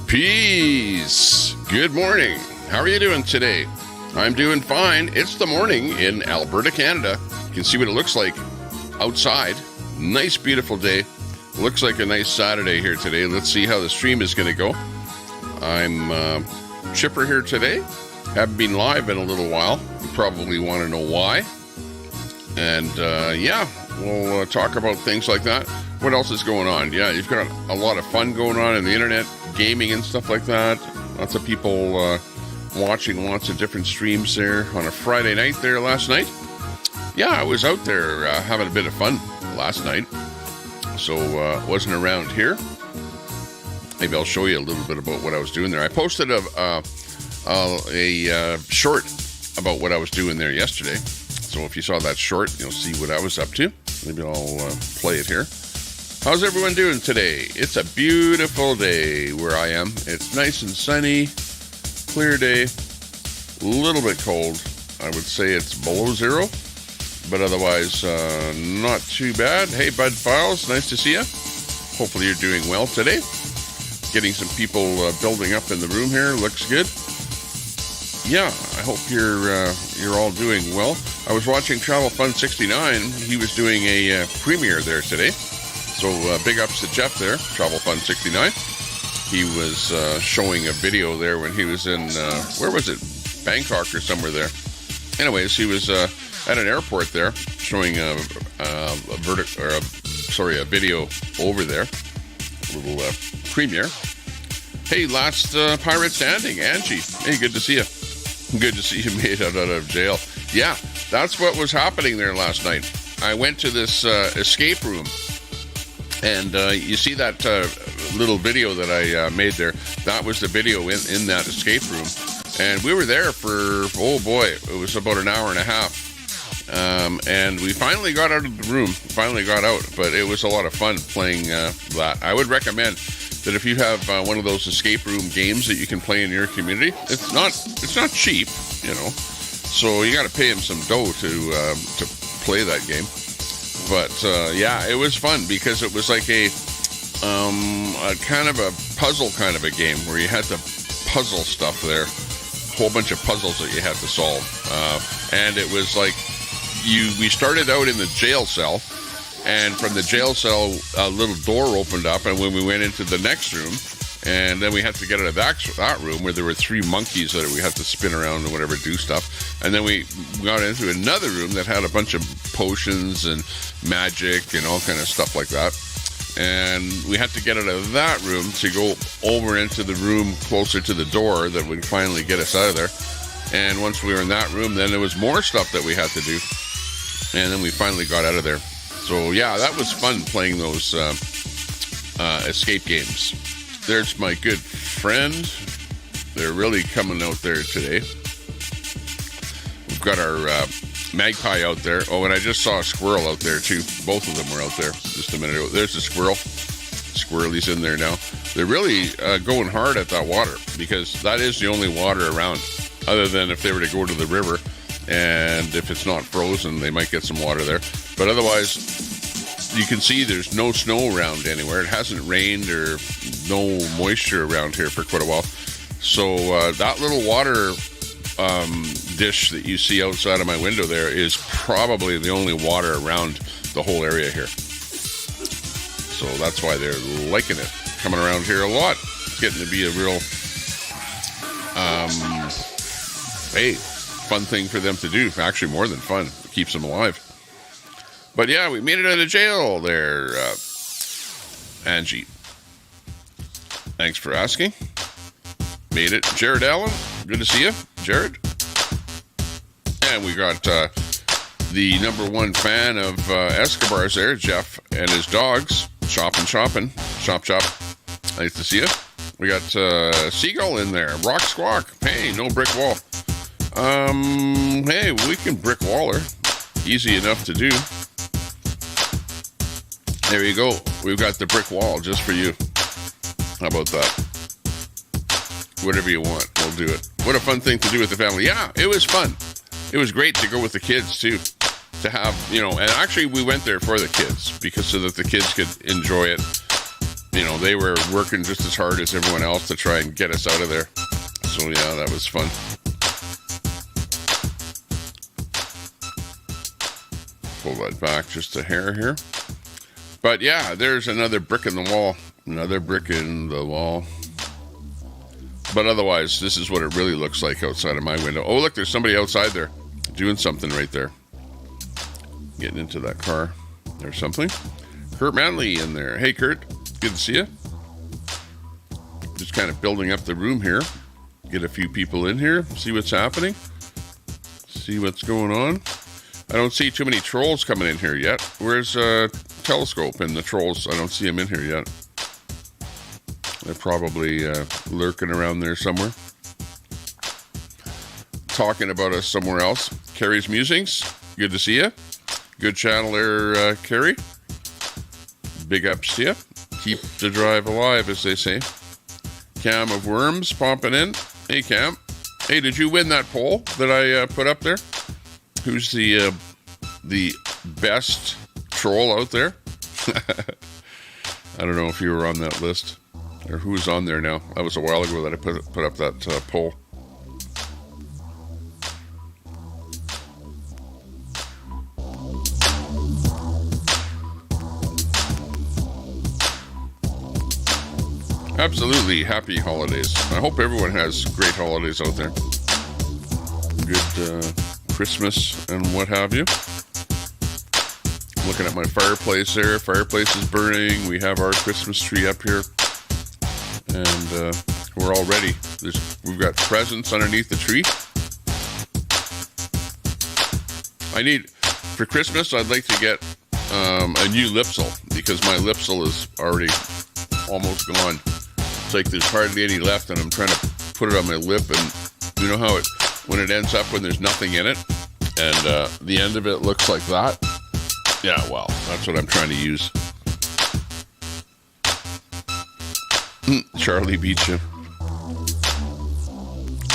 Peace. Good morning. How are you doing today? I'm doing fine. It's the morning in Alberta, Canada. You can see what it looks like outside. Nice, beautiful day. Looks like a nice Saturday here today. Let's see how the stream is going to go. I'm chipper here today. Haven't been live in a little while. You probably want to know why. And yeah, we'll talk about things like that. What else is going on? Yeah, you've got a lot of fun going on in the internet, gaming and stuff like that. Lots of people watching lots of different streams there on a Friday night there last night. Yeah, I was out there having a bit of fun last night. So wasn't around here. Maybe I'll show you a little bit about what I was doing there. I posted a short about what I was doing there yesterday. So if you saw that short, you'll see what I was up to. Maybe I'll play it here. How's everyone doing today? It's a beautiful day where I am. It's nice and sunny, clear day, a little bit cold. I would say it's below zero, but otherwise not too bad. Hey, Bud Files, nice to see you. Hopefully you're doing well today. Getting some people building up in the room here. Looks good. Yeah, I hope you're all doing well. I was watching Travel Fun 69. He was doing a premiere there today. So big ups to Jeff there, Travel Fun 69. He was showing a video there when he was in, where was it? Bangkok or somewhere there. Anyways, he was at an airport there showing a video over there. A little premiere. Hey, last pirate standing, Angie. Hey, good to see you. Good to see you made it out of jail. Yeah, that's what was happening there last night. I went to this escape room. And you see that little video that I made there? That was the video in that escape room. And we were there for, oh boy, it was about an hour and a half. And we finally got out of the room, finally got out. But it was a lot of fun playing that. I would recommend that if you have one of those escape room games that you can play in your community, it's not cheap, you know. So you got to pay them some dough to play that game. But yeah, it was fun because it was like a kind of a puzzle kind of a game where you had to puzzle stuff there, a whole bunch of puzzles that you had to solve. And it was like we started out in the jail cell, and from the jail cell a little door opened up, and when we went into the next room, and then we had to get out of that room where there were 3 monkeys that we had to spin around and whatever, do stuff. And then we got into another room that had a bunch of potions and magic and all kind of stuff like that. And we had to get out of that room to go over into the room closer to the door that would finally get us out of there. And once we were in that room, then there was more stuff that we had to do. And then we finally got out of there. So yeah, that was fun playing those escape games. There's my good friend. They're really coming out there today. We've got our magpie out there. Oh, and I just saw a squirrel out there too. Both of them were out there just a minute ago. There's a squirrel. Squirrely's in there now. They're really going hard at that water because that is the only water around, other than if they were to go to the river, and if it's not frozen, they might get some water there. But otherwise, you can see there's no snow around anywhere. It hasn't rained or no moisture around here for quite a while. So that little water dish that you see outside of my window there is probably the only water around the whole area here. So that's why they're liking it. Coming around here a lot. It's getting to be a real fun thing for them to do. Actually, more than fun. It keeps them alive. But yeah, we made it out of jail there, Angie. Thanks for asking. Made it. Jared Allen, good to see you, Jared. And we got the number 1 fan of Escobar's there, Jeff, and his dogs. Shopping. Chop. Nice to see you. We got Seagull in there. Rock Squawk. Hey, no brick wall. Hey, we can brick wall her. Easy enough to do. There you go. We've got the brick wall just for you. How about that? Whatever you want, we'll do it. What a fun thing to do with the family. Yeah, it was fun. It was great to go with the kids too. To have, you know, and actually we went there for the kids because so that the kids could enjoy it. You know, they were working just as hard as everyone else to try and get us out of there. So yeah, that was fun. Pull that back just a hair here. But yeah, there's another brick in the wall. Another brick in the wall. But otherwise, this is what it really looks like outside of my window. Oh, look, there's somebody outside there doing something right there. Getting into that car or something. Kurt Manley in there. Hey, Kurt. Good to see you. Just kind of building up the room here. Get a few people in here. See what's happening. See what's going on. I don't see too many trolls coming in here yet. Where's Telescope and the trolls? I don't see them in here yet. They're probably lurking around there somewhere. Talking about us somewhere else. Carrie's Musings. Good to see you. Good channel there, Carrie. Big ups to you. Keep the drive alive, as they say. Cam of Worms popping in. Hey, Cam. Hey, did you win that poll that I put up there? Who's the best troll out there? I don't know if you were on that list or who's on there now. That was a while ago that I put up that poll. Absolutely. Happy holidays. I hope everyone has great holidays out there. Good Christmas and what have you. Looking at my fireplace there. Fireplace is burning. We have our Christmas tree up here. And we're all ready. We've got presents underneath the tree. For Christmas, I'd like to get a new lipsil because my lipsil is already almost gone. It's like there's hardly any left and I'm trying to put it on my lip, and you know how when it ends up when there's nothing in it and the end of it looks like that? Yeah, well, that's what I'm trying to use. Charlie beat you.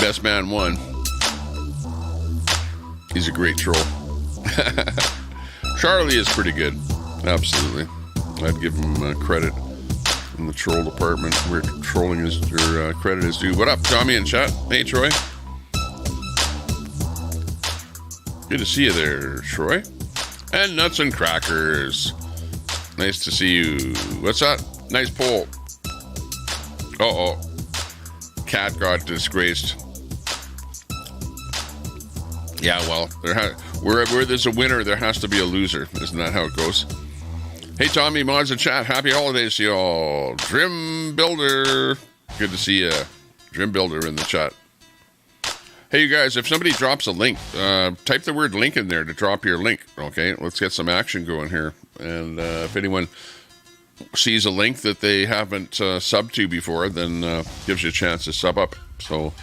Best man won. He's a great troll. Charlie is pretty good. Absolutely. I'd give him credit in the troll department where trolling is, or credit is due. What up, Tommy in chat? Hey, Troy. Good to see you there, Troy. And Nuts and Crackers. Nice to see you. What's that? Nice poll. Uh-oh. Cat got disgraced. Yeah, well, where there's a winner, there has to be a loser. Isn't that how it goes? Hey, Tommy, mods in chat. Happy holidays to y'all. Drim Builder. Good to see you. Drim Builder in the chat. Hey, you guys, if somebody drops a link, type the word link in there to drop your link. Okay, let's get some action going here. And if anyone sees a link that they haven't subbed to before, then gives you a chance to sub up. So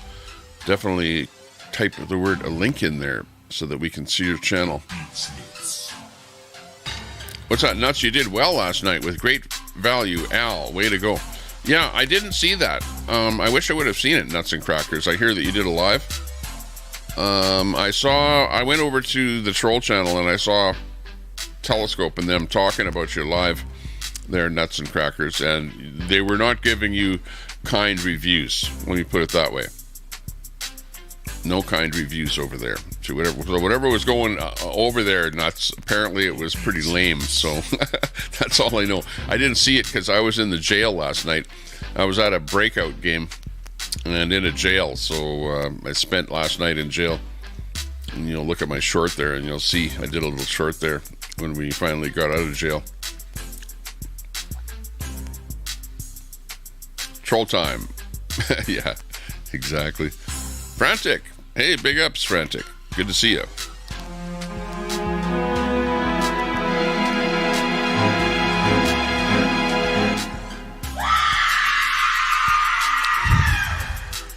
definitely type the word a link in there so that we can see your channel. What's that, Nuts? You did well last night with great value, Al. Way to go. Yeah, I didn't see that. I wish I would have seen it, Nuts and Crackers. I hear that you did a live. I went over to the troll channel and I saw Telescope and them talking about your live there, Nuts and Crackers, and they were not giving you kind reviews. Let me put it that way. No kind reviews over there. So whatever was going over there, Nuts, apparently it was pretty lame. So that's all I know. I didn't see it because I was in the jail last night. I was at a breakout game and in a jail. So I spent last night in jail. And you'll look at my short there and you'll see I did a little short there when we finally got out of jail. Troll time. Yeah, exactly. Frantic. Hey, big ups, Frantic. Good to see you.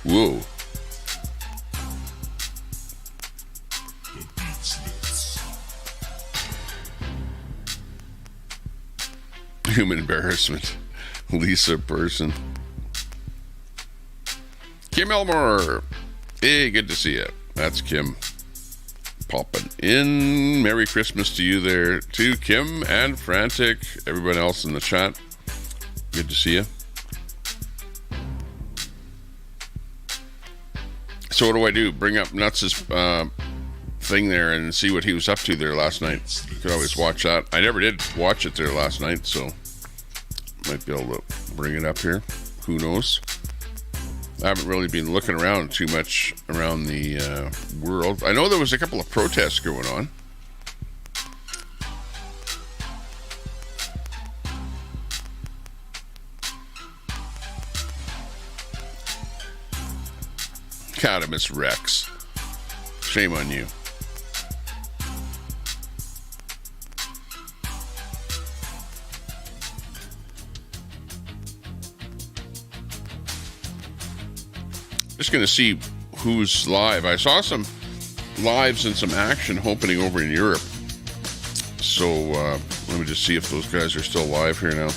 Whoa. embarrassment. Lisa Person. Kim Elmore. Hey, good to see you. That's Kim popping in. Merry Christmas to you there too, Kim and Frantic. Everyone else in the chat. Good to see you. So what do I do? Bring up Nuts' thing there and see what he was up to there last night. You could always watch that. I never did watch it there last night, so might be able to bring it up here. Who knows? I haven't really been looking around too much around the world. I know there was a couple of protests going on. Cadamus Rex. Shame on you. Just going to see who's live. I saw some lives and some action happening over in Europe. So let me just see if those guys are still live here now.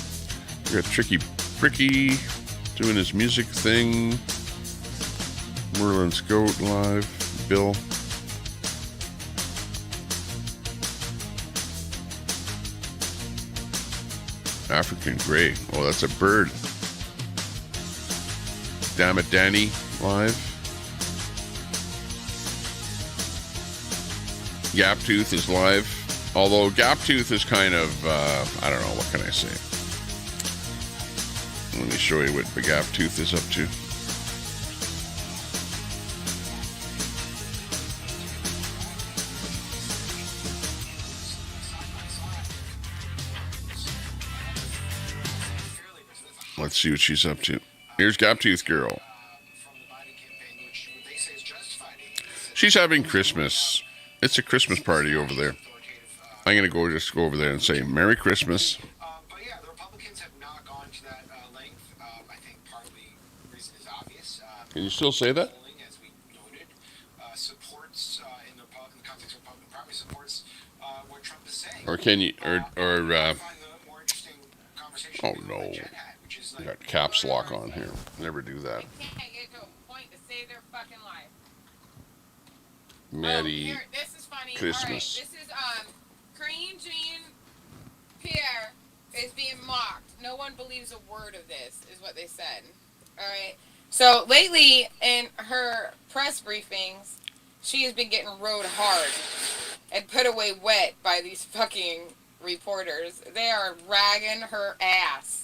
We got Tricky Pricky doing his music thing. Merlin's Goat live. Bill. African Grey. Oh, that's a bird. Damn it, Danny live. Gaptooth is live. Although Gaptooth is kind of, I don't know, what can I say? Let me show you what the Gaptooth is up to. Let's see what she's up to. Here's Gaptooth Girl. She's having Christmas. It's a Christmas party over there. I'm going to just go over there and say Merry Christmas. But yeah, the Republicans have not gone to that length. I think partly the reason is obvious. Can you still say that? As we noted, supports in the context of Republican primary supports what Trump is saying. Or can you, oh no. I got caps lock on here. Never do that. They can't get to a point to save their fucking life. Merry this is funny. Christmas. All right, this is Korean Jean Pierre is being mocked. No one believes a word of this, is what they said. All right. So lately in her press briefings, she has been getting rode hard and put away wet by these fucking reporters. They are ragging her ass.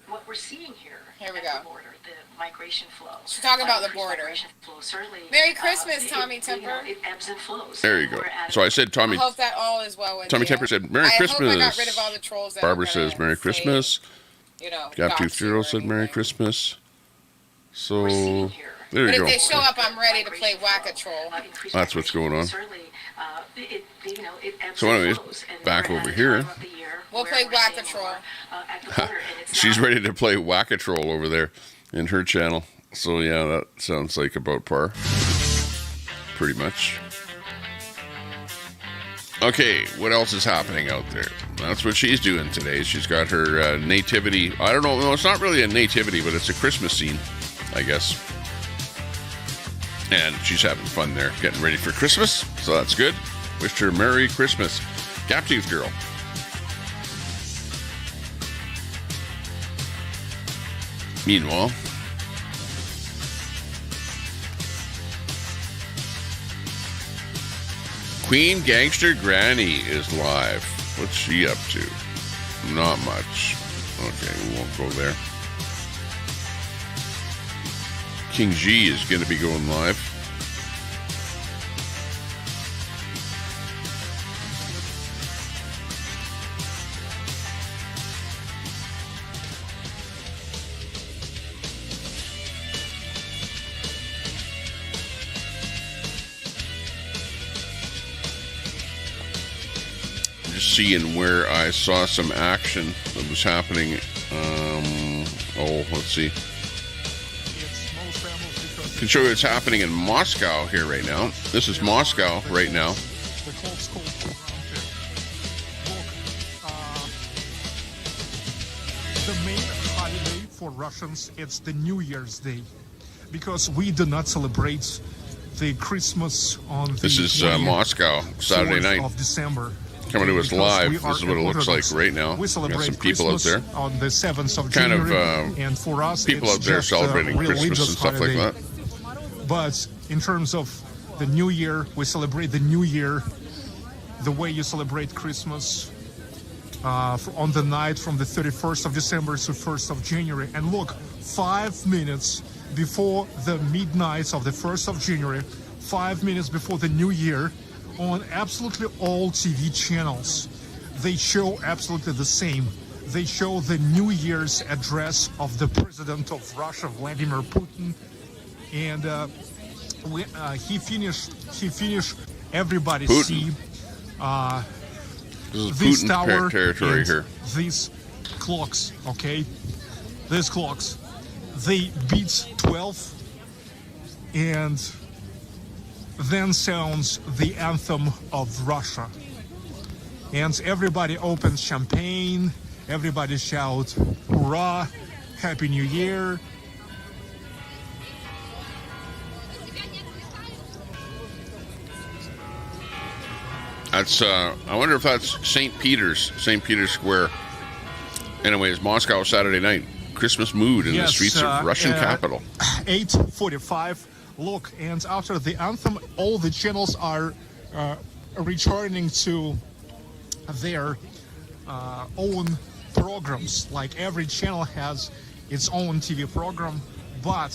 What we're seeing here we at go. the border, the migration flow. She's talking about the border. Flow, certainly, Merry Christmas, Tommy Temper. It ebbs and flows. There you go. So I said Tommy. I hope that all is well with Tommy you. Temper said Merry Christmas. I hope I got rid of all the trolls that Barbara says Merry Christmas. You know, Gaptooth Girl said Merry Christmas. So there but you go. If they show up, I'm ready to play Whack-A-Troll. That's what's going on. So anyways, back over here. We'll play Whack-A-Troll. She's ready to play Whack-A-Troll over there in her channel. So yeah, that sounds like about par. Pretty much. Okay, what else is happening out there? That's what she's doing today. She's got her nativity. I don't know. No, it's not really a nativity, but it's a Christmas scene, I guess. And she's having fun there, getting ready for Christmas. So that's good. Wished her Merry Christmas. Gaptooth Girl. Meanwhile, Queen Gangster Granny is live. What's she up to? Not much. Okay, we won't go there. King G is going to be going live. Seeing where I saw some action that was happening. Let's see. I can show you what's happening in Moscow here right now. This is Moscow right now. The main holiday for Russians, it's the New Year's Day, because we do not celebrate the Christmas on the This is Moscow, Saturday 4th night. of December. Coming to us Because live. we This are is what it looks like Orthodox. right now. We Got celebrate some people out Christmas there. on the 7th of Kind of, January, and for us, People it's out there just a celebrating Christmas religious and stuff holiday. like that. But in terms of the New Year, we celebrate the New Year the way you celebrate Christmas on the night from the 31st of December to 1st of January. And look, 5 minutes before the midnight of the 1st of January, 5 minutes before the New Year, on absolutely all TV channels, they show absolutely the same. They show the New Year's address of the President of Russia, Vladimir Putin, and he finished. Everybody Putin. see This is this Putin tower territory and here. these clocks. Okay, these clocks, they beat 12, and then sounds the anthem of Russia, and everybody opens champagne. Everybody shout "Hurrah! Happy New Year!" That's I wonder if that's St. Peter's Square. Anyways, Moscow Saturday night. Christmas mood in the streets of Russian capital. 8:45. Look, and after the anthem, all the channels are returning to their own programs. Like every channel has its own TV program, but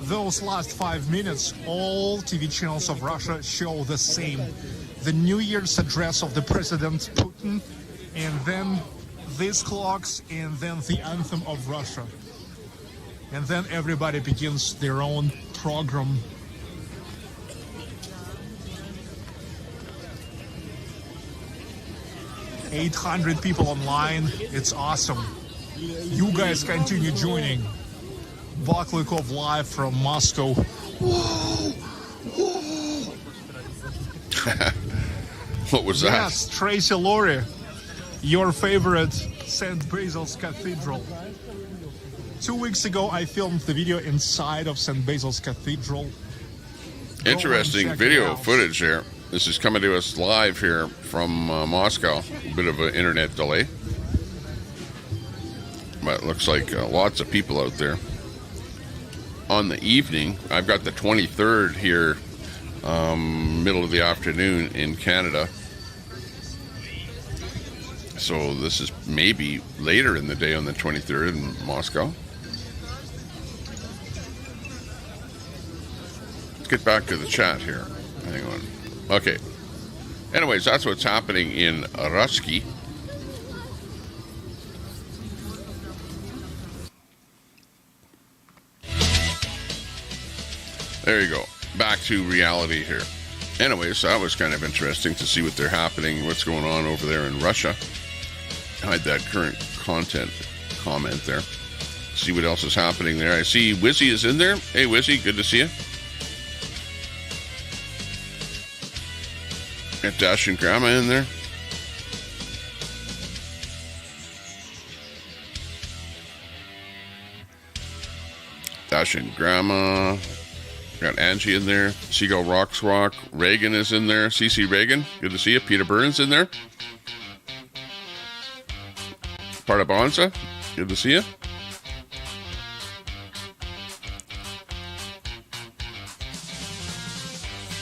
those last 5 minutes, all TV channels of Russia show the same. The New Year's address of the President Putin, and then these clocks, and then the anthem of Russia. And then everybody begins their own program. "800 people online. It's awesome. You guys continue joining. Baklikov live from Moscow." Whoa! Whoa! What was that? Yes, Tracy Laurie, your favorite St. Basil's Cathedral. 2 weeks ago, I filmed the video inside of St. Basil's Cathedral. Interesting check it video out. footage here. This is coming to us live here from Moscow. A bit of an internet delay. But it looks like lots of people out there. On the evening, I've got the 23rd here, middle of the afternoon in Canada. So this is maybe later in the day on the 23rd in Moscow. Let's get back to the chat here. Hang on. Okay. Anyways, that's what's happening in Ruski. There you go. Back to reality here. Anyways, that was kind of interesting to see what they're happening, what's going on over there in Russia. Hide that current content comment there. See what else is happening there. I see Wizzy is in there. Hey, Wizzy, good to see you. Got Dash and Grandma in there. Dash and Grandma. Got Angie in there. Seagull Rocks Rock. Reagan is in there. CC Reagan, good to see you. Peter Burns in there. Part of Bonza, good to see you.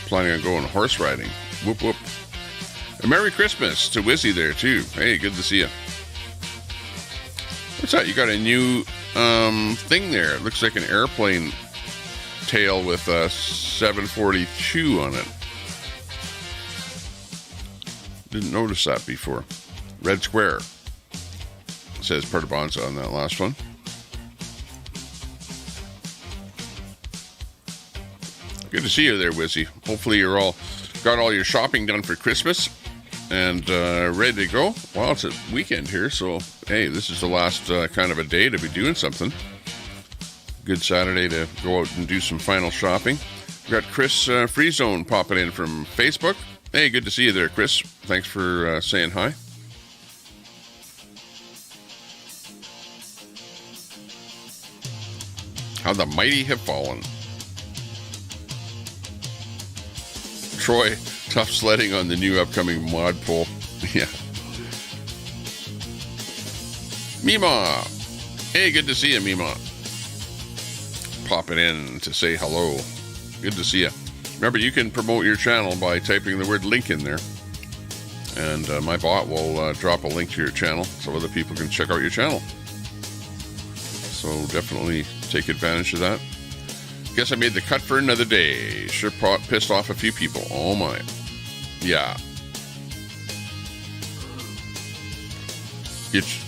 Planning on going horse riding. Whoop whoop. And Merry Christmas to Wizzy there too. Hey, good to see you. What's that? You got a new thing there. It looks like an airplane tail with a 742 on it. Didn't notice that before. Red square. It says Pertabanza on that last one. Good to see you there, Wizzy. Hopefully you're all got all your shopping done for Christmas and ready to go. Well, it's a weekend here, so hey, this is the last kind of a day to be doing something. Good Saturday to go out and do some final shopping. We've got Chris Freezone popping in from Facebook. Hey, good to see you there, Chris. Thanks for saying hi. How the mighty have fallen. Troy, tough sledding on the new upcoming mod poll. Yeah. Mima. Hey, good to see you, Mima. Popping in to say hello. Good to see you. Remember, you can promote your channel by typing the word link in there. And my bot will drop a link to your channel so other people can check out your channel. So definitely take advantage of that. Guess I made the cut for another day. Sure pissed off a few people. Oh my. Yeah.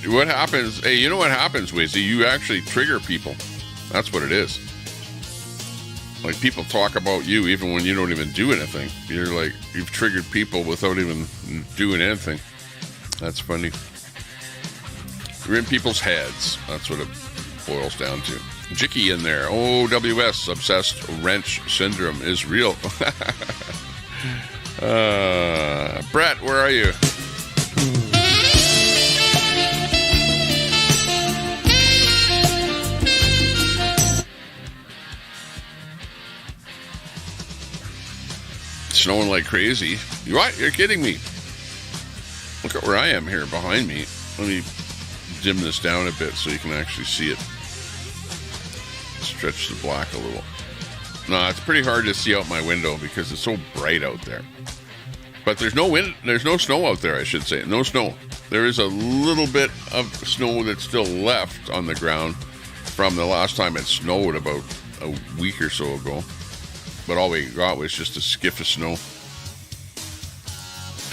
What happens? Hey, you know what happens, Wizzy? You actually trigger people. That's what it is. Like, people talk about you even when you don't even do anything. You're like, you've triggered people without even doing anything. That's funny. You're in people's heads. That's what it boils down to. Jicky in there. OWS, obsessed wrench syndrome is real. Brett, where are you? Snowing like crazy. What? You're kidding me. Look at where I am here behind me. Let me dim this down a bit so you can actually see it. Stretch the black a little. No, it's pretty hard to see out my window because it's so bright out there. But there's no wind, there's no snow out there, I should say. No snow. There is a little bit of snow that's still left on the ground from the last time it snowed about a week or so ago. But all we got was just a skiff of snow.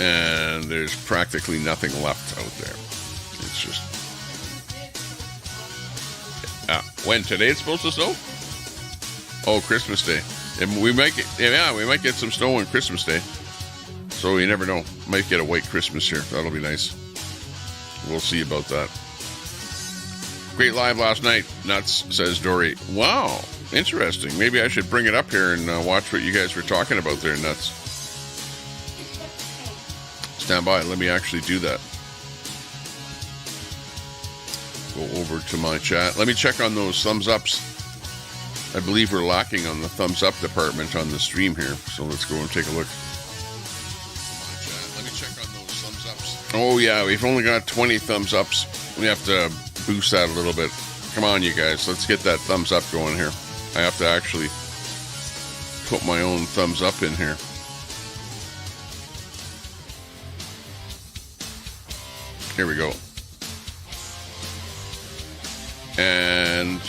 And there's practically nothing left out there. It's just... when? Today it's supposed to snow? Oh, Christmas Day. And we might get some snow on Christmas Day. So you never know. Might get a white Christmas here. That'll be nice. We'll see about that. Great live last night. Nuts, says Dory. Wow. Interesting. Maybe I should bring it up here and watch what you guys were talking about there, Nuts. Stand by. Let me actually do that. Go over to my chat. Let me check on those thumbs ups. I believe we're lacking on the thumbs up department on the stream here. So let's go and take a look. Let me check on those thumbs ups. Oh yeah, we've only got 20 thumbs ups. We have to boost that a little bit. Come on, you guys. Let's get that thumbs up going here. I have to actually put my own thumbs up in here. Here we go. And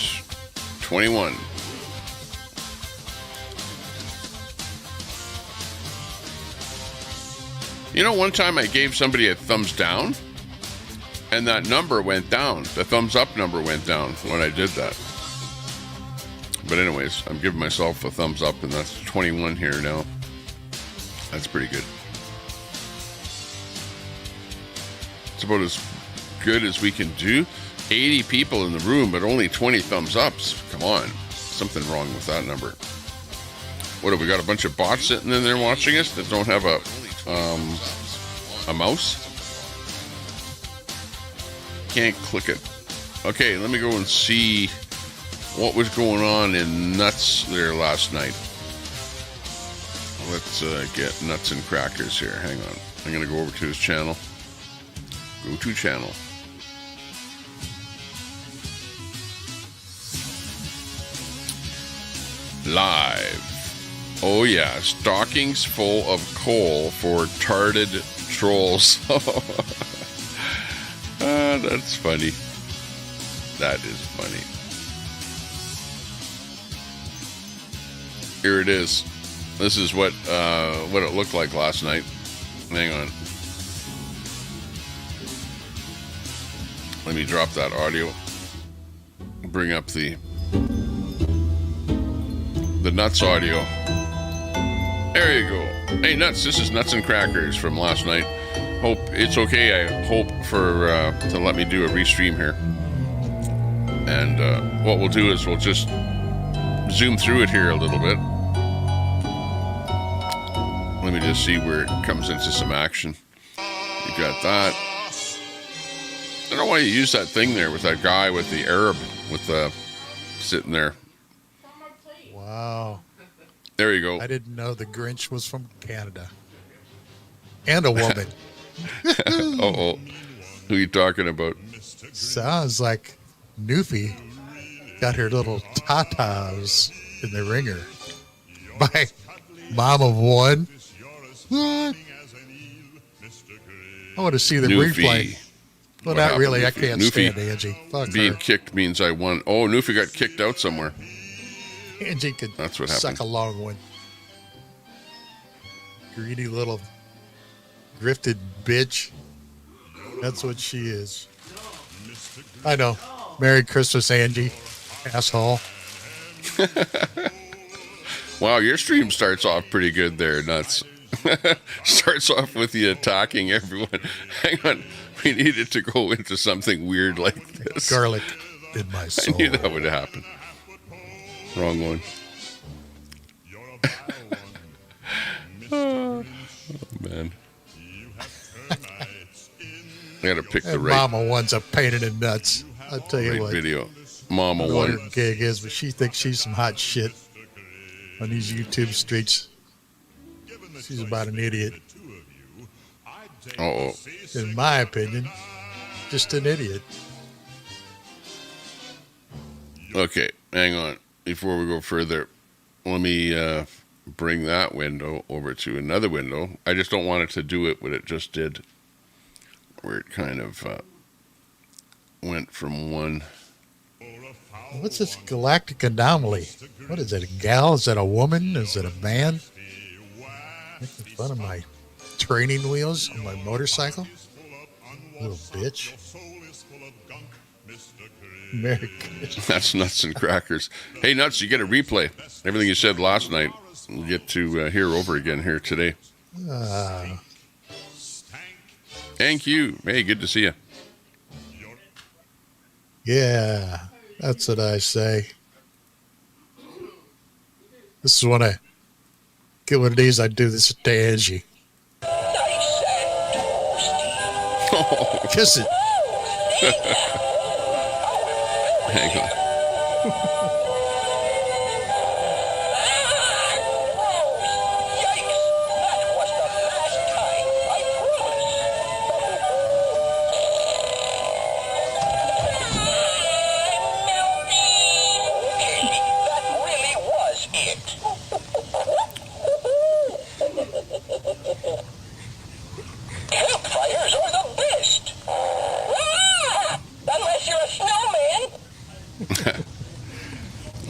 21. You know, one time I gave somebody a thumbs down, and that number went down. The thumbs up number went down when I did that. But anyways, I'm giving myself a thumbs up, and that's 21 here now. That's pretty good. It's about as good as we can do. 80 people in the room, but only 20 thumbs ups. Come on. Something wrong with that number. What have we got? A bunch of bots sitting in there watching us that don't have a mouse? Can't click it. Okay, let me go and see what was going on in Nuts there last night. Let's get Nuts and Crackers here. Hang on. I'm going to go over to his channel. Go to channel. Live. Oh yeah, stockings full of coal for tarded trolls. That's funny. That is funny. Here it is. This is what it looked like last night. Hang on. Let me drop that audio. Bring up the Nuts audio. There you go. Hey Nuts, this is Nuts and Crackers from last night. Hope it's okay. I hope for to let me do a restream here. And what we'll do is we'll just zoom through it here a little bit. Let me just see where it comes into some action. You got that. I don't know why you use that thing there with that guy with the Arab with the sitting there. Oh, There you go. I didn't know the Grinch was from Canada. And a woman. Uh-oh. Who are you talking about? Sounds like Newfie got her little tatas in the ringer by Mom of One. What? I want to see the Newfie. replay. Well, What not happened, really. I Newfie? can't Newfie stand Angie. Fuck Being her. kicked means I won. Oh, Newfie got kicked out somewhere. Angie could That's what suck happened. a long one. Greedy little grifted bitch. That's what she is. I know. Merry Christmas, Angie. Asshole. Wow, your stream starts off pretty good there, Nuts. Starts off with you attacking everyone. Hang on. We needed to go into something weird like this. Garlic in my I soul. knew that would happen. Wrong one. Oh, man. I gotta pick the And right, Mama One's a pain in the nuts. I'll tell you right what. video. Mama I don't know what one. her gig is, but she thinks she's some hot shit on these YouTube streets. She's about an idiot, Uh-oh. in my opinion. Just an idiot. Okay, hang on. Before we go further, let me bring that window over to another window. I just don't want it to do it what it just did, where it kind of went from one. What's this galactic anomaly? What is it, a gal? Is it a woman? Is it a man? Making fun of my training wheels on my motorcycle? Little bitch. Merry Christmas. That's Nuts and Crackers. Hey, Nuts, you get a replay. Everything you said last night, you get to hear over again here today. Thank you. Hey, good to see you. Yeah, that's what I say. This is when I get one of these, I do this to Angie. Kiss it. Hang on. Campfires are the best. Unless you're a snowman.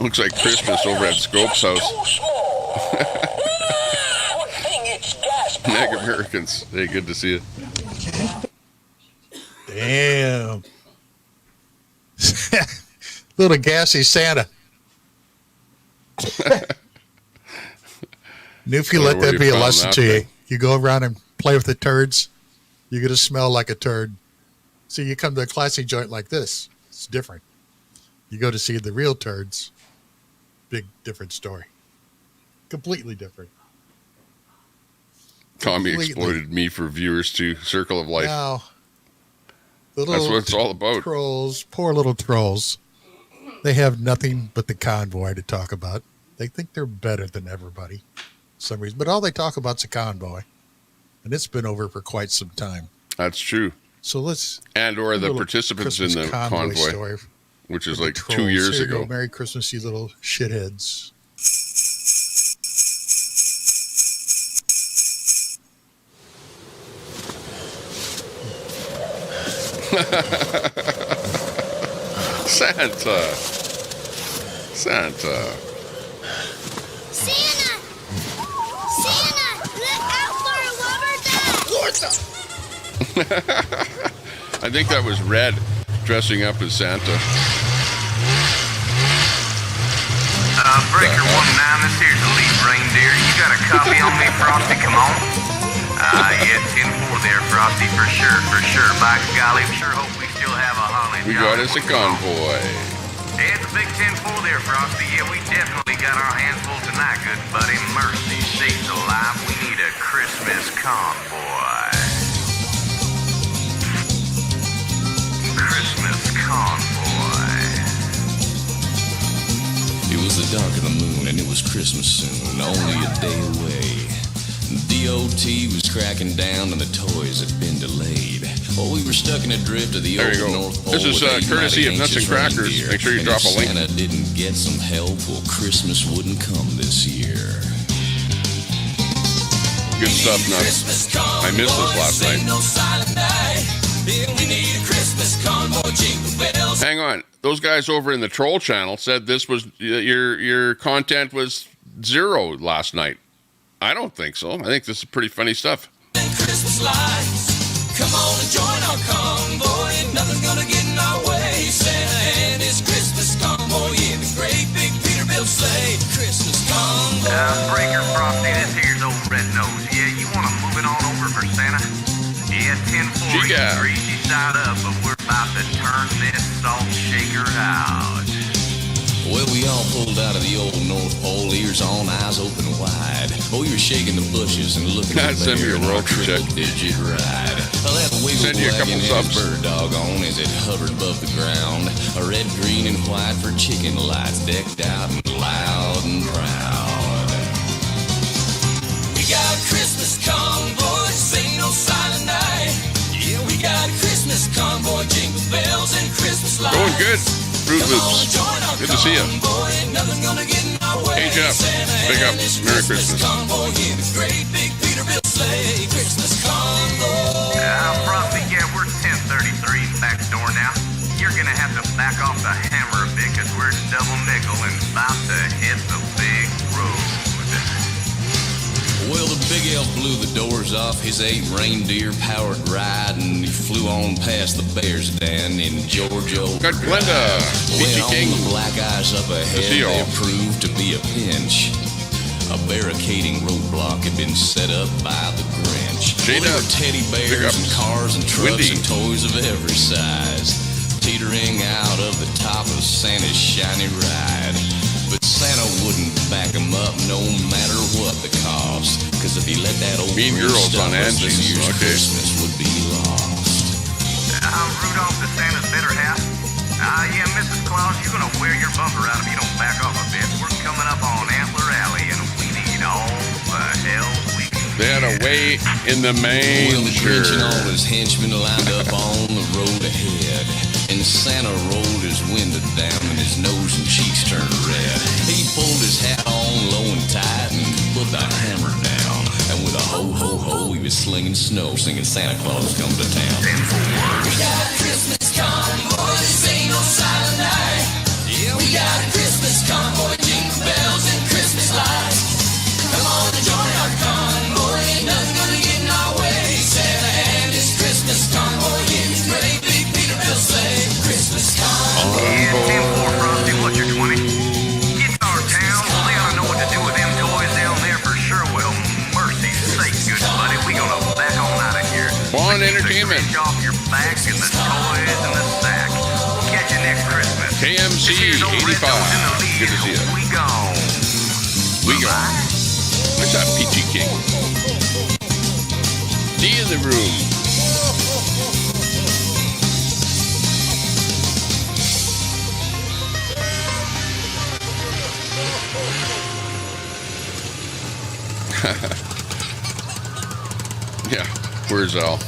Looks like Christmas over at Scope's house. Too small. Good thing it's gas Neg powered. Americans. Hey, good to see you. Damn. Little gassy Santa. Newfie, let where that you be a found lesson that to you. thing. You go around and play with the turds, you're going to smell like a turd. So you come to a classy joint like this. It's different. You go to see the real turds. Big different story. Completely different. Tommy Completely. exploited me for viewers to Circle of Life. Now, the That's little what it's all about. trolls, poor little trolls, they have nothing but the convoy to talk about. They think they're better than everybody for some reason. But all they talk about is a convoy. And it's been over for quite some time. That's true. So let's... And or the little participants Christmas in the convoy, story which is for the like trolls. 2 years Here you ago. go. Merry Christmas, you little shitheads. Santa. Santa. Santa! Santa! Look out for a rubber duck! What the? I think that was Red dressing up as Santa. Breaker 19, this here's the lead reindeer. You got a copy on me, Frosty? Come on. Yeah, 10-4 there, Frosty, for sure, for sure. By golly, sure hope we still have a holly. We got us a convoy. Yeah, it's a big 10-4 there, Frosty. Yeah, we definitely got our hands full tonight, good buddy. Mercy sakes alive, we need a Christmas convoy. Christmas convoy. He was was the dark of the moon, and it was Christmas soon, only a day away. DOT was cracking down, and the toys had been delayed. Oh, we were stuck in a drift of the There old you go. North Pole. This is with eight courtesy of mighty Nuts and anxious Crackers. reindeer. Make sure you And drop if a link. Santa didn't get some help, well, Christmas wouldn't come this year. Good stuff, Nuts. I missed this last night. Hang on. Those guys over in the troll channel said this was your content was 0 last night. I don't think so. I think this is pretty funny stuff. Christmas lights, come on and join our convoy. Nothing's gonna get in our way. Santa and his Christmas convoy in the great big Peterbilt sleigh. Christmas convoy. Breaker Frosty, this here's old Red Nose. Yeah, you want to move it on over for Santa? Yeah, 10-4, Chica. greasy side up, but we're about to turn this salt shaker out. Well, we all pulled out of the old North Pole, ears on, eyes open wide. Oh, you're shaking the bushes and looking at Send me a royalty check. digit ride. Well, that wiggle Send you a couple wagon had subs. his bird dog on as it hovered above the ground. A red, green, and white for chicken lights, decked out and loud and proud. We got Christmas convoy, sing no silent night. Yeah, we got Christmas convoy, jingle bells and Christmas lights. Going good. Fruit Loops. Good to see you. Hey, Jeff. Big up. Merry Christmas. Frosty, yeah, we're 1033 back door now. You're gonna have to back off the hammer a bit, cause we're double nickel and about to hit the big road. Well, the big elf blew the doors off his 8 reindeer-powered ride, and he flew on past the Bears Den in Georgia. Got Glenda. Peachy When King. on the black eyes up ahead, see they y'all. proved to be a pinch. A barricading roadblock had been set up by the Grinch. Jada. Well, there were teddy Big bears ups. and cars and trucks Windy. and toys of every size, teetering out of the top of Santa's shiny ride. But Santa wouldn't back him up no matter what the cost. Cause if he let that old Mean Grinch Girls stop on us, Angie's, this year's okay. Christmas would be lost. Rudolph the Santa's better half. Yeah, Mrs. Claus, you're gonna wear your bumper out if you don't back off a bit. We're coming up on Antler Alley, and we need all the hell we can They had a way in the Well, the Grinch and all manger. his henchmen lined up on the road ahead. And Santa rolled his window down and his nose and cheeks turned red. He pulled his hat on low and tight and put the hammer down. And with a ho, ho, ho, he was slinging snow, singing Santa Claus come to town. We got a Christmas convoy, this ain't no silent night. Yeah, we got a Christmas convoy, jingle bells and Christmas lights. Come on and join our convoy, ain't nothing gonna get in our way. Santa and his Christmas convoy in his great big Peterbilt sleigh. Christmas convoy. Yeah, 10-4, Frosty, what's your 20? Get to our town, they ought to know what to do with them toys down there for sure. Well, mercy's sake, good buddy, we gonna back on out of here. Bond Keep the Entertainment. Grinch off your back and the toys in the sack. We'll catch you next Christmas. KMC This here's old Red 85. Nose in the lead. Good to see you. We gone. We go. Where's that Peachy King? D in the room. Yeah, where's Al?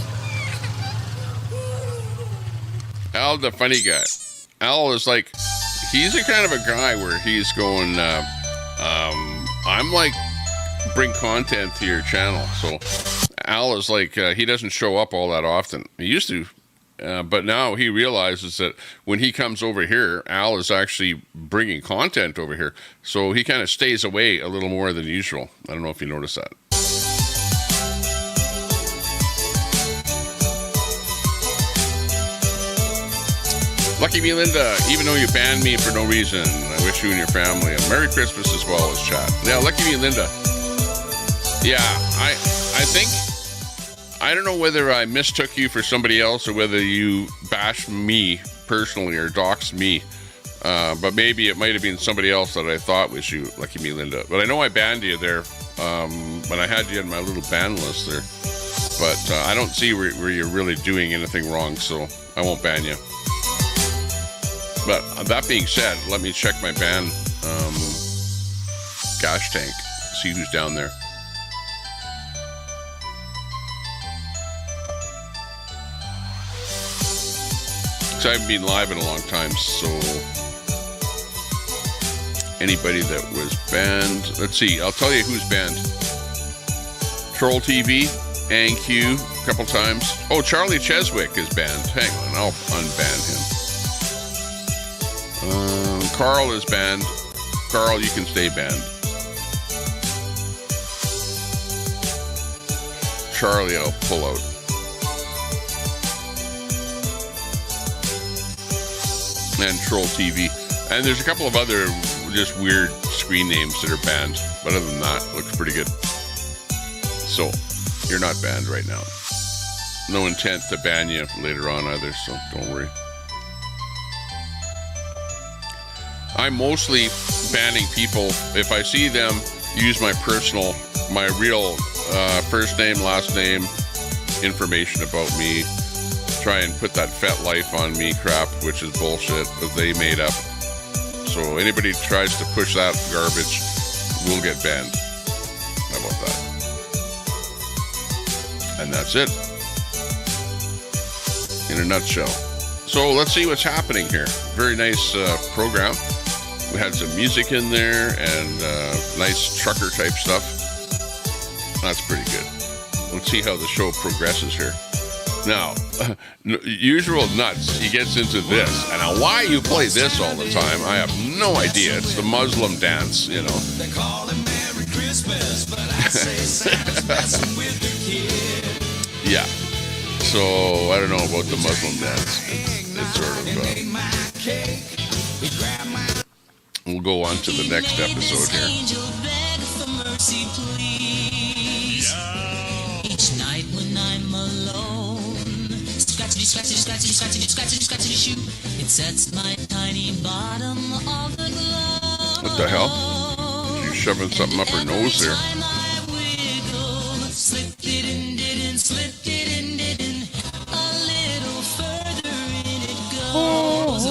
Al, the funny guy. Al is like, he's a kind of a guy where he's going, I'm like, bring content to your channel. So Al is like, he doesn't show up all that often. He used to, but now he realizes that when he comes over here, Al is actually bringing content over here. So he kind of stays away a little more than usual. I don't know if you noticed that. Lucky me, Linda. Even though you banned me for no reason, I wish you and your family a Merry Christmas as well as chat. Yeah, lucky me, Linda. Yeah, I think, I don't know whether I mistook you for somebody else or whether you bashed me personally or doxed me. But maybe it might have been somebody else that I thought was you, lucky me, Linda. But I know I banned you there. But I had you in my little ban list there. But I don't see where you're really doing anything wrong, so I won't ban you. But that being said, let me check my ban gas tank. See who's down there. So I haven't been live in a long time, so anybody that was banned, let's see, I'll tell you who's banned. Troll TV, AngQ, a couple times. Oh, Charlie Cheswick is banned. Hang on, I'll unban him. Carl is banned. Carl, you can stay banned. Charlie, I'll pull out. And Troll TV. And there's a couple of other just weird screen names that are banned. But other than that, looks pretty good. So, you're not banned right now. No intent to ban you later on either, so don't worry. I'm mostly banning people if I see them use my real first name, last name, information about me, try and put that FetLife on me crap, which is bullshit that they made up. So anybody who tries to push that garbage will get banned. How about that? And that's it. In a nutshell. So let's see what's happening here. Very nice program. We had some music in there and nice trucker type stuff. That's pretty good. Let's see how the show progresses here. Now, usual nuts, he gets into this. And now why you play this all the time, I have no idea. It's the Muslim dance, you know. They call it Merry Christmas, but I say Santa's messing with the kid. Yeah. So, I don't know about the Muslim dance. It's sort of... we'll go on to the next episode here. Each night when I'm alone, scratchity, scratchity, scratchity, scratchity, scratchity, scratchity shoe. It sets my tiny bottom of the glove. What the hell? She's shoving something up her nose there. Slipped it and didn't, slipped it and didn't. A little further in it goes.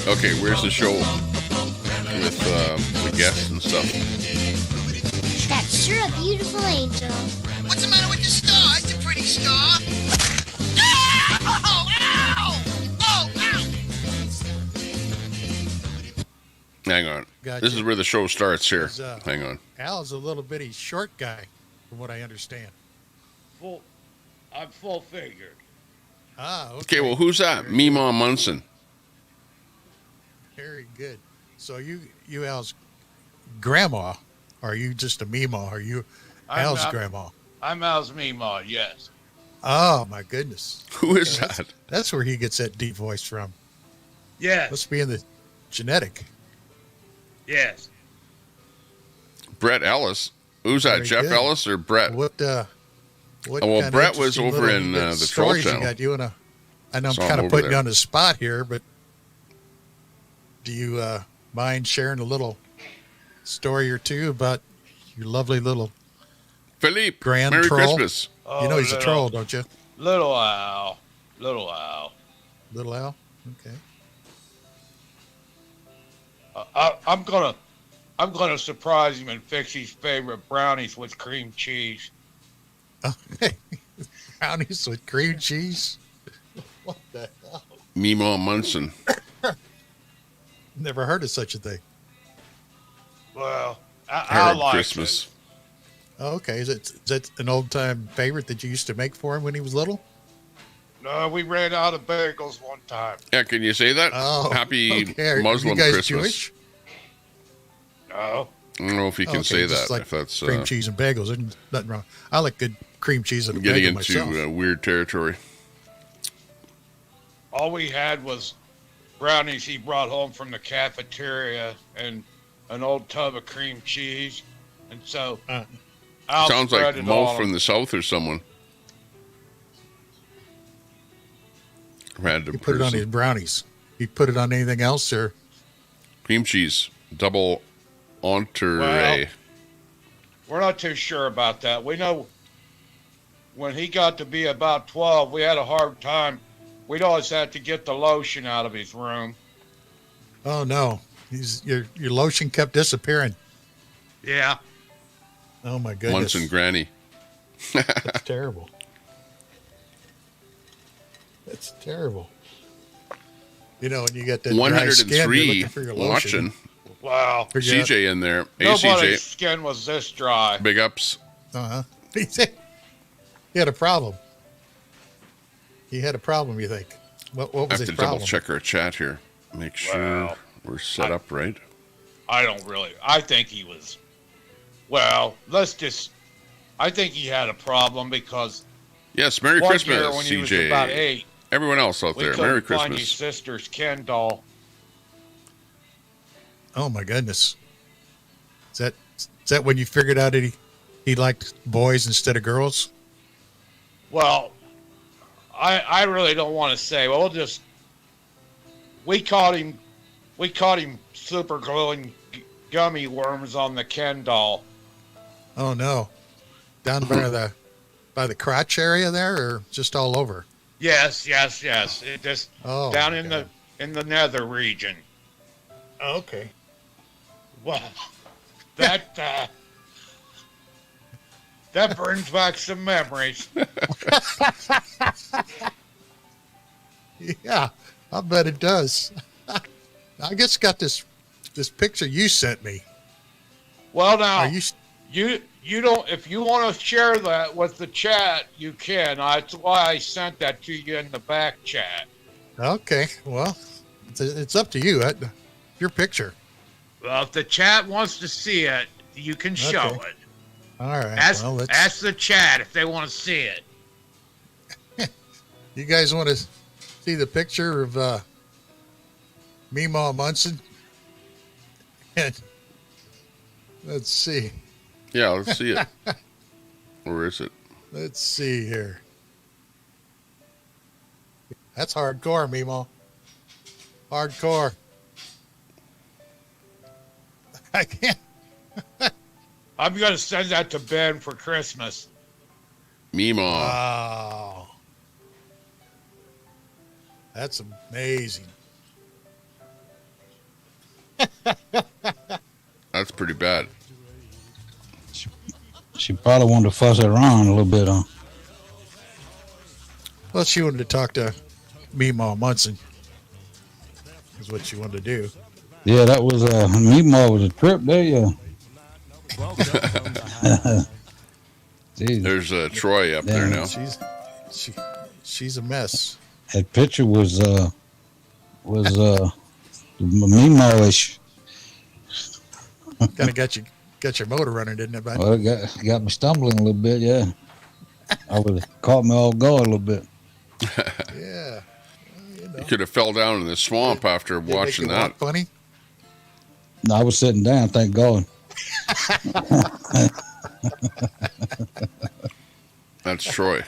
Okay, where's the show with the guests and stuff? That's sure a beautiful angel. What's the matter with the star? It's a pretty star. Ah! Oh, ow! Oh, ow! Hang on. Gotcha. This is where the show starts here. Because, Hang on. Al's a little bitty short guy, from what I understand. I'm full figured. Ah, Okay, well, who's that? Meemaw Munson. Very good. So you Al's grandma, or are you just a Meemaw? Are you Al's grandma? I'm Al's Meemaw, yes. Oh, my goodness. Who is that? That's where he gets that deep voice from. Yes. Must be in the genetic. Yes. Brett Ellis. Who's that? Very Jeff good. Ellis or Brett? What well, kind of Brett was interesting over little in bit the Troll stories Channel. You got? You wanna, I know I'm Saw him kind of over putting you there. on the spot here, but do you mind sharing a little story or two about your lovely little Philippe, grand Merry troll? Christmas. You know he's a troll, don't you? Little Al. Little Al. Little Al? Okay. I'm gonna surprise him and fix his favorite brownies with cream cheese. Brownies with cream cheese? What the hell? Meemaw Munson. Never heard of such a thing. Well, I Merry like Christmas. Oh, okay. Is that an old time favorite that you used to make for him when he was little? No, we ran out of bagels one time. Yeah, can you say that? Oh, Happy okay. Are Muslim you guys Christmas. Jewish? No. I don't know if you can Okay, say just that. like If that's cream cheese and bagels. There's nothing wrong. I like good cream cheese and a getting bagel into myself. weird territory. All we had was brownies he brought home from the cafeteria and an old tub of cream cheese. And so Al Sounds spread like it Mo on from him. the South or someone. Random He put it on person. his brownies. He put it on anything else, or Cream cheese. Double entree. Well, we're not too sure about that. We know when he got to be about 12, we had a hard time we'd always have to get the lotion out of his room. Oh no, your lotion kept disappearing. Yeah. Oh my goodness, Munson Granny. that's terrible. That's terrible. You know, when you get that dry skin, you're 103 looking for your lotion. watching. Wow. Forget- CJ in there. Hey, Nobody's CJ. skin was this dry. Big ups. Uh-huh. He had a problem. He had a problem, you think? What I was have his to problem? double check our chat here. Make sure Wow. we're set up right. I think he was, well, I think he had a problem because Yes, Merry one Christmas, year when he was CJ. about 8, Everyone else out we there, couldn't Merry find his Christmas. sister's Ken doll. Oh my goodness. Is that when you figured out that he liked boys instead of girls? Well, I really don't want to say. Well, we caught him super gluing gummy worms on the Ken doll. Oh no. Down by the crotch area there, or just all over? Yes. It just down in God. the nether region. Oh, okay. Well, that brings back some memories. Yeah, I bet it does. I just got this picture you sent me. Well, now Are you you don't. If you want to share that with the chat, you can. That's why I sent that to you in the back chat. okay? Well, it's up to you. Your picture. Well, if the chat wants to see it, you can show Okay. it. All right. Ask the chat if they want to see it. You guys want to see the picture of Meemaw Munson? And let's see. Yeah, let's see it. Where is it? Let's see here. That's hardcore, Meemaw. Hardcore. I can't. I'm gonna send that to Ben for Christmas. Meemaw. Wow. That's amazing. That's pretty bad. She probably wanted to fuss it around a little bit on. Well, she wanted to talk to Meemaw Munson. Is what she wanted to do. Yeah, that was Meemaw was a trip there, yeah. Jeez, There's Troy up there now. She's a mess. that picture was Meemaw-ish. Kind of got your motor running, didn't it, bud? Well, it got me stumbling a little bit, yeah. I would have caught me off guard a little bit. Yeah. You could have fell down in the swamp after Did it make watching you that. walk funny? No, I was sitting down, thank God. That's Troy.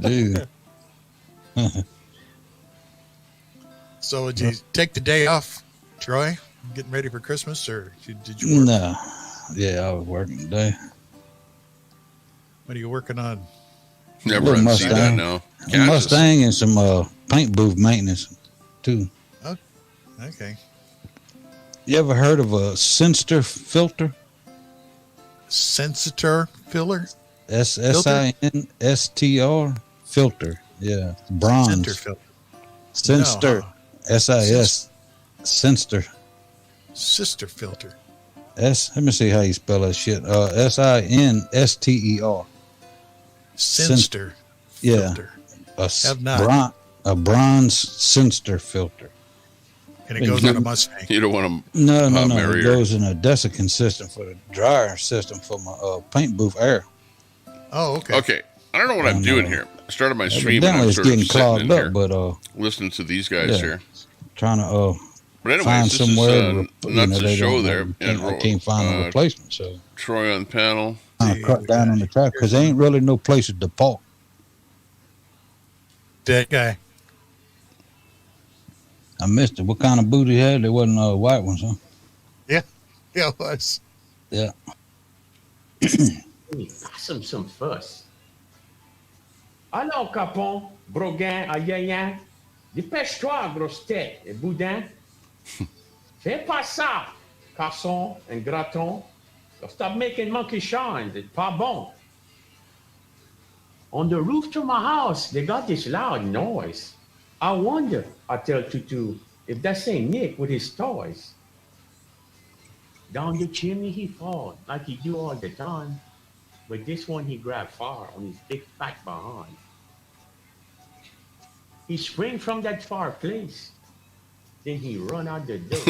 Dude. So did you take the day off, Troy? Getting ready for Christmas, or did you work? No. Yeah, I was working today. What are you working on? Never Little unsee that Mustang. now. A Kansas. Mustang and some paint booth maintenance, too. Okay. You ever heard of a Sinster filter? Sensitor filler? SINSTR filter. Yeah, bronze. Center filter. Sinster. No, huh? SIS. Sinster. Sister filter. Let me see how you spell that shit. SINSTER. Sinster Yeah. filter. A, not. a bronze Sinster filter. And it goes on a Mustang. You don't want to No. marry It her. goes in a desiccant system for the dryer system for my paint booth air. Oh, okay. Okay. I don't know what I'm doing here. I started my stream and Evidently I'm it's sort of getting sitting clogged in up, here but listening to these guys yeah. here. Trying to But anyways, find this somewhere. is nuts to they show don't- there. I can't find a replacement, so Troy on the panel. I cut down on the track because there ain't really no places to park. That guy. I missed it. What kind of boot he had? There wasn't white ones, huh? Yeah, it was. Yeah. Some fuss. Alors, Capon, Broguin, Ayayan, Dépêche-toi, grosse tête et boudin. Fais pas ça, garçon and graton. Stop making monkey shines. It's pas bon. On the roof to my house, they got this loud noise. I wonder, I tell Tutu, if that's Saint Nick with his toys. Down the chimney he fall, like he do all the time. But this one he grabbed far on his big fat behind. He spring from that far place. Then he run out the door.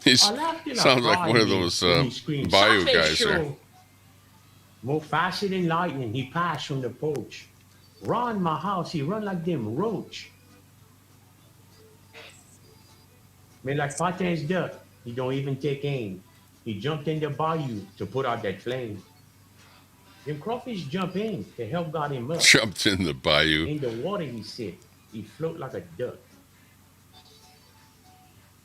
He sounds like one of those bayou guys there. More faster than lightning, he passed from the porch. Run my house, he run like them roach. Man, like Patin's duck, he don't even take aim. He jumped in the bayou to put out that flame. Them crawfish jump in to help got him up. Jumped in the bayou. In the water he sit, he float like a duck.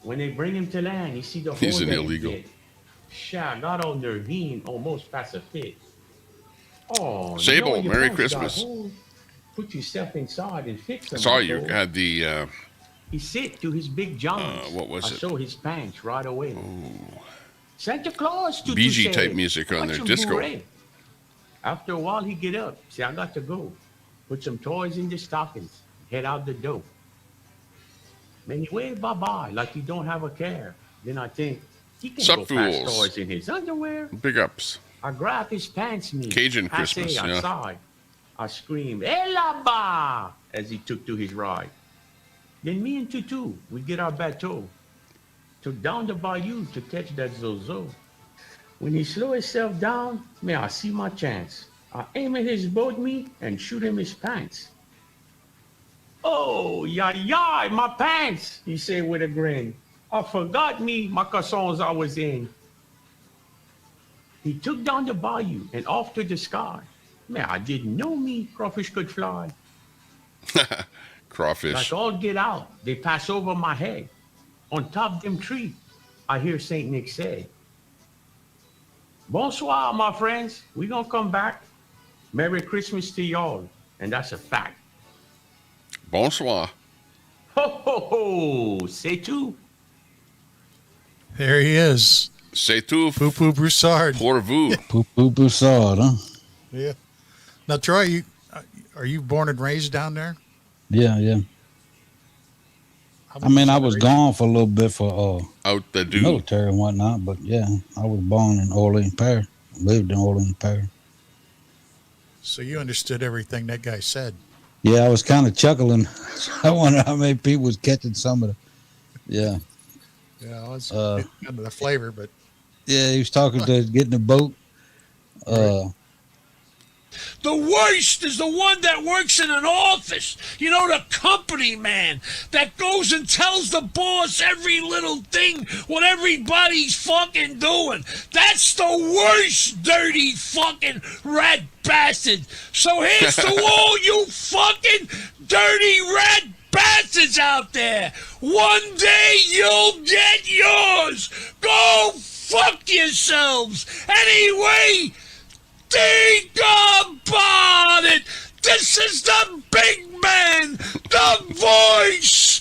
When they bring him to land, he see the hole. He's an that he illegal. did. Shah got on Nervine almost past a fit. Oh, Sable, no, your Merry pants got Christmas. holes. Put yourself inside and fix them. I saw my you boy. had the He sit to his big jumps. what was I it? saw his pants right away. Santa Claus to BG type music on their disco. After a while, he get up. Say, I got to go. Put some toys in the stockings. Head out the door. Man, he wave bye-bye like he don't have a care. Then I think, he can Sup, go past fools? toys in his underwear. Big ups. I grab his pants knee. Cajun I say Christmas, yeah. outside. I scream, "Hey, là-bas!" as he took to his ride. Then me and Tutu, we get our bateau. Took down the bayou to catch that Zozo. When he slow himself down, man, I see my chance. I aim at his boat meat and shoot him his pants. Oh, yah, my pants, he said with a grin. I forgot me, my cassons I was in. He took down the bayou and off to the sky. Man, I didn't know me crawfish could fly. Crawfish. Like all get out, they pass over my head. On top them tree, I hear Saint Nick say, "Bonsoir, my friends. We gonna come back. Merry Christmas to y'all." And that's a fact. Bonsoir. Ho, ho, ho. C'est tout. There he is. C'est tout. Poo-poo Broussard. Pour vous. Poo-poo Broussard, huh? Yeah. Now, Troy, are you born and raised down there? Yeah, yeah. I mean, I was gone for a little bit for out the dude military and whatnot, but yeah, I was born in Orleans Parish, lived in Orleans Parish. So you understood everything that guy said. Yeah, I was kind of chuckling. I wonder how many people was catching some of the. Yeah. Yeah, it's kind of the flavor, but yeah, he was talking to getting the boat. The worst is the one that works in an office. You know, the company man that goes and tells the boss every little thing what everybody's fucking doing. That's the worst dirty fucking rat bastard. So here's to all you fucking dirty rat bastards out there. One day you'll get yours. Go fuck yourselves. Anyway, think about it. This is the big man, the voice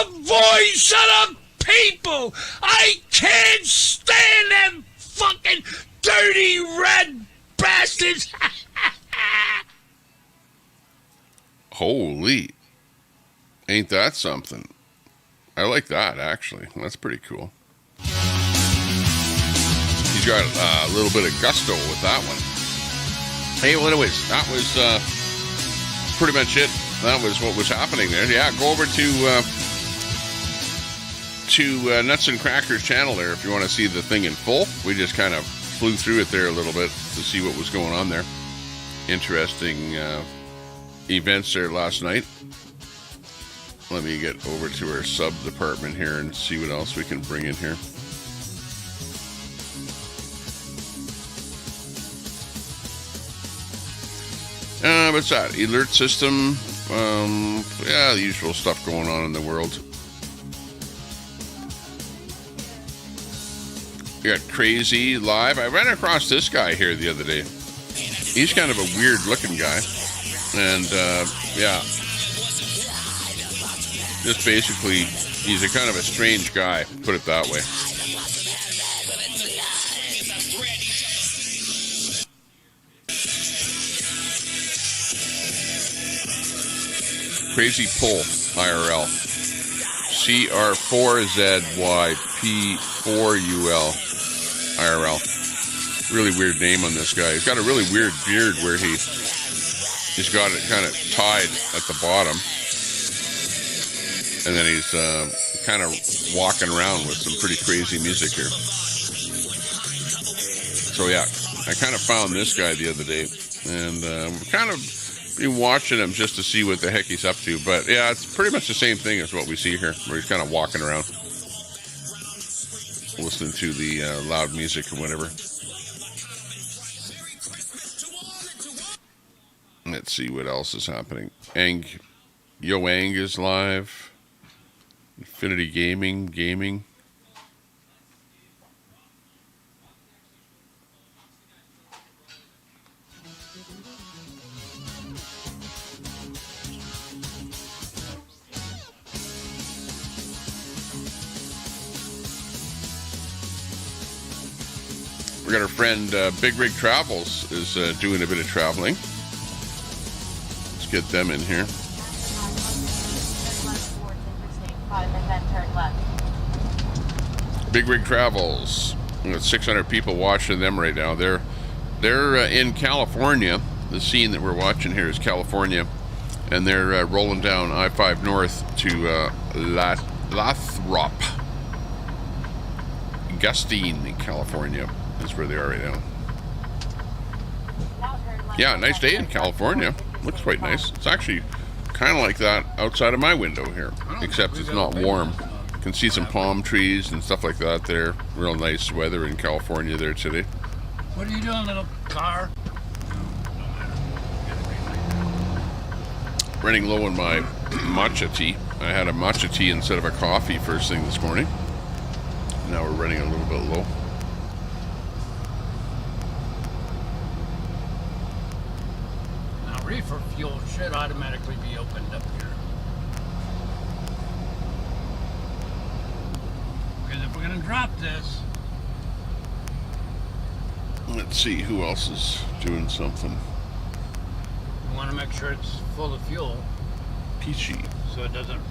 of the people. I can't stand them fucking dirty red bastards. Holy. Ain't that something? I like that, actually. That's pretty cool. He's got a little bit of gusto with that one. Hey, well, anyways, that was pretty much it. That was what was happening there. Yeah, go over to Nuts and Crackers channel there if you want to see the thing in full. We just kind of flew through it there a little bit to see what was going on there. Interesting events there last night. Let me get over to our sub department here and see what else we can bring in here. What's that? Alert system. Yeah, the usual stuff going on in the world. We got Crazy Live. I ran across this guy here the other day. He's kind of a weird looking guy. And, yeah. Just basically, he's a kind of a strange guy, put it that way. Crazy Pull IRL. CR4ZYP4UL IRL. Really weird name on this guy. He's got a really weird beard where he's got it kind of tied at the bottom. And then he's kind of walking around with some pretty crazy music here. So yeah, I kind of found this guy the other day, and kind of been watching him just to see what the heck he's up to. But yeah, it's pretty much the same thing as what we see here, where he's kind of walking around, listening to the loud music or whatever. Let's see what else is happening. Yo Ang is live. Infinity Gaming. We got our friend Big Rig Travels is doing a bit of traveling. Let's get them in here. Big Rig Travels. We got 600 people watching them right now. They're in California. The scene that we're watching here is California, and they're rolling down I-5 North to Lathrop, Gustine, California. That's where they are right now. Yeah, nice day in California. Looks quite nice. It's actually kind of like that outside of my window here, except it's not warm. You can see some palm trees and stuff like that there. Real nice weather in California there today. What are you doing, little car? Running low on my matcha tea. I had a matcha tea instead of a coffee first thing this morning. Now we're running a little bit low. Reefer fuel should automatically be opened up here. Because if we're going to drop this... Let's see who else is doing something. We want to make sure it's full of fuel. Peachy. So it doesn't...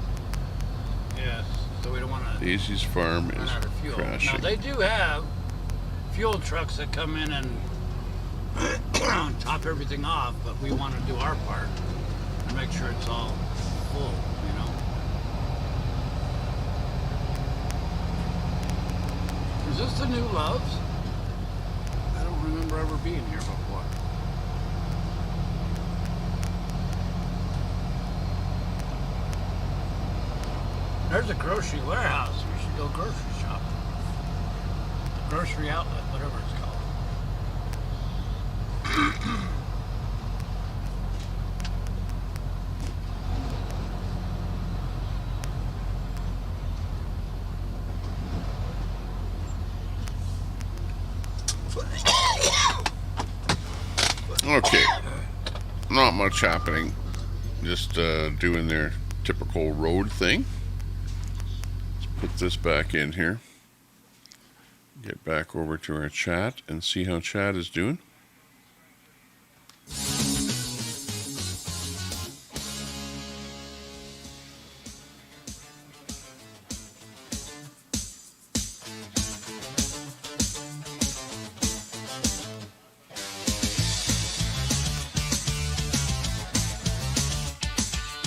Yes, so we don't want to... Daisy's farm run is out of fuel. crashing. Now they do have fuel trucks that come in and top everything off, but we want to do our part and make sure it's all full, you know. Is this the new Loves? I don't remember ever being here before. There's a grocery warehouse. We should go grocery shopping. Grocery outlet, whatever it's called. Okay, not much happening. Just doing their typical road thing. Let's put this back in here. Get back over to our chat and see how chat is doing.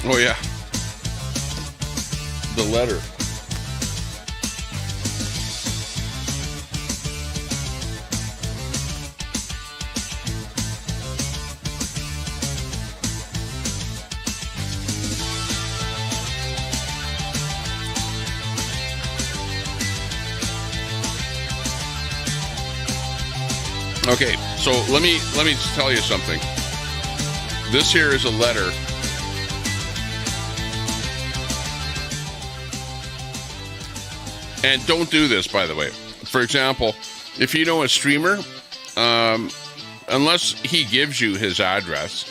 Oh yeah, the letter. Okay, so let me tell you something. This here is a letter. And don't do this, by the way. For example, if you know a streamer, unless he gives you his address,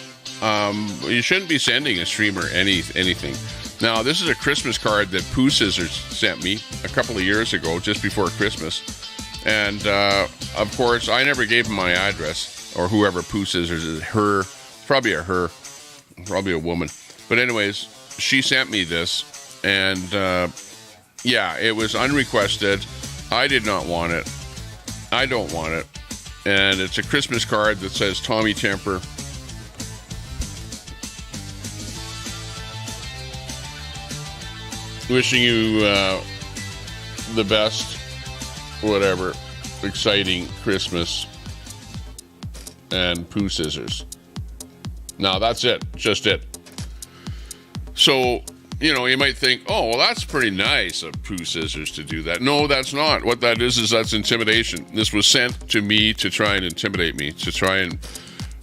you shouldn't be sending a streamer anything. Now, this is a Christmas card that Pooh Scissors sent me a couple of years ago, just before Christmas. And, of course, I never gave him my address, or whoever Pooh Scissors is. Probably a woman. But anyways, she sent me this, and, yeah, it was unrequested. I did not want it. I don't want it. And it's a Christmas card that says Tommy Temper. Wishing you the best, whatever, exciting Christmas, and Pooh Scissors. Now, that's it. Just it. So, you know, you might think, oh, well, that's pretty nice of Pooh Scissors to do that. No, that's not. What that is that's intimidation. This was sent to me to try and intimidate me, to try and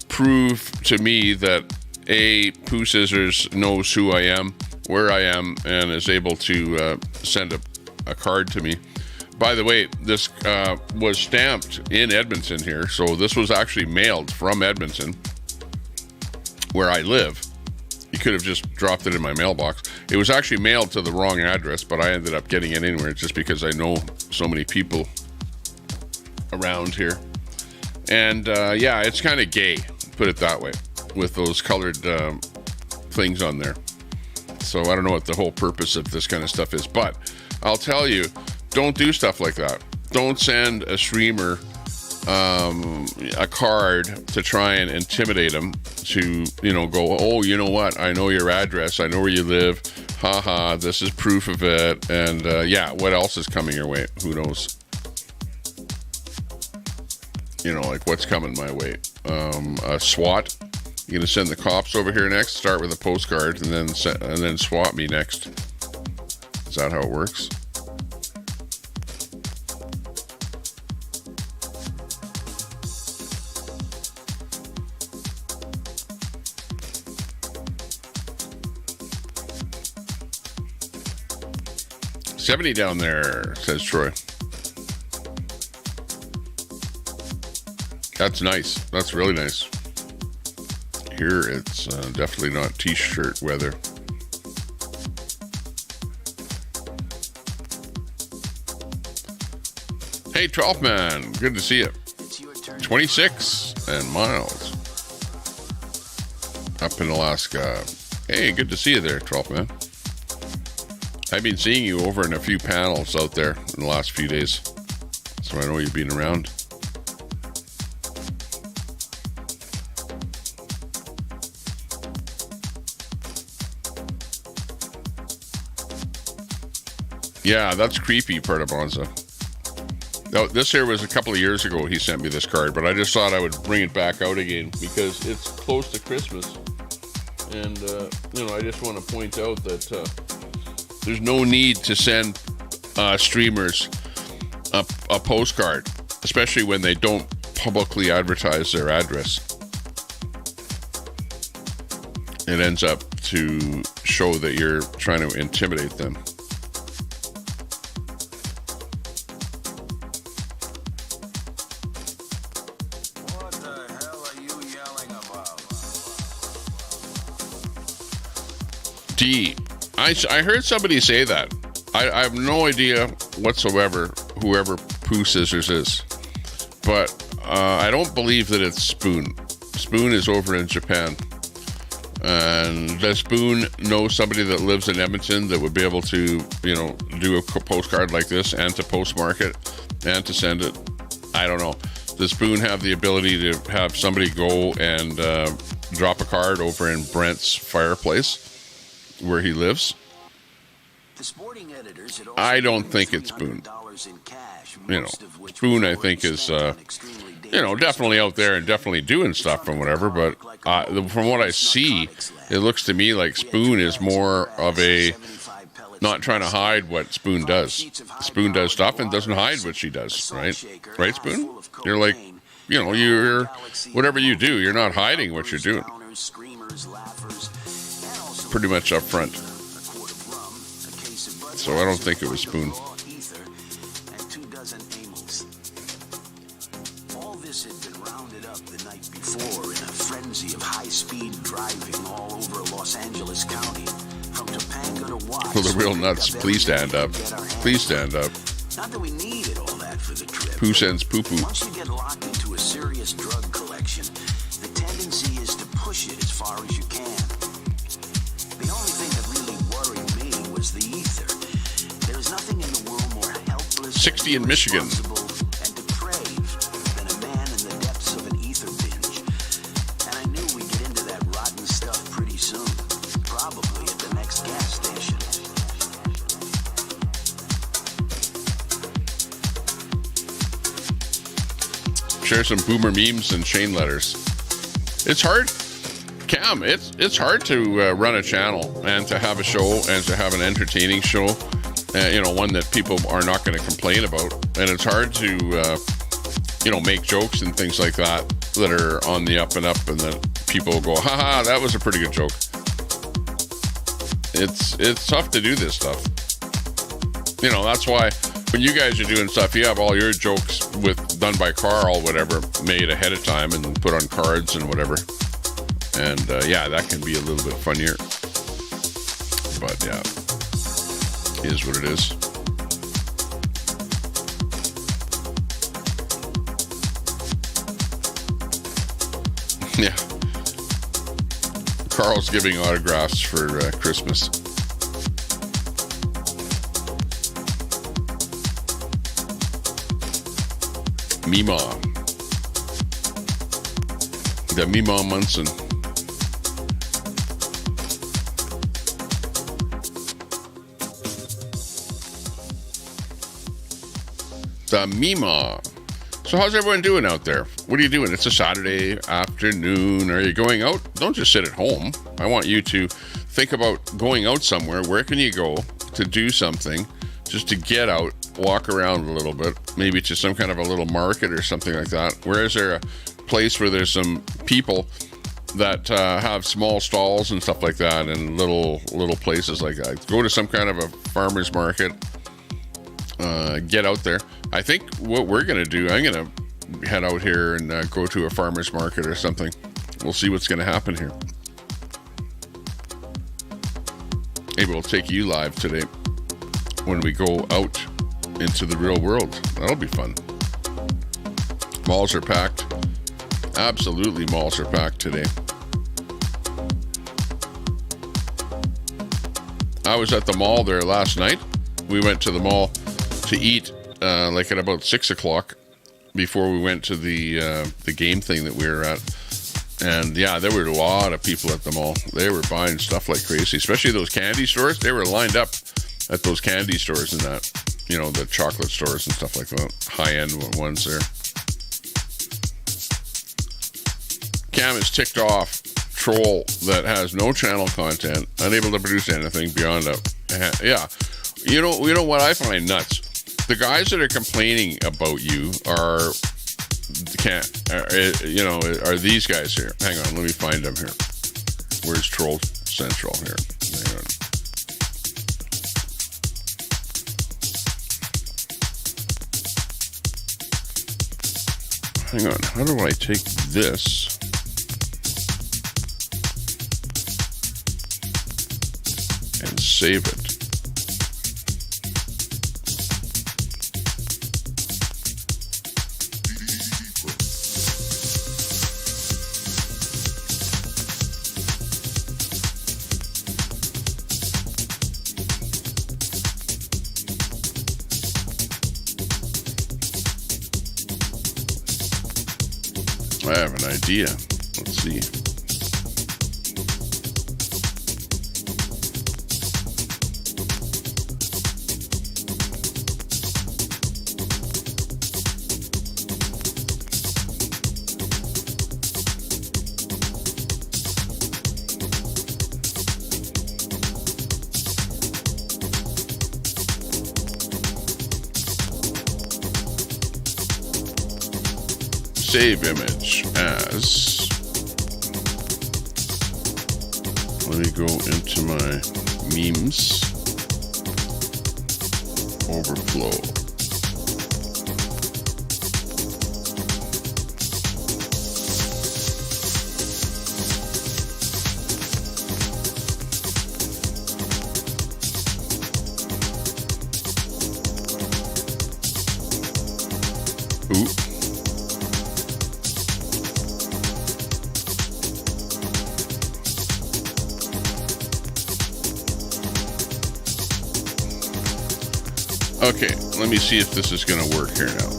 prove to me that, A, Pooh Scissors knows who I am, where I am, and is able to send a card to me. By the way, this was stamped in Edmonton here, so this was actually mailed from Edmonton, where I live. You could have just dropped it in my mailbox. It was actually mailed to the wrong address, but I ended up getting it anywhere just because I know so many people around here. And yeah, it's kind of gay, put it that way, with those colored things on there. So I don't know what the whole purpose of this kind of stuff is, but I'll tell you, don't do stuff like that. Don't send a streamer a card to try and intimidate them to, you know, go, oh, you know what? I know your address. I know where you live. Haha, this is proof of it. And yeah, what else is coming your way? Who knows? You know, like what's coming my way? A SWAT. You're gonna send the cops over here next. Start with a postcard, and then swat me next. Is that how it works? $70 down there, says Troy. That's nice. That's really nice. Here, it's definitely not t-shirt weather. Hey, 12th man, good to see you. 26 and Miles up in Alaska. Hey, good to see you there, 12th man. I've been seeing you over in a few panels out there in the last few days, so I know you've been around. Yeah, that's creepy, Pertabonza. Now, this here was a couple of years ago he sent me this card, but I just thought I would bring it back out again because it's close to Christmas. And, you know, I just want to point out that there's no need to send streamers a postcard, especially when they don't publicly advertise their address. It ends up to show that you're trying to intimidate them. D. I heard somebody say that. I have no idea whatsoever whoever Pooh Scissors is. But I don't believe that it's Spoon. Spoon is over in Japan. And does Spoon know somebody that lives in Edmonton that would be able to, you know, do a postcard like this and to postmark it and to send it? I don't know. Does Spoon have the ability to have somebody go and drop a card over in Brent's fireplace where he lives? I don't think it's Spoon. You know, Spoon I think is, you know, definitely out there and definitely doing stuff and whatever, but from what I see, it looks to me like Spoon is more of a not trying to hide what Spoon does. Spoon does stuff and doesn't hide what she does, right? Right, Spoon? You're like, you know, you're, whatever you do, you're not hiding what you're doing. Pretty much up front. So I don't think it was Spoon. All this had been rounded up the night before in a frenzy of high-speed driving all over Los Angeles County, from Topanga to watch. For the real nuts, please stand up. Please stand up. Not that we needed all that for the trip. Poo sends poo-poo. Once you get locked into a serious drug collection, the tendency is to push it as far as you can. The only thing that really worried me was the ether. There is nothing in the world more helpless, 60 in Michigan. and depraved than a man in the depths of an ether binge. And I knew we'd get into that rotten stuff pretty soon. Probably at the next gas station. Share some boomer memes and chain letters. It's hard, Cam. It's hard to run a channel and to have a show and to have an entertaining show. One that people are not going to complain about. And it's hard to, make jokes and things like that are on the up and up, and that people go, haha, that was a pretty good joke. It's tough to do this stuff. That's why when you guys are doing stuff, you have all your jokes done by Carl, whatever, made ahead of time and put on cards and whatever. And that can be a little bit funnier. But yeah, is what it is. Yeah. Carl's giving autographs for Christmas. Mima. The Mima Munson. The Mima. So how's everyone doing out there? What are you doing? It's a Saturday afternoon. Are you going out? Don't just sit at home. I want you to think about going out somewhere. Where can you go to do something? Just to get out, walk around a little bit, maybe to some kind of a little market or something like that. Where is there a place where there's some people that have small stalls and stuff like that, and little places like that? Go to some kind of a farmer's market. Get out there. I think what we're going to do, I'm going to head out here and go to a farmer's market or something. We'll see what's going to happen here. Maybe we'll take you live today when we go out into the real world. That'll be fun. Malls are packed. Absolutely, malls are packed today. I was at the mall there last night. We went to the mall to eat at about 6 o'clock before we went to the game thing that we were at. And yeah, there were a lot of people at the mall. They were buying stuff like crazy, especially those candy stores. They were lined up at those candy stores and that, the chocolate stores and stuff like that. High-end ones there. Cam is ticked off. Troll that has no channel content, unable to produce anything beyond yeah. You know what I find nuts? The guys that are complaining about you are these guys here. Hang on, let me find them here. Where's Troll Central here? Hang on. Hang on, how do I take this? And save it. I have an idea. Let's see. Save image as, let me go into my memes overflow. Ooh. Okay, let me see if this is going to work here now.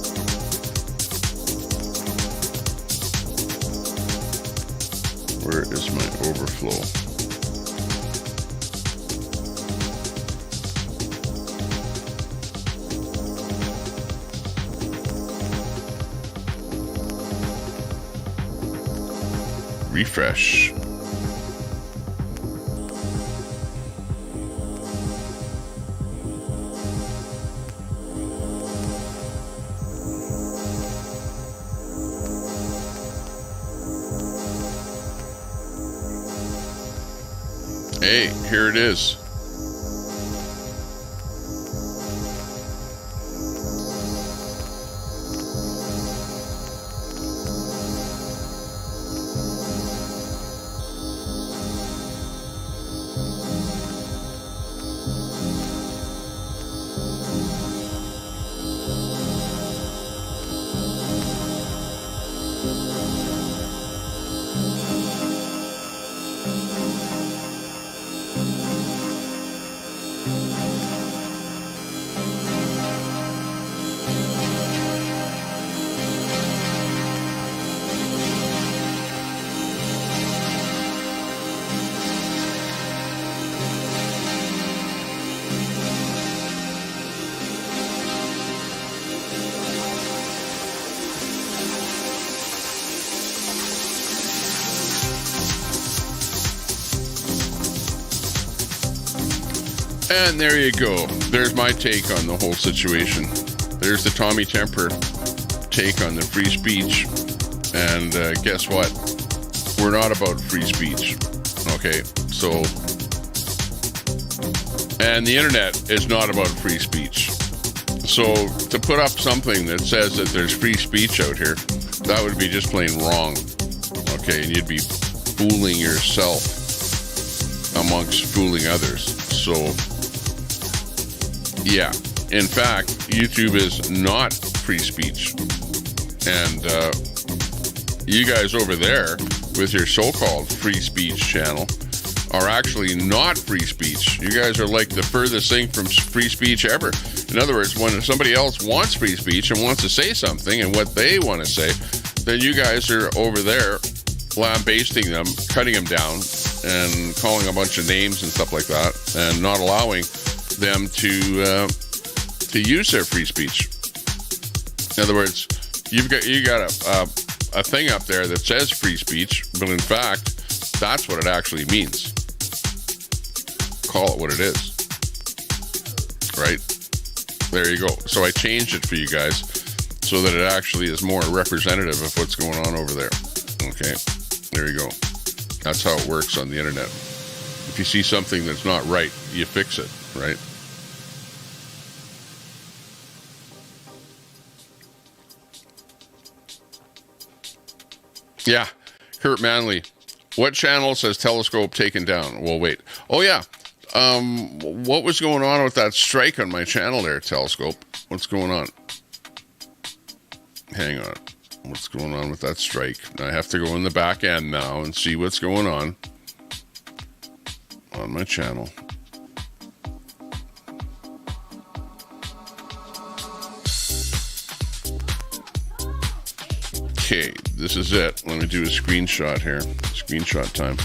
Where is my overflow? Refresh. Hey, here it is. And there you go. There's my take on the whole situation. There's the Tommy Temper take on the free speech. And guess what? We're not about free speech. Okay, so... And the internet is not about free speech. So to put up something that says that there's free speech out here, that would be just plain wrong. Okay, and you'd be fooling yourself amongst fooling others. So, yeah. In fact, YouTube is not free speech. And you guys over there with your so-called free speech channel are actually not free speech. You guys are like the furthest thing from free speech ever. In other words, when somebody else wants free speech and wants to say something and what they want to say, then you guys are over there lambasting them, cutting them down, and calling a bunch of names and stuff like that, and not allowing them to use their free speech. In other words, you got a thing up there that says free speech, but in fact, that's what it actually means. Call it what it is. Right? There you go. So I changed it for you guys so that it actually is more representative of what's going on over there. Okay? There you go. That's how it works on the internet. If you see something that's not right, you fix it, right? Yeah. Kurt Manley. What channel says Telescope taken down? Well, wait. Oh, yeah. What was going on with that strike on my channel there, Telescope? What's going on? Hang on. What's going on with that strike? I have to go in the back end now and see what's going on my channel. Okay, this is it. Let me do a screenshot here. Screenshot time.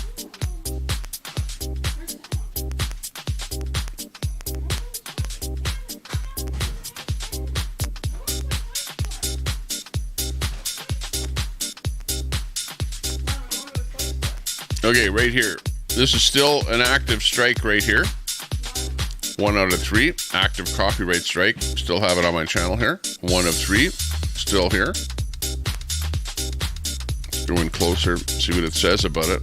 Okay, right here. This is still an active strike right here. 1 out of 3. Active copyright strike. Still have it on my channel here. 1 of 3. Still here. Let's go in closer, see what it says about it.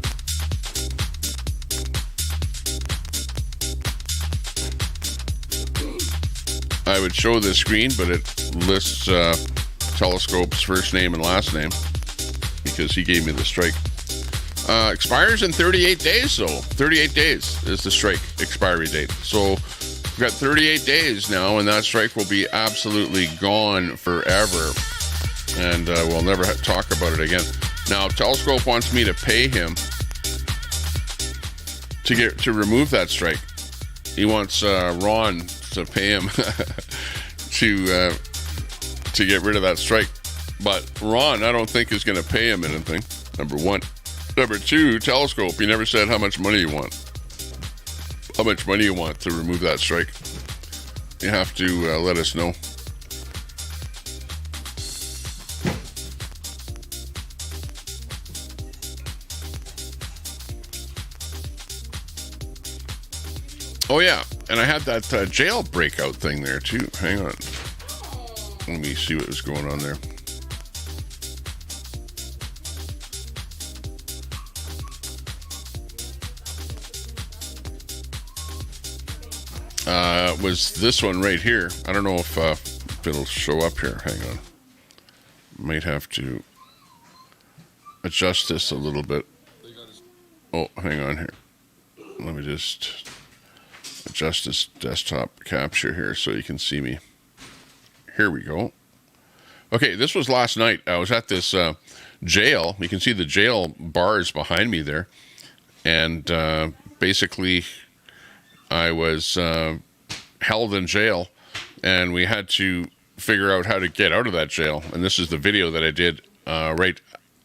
I would show this screen, but it lists Telescope's first name and last name because he gave me the strike. Expires in 38 days, though. 38 days is the strike expiry date. So we've got 38 days now, and that strike will be absolutely gone forever. and we'll never talk about it again. Now, Telescope wants me to pay him to remove that strike. He wants Ron to pay him to get rid of that strike. But Ron, I don't think is going to pay him anything, number one. Number two, Telescope, he never said how much money you want. How much money you want to remove that strike. You have to let us know. Oh yeah, and I had that jail breakout thing there too. Hang on. Let me see what was going on there. Was this one right here. I don't know if it'll show up here. Hang on. Might have to adjust this a little bit. Oh, hang on here. Let me just adjust this desktop capture here so you can see me. Here we go. Okay, this was last night. I was at this jail. You can see the jail bars behind me there. And basically, I was held in jail, and we had to figure out how to get out of that jail. And this is the video that I did right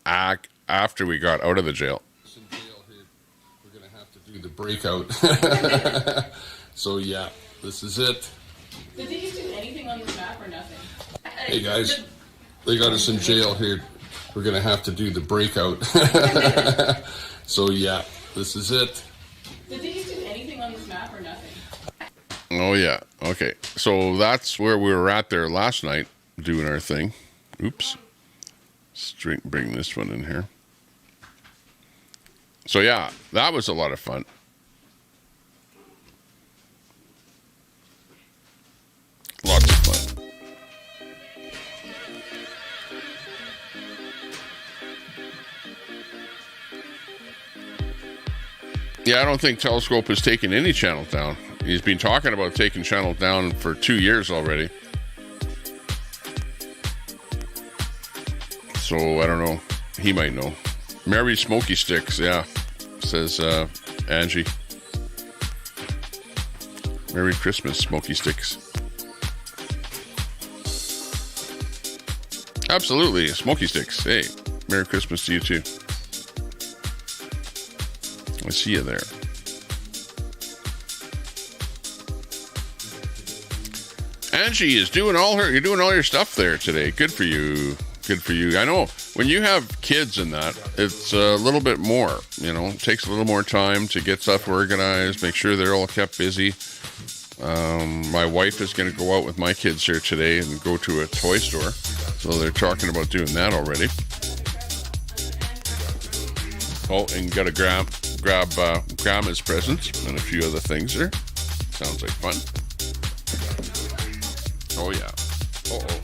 after we got out of the jail. We're going to have to do the breakout. So yeah, this is it. Did they do anything on this map or nothing? Hey guys, they got us in jail here. We're going to have to do the breakout. So yeah, this is it. Did they do anything on this map or nothing? Oh yeah, okay. So that's where we were at there last night, doing our thing. Oops. Bring this one in here. So yeah, that was a lot of fun. Lots of fun. Yeah, I don't think Telescope has taken any channels down. He's been talking about taking channels down for 2 years already. So, I don't know. He might know. Merry Smoky Sticks, yeah, says Angie. Merry Christmas, Smoky Sticks. Absolutely, Smoky Sticks. Hey, Merry Christmas to you too. I see you there. Angie is doing you're doing all your stuff there today. Good for you. Good for you. I know when you have kids in that, it's a little bit more, it takes a little more time to get stuff organized, make sure they're all kept busy. My wife is going to go out with my kids here today and go to a toy store. So they're talking about doing that already. Oh, and got to grab Grandma's presents and a few other things there. Sounds like fun. Oh, yeah. Uh-oh.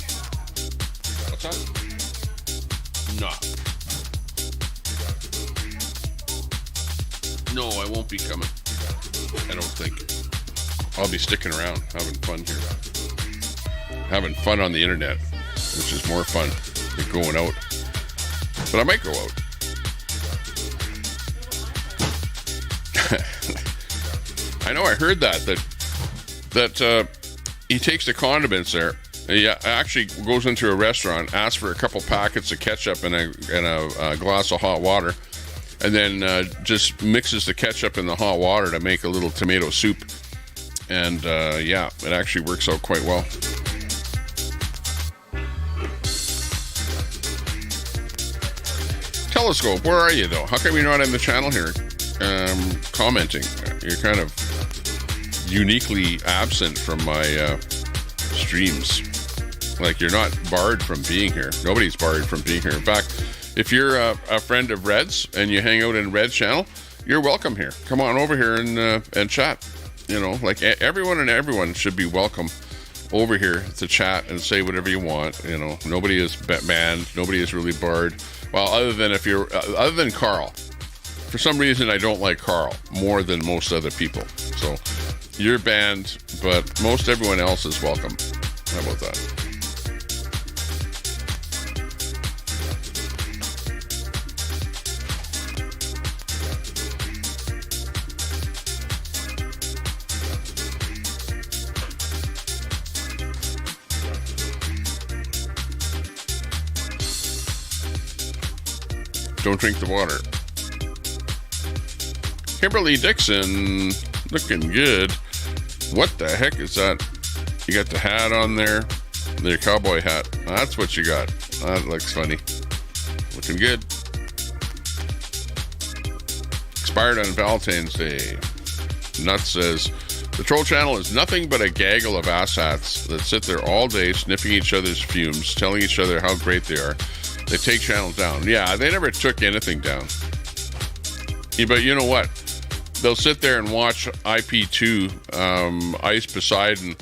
What's that? No. No, I won't be coming. I don't think. I'll be sticking around, having fun here. Having fun on the internet, which is more fun than going out. But I might go out. I know I heard that he takes the condiments there. He actually goes into a restaurant, asks for a couple packets of ketchup and a glass of hot water, and then just mixes the ketchup in the hot water to make a little tomato soup. And yeah, it actually works out quite well. Telescope, where are you though? How come you're not in the channel here commenting? You're kind of uniquely absent from my streams. Like, you're not barred from being here. Nobody's barred from being here. In fact, if you're a friend of Red's and you hang out in Red's channel, you're welcome here. Come on over here and chat. Like everyone should be welcome over here to chat and say whatever you want. Nobody is banned. Nobody is really barred. Well, other than Carl. For some reason, I don't like Carl more than most other people. So you're banned, but most everyone else is welcome. How about that? Don't drink the water. Kimberly Dixon, looking good. What the heck is that? You got the hat on there, the cowboy hat. That's what you got. That looks funny. Looking good. Expired on Valentine's Day. Nuts says, the troll channel is nothing but a gaggle of asshats that sit there all day sniffing each other's fumes, telling each other how great they are. They take channels down. Yeah, they never took anything down. Yeah, but you know what? They'll sit there and watch IP2, Ice Poseidon,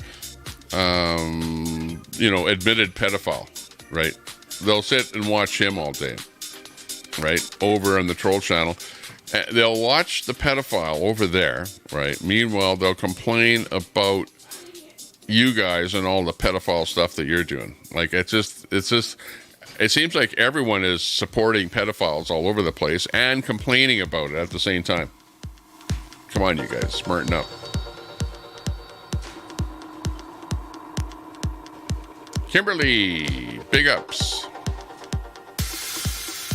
admitted pedophile, right? They'll sit and watch him all day, right? Over on the troll channel. They'll watch the pedophile over there, right? Meanwhile, they'll complain about you guys and all the pedophile stuff that you're doing. Like, it seems like everyone is supporting pedophiles all over the place and complaining about it at the same time. Come on, you guys, smarten up. Kimberly, big ups.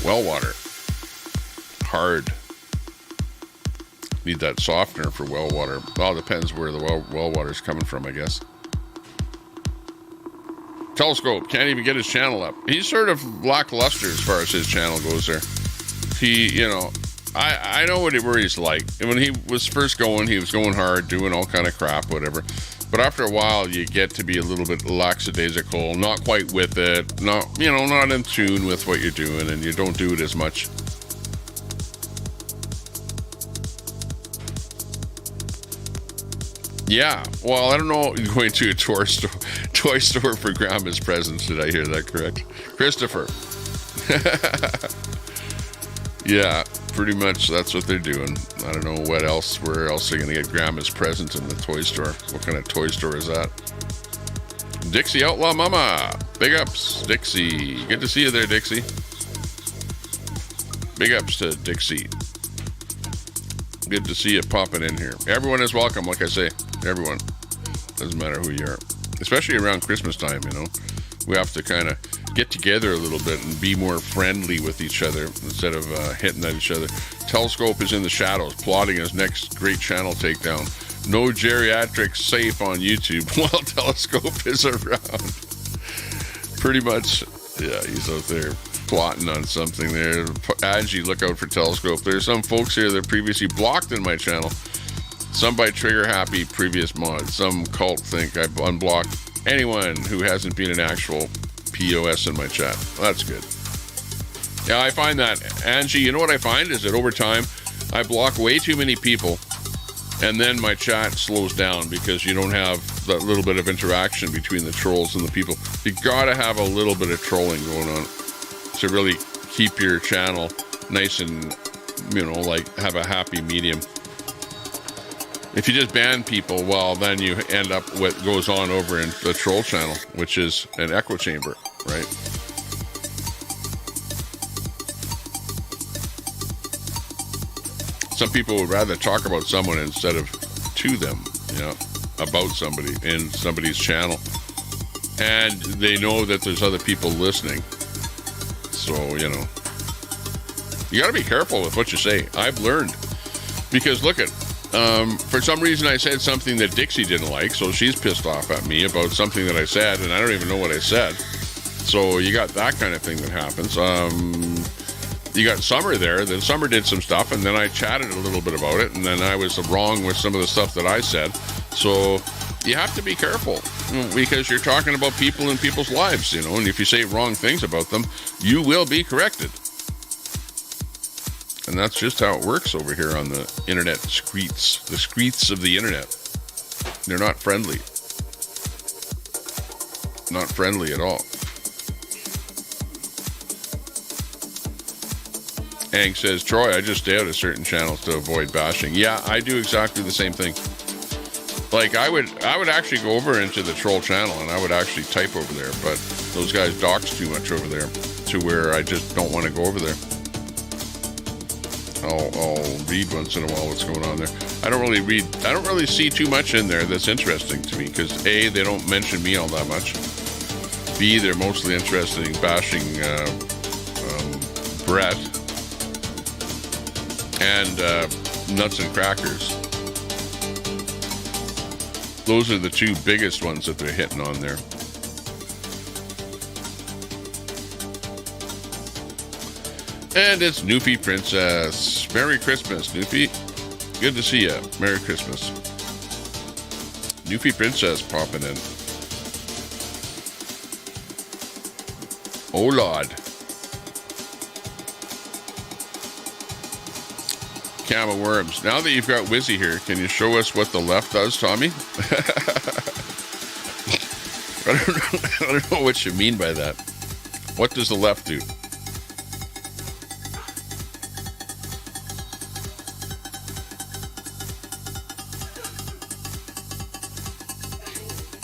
Well water. Hard. Need that softener for well water. Well, depends where the well water's coming from, I guess. Telescope can't even get his channel up. He's sort of lackluster as far as his channel goes there. I know where he's like. And when he was first going, he was going hard, doing all kind of crap, whatever. But after a while, you get to be a little bit lackadaisical, not quite with it, not in tune with what you're doing, and you don't do it as much. Yeah, well, I don't know. Going to a toy store for grandma's presents. Did I hear that correct? Christopher. Yeah, pretty much that's what they're doing. I don't know what else. Where else are they going to get grandma's presents in the toy store? What kind of toy store is that? Dixie Outlaw Mama. Big ups, Dixie. Good to see you there, Dixie. Big ups to Dixie. Good to see you popping in here. Everyone is welcome, like I say. Everyone. Doesn't matter who you are. Especially around Christmas time, We have to kind of get together a little bit and be more friendly with each other instead of hitting at each other. Telescope is in the shadows, plotting his next great channel takedown. No geriatrics safe on YouTube while Telescope is around. Pretty much, yeah, he's out there plotting on something there. Angie, look out for Telescope. There's some folks here that previously blocked in my channel. Some by trigger happy previous mods. Some cult think I've unblocked anyone who hasn't been an actual POS in my chat. Well, that's good. Yeah, I find that. Angie, you know what I find is that over time, I block way too many people, and then my chat slows down because you don't have that little bit of interaction between the trolls and the people. You gotta have a little bit of trolling going on to really keep your channel nice and, have a happy medium. If you just ban people, well, then you end up with what goes on over in the troll channel, which is an echo chamber, right? Some people would rather talk about someone instead of to them, about somebody in somebody's channel. And they know that there's other people listening. So, you got to be careful with what you say. I've learned. Because look at, for some reason I said something that Dixie didn't like, so she's pissed off at me about something that I said, and I don't even know what I said. So you got that kind of thing that happens. You got Summer there. Then Summer did some stuff, and then I chatted a little bit about it, and then I was wrong with some of the stuff that I said. So you have to be careful because you're talking about people and people's lives, and if you say wrong things about them, you will be corrected. And that's just how it works over here on the internet streets. The streets of the internet. They're not friendly. Not friendly at all. Ang says, Troy, I just stay out of certain channels to avoid bashing. Yeah, I do exactly the same thing. Like, I would actually go over into the troll channel and I would actually type over there, but those guys dox too much over there to where I just don't want to go over there. I'll read once in a while what's going on there. I don't really see too much in there that's interesting to me because A, they don't mention me all that much. B, they're mostly interested in bashing Brett. and nuts and crackers. Those are the two biggest ones that they're hitting on there. And it's Newfie Princess. Merry Christmas, Newfie. Good to see ya. Merry Christmas. Newfie Princess popping in. Oh, Lord. Can of worms. Now that you've got Wizzy here, can you show us what the left does, Tommy? I don't know what you mean by that. What does the left do?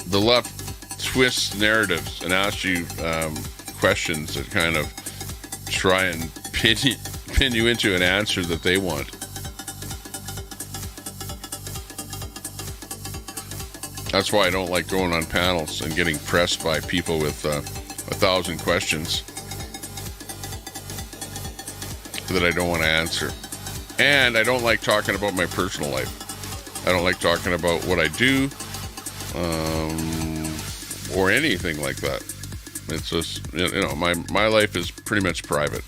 The left twists narratives and asks you questions that kind of try and pin you into an answer that they want. That's why I don't like going on panels and getting pressed by people with 1,000 questions that I don't want to answer. And I don't like talking about my personal life. I don't like talking about what I do or anything like that. It's just, you know, my life is pretty much private.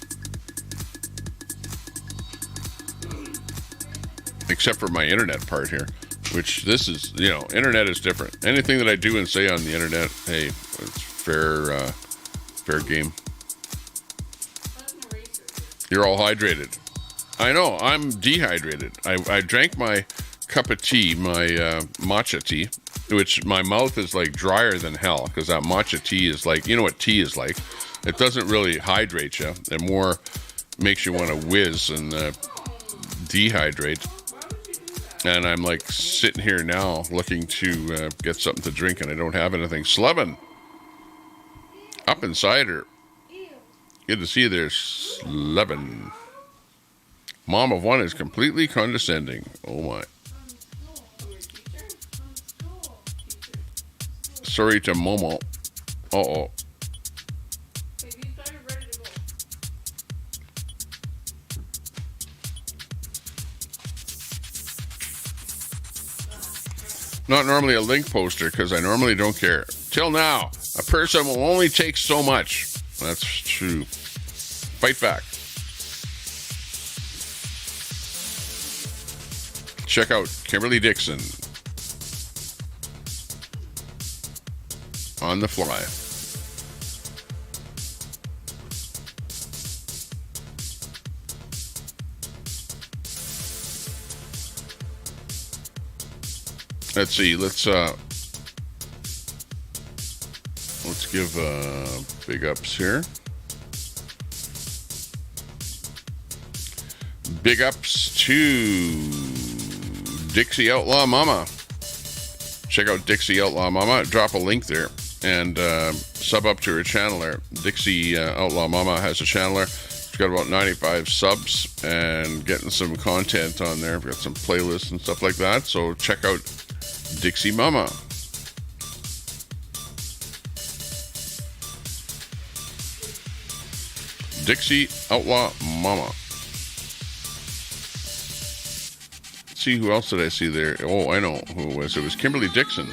Except for my internet part here. Which this is, you know, internet is different. Anything that I do and say on the internet, hey, it's fair game. You're all hydrated. I know, I'm dehydrated. I drank my cup of tea, my matcha tea, which my mouth is like drier than hell because that matcha tea is like, you know what tea is like. It doesn't really hydrate you. It more makes you want to whiz and dehydrate. And I'm like sitting here now looking to get something to drink and I don't have anything. Slevin. Up inside her. Good to see you there, Slevin. Mom of one is completely condescending. Oh my. Sorry to Momo. Uh-oh. Not normally a link poster because I normally don't care. Till now, a person will only take so much. That's true. Fight back. Check out Kimberly Dixon. On the fly. Let's see. Let's give big ups here. Big ups to Dixie Outlaw Mama. Check out Dixie Outlaw Mama. Drop a link there and sub up to her channel there. Dixie Outlaw Mama has a channel there. She's got about 95 subs and getting some content on there. We've got some playlists and stuff like that. So check out Dixie Mama. Dixie Outlaw Mama. Let's see, who else did I see there? Oh, I know who it was. It was Kimberly Dixon.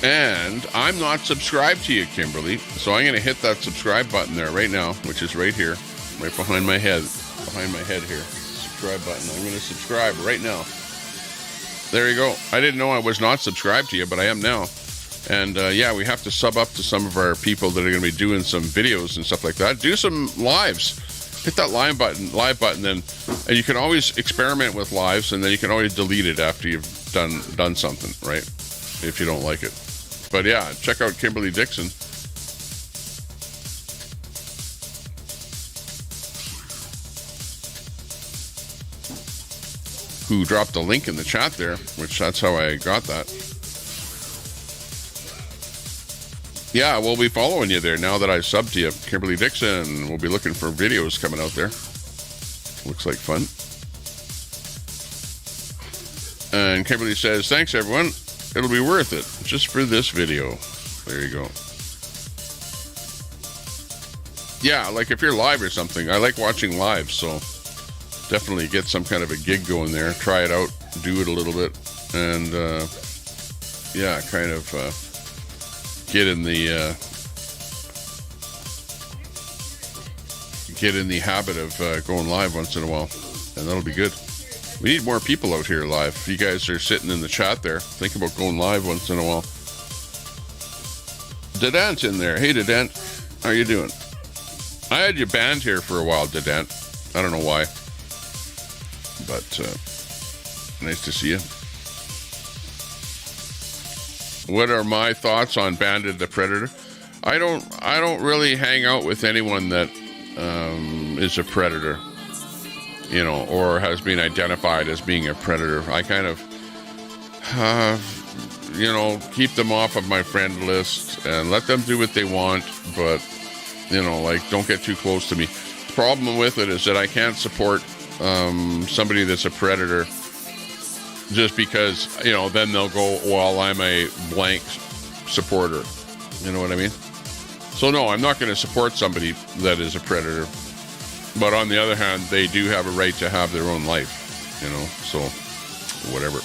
And I'm not subscribed to you, Kimberly. So I'm going to hit that subscribe button there right now, which is right here, right behind my head. Behind my head here. Subscribe button. I'm going to subscribe right now. There you go. I didn't know I was not subscribed to you, but I am now. And yeah, we have to sub up to some of our people that are going to be doing some videos and stuff like that. Do some lives. Hit that live button then. And you can always experiment with lives, and then you can always delete it after you've done something, right? If you don't like it. But yeah, check out Kimberly Dixon. Who dropped the link in the chat there, which that's how I got that. Yeah, we'll be following you there now that I subbed to you, Kimberly Dixon. We'll be looking for videos coming out there. Looks like fun. And Kimberly says, thanks everyone. It'll be worth it just for this video. There you go. Yeah, like if you're live or something, I like watching live, so definitely get some kind of a gig going there. Try it out, do it a little bit, and yeah, kind of get in the habit of going live once in a while, and that'll be good. We need more people out here live. If you guys are sitting in the chat there, think about going live once in a while. Dedant in there. Hey, Dedant. How you doing? I had you banned here for a while, Dedant. I don't know why. But nice to see you. What are my thoughts on Bandit the Predator? I don't really hang out with anyone that is a predator, you know, or has been identified as being a predator. I kind of, you know, keep them off of my friend list and let them do what they want, but, you know, like, don't get too close to me. The problem with it is that I can't support somebody that's a predator just because, you know, then they'll go, well, I'm a blank supporter. You know what I mean? So, no, I'm not going to support somebody that is a predator. But on the other hand, they do have a right to have their own life, you know, so whatever.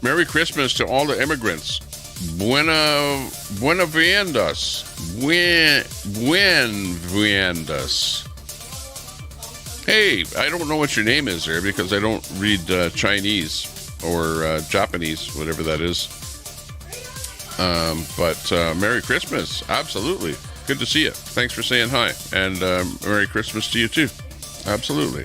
Merry Christmas to all the immigrants. Buena viendas. Buen viendas. Hey, I don't know what your name is there because I don't read Chinese or Japanese, whatever that is. But Merry Christmas. Absolutely. Good to see you. Thanks for saying hi. And Merry Christmas to you too. Absolutely.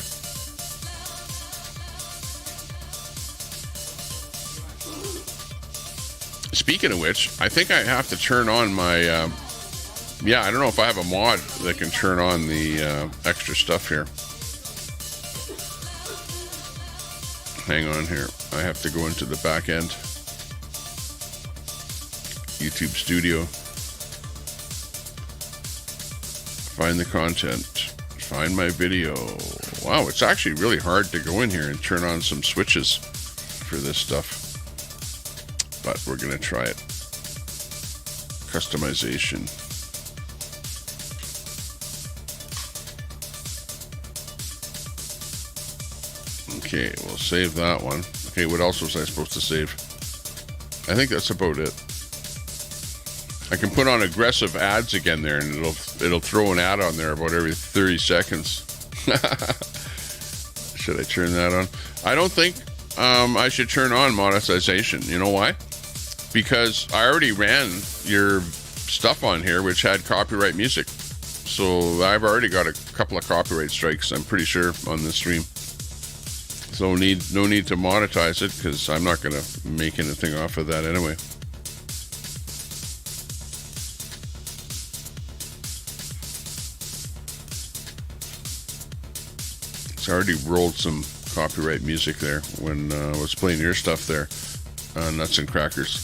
Speaking of which, I think I have to turn on my... yeah, I don't know if I have a mod that can turn on the extra stuff here. Hang on here. I have to go into the back end. YouTube Studio. Find the content. Find my video. Wow, it's actually really hard to go in here and turn on some switches for this stuff. But we're going to try it. Customization. Okay, we'll save that one. Okay, what else was I supposed to save? I think that's about it. I can put on aggressive ads again there, and it'll throw an ad on there about every 30 seconds. Should I turn that on? I don't think I should turn on monetization. You know why? Because I already ran your stuff on here, which had copyright music. So I've already got a couple of copyright strikes, I'm pretty sure, on this stream. So no need to monetize it because I'm not going to make anything off of that anyway. It's already rolled some copyright music there when I was playing your stuff there, Nuts and Crackers.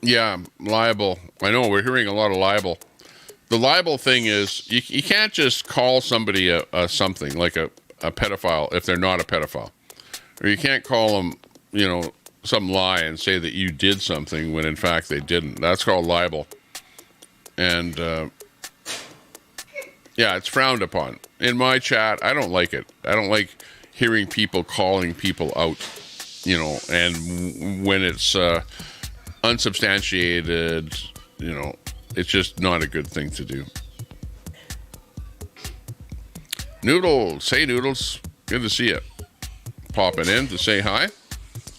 Yeah, libel. I know, we're hearing a lot of libel. The libel thing is, you can't just call somebody a something, like a pedophile, if they're not a pedophile. Or you can't call them, you know, some lie and say that you did something when in fact they didn't. That's called libel. And, yeah, it's frowned upon. In my chat, I don't like it. I don't like hearing people calling people out, you know, and when it's... unsubstantiated, you know, it's just not a good thing to do. Noodles, hey Noodles, good to see you. Popping in to say hi.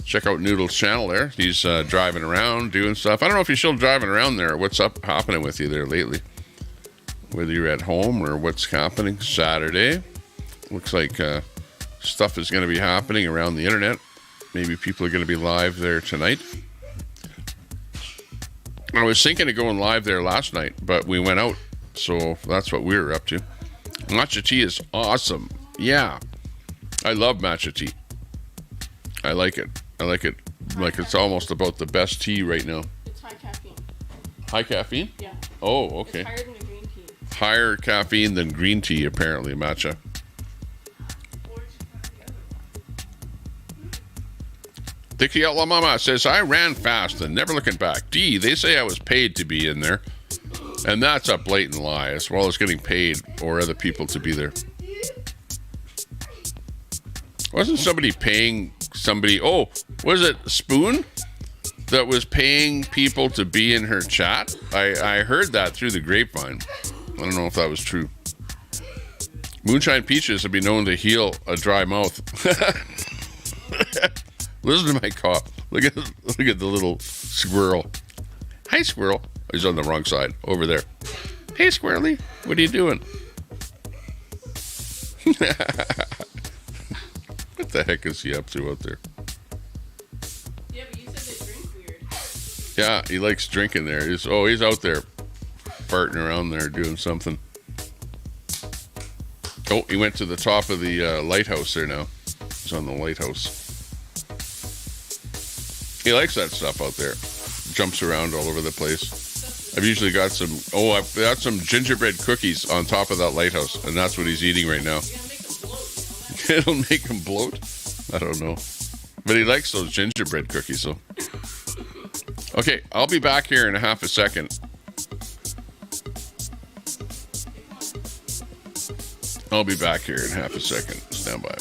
Check out Noodles' channel there. He's driving around, doing stuff. I don't know if you're still driving around there. What's up happening with you there lately? Whether you're at home or what's happening. Saturday. Looks like stuff is going to be happening around the internet. Maybe people are going to be live there tonight. I was thinking of going live there last night, but we went out. So that's what we were up to. Matcha tea is awesome. Yeah. I love matcha tea. I like it. Like it's almost about the best tea right now. It's high caffeine. High caffeine? Yeah. Oh, okay. It's higher than the green tea. Higher caffeine than green tea, apparently, matcha. Dickie Outlaw Mama says, I ran fast and never looking back. D, they say I was paid to be in there. And that's a blatant lie, as well as getting paid or other people to be there. Wasn't somebody paying somebody, oh, was it Spoon that was paying people to be in her chat? I heard that through the grapevine. I don't know if that was true. Moonshine Peaches have been known to heal a dry mouth. Listen to my cough. Look at the little squirrel. Hi, squirrel. He's on the wrong side. Over there. Hey, Squirrely. What are you doing? What the heck is he up to out there? Yeah, but you said they drink weird. Yeah, he likes drinking there. He's out there farting around there doing something. Oh, he went to the top of the lighthouse there now. He's on the lighthouse. He likes that stuff out there. Jumps around all over the place. I've usually got I've got some gingerbread cookies on top of that lighthouse, and that's what he's eating right now. It'll make him bloat? I don't know. But he likes those gingerbread cookies, so. Okay, I'll be back here in a half a second. I'll be back here in half a second. Stand by.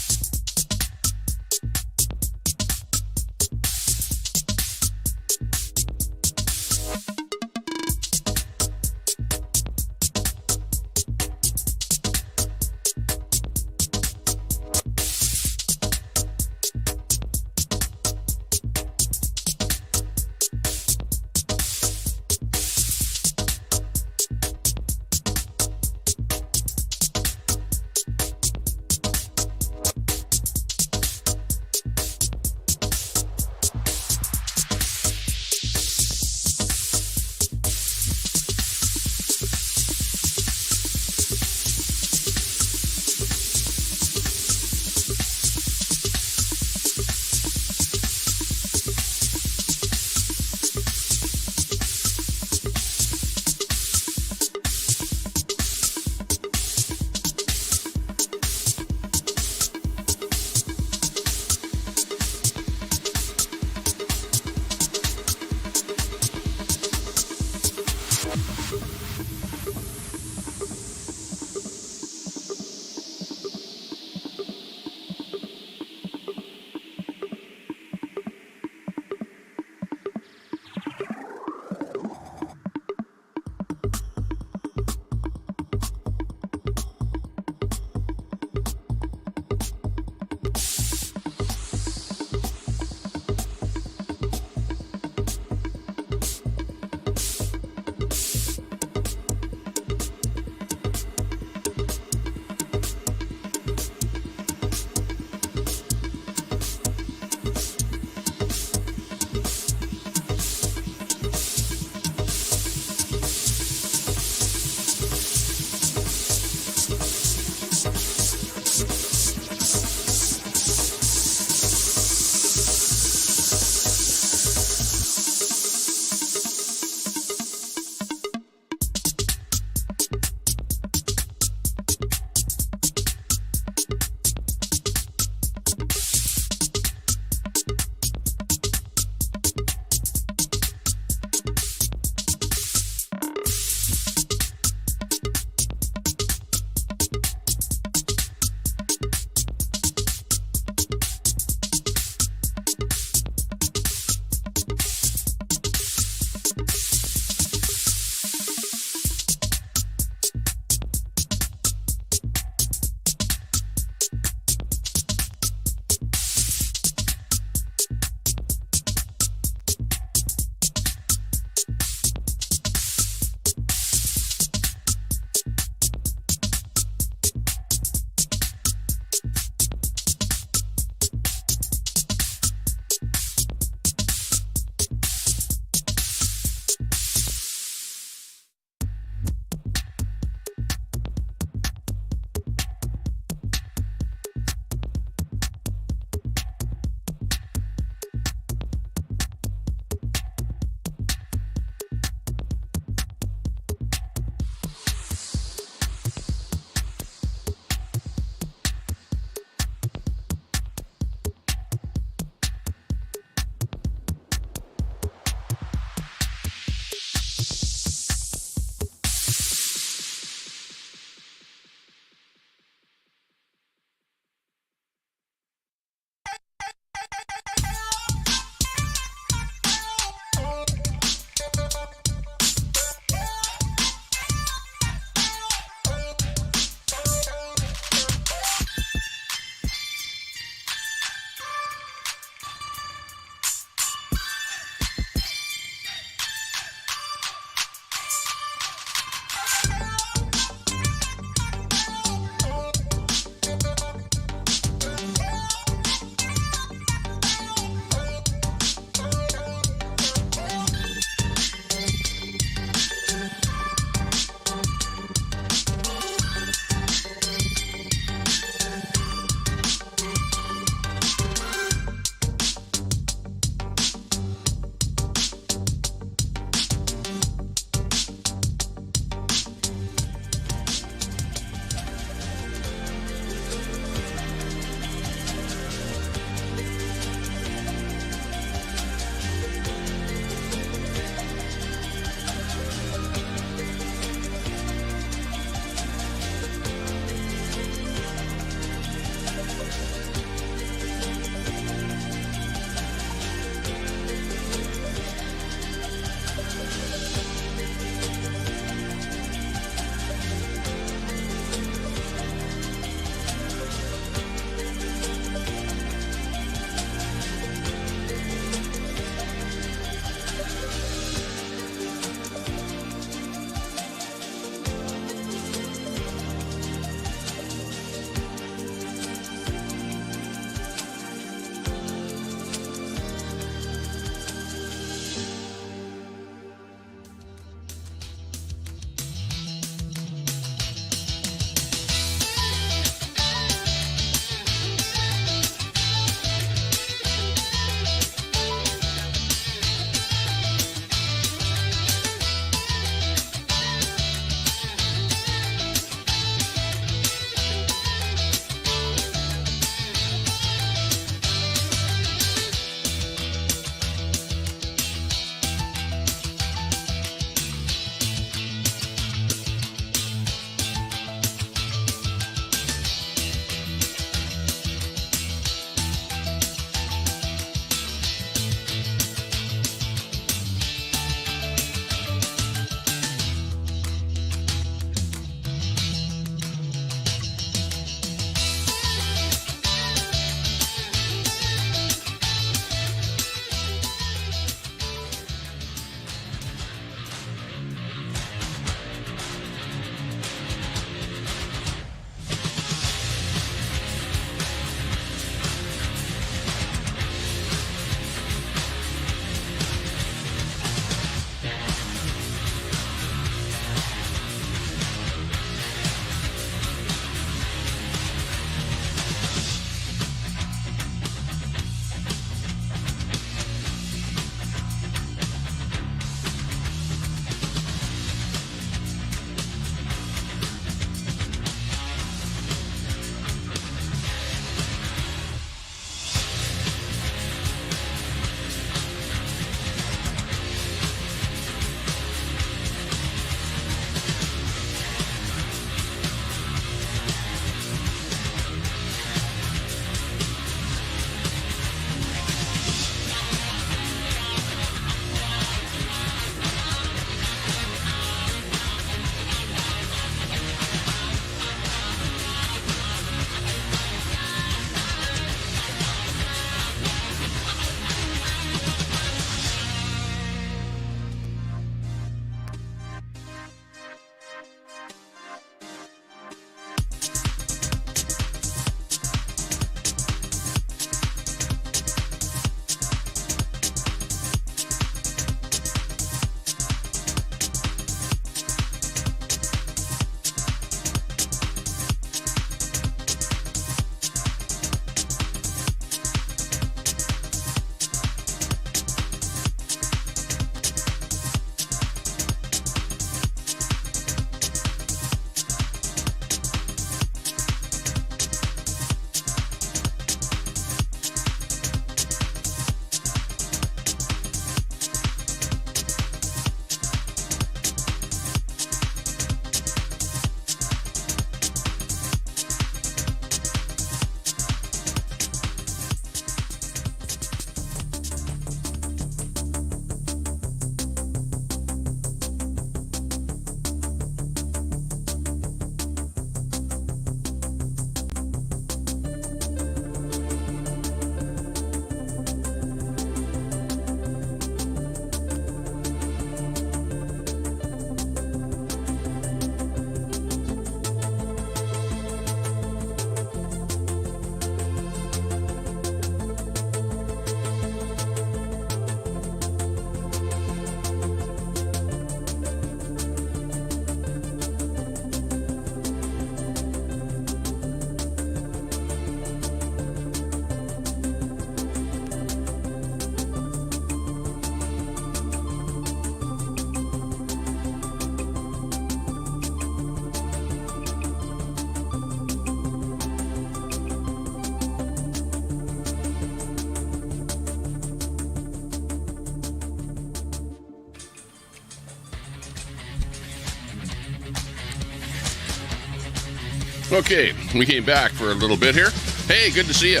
Okay, we came back for a little bit here. Hey, good to see you.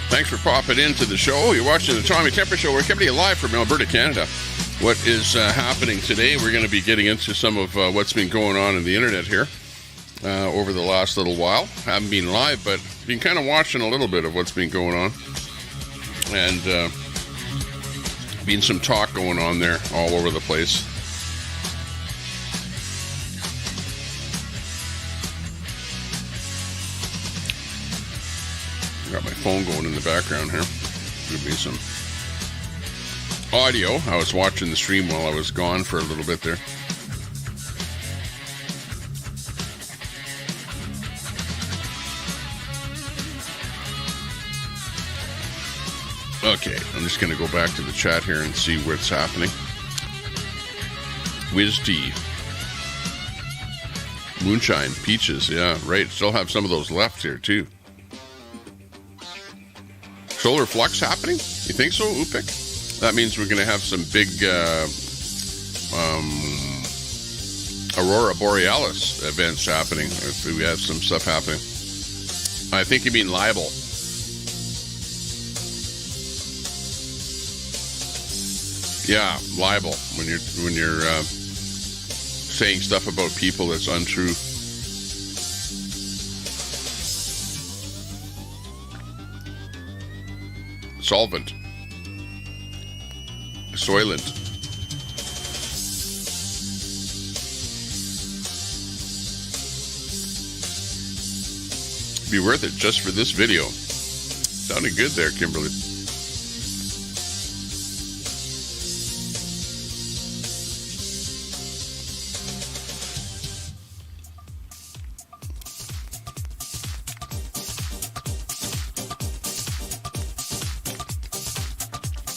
Thanks for popping into the show. You're watching the Tommy Temper Show. We're coming to you live from Alberta, Canada. What is happening today? We're going to be getting into some of what's been going on in the internet here over the last little while. Haven't been live, but been kind of watching a little bit of what's been going on. And been some talk going on there all over the place. Got my phone going in the background here. Give me some audio. I was watching the stream while I was gone for a little bit there. Okay, I'm just going to go back to the chat here and see what's happening. WizD. Moonshine, peaches, yeah, right. Still have some of those left here, too. Solar flux happening? You think so, Upik? That means we're going to have some big Aurora Borealis events happening. If we have some stuff happening. I think you mean libel. Yeah, libel. When you're saying stuff about people that's untrue. Solvent. Soylent. Be worth it just for this video. Sounded good there, Kimberly.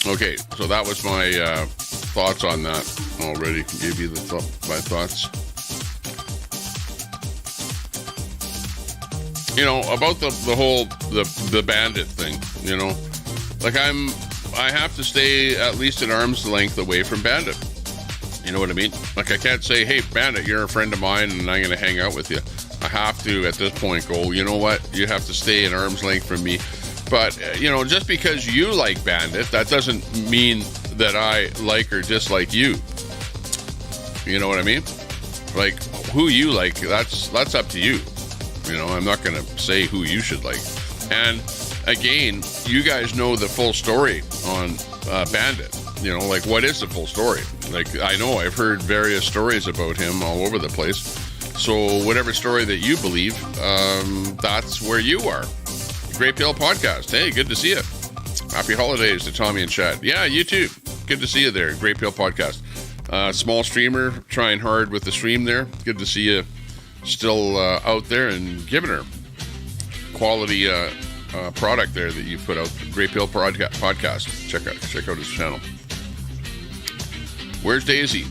Okay, so that was my thoughts on that already. Gave you my thoughts. You know, about the whole bandit thing, you know. Like I have to stay at least an arm's length away from Bandit. You know what I mean? Like I can't say, hey, Bandit, you're a friend of mine and I'm going to hang out with you. I have to, at this point, go, you know what? You have to stay an arm's length from me. But, you know, just because you like Bandit, that doesn't mean that I like or dislike you. You know what I mean? Like, who you like, that's up to you. You know, I'm not going to say who you should like. And, again, you guys know the full story on Bandit. You know, like, what is the full story? Like, I know I've heard various stories about him all over the place. So, whatever story that you believe, that's where you are. Great Pill Podcast. Hey, good to see you. Happy holidays to Tommy and Chad. Yeah, you too. Good to see you there. Great Pill Podcast. Small streamer, trying hard with the stream there. Good to see you still out there and giving her quality product there that you put out. Great Pill Podcast. Check out his channel. Where's Daisy?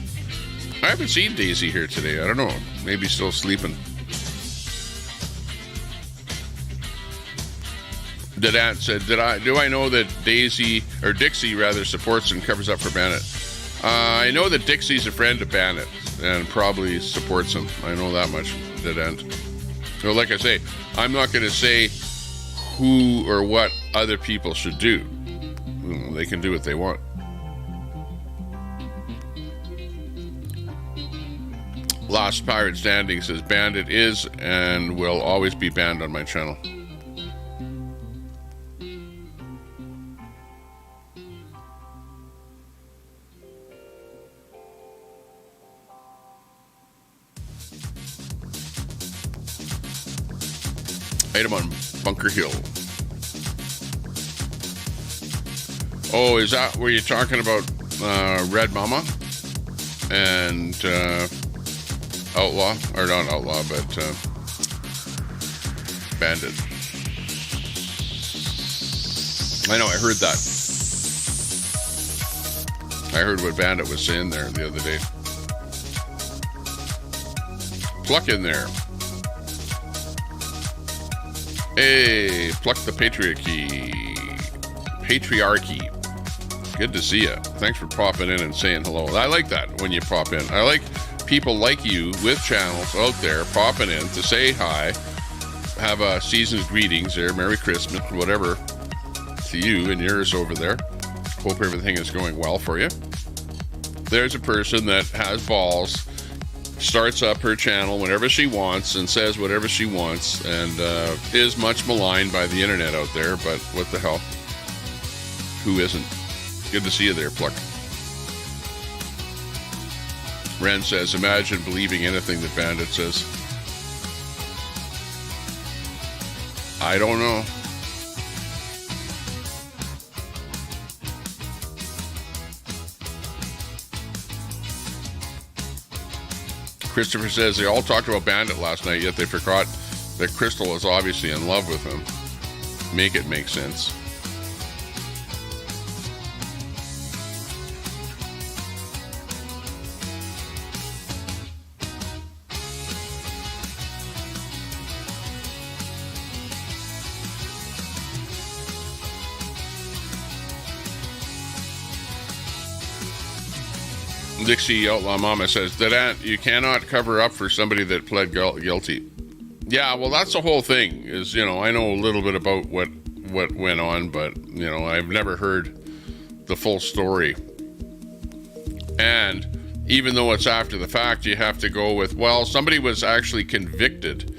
I haven't seen Daisy here today. I don't know. Maybe still sleeping. Dad said, do I know that Daisy, or Dixie rather, supports and covers up for Bandit? I know that Dixie's a friend of Bandit and probably supports him. I know that much, Dad. So like I say, I'm not going to say who or what other people should do. They can do what they want. Last Pirate Standing says, Bandit is and will always be banned on my channel. Item on Bunker Hill. Oh, is that where you're talking about Red Mama and Outlaw? Or not Outlaw, but Bandit. I know, I heard that. I heard what Bandit was saying there the other day. Pluck in there. Hey, pluck the patriarchy. Good to see you. Thanks for popping in and saying hello. I like that when you pop in. I like people like you with channels out there popping in to say hi have a season's greetings there. Merry Christmas, whatever, to you and yours over there. Hope everything is going well for you. There's a person that has balls, starts up her channel whenever she wants and says whatever she wants, and is much maligned by the internet out there, but what the hell? Who isn't? Good to see you there, Pluck. Ren says, imagine believing anything that Bandit says. I don't know. Christopher says they all talked about Bandit last night, yet they forgot that Crystal is obviously in love with him. Make it make sense. Dixie Outlaw Mama says that you cannot cover up for somebody that pled guilty. Yeah, well, that's the whole thing. Is, you know, I know a little bit about what went on, but you know, I've never heard the full story. And even though it's after the fact, you have to go with, well, somebody was actually convicted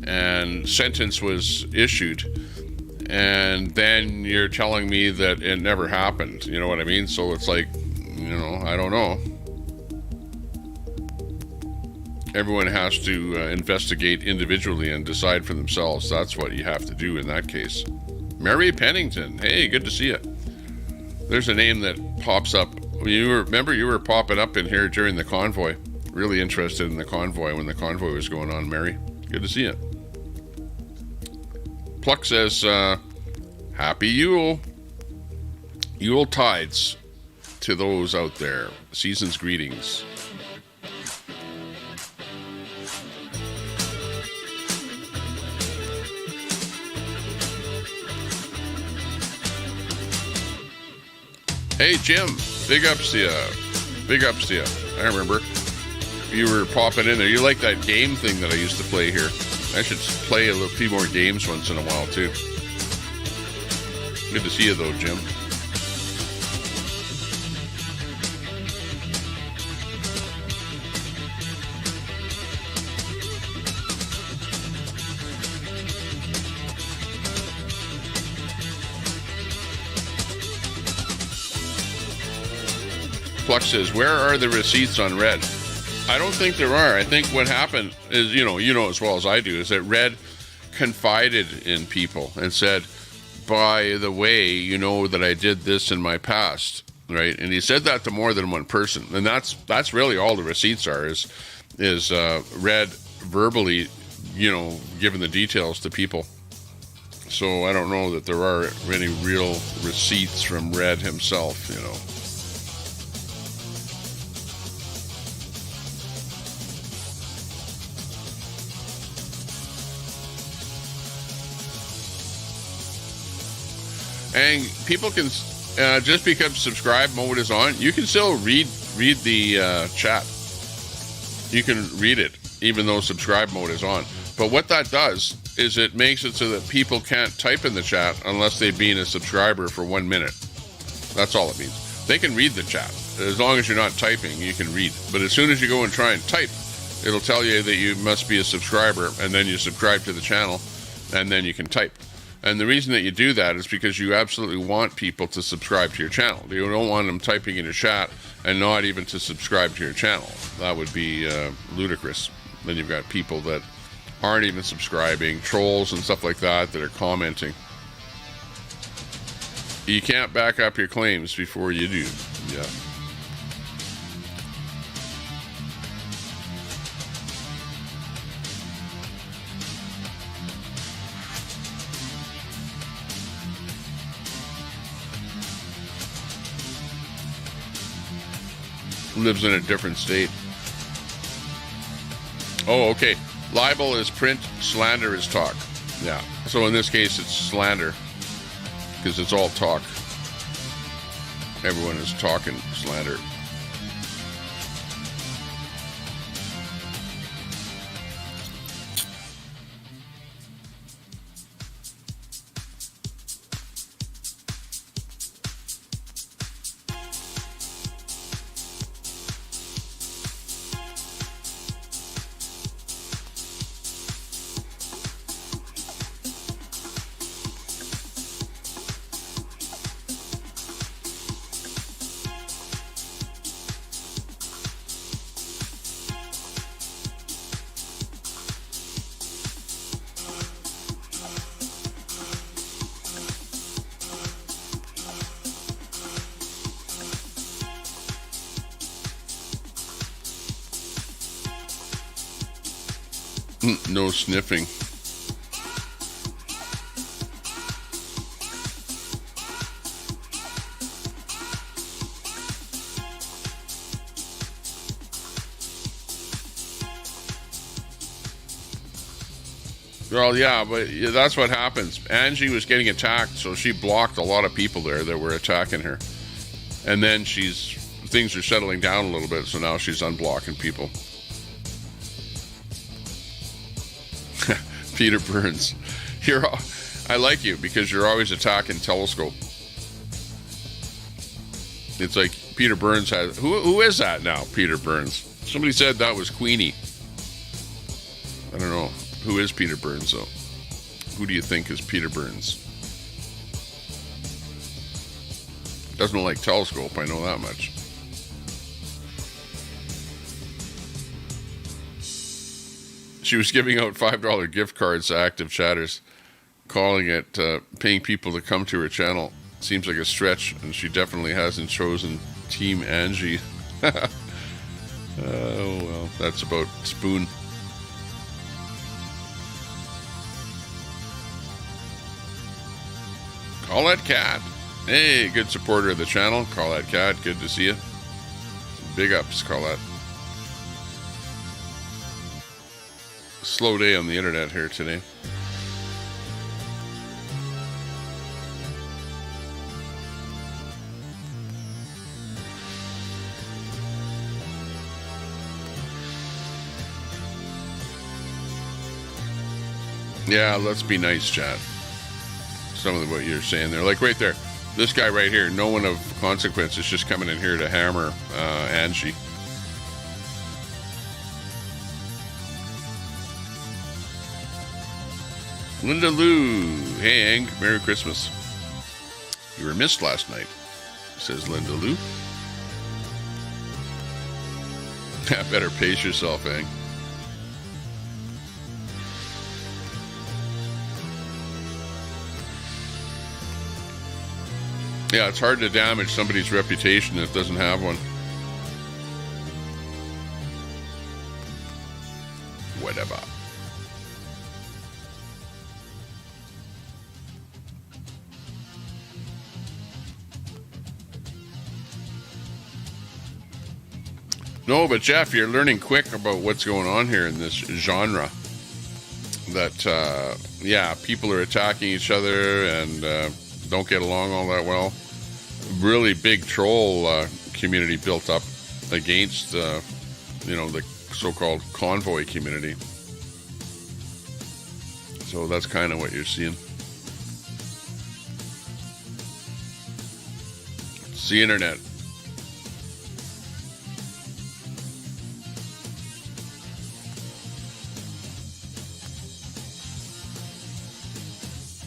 and sentence was issued, and then you're telling me that it never happened. You know what I mean? So it's like, you know, I don't know. Everyone has to investigate individually and decide for themselves. That's what you have to do in that case. Mary Pennington. Hey, good to see you. There's a name that pops up. Remember you were popping up in here during the convoy. Really interested in the convoy when the convoy was going on, Mary. Good to see you. Pluck says, Happy Yule. Yule tides to those out there. Season's greetings. Hey, Jim, big ups to you. Big ups to you. I remember you were popping in there. You like that game thing that I used to play here. I should play a few more games once in a while, too. Good to see you, though, Jim. Flux says, where are the receipts on Red? I don't think there are. I think what happened is, you know as well as I do, is that Red confided in people and said, by the way, you know that I did this in my past, right? And he said that to more than one person. And that's really all the receipts are, is Red verbally, giving the details to people. So I don't know that there are any real receipts from Red himself, And people can, just because subscribe mode is on, you can still read the chat. You can read it, even though subscribe mode is on. But what that does is it makes it so that people can't type in the chat unless they've been a subscriber for 1 minute. That's all it means. They can read the chat. As long as you're not typing, you can read. But as soon as you go and try and type, it'll tell you that you must be a subscriber, and then you subscribe to the channel, and then you can type. And the reason that you do that is because you absolutely want people to subscribe to your channel. You don't want them typing in a chat and not even to subscribe to your channel. That would be ludicrous. Then you've got people that aren't even subscribing, trolls and stuff like that are commenting. You can't back up your claims before you do. Yeah. Lives in a different state. Oh, okay. Libel is print, slander is talk. Yeah. So in this case, it's slander because it's all talk. Everyone is talking slander. No sniffing. Well, yeah, but that's what happens. Angie was getting attacked, so she blocked a lot of people there that were attacking her. And then things are settling down a little bit, so now she's unblocking people. Peter Burns, I like you because you're always attacking Telescope. It's like Peter Burns has. Who is that now? Peter Burns. Somebody said that was Queenie. I don't know. Who is Peter Burns, though? Who do you think is Peter Burns? Doesn't like Telescope, I know that much. She was giving out $5 gift cards to active chatters, calling it paying people to come to her channel. Seems like a stretch, and she definitely hasn't chosen Team Angie. Oh, well, that's about Spoon. Call that cat. Hey, good supporter of the channel. Call that cat. Good to see you. Big ups, call that. Slow day on the internet here today. Yeah, let's be nice, chat. Some of what you're saying there, like right there, this guy right here, no one of consequence is just coming in here to hammer Angie. Linda Lou, hey Ang, Merry Christmas. You were missed last night, says Linda Lou. Better pace yourself, Ang. Yeah, it's hard to damage somebody's reputation that doesn't have one. Whatever. No, but Jeff, you're learning quick about what's going on here in this genre. That, yeah, people are attacking each other and don't get along all that well. Really big troll community built up against, you know, the so-called convoy community. So that's kind of what you're seeing. It's the internet.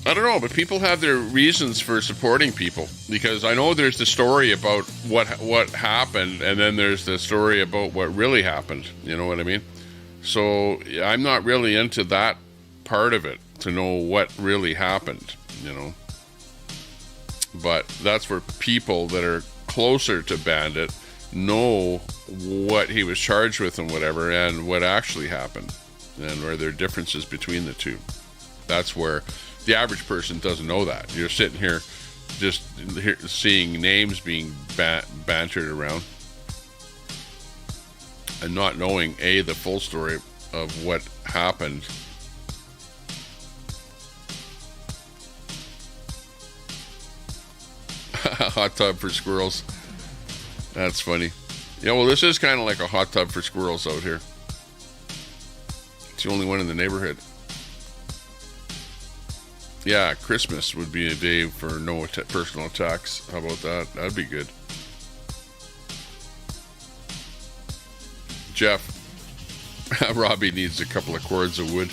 I don't know, but people have their reasons for supporting people, because I know there's the story about what happened, and then there's the story about what really happened. You know what I mean? So I'm not really into that part of it, to know what really happened, you know. But that's where people that are closer to Bandit know what he was charged with and whatever, and what actually happened, and where there are differences between the two. That's where the average person doesn't know that. You're sitting here just seeing names being bantered around and not knowing, A, the full story of what happened. Hot tub for squirrels. That's funny. Yeah, well, this is kind of like a hot tub for squirrels out here. It's the only one in the neighborhood. Yeah, Christmas would be a day for no personal attacks. How about that? That'd be good. Jeff, Robbie needs a couple of cords of wood.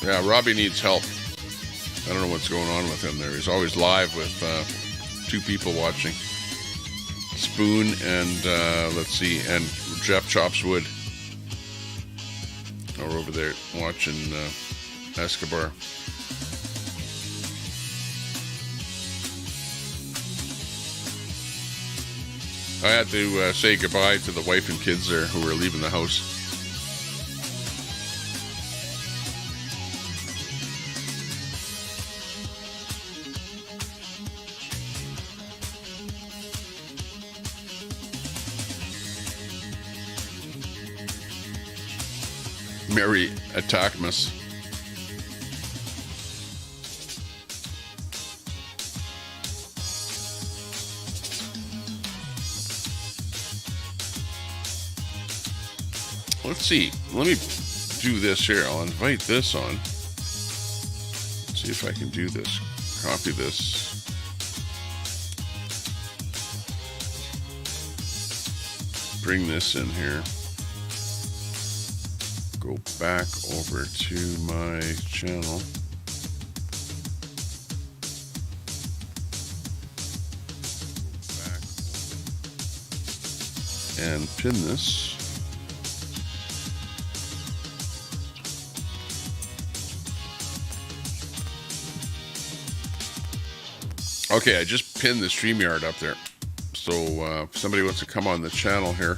Yeah, Robbie needs help. I don't know what's going on with him there. He's always live with 2 people watching. Spoon and, let's see, and Jeff chops wood. Or over there watching Escobar. I had to say goodbye to the wife and kids there who were leaving the house. Merry Attackmas. Let's see. Let me do this here. I'll invite this on. Let's see if I can do this. Copy this. Bring this in here. Go back over to my channel. Back. And pin this. Okay, I just pinned the StreamYard up there. So if somebody wants to come on the channel here,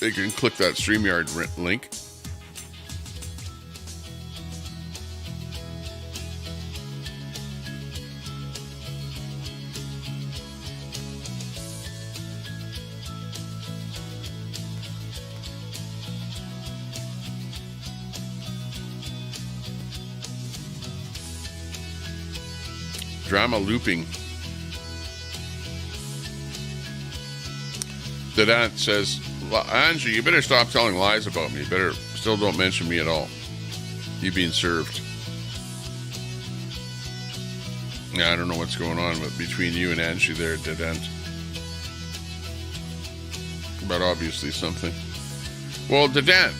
they can click that StreamYard link. Drama looping. The aunt says, Angie, you better stop telling lies about me. Better still don't mention me at all. You being served. Yeah, I don't know what's going on between you and Angie there, Dedent. But obviously something. Well, Dedent,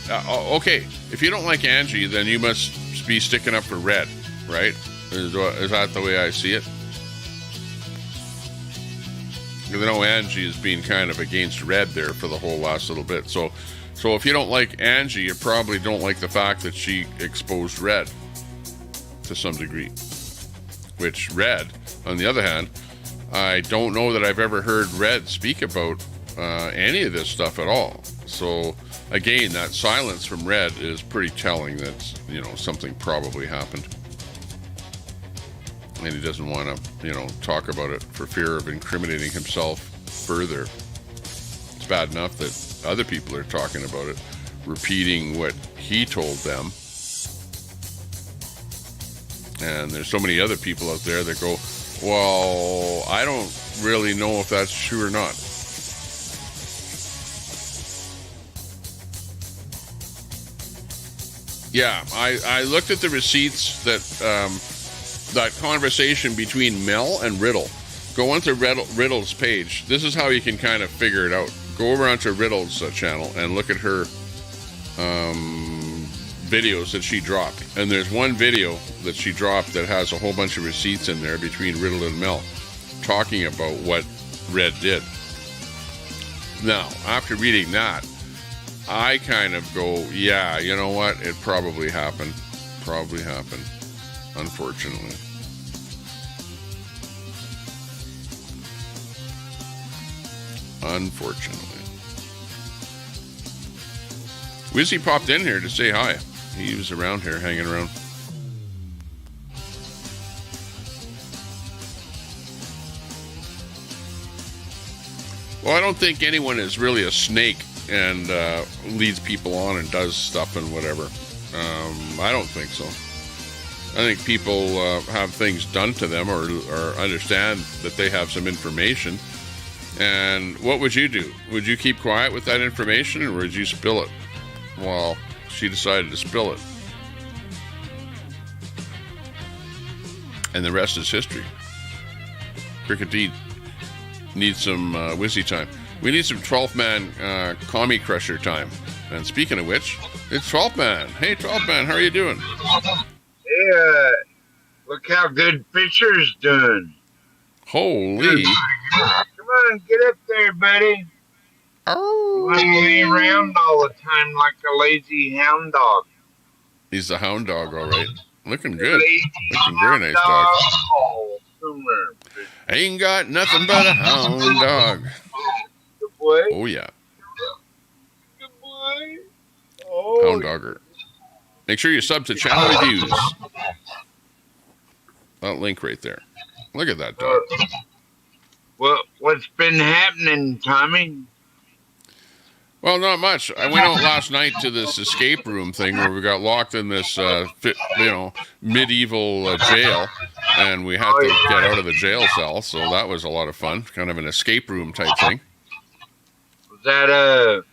okay, if you don't like Angie, then you must be sticking up for Red, right? Is that the way I see it? Because I know Angie is being kind of against Red there for the whole last little bit. So if you don't like Angie, you probably don't like the fact that she exposed Red to some degree. Which Red, on the other hand, I don't know that I've ever heard Red speak about any of this stuff at all. So again, that silence from Red is pretty telling that, you know, something probably happened. And he doesn't want to, you know, talk about it for fear of incriminating himself further. It's bad enough that other people are talking about it, repeating what he told them. And there's so many other people out there that go, well, I don't really know if that's true or not. Yeah, I looked at the receipts that conversation between Mel and Riddle. Go onto Riddle's page. This is how you can kind of figure it out. Go over onto Riddle's channel and look at her videos that she dropped. And there's one video that she dropped that has a whole bunch of receipts in there between Riddle and Mel talking about what Red did. Now, after reading that, I kind of go, yeah, you know what? It probably happened. Probably happened. Unfortunately. Wizzy popped in here to say hi. He was around here, hanging around. Well, I don't think anyone is really a snake and leads people on and does stuff and whatever. I don't think so. I think people have things done to them or understand that they have some information. And what would you do? Would you keep quiet with that information or would you spill it? Well, she decided to spill it. And the rest is history. Cricket D needs some Wizzy time. We need some 12th man commie crusher time. And speaking of which, it's 12th man. Hey, 12th man, how are you doing? Yeah, look how good Fisher's doing. Holy. Come on, get up there, buddy. Oh. You want to lay around all the time like a lazy hound dog. He's the hound dog, all right. Looking good. Looking very nice dog. Oh, Ain't got nothing but a hound dog. boy. Oh, yeah. Good boy. Oh, Hound Dogger. Make sure you sub to channel reviews. That link right there. Look at that dog. What's been happening, Tommy? Well, not much. I went out last night to this escape room thing where we got locked in this, medieval jail, and we had to get out of the jail cell. So that was a lot of fun. Kind of an escape room type thing. Was that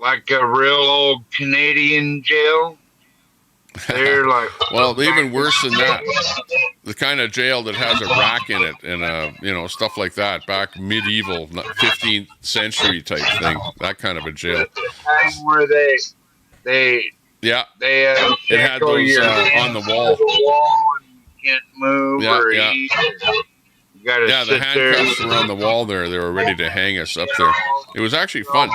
like a real old Canadian jail? They're like well, even worse than that. The kind of jail that has a rack in it and stuff like that. Back medieval, 15th century type thing. That kind of a jail. Time where they it had those on the wall. And you can't move or eat. You gotta the handcuffs were on the wall there. They were ready to hang us up there. It was actually fun.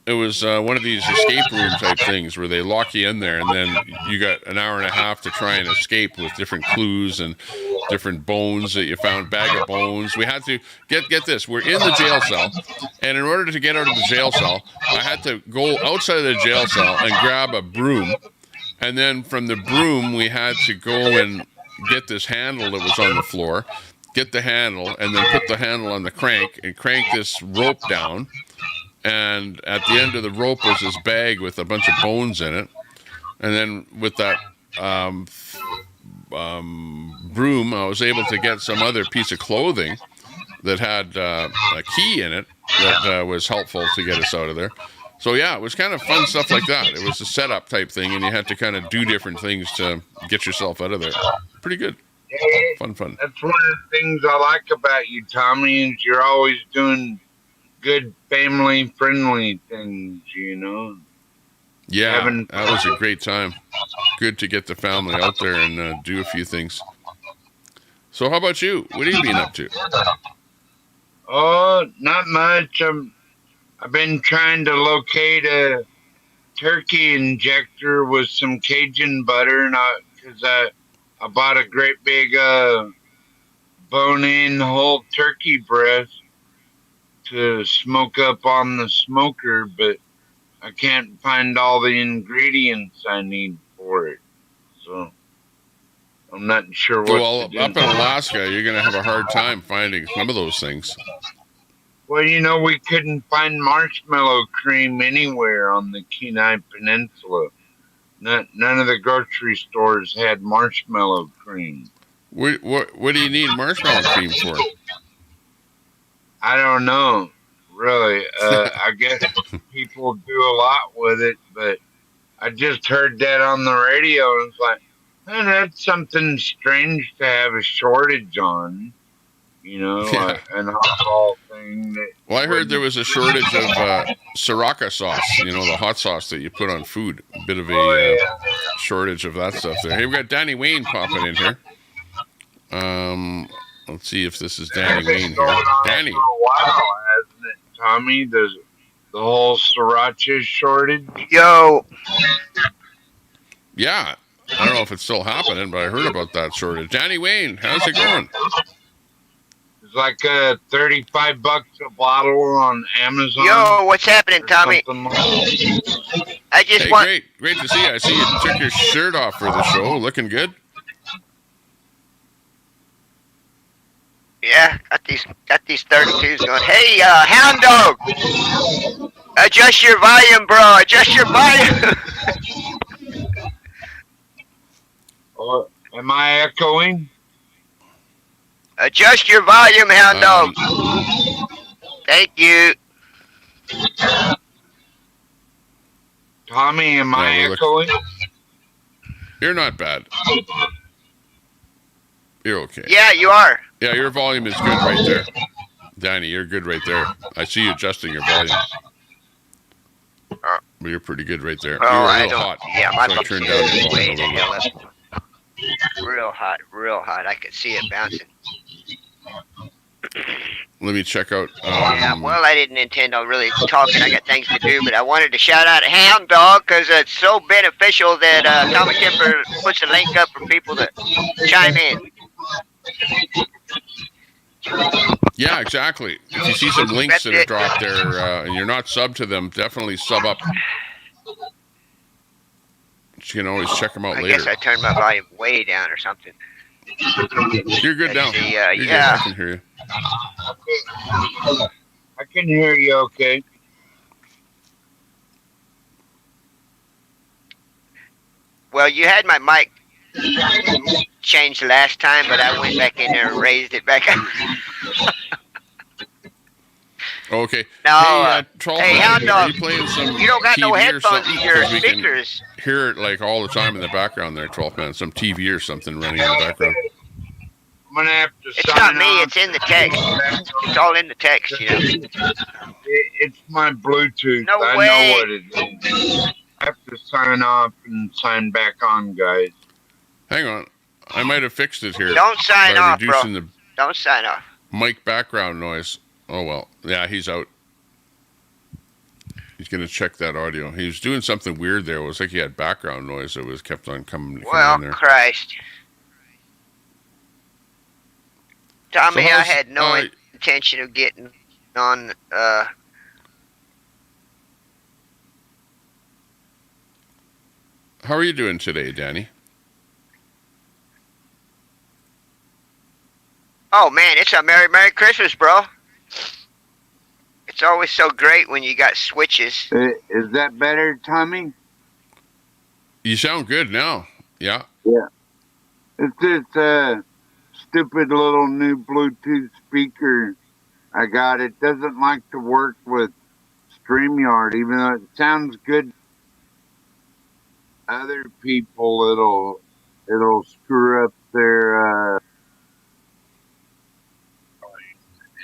It was one of these escape room type things where they lock you in there and then you got an hour and a half to try and escape with different clues and different bones that you found, bag of bones. We had to, get this, we're in the jail cell, and in order to get out of the jail cell, I had to go outside of the jail cell and grab a broom, and then from the broom we had to go and get this handle that was on the floor, get the handle, and then put the handle on the crank and crank this rope down. And at the end of the rope was this bag with a bunch of bones in it. And then with that broom, I was able to get some other piece of clothing that had a key in it that was helpful to get us out of there. So, yeah, it was kind of fun stuff like that. It was a setup type thing, and you had to kind of do different things to get yourself out of there. Pretty good. Fun. That's one of the things I like about you, Tommy, is you're always doing good family-friendly things, Yeah, that was a great time. Good to get the family out there and do a few things. So how about you? What have you been up to? Oh, not much. I've been trying to locate a turkey injector with some Cajun butter, because I bought a great big bone-in whole turkey breast to smoke up on the smoker, but I can't find all the ingredients I need for it. So I'm not sure what to do. Up in Alaska, you're going to have a hard time finding some of those things. Well, we couldn't find marshmallow cream anywhere on the Kenai Peninsula. None of the grocery stores had marshmallow cream. What do you need marshmallow cream for? I don't know, really. I guess people do a lot with it, but I just heard that on the radio, and it's like, that's something strange to have a shortage on, like an alcohol thing. Well, I heard there was a shortage of Sriracha sauce, the hot sauce that you put on food. A bit of a shortage of that stuff there. Hey, we got Danny Wayne popping in here. Let's see if this is Danny Wayne here. Danny. Wow, hasn't it, Tommy? The whole sriracha shortage. Yo. Yeah. I don't know if it's still happening, but I heard about that shortage. Danny Wayne, how's it going? It's like $35 a bottle on Amazon. Yo, what's happening, Tommy? I just want. Great to see you. I see you took your shirt off for the show. Looking good. Yeah, got these 32s going. Hey, Hound Dog! Adjust your volume, bro. Adjust your volume. Am I echoing? Adjust your volume, Hound Dog. Thank you. Tommy, am I echoing? You're not bad. You're okay. Yeah, you are. Yeah, your volume is good right there. Danny, you're good right there. I see you adjusting your volume. But you're pretty good right there. Oh, You're I real don't. hot. Yeah, my so I turned down your volume a little bit. Real hot, real hot. I could see it bouncing. Let me check out. Yeah, well, I didn't intend on really talking. I got things to do, but I wanted to shout out Hound Dog because it's so beneficial that Tommy Kemper puts a link up for people to chime in. Yeah, exactly. If you see some links that are dropped there and you're not subbed to them, definitely sub up. You can always check them out I later. guess I turned my volume way down or something. You're good now. See, You're good. I can hear you. I can hear you okay. Well, you had my mic changed last time, but I went back in there and raised it back up. Okay. No, Troll hey, Man, Hound are Dog, you playing some you don't got no TV or headphones something? in your 'Cause we can speakers. hear it like all the time in the background there, Troll Man. Some TV or something running in the background. I'm gonna have to. It's not me. It's in the text. It's all in the text, you know. It's my Bluetooth. No I way. know what it is. I have to sign off and sign back on, guys. Hang on. I might have fixed it here. Don't sign by off, bro. reducing the Don't sign off. mic background noise. Oh, well. Yeah, he's out. He's going to check that audio. He was doing something weird there. It was like he had background noise that was kept on coming Well, in there. Christ. Tommy, So I how's- had no intention of getting on. How are you doing today, Danny? Oh man, it's a Merry Christmas, bro. It's always so great when you got switches. Is that better, Tommy? You sound good now. Yeah. Yeah. It's this stupid little new Bluetooth speaker I got. It doesn't like to work with StreamYard, even though it sounds good. Other people, it'll screw up their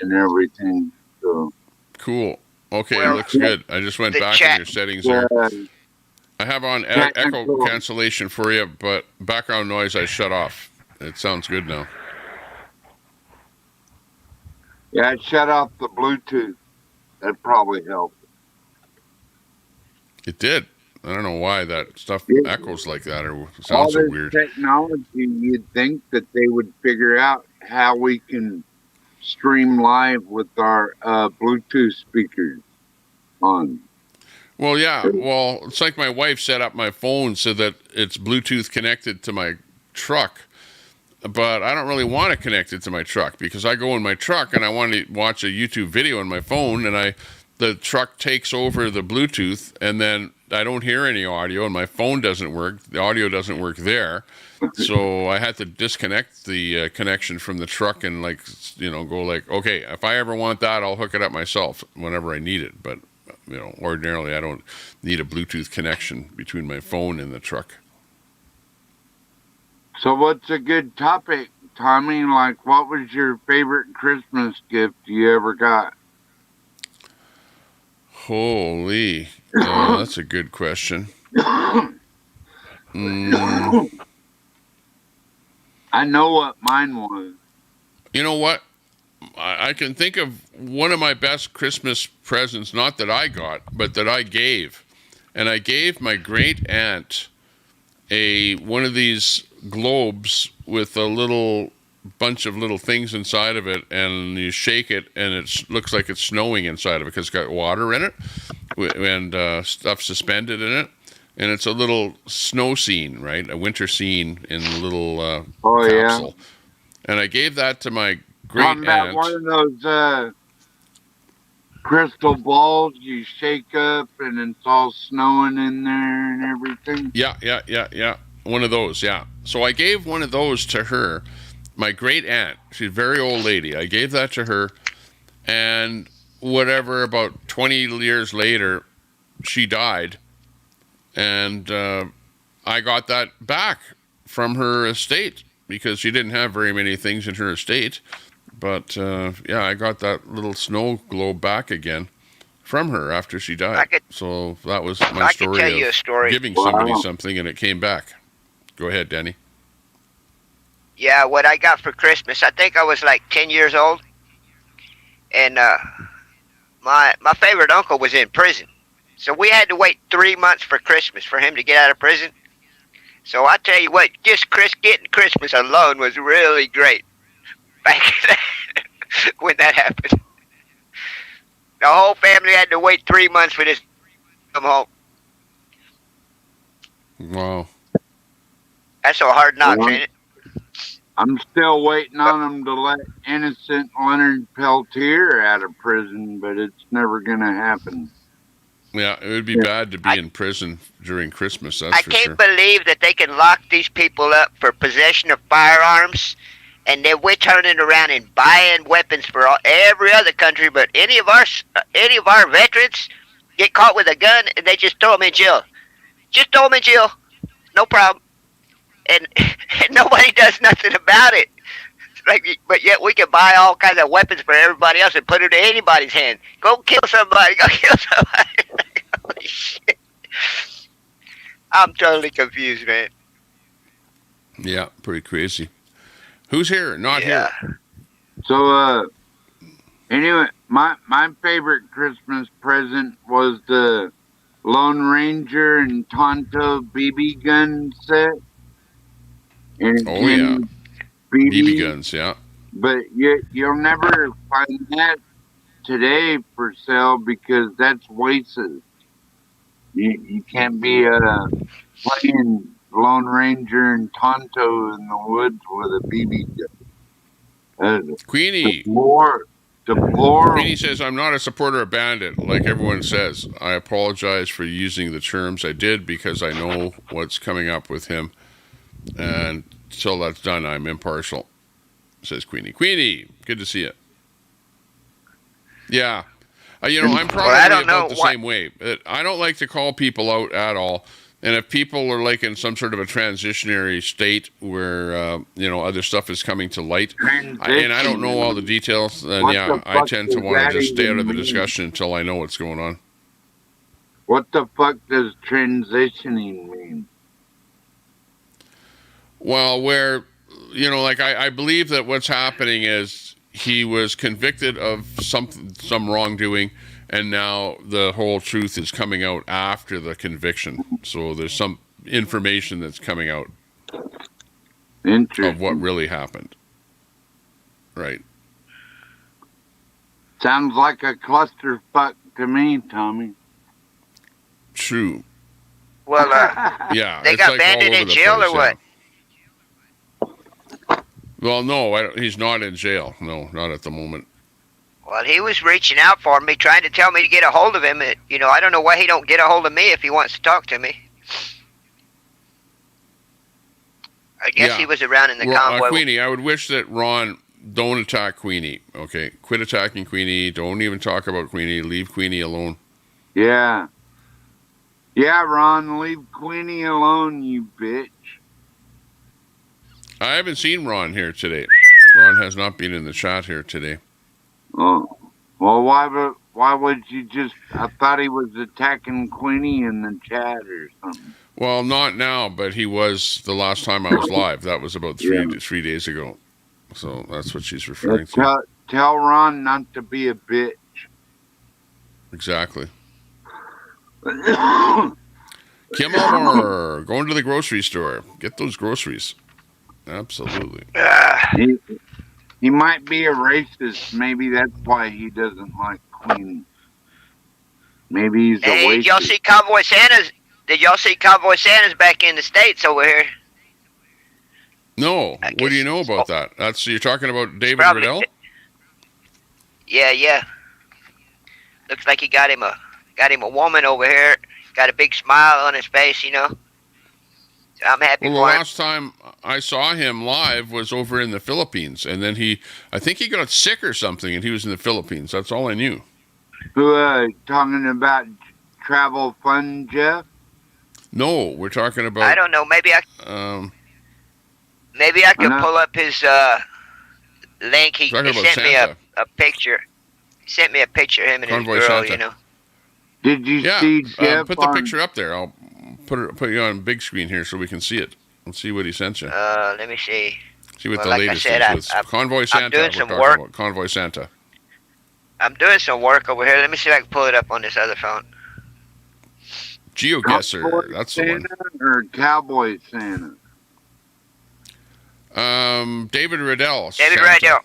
and everything. So Cool. Okay, Well, looks good. I just went the back in chat- your settings there. uh, I have on technical- echo cancellation for you, but background noise I shut off. It sounds good now. yeah, I shut off the Bluetooth. That probably helped. It did. I don't know why that stuff echoes like that or All sounds so this weird. technology, you'd think that they would figure out how we can stream live with our Bluetooth speakers on. Well, yeah. Well, it's like my wife set up my phone so that it's Bluetooth connected to my truck. But I don't really want to connect it to my truck because I go in my truck and I want to watch a YouTube video on my phone and the truck takes over the Bluetooth and then I don't hear any audio and my phone doesn't work. The audio doesn't work there. So I had to disconnect the connection from the truck and go like, okay, if I ever want that, I'll hook it up myself whenever I need it. But, ordinarily I don't need a Bluetooth connection between my phone and the truck. So what's a good topic, Tommy? Like, what was your favorite Christmas gift you ever got? Holy, that's a good question. I know what mine was. You know what? I can think of one of my best Christmas presents, not that I got, but that I gave. And I gave my great aunt one of these globes with a little bunch of little things inside of it, and you shake it and it looks like it's snowing inside of it because it's got water in it and stuff suspended in it, and it's a little snow scene, right? A winter scene in a little capsule. Yeah. And I gave that to my great Talking about aunt. one of those crystal balls you shake up and it's all snowing in there and everything. Yeah. One of those, yeah. So I gave one of those to her. My great aunt, she's a very old lady. I gave that to her, and about 20 years later, she died, and I got that back from her estate because she didn't have very many things in her estate. But I got that little snow globe back again from her after she died. So that was my story tell you of a story. giving somebody something and it came back. Go ahead, Danny. Yeah, what I got for Christmas, I think I was like 10 years old. And my favorite uncle was in prison. So we had to wait 3 months for Christmas for him to get out of prison. So I tell you what, just getting Christmas alone was really great. Back then. when that happened. The whole family had to wait 3 months for this to come home. Wow. That's so hard knocks, ain't it? I'm still waiting on them to let innocent Leonard Peltier out of prison, but it's never going to happen. Yeah, it would be bad to be in prison during Christmas, that's I for can't sure. believe that they can lock these people up for possession of firearms, and then we're turning around and buying weapons for every other country. But any of our veterans get caught with a gun, and they just throw them in jail. Just throw them in jail, no problem, and nobody does nothing about it. Like, but yet we can buy all kinds of weapons for everybody else and put it in anybody's hand. Go kill somebody. Go kill somebody. Holy shit. I'm totally confused, man. Yeah, pretty crazy. Who's here? Not here. So, anyway, my favorite Christmas present was the Lone Ranger and Tonto BB gun set. And it Oh, yeah. came BB guns, yeah. But you'll never find that today for sale because that's wasted. You can't be playing Lone Ranger and Tonto in the woods with a BB gun. Queenie. Deplorable. Queenie says, I'm not a supporter of Bandit, like everyone says. I apologize for using the terms I did because I know what's coming up with him. And till that's done, I'm impartial, says Queenie. Queenie, good to see you. Yeah. I'm probably about the same way. I don't like to call people out at all. And if people are like in some sort of a transitionary state where, other stuff is coming to light, and I don't know all the details, then I tend to want to just stay out of the discussion until I know what's going on. What the fuck does transitioning mean? Well, I believe that what's happening is he was convicted of some wrongdoing, and now the whole truth is coming out after the conviction. So there's some information that's coming out of what really happened. Right. Sounds like a clusterfuck to me, Tommy. True. Well, yeah, they got banded in jail or what? Well, no, he's not in jail. No, not at the moment. Well, he was reaching out for me, trying to tell me to get a hold of him. I don't know why he don't get a hold of me if he wants to talk to me. I guess he was around in the convoy. Queenie, I would wish that Ron don't attack Queenie. Okay, quit attacking Queenie. Don't even talk about Queenie. Leave Queenie alone. Yeah. Yeah, Ron, leave Queenie alone, you bitch. I haven't seen Ron here today. Ron has not been in the chat here today. Oh, well, why would you just? I thought he was attacking Queenie in the chat or something. Well, not now, but he was the last time I was live. That was about 3 days ago. So that's what she's referring to. Tell Ron not to be a bitch. Exactly. Kimmel, going to the grocery store. Get those groceries. Absolutely. He might be a racist. Maybe that's why he doesn't like Queenie. Maybe he's a racist. Did y'all see Cowboy Santa's? Did y'all see Cowboy Santa's back in the States over here? No. What do you know about that? You're talking about David Riddell? Yeah. Looks like he got him a woman over here. Got a big smile on his face, So I'm happy for him. The last time I saw him live was over in the Philippines, and then I think he got sick or something, and he was in the Philippines. That's all I knew. Talking about travel fun, Jeff? No, we're talking about. I don't know. Maybe I could pull up his link. He sent me a picture. He sent me a picture of him and Convoy his girl. Santa. Did you see Jeff? Put the picture up there. I'll put you on big screen here so we can see it. Let's see what he sent you. Let me see. See what the latest is with Convoy Santa. I'm doing some work. About Convoy Santa. I'm doing some work over here. Let me see if I can pull it up on this other phone. GeoGuessr, that's the one. Or Cowboy Santa? David Riddell. David Riddell.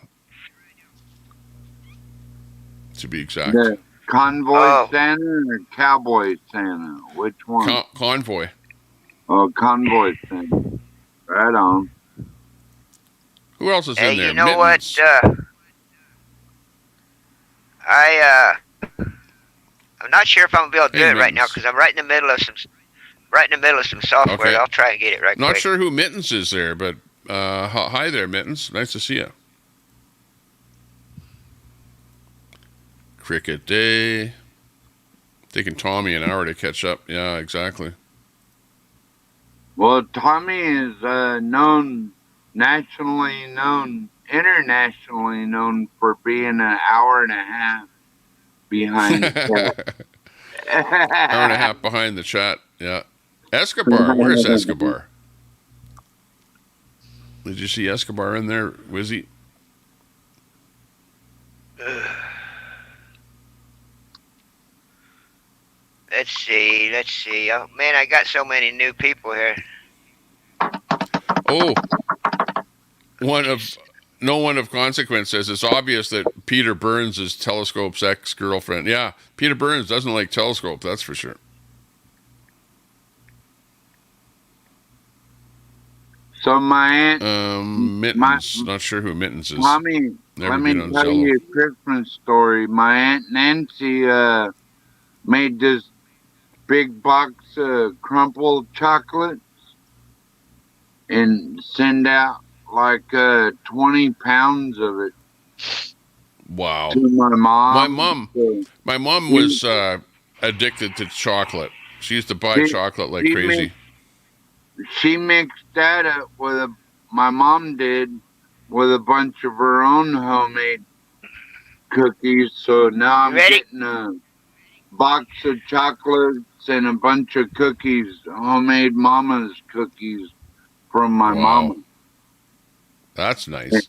to be exact. The convoy Oh. Santa or cowboy Santa? Which one? Convoy. Oh, convoy Santa. Right on. Who else is Hey, in there? you know Mittens. what? I'm not sure if I'm gonna be able to do Hey, it right now Mittens. because I'm right in the middle of some software. Okay. I'll try and get it right Not quick. sure who Mittens is there, but hi there, Mittens. Nice to see you. Cricket Day. Taking Tommy an hour to catch up. Yeah, exactly. Well, Tommy is nationally known, internationally known for being an hour and a half behind the chat. Hour and a half behind the chat. Yeah. Escobar. Where's Escobar? Did you see Escobar in there, Wizzy? Let's see. Oh man, I got so many new people here. Oh, no one of consequence says it's obvious that Peter Burns is Telescope's ex-girlfriend. Yeah, Peter Burns doesn't like Telescope, that's for sure. So my aunt, Mittens. Not sure who Mittens is. Tommy, Never let me been on tell Zello. you a Christmas story. My aunt Nancy made this big box of crumpled chocolates and send out like 20 pounds of it. Wow. To my mom. My mom was addicted to chocolate. She used to buy chocolate like crazy. She mixed that up with my mom did with a bunch of her own homemade cookies. So now I'm getting a box of chocolates and a bunch of cookies, homemade mama's cookies from my mama. That's nice.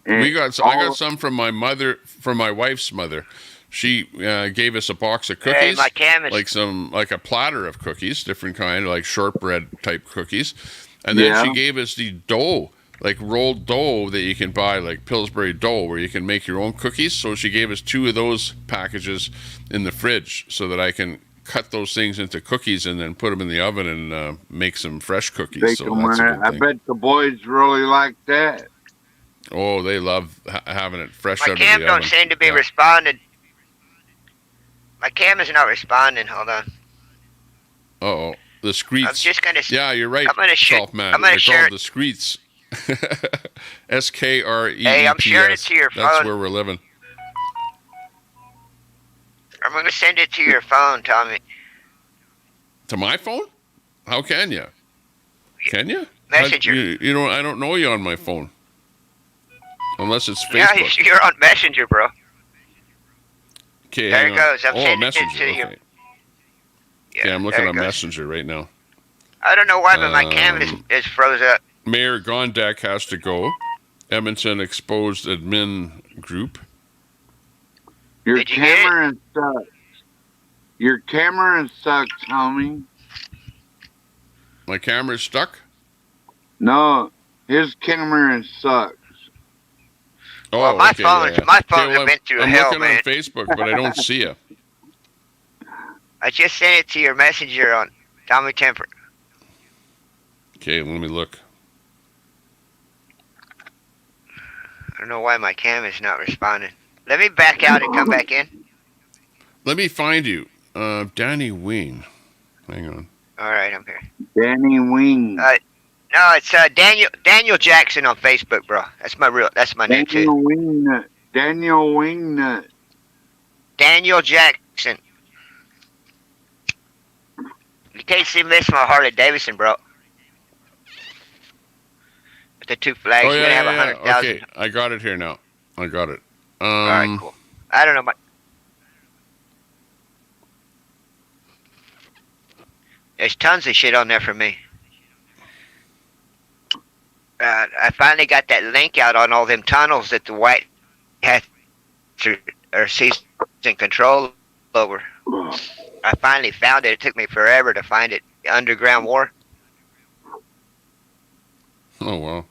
I got some from my mother, from my wife's mother. She gave us a box of cookies, like a platter of cookies, different kind, like shortbread type cookies, and then she gave us the dough, like rolled dough that you can buy, like Pillsbury dough, where you can make your own cookies. So she gave us 2 of those packages in the fridge, so that I can cut those things into cookies and then put them in the oven and make some fresh cookies. So that's a good I thing. bet the boys really like that. Oh, they love having it fresh out of the My oven. cam don't seem to be responding. My cam is not responding. Hold on. Uh-oh. The screets. I'm just gonna. Yeah, you're right, I'm gonna Salt Man. I'm gonna They're share called the screets. SKREETS. Hey, I'm sharing it to your That's phone. where we're living. I'm gonna send it to your phone, Tommy. To my phone? How can you? Can you? Messenger. You don't. I don't know you on my phone. Unless it's Facebook. Yeah, you're on Messenger, bro. Okay, there hang it goes. on. I'm sending Messenger. it to you. Okay. Yeah, I'm looking on Messenger right now. I don't know why, but my cam is froze up. Mayor Gondak has to go. Edmonton exposed admin group. Your camera sucks. Your camera sucks, homie. My camera's stuck? No, his camera sucks. Oh, well, my okay, phone's been through I'm hell, looking man. on Facebook, but I don't see you. I just sent it to your messenger on Tommy Temper. Okay, let me look. I don't know why my cam is not responding. Let me back out and come back in. Let me find you. Danny Wing. Hang on. All right, I'm here. Danny Wing. No, it's Daniel Jackson on Facebook, bro. That's my name too. Wingnut. Daniel Wingnut. Daniel Jackson. You can't see this from a Harley Davidson, bro. With the 2 flags, Oh, you're gonna have 100,000. Okay, I got it here now. I got it. All right, cool. I don't know, there's tons of shit on there for me. I finally got that link out on all them tunnels that the White Hat or seized control over. I finally found it. It took me forever to find it. The Underground War. Oh, wow.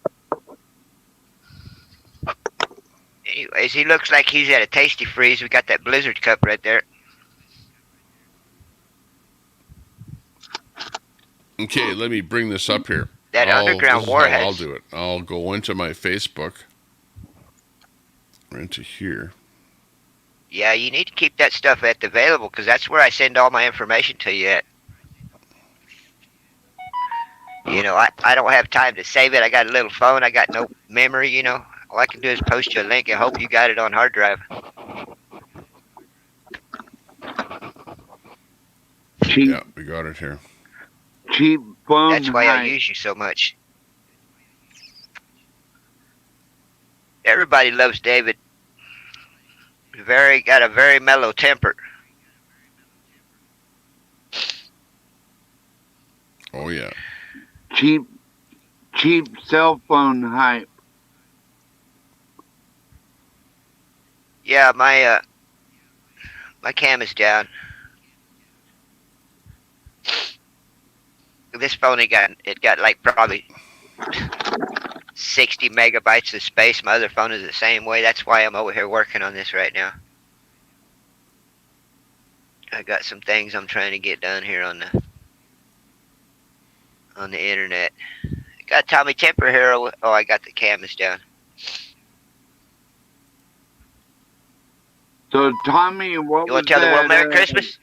Anyways, he looks like he's at a Tasty Freeze. We got that Blizzard cup right there. Okay, let me bring this up here. That Underground this is Warheads. how I'll do it. I'll go into my Facebook, into here. Yeah, you need to keep that stuff available because that's where I send all my information to you at. You know, I don't have time to save it. I got a little phone. I got no memory, you know. All I can do is post you a link and hope you got it on hard drive. Yeah, we got it here. Cheap phone. That's why I use you so much. Everybody loves David. Got a very mellow temper. Oh yeah. Cheap cell phone hype. Yeah, my cam is down. This phone it got like probably 60 megabytes of space. My other phone is the same way. That's why I'm over here working on this right now. I got some things I'm trying to get done here on the internet. I got Tommy Temper here. Oh, I got the cameras down. So Tommy, what You was want to tell the world Merry Christmas?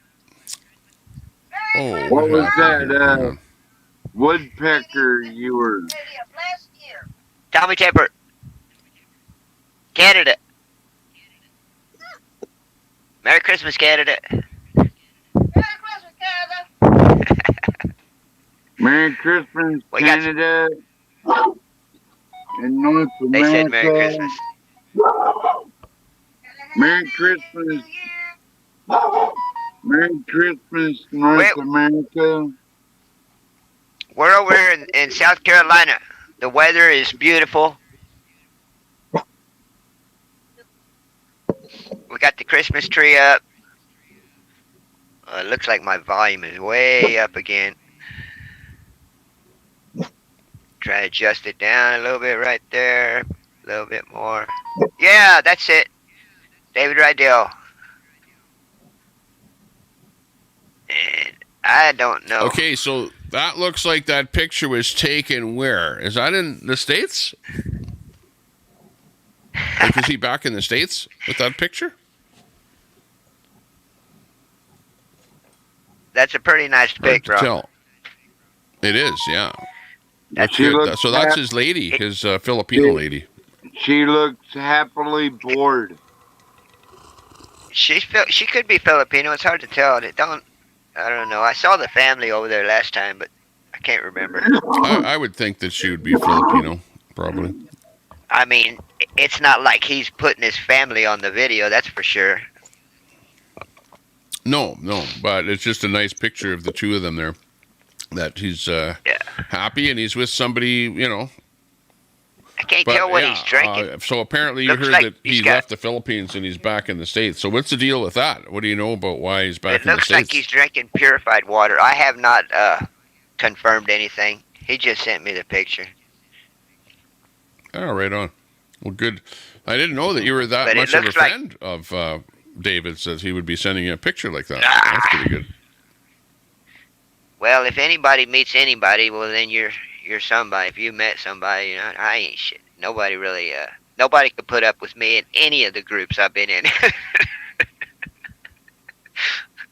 Oh, what was that woodpecker you were? Tommy Temper. Canada. Merry Christmas, Canada. Merry Christmas, Canada and North America. They said Merry Christmas. Merry Christmas. Merry Christmas, North America. We're over here in South Carolina. The weather is beautiful. We got the Christmas tree up. It looks like my volume is way up again. Try to adjust it down a little bit right there. A little bit more. Yeah, that's it. David Rydell. And I don't know. Okay, so that looks like that picture was taken where? Is that in the States? Like, is he back in the States with that picture? That's a pretty nice pic, bro. Tell. It is, yeah. That's She good. looks So that's his lady, his Filipino lady. She looks happily bored. She could be Filipino. It's hard to tell. I don't know. I saw the family over there last time, but I can't remember. I would think that she would be Filipino, probably. I mean, it's not like he's putting his family on the video, that's for sure. No, but it's just a nice picture of the two of them there. That he's happy and he's with somebody, you know. I can't tell what he's drinking. So apparently you heard that he left the Philippines and he's back in the States. So what's the deal with that? What do you know about why he's back in the States? It looks like he's drinking purified water. I have not confirmed anything. He just sent me the picture. Oh, right on. Well, good. I didn't know that you were that much of a friend of David's that he would be sending you a picture like that. That's pretty good. Well, if anybody meets anybody, well, then you're somebody. If you met somebody, you know, I ain't shit. Nobody really, nobody could put up with me in any of the groups I've been in.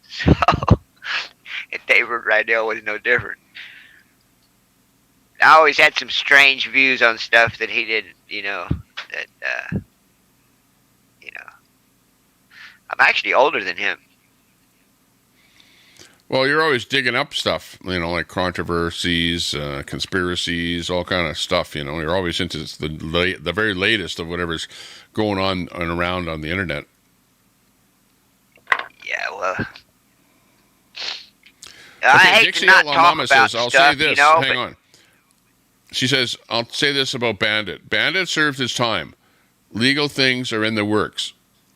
So, and David Rydell was no different. I always had some strange views on stuff that he did, you know, that, you know. I'm actually older than him. Well, you're always digging up stuff, you know, like controversies, conspiracies, all kind of stuff. You know, you're always into the very latest of whatever's going on and around on the internet. Yeah, well, I hate Dixie to not Outlaw talk Mama about says, I'll stuff, say this. you know, Hang on. She says, I'll say this about Bandit. Bandit served his time. Legal things are in the works.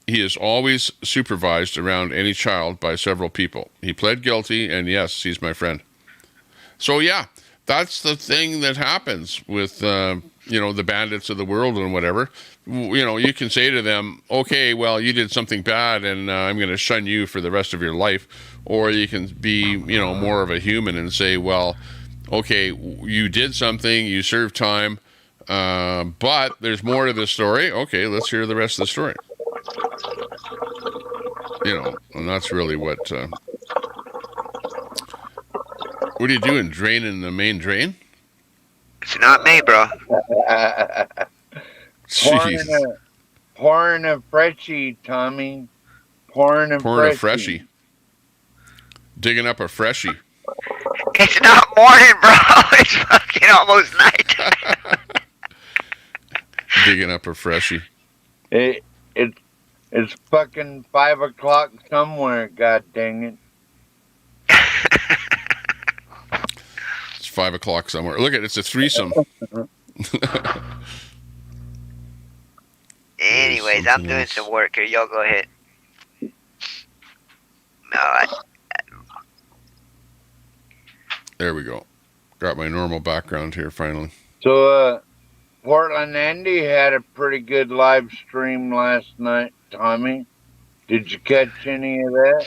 He is always supervised around any child by several people. He pled guilty, and yes, he's my friend. So, yeah, that's the thing that happens with, the bandits of the world and whatever, you can say to them, okay, well, you did something bad and I'm going to shun you for the rest of your life. Or you can be, more of a human and say, well, okay, you did something, you served time, but there's more to the story. Okay, let's hear the rest of the story. And that's really what are you doing? Draining the main drain? It's not me, bro. Pouring a freshie, Tommy. Pouring a freshie. Digging up a freshie. It's not morning, bro. It's fucking almost night. Digging up a freshie. It's fucking 5 o'clock somewhere. God dang it. It's 5 o'clock somewhere. Look it's a threesome. Anyways, I'm doing some work here. Y'all go ahead. No, There we go. Got my normal background here finally. So, Portland Andy had a pretty good live stream last night, Tommy. Did you catch any of that?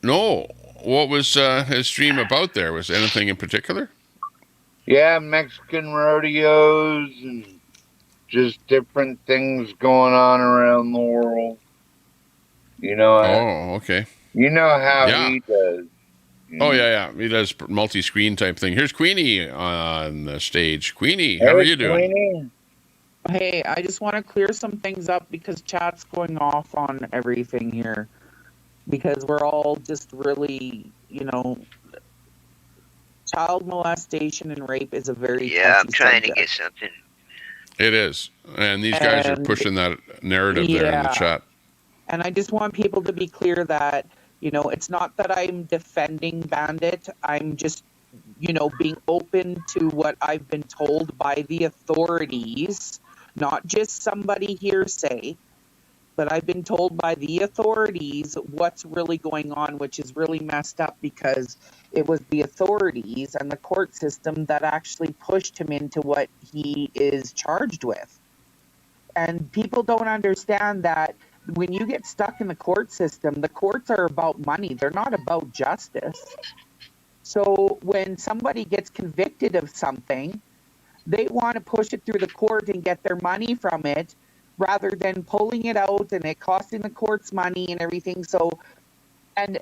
No. What was his stream about there? Was anything in particular? Yeah, Mexican rodeos and just different things going on around the world. Oh, okay. You know how he does. Oh, yeah. He does multi-screen type thing. Here's Queenie on the stage. Queenie, how are you doing? Queenie? Hey, I just want to clear some things up because chat's going off on everything here. Because we're all just really, child molestation and rape is a very I'm trying subject. to get something. It is. And these guys are pushing that narrative there in the chat. And I just want people to be clear that, it's not that I'm defending Bandit. I'm just, being open to what I've been told by the authorities, not just somebody hearsay, but I've been told by the authorities what's really going on, which is really messed up because it was the authorities and the court system that actually pushed him into what he is charged with. And people don't understand that when you get stuck in the court system, the courts are about money. They're not about justice. So when somebody gets convicted of something, they want to push it through the court and get their money from it rather than pulling it out and it costing the courts money and everything. So, and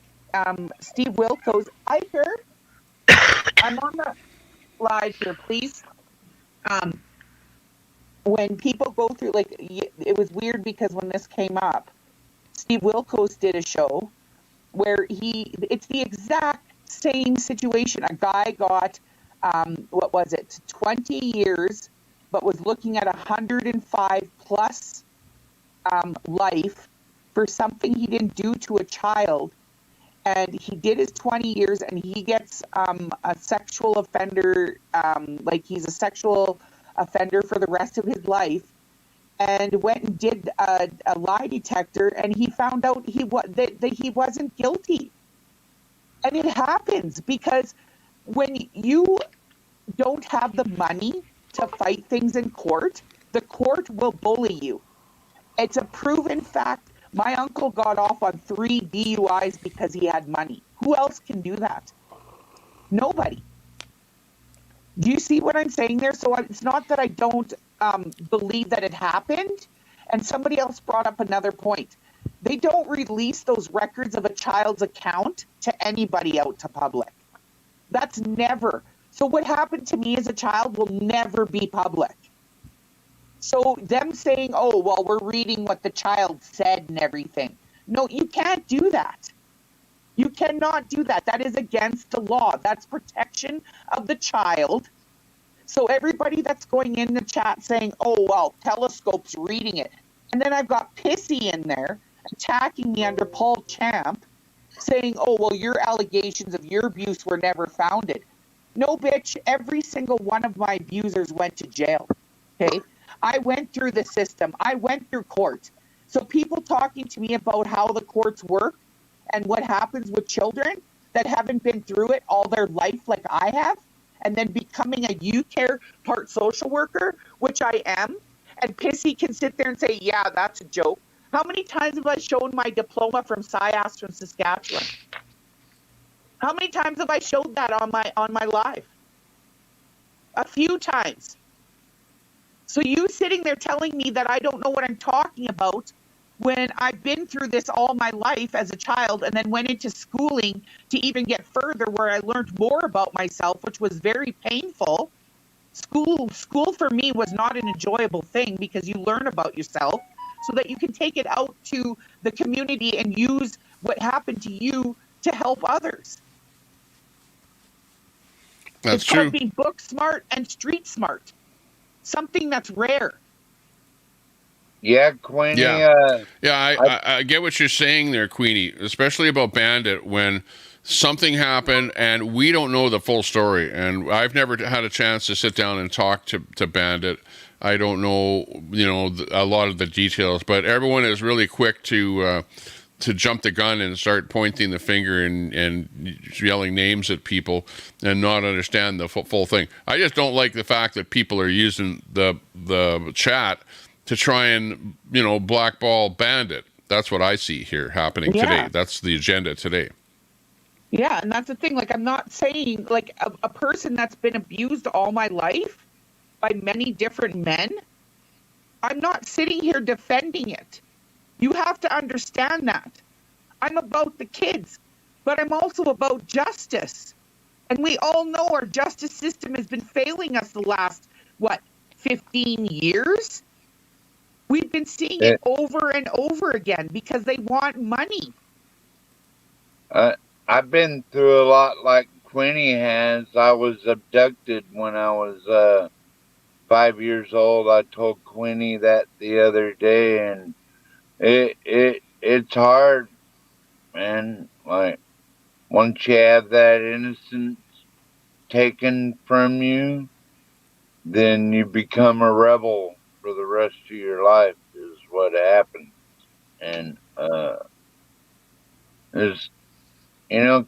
Steve Wilkos, I heard, I'm on the live here, please. When people go through, it was weird because when this came up, Steve Wilkos did a show where it's the exact same situation. A guy got, 20 years, but was looking at 105 plus life for something he didn't do to a child. And he did his 20 years and he gets a sexual offender, he's a sexual offender for the rest of his life, and went and did a lie detector, and he found out that he wasn't guilty. And it happens because when you don't have the money to fight things in court, the court will bully you. It's a proven fact. My uncle got off on 3 DUIs because he had money. Who else can do that? Nobody. Do you see what I'm saying there? So it's not that I don't believe that it happened. And somebody else brought up another point. They don't release those records of a child's account to anybody out to public. That's never. So what happened to me as a child will never be public. So them saying, oh, well, we're reading what the child said and everything. No, you can't do that. You cannot do that. That is against the law. That's protection of the child. So everybody that's going in the chat saying, oh, well, Telescope's reading it. And then I've got Pissy in there attacking me under Paul Champ saying, oh, well, your allegations of your abuse were never founded. No, bitch, every single one of my abusers went to jail, okay? I went through the system. I went through court. So people talking to me about how the courts work and what happens with children that haven't been through it all their life like I have and then becoming a youth care part social worker, which I am, and Pissy can sit there and say, yeah, that's a joke. How many times have I shown my diploma from SciAS from Saskatchewan? How many times have I showed that on my live? A few times. So you sitting there telling me that I don't know what I'm talking about when I've been through this all my life as a child and then went into schooling to even get further where I learned more about myself, which was very painful. School for me was not an enjoyable thing because you learn about yourself so that you can take it out to the community and use what happened to you to help others. That's it's called true. being book smart and street smart. Something that's rare. Yeah, Queenie. I get what you're saying there, Queenie, especially about Bandit when something happened and we don't know the full story. And I've never had a chance to sit down and talk to Bandit. I don't know, a lot of the details, but everyone is really quick to jump the gun and start pointing the finger and yelling names at people and not understand the full thing. I just don't like the fact that people are using the chat to try and, blackball Bandit. That's what I see here happening today. That's the agenda today. Yeah, and that's the thing. Like, I'm not saying, like, a person that's been abused all my life by many different men, I'm not sitting here defending it. You have to understand that. I'm about the kids, but I'm also about justice. And we all know our justice system has been failing us the last, 15 years? We've been seeing it over and over again because they want money. I've been through a lot like Queenie has. I was abducted when I was 5 years old. I told Queenie that the other day, and it's hard, man. Like, once you have that innocence taken from you, then you become a rebel for the rest of your life, is what happens. And it's,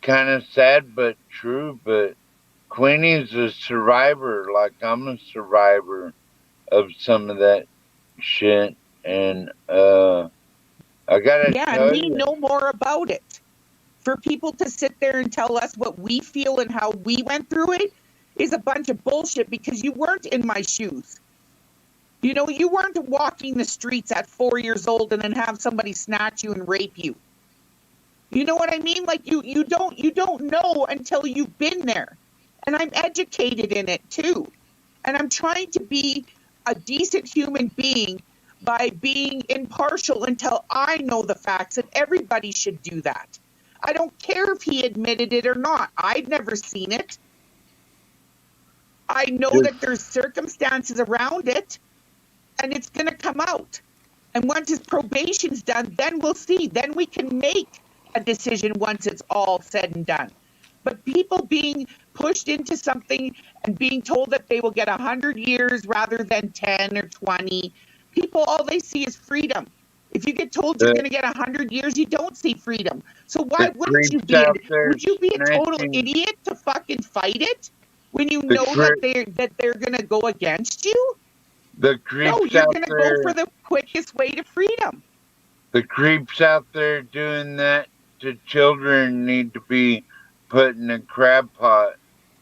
kind of sad but true, but Queenie's a survivor. Like, I'm a survivor of some of that shit. And I gotta tell we you, know more about it. For people to sit there and tell us what we feel and how we went through it is a bunch of bullshit because you weren't in my shoes. You weren't walking the streets at 4 years old and then have somebody snatch you and rape you. You know what I mean? Like, you don't know until you've been there. And I'm educated in it too. And I'm trying to be a decent human being by being impartial until I know the facts, and everybody should do that. I don't care if he admitted it or not. I've never seen it. I know that there's circumstances around it, and it's going to come out. And once his probation's done, then we'll see. Then we can make a decision once it's all said and done. But people being pushed into something and being told that they will get 100 years rather than 10 or 20, people, all they see is freedom. If you get told you're going to get 100 years, you don't see freedom. So why wouldn't you be? Would you be a total idiot to fucking fight it when you know that they're going to go against you? The creeps no, you're out going to there, go for the quickest way to freedom. The creeps out there doing that to children need to be put in a crab pot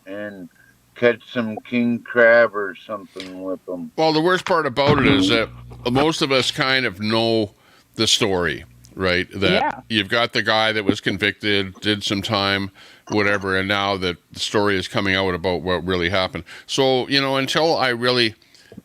and catch some king crab or something with them. Well, the worst part about it is that most of us kind of know the story, right? That you've got the guy that was convicted, did some time, whatever, and now that the story is coming out about what really happened. So, until I really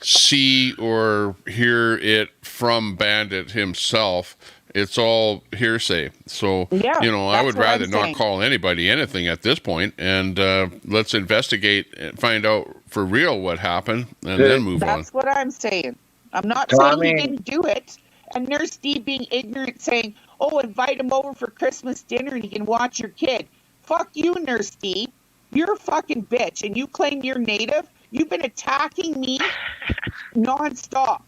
see or hear it from Bandit himself, it's all hearsay. So, I would rather not call anybody anything at this point, and let's investigate and find out for real what happened, and then move on. That's what I'm saying. I'm not saying he didn't do it. And Nurse Steve being ignorant, saying, oh, invite him over for Christmas dinner and he can watch your kid. Fuck you, Nurse Steve. You're a fucking bitch, and you claim you're Native. You've been attacking me nonstop.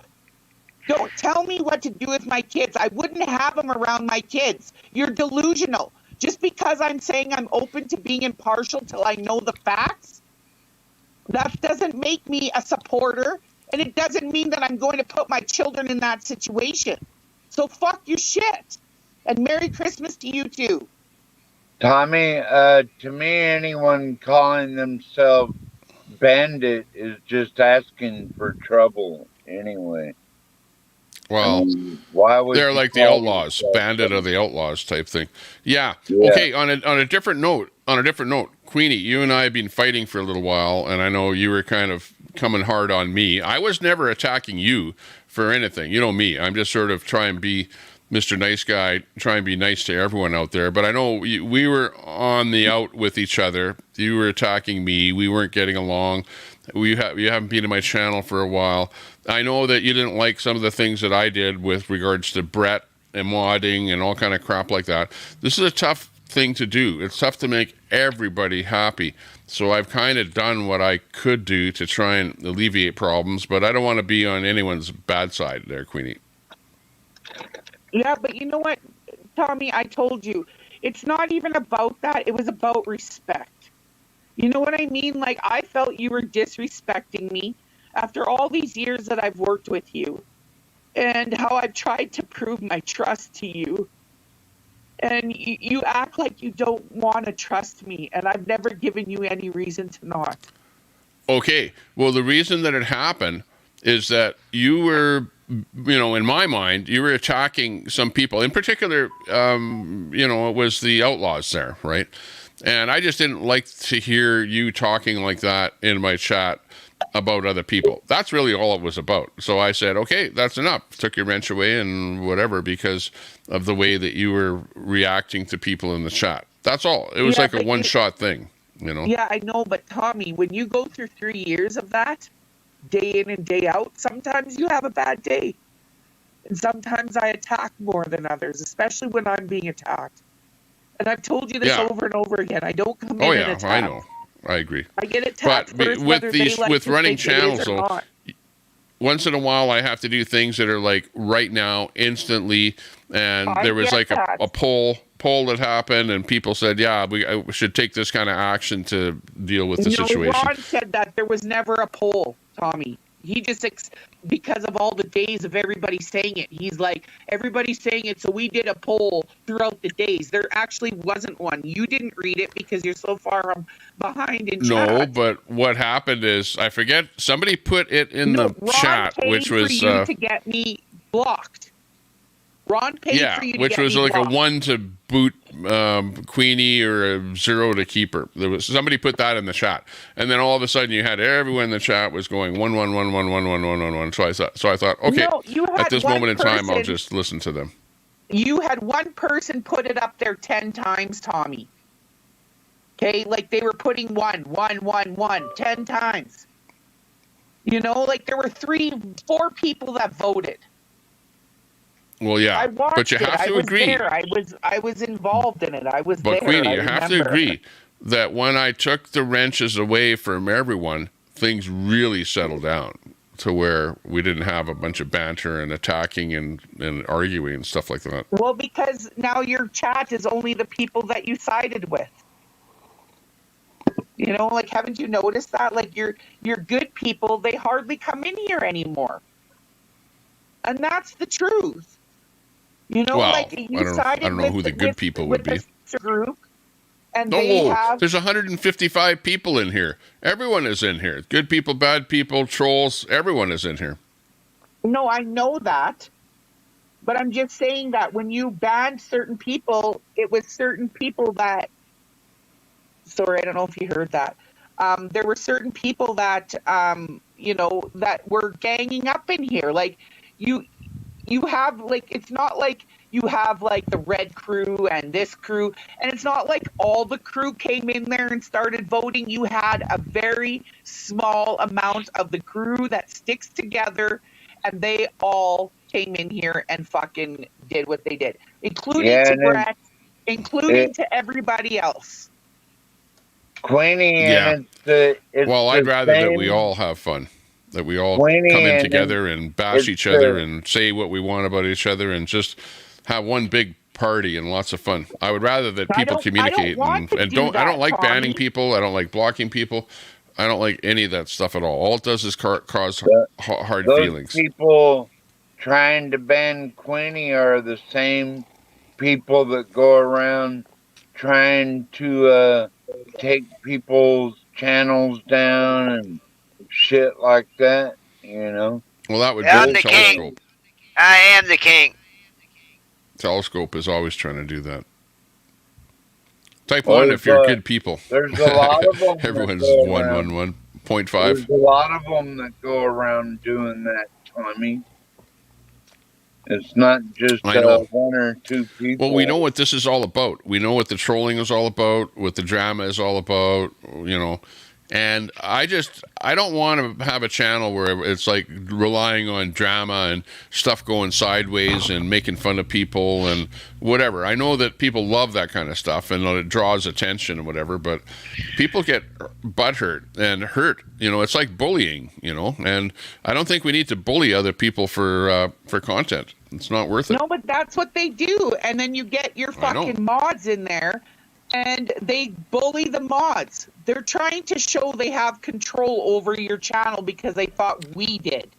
Don't tell me what to do with my kids. I wouldn't have them around my kids. You're delusional. Just because I'm saying I'm open to being impartial till I know the facts, That doesn't make me a supporter, and it doesn't mean that I'm going to put my children in that situation. So fuck your shit. And Merry Christmas to you too. Tommy, to me, anyone calling themselves bandit is just asking for trouble anyway. Well, why would they're you like the call outlaws, yourself bandit that? of the outlaws type thing. Yeah. Yeah. Okay. On a different note, Queenie, you and I have been fighting for a little while, and I know you were kind of coming hard on me. I was never attacking you for anything. You know me. I'm just sort of trying to be Mr. Nice Guy, try and be nice to everyone out there. But I know we were on the out with each other. You were attacking me. We weren't getting along. You haven't been in my channel for a while. I know that you didn't like some of the things that I did with regards to Brett and modding and all kind of crap like that. This is a tough thing to do. It's tough to make everybody happy. So I've kind of done what I could do to try and alleviate problems, but I don't want to be on anyone's bad side there, Queenie. Yeah, but you know what, Tommy, I told you, it's not even about that. It was about respect. You know what I mean? Like, I felt you were disrespecting me after all these years that I've worked with you and how I've tried to prove my trust to you. And you act like you don't want to trust me, and I've never given you any reason to not. Okay. Well, the reason that it happened is that you were, in my mind, you were attacking some people. In particular, it was the outlaws there, right? And I just didn't like to hear you talking like that in my chat about other people. That's really all it was about. So I said, okay, that's enough. Took your wrench away and whatever because of the way that you were reacting to people in the chat. That's all. It was like a one-shot thing, Yeah, I know, but Tommy, when you go through 3 years of that, day in and day out, sometimes you have a bad day. And sometimes I attack more than others, especially when I'm being attacked. And I've told you this over and over again. I don't come in and attack. I know. I agree. I get attacked first, with running channels, though, once in a while I have to do things that are like right now, instantly. And there was like a poll that happened, and people said, "Yeah, we should take this kind of action to deal with the situation." Ron said that there was never a poll, Tommy. He just because of all the days of everybody saying it, he's like, everybody's saying it, so we did a poll throughout the days. There actually wasn't one. You didn't read it because you're so far behind in chat. No, but what happened is, I forget, somebody put it in the chat, which was for you to get me blocked. Ron paid for you to which get was me like blocked. a 1 to boot Queenie or a 0 to keep her. There was somebody put that in the chat, and then all of a sudden you had everyone in the chat was going 1 1 1 1 1 1 1 1 1. So I thought, okay, No, you had at this one moment in time, I'll person- just listen to them. You had one person put it up there 10 times, Tommy. Okay, like they were putting 1 1 1 1 10 times. Like there were 3-4 people that voted. Well, yeah, I watched but you have it. to I was agree. there. I was involved in it. I was But there. Queenie, I you have to remember. agree that when I took the wrenches away from everyone, things really settled down to where we didn't have a bunch of banter and attacking and arguing and stuff like that. Well, because now your chat is only the people that you sided with. Like, haven't you noticed that? Like, your good people, they hardly come in here anymore. And that's the truth. Well, like you I sided don't know who the good people would be. The group, and they No, have... there's 155 people in here. Everyone is in here. Good people, bad people, trolls, everyone is in here. No, I know that. But I'm just saying that when you banned certain people, it was certain people that... Sorry, I don't know if you heard that. There were certain people that, that were ganging up in here. Like, you have, like, it's not like you have, like, the red crew and this crew, and it's not like all the crew came in there and started voting. You had a very small amount of the crew that sticks together, and they all came in here and fucking did what they did, including to Brett, including to everybody else. Queenie, Yeah. and it's Well, I'd the rather that same- we all have fun. That we all Queenie, come in and together and bash it's each other the- and say what we want about each other and just have one big party and lots of fun. I would rather that people communicate want to and do don't. I that, don't like banning Tommy. people. I don't like blocking people. I don't like any of that stuff at all. All it does is cause hard Those feelings. people trying to ban Queenie are the same people that go around trying to take people's channels down and shit like that, you know? Well, that would be I'm the king. Telescope. I am the king. Telescope is always trying to do that. Type Well, 1 if you're good people. There's a lot of them. Everyone's that go 111.5. There's a lot of them that go around doing that, Tommy. It's not just I know. one or two people. Well, we know what this is all about. We know what the trolling is all about, what the drama is all about, you know. And I don't want to have a channel where it's like relying on drama and stuff going sideways and making fun of people and whatever. I know that people love that kind of stuff and it draws attention and whatever, but people get butthurt and hurt. You know, it's like bullying, you know, and I don't think we need to bully other people for content. It's not worth it. No, but that's what they do. And then you get your fucking mods in there and they bully the mods. They're trying to show they have control over your channel because they thought we did.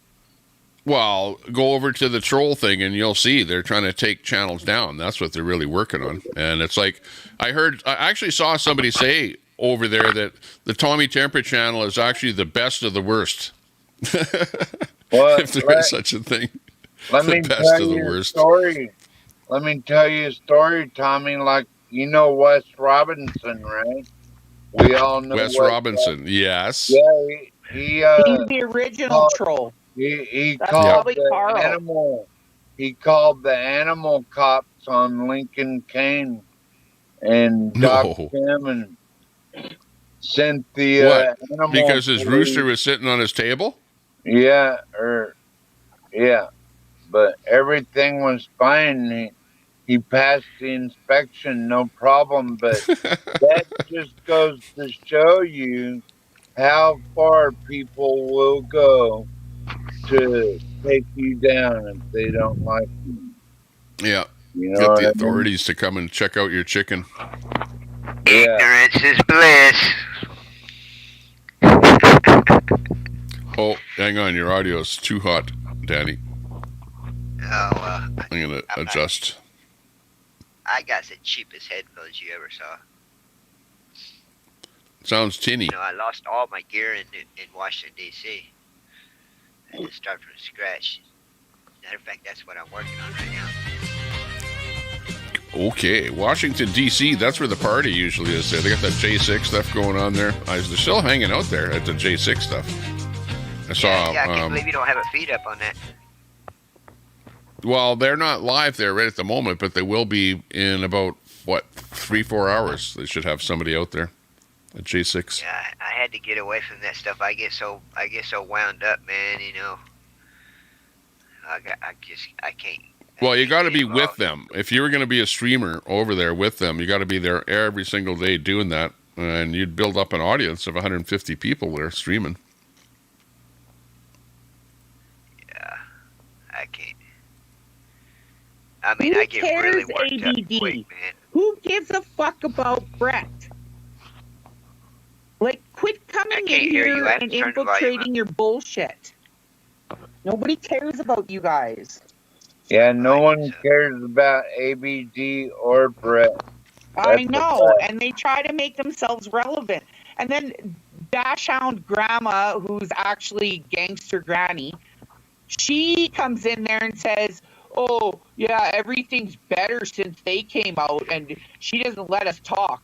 Well, go over to the troll thing and you'll see they're trying to take channels down. That's what they're really working on. And it's like, I actually saw somebody say over there that the Tommy Temper channel is actually the best of the worst. If there is such a thing. Let me tell you a story. Let me tell you a story, Tommy. Like, you know Wes Robinson, right? We all know Wes Robinson. Yes. Yeah, he's the original troll. He That's called probably the Carl. animal. He called the animal cops on Lincoln Kane and docked him and sent the animal because his police. rooster was sitting on his table. Yeah, but everything was fine. He passed the inspection, no problem. But that just goes to show you how far people will go to take you down if they don't like you. Yeah. You know Get what the I authorities to come and check out your chicken. Ignorance is bliss. Oh, hang on. Your audio is too hot, Danny. Oh, I'm going to adjust. I got the cheapest headphones you ever saw. Sounds tinny. You know, I lost all my gear in Washington, D.C. I had to start from scratch. Matter of fact, that's what I'm working on right now. Okay, Washington, D.C., that's where the party usually is there. They got that J6 stuff going on there. They're still hanging out there at the J6 stuff. I saw... Yeah, I can't believe you don't have a feed up on that. Well, they're not live there right at the moment, but they will be in about, 3-4 hours. They should have somebody out there at J6. Yeah, I had to get away from that stuff. I get so wound up, man, you know. I can't. Well, you got to be with them. If you were going to be a streamer over there with them, you got to be there every single day doing that, and you'd build up an audience of 150 people there streaming. Yeah, I can't. I mean, I get really worked up quick, man. Who gives a fuck about Brett? Like, quit coming in here and infiltrating your bullshit. Nobody cares about you guys. Yeah, no one cares about ABD or Brett. I know, and they try to make themselves relevant. And then Dashhound Grandma, who's actually Gangster Granny, she comes in there and says, oh, yeah, everything's better since they came out, and she doesn't let us talk.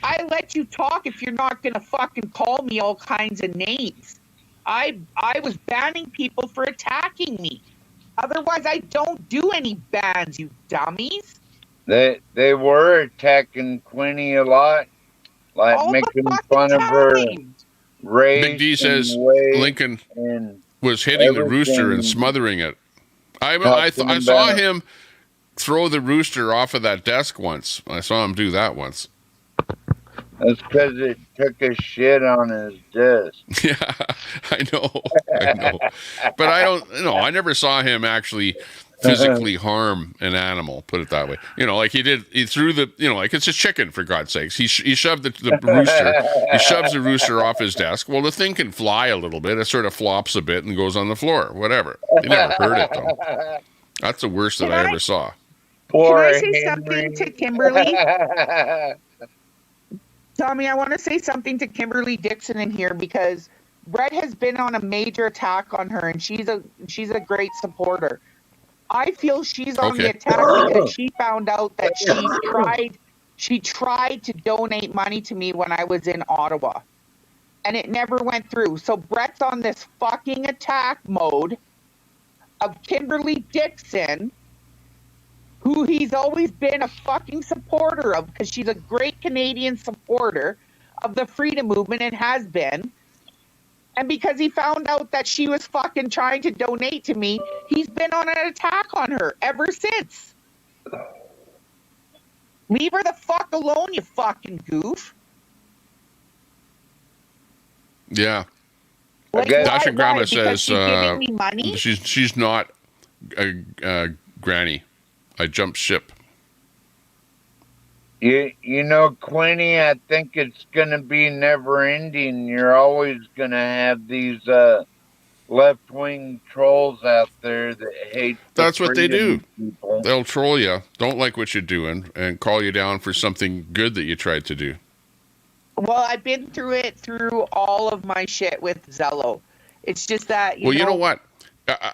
I let you talk if you're not going to fucking call me all kinds of names. I was banning people for attacking me. Otherwise, I don't do any bans, you dummies. They were attacking Queenie a lot, like all making fun of her race. Big D says Lincoln was hitting the rooster and smothering it. I saw him throw the rooster off of that desk once. I saw him do that once. That's because it took a shit on his desk. Yeah, I know. But I don't, I never saw him actually physically harm an animal. Put it that way. You know, like he threw the, you know, like it's a chicken, for God's sakes. He shoved the rooster. He shoves the rooster off his desk. Well, the thing can fly a little bit. It sort of flops a bit and goes on the floor. Whatever. He never hurt it though. That's the worst that I ever saw. Can I say something to Kimberly? Tommy, I want to say something to Kimberly Dixon in here because Brett has been on a major attack on her, and she's a great supporter. I feel she's on the attack because she found out that she tried to donate money to me when I was in Ottawa, and it never went through. So Brett's on this fucking attack mode of Kimberly Dixon, who he's always been a fucking supporter of because she's a great Canadian supporter of the freedom movement and has been. And because he found out that she was fucking trying to donate to me, he's been on an attack on her ever since. Leave her the fuck alone, you fucking goof. Yeah. Like, Dash and Grandma because says she's giving me money? she's not a granny. I jumped ship. You know, Queenie, I think it's going to be never ending. You're always going to have these left-wing trolls out there that hate That's what they do. People. They'll troll you, don't like what you're doing, and call you down for something good that you tried to do. Well, I've been through all of my shit with Zello. It's just that, you know what?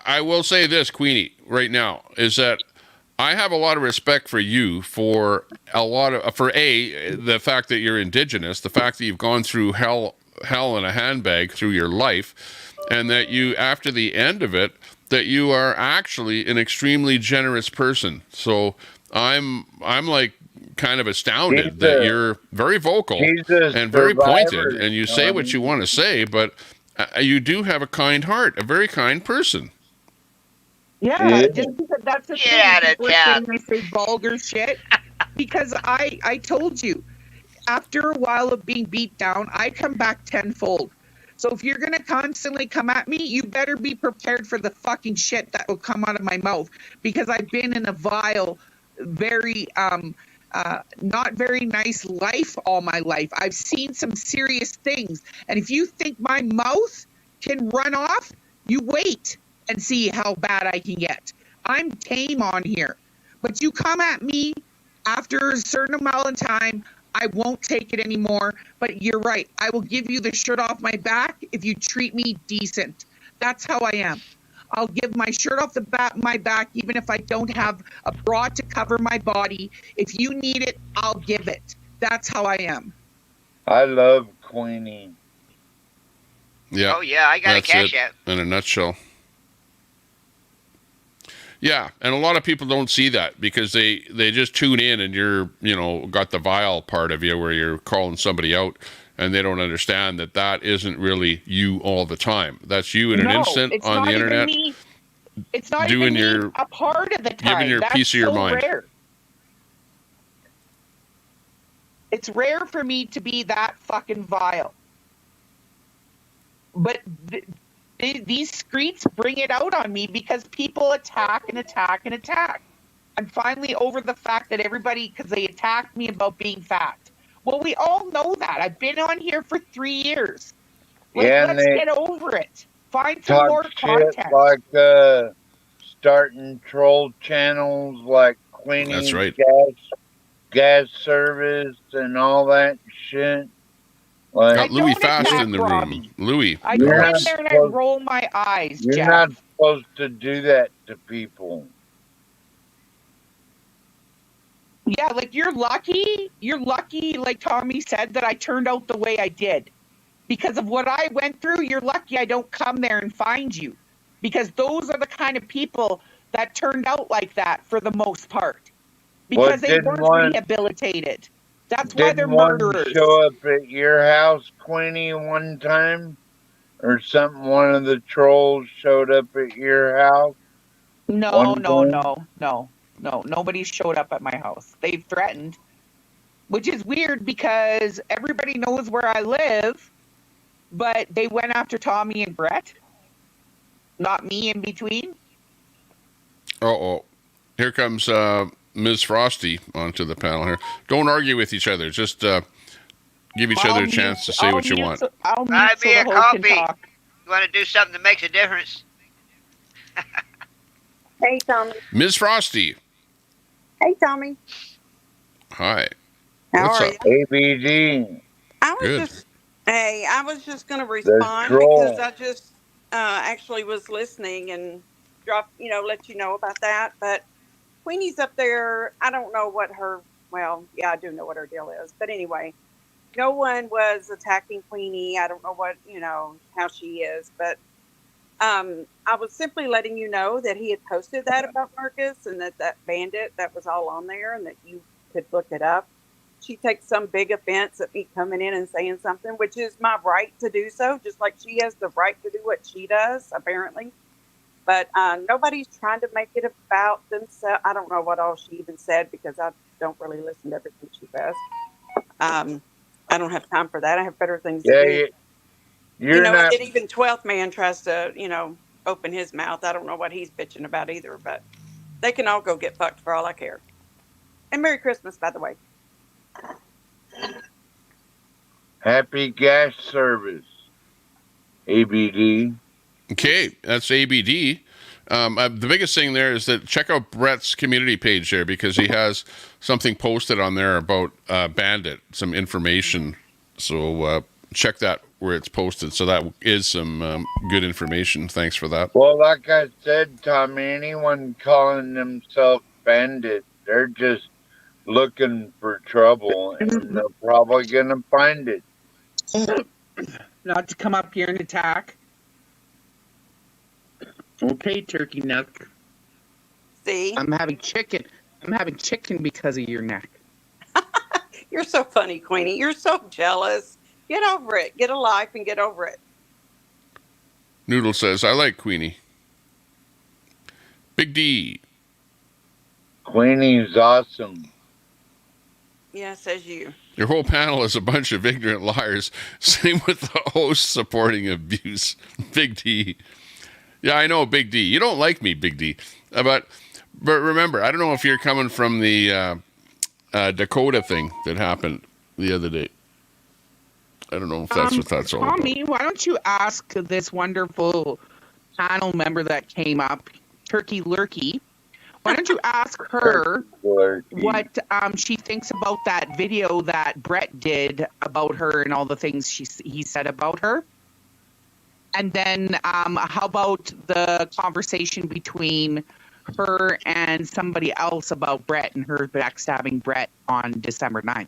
I will say this, Queenie, right now, is that I have a lot of respect for you for the fact that you're Indigenous, the fact that you've gone through hell in a handbag through your life, and that you, after the end of it, that you are actually an extremely generous person. So I'm like kind of astounded that you're very vocal and very pointed, and you say what you want to say, but you do have a kind heart, a very kind person. Yeah, just because that's the thing. People are saying I say vulgar shit because I told you, after a while of being beat down, I come back tenfold. So if you're going to constantly come at me, you better be prepared for the fucking shit that will come out of my mouth because I've been in a vile, very, not very nice life all my life. I've seen some serious things. And if you think my mouth can run off, you wait and see how bad I can get. I'm tame on here. But you come at me after a certain amount of time, I won't take it anymore. But you're right. I will give you the shirt off my back if you treat me decent. That's how I am. I'll give my shirt off my back even if I don't have a bra to cover my body. If you need it, I'll give it. That's how I am. I love Queenie. Yeah. Oh, yeah, I got a cash app. In a nutshell. Yeah, and a lot of people don't see that because they just tune in and you're, got the vile part of you where you're calling somebody out and they don't understand that isn't really you all the time. That's you in an instant on the internet. It's not doing even me a part of the time. Giving your piece of your mind. Rare. It's rare for me to be that fucking vile. But these streets bring it out on me because people attack and attack and attack. I'm finally over the fact that because they attacked me about being fat. Well, we all know that. I've been on here for 3 years. Let's get over it. Find some more content. Like starting troll channels like Queenie's That's right. gas service and all that shit. Like, got Louis Fast in the room. Louis. I go in there and I roll my eyes, You're Jeff. not supposed to do that to people. Yeah, like you're lucky, like Tommy said, that I turned out the way I did. Because of what I went through, you're lucky I don't come there and find you. Because those are the kind of people that turned out like that for the most part. Because they weren't rehabilitated. That's why they're murderers. Didn't one show up at your house, Queenie, one time? Or something, one of the trolls showed up at your house? No. Nobody showed up at my house. They've threatened. Which is weird because everybody knows where I live. But they went after Tommy and Brett. Not me in between. Uh-oh. Here comes Ms. Frosty onto the panel here. Don't argue with each other. Just give each other a chance to say what you want. I'll Buy mute so me the a hoe can coffee. talk. You want to do something that makes a difference? Hey, Tommy. Ms. Frosty. Hey, Tommy. Hi. How What's are up? you? ABD. I was Good. just, hey, I was just going to The respond because troll. I just actually was listening and let you know about that. But Queenie's up there. I don't know what well, yeah, I do know what her deal is. But anyway, no one was attacking Queenie. I don't know how she is. But I was simply letting you know that he had posted that about Marcus and that bandit, that was all on there and that you could look it up. She takes some big offense at me coming in and saying something, which is my right to do so, just like she has the right to do what she does, apparently. But nobody's trying to make it about themselves. I don't know what all she even said because I don't really listen to everything she says. I don't have time for that. I have better things to do. You're And not. then even 12th man tries to, open his mouth. I don't know what he's bitching about either, but they can all go get fucked for all I care. And Merry Christmas, by the way. Happy gas service. ABD. Okay, that's ABD. The biggest thing there is that check out Brett's community page there because he has something posted on there about Bandit, some information. So check that where it's posted. So that is some good information. Thanks for that. Well, like I said, Tommy, anyone calling themselves bandit, they're just looking for trouble and they're probably going to find it. Not to come up here and attack. Okay, turkey neck. See? I'm having chicken. I'm having chicken because of your neck. You're so funny, Queenie. You're so jealous. Get over it. Get a life and get over it. Noodle says, I like Queenie. Big D. Queenie's awesome. Yeah, says you. Your whole panel is a bunch of ignorant liars. Same with the host supporting abuse. Big D. Yeah, I know, Big D. You don't like me, Big D. But remember, I don't know if you're coming from the Dakota thing that happened the other day. I don't know if that's what that's all about. Tommy, why don't you ask this wonderful panel member that came up, Turkey Lurkey, why don't you ask her what she thinks about that video that Brett did about her and all the things he said about her? And then how about the conversation between her and somebody else about Brett and her backstabbing Brett on December 9th?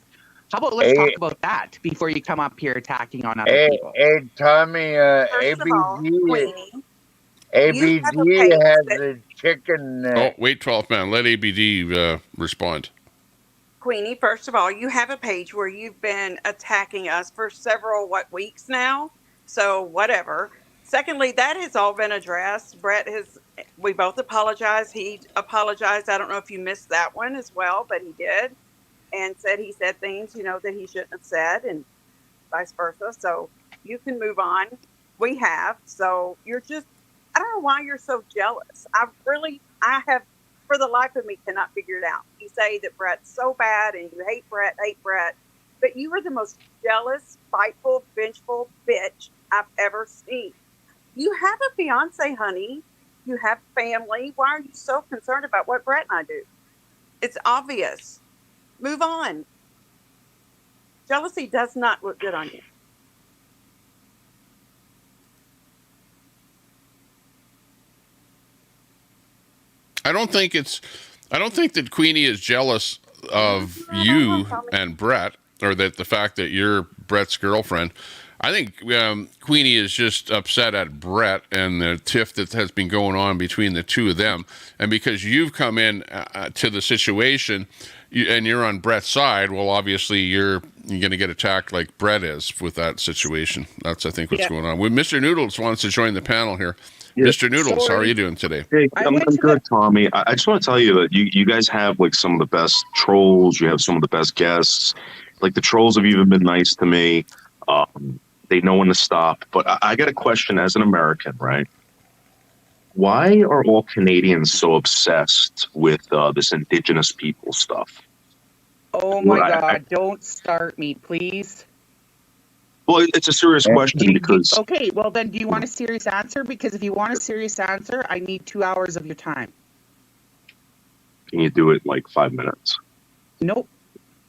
How about let's talk about that before you come up here attacking on other people? Hey, Tommy, ABD has a chicken. Oh, wait, 12th man. Let ABD respond. Queenie, first of all, you have a page where you've been attacking us for several, weeks now? So, whatever. Secondly, that has all been addressed. We both apologized. He apologized. I don't know if you missed that one as well, but he did. And he said things, that he shouldn't have said and vice versa. So you can move on. We have. So I don't know why you're so jealous. I have, for the life of me, cannot figure it out. You say that Brett's so bad and you hate Brett, but you are the most jealous, spiteful, vengeful bitch I've ever seen. You have a fiance, honey. You have family. Why are you so concerned about what Brett and I do? It's obvious. Move on. Jealousy does not look good on you. I don't think that Queenie is jealous of you and Brett, or that the fact that you're Brett's girlfriend. I think Queenie is just upset at Brett and the tiff that has been going on between the two of them. And because you've come in to the situation and you're on Brett's side, well, obviously you're going to get attacked like Brett is with that situation. That's, I think, what's going on. Mr. Noodles wants to join the panel here. Yeah. Mr. Noodles, how are you doing today? Hey, I'm good, Tommy. I just want to tell you that you guys have some of the best trolls. You have some of the best guests. The trolls have even been nice to me. They know when to stop. But I got a question as an American, right? Why are all Canadians so obsessed with this Indigenous people stuff? Oh my God! Don't start me, please. Well, it's a serious question because Okay, well then, do you want a serious answer? Because if you want a serious answer, I need 2 hours of your time. can you do it like 5 minutes? Nope,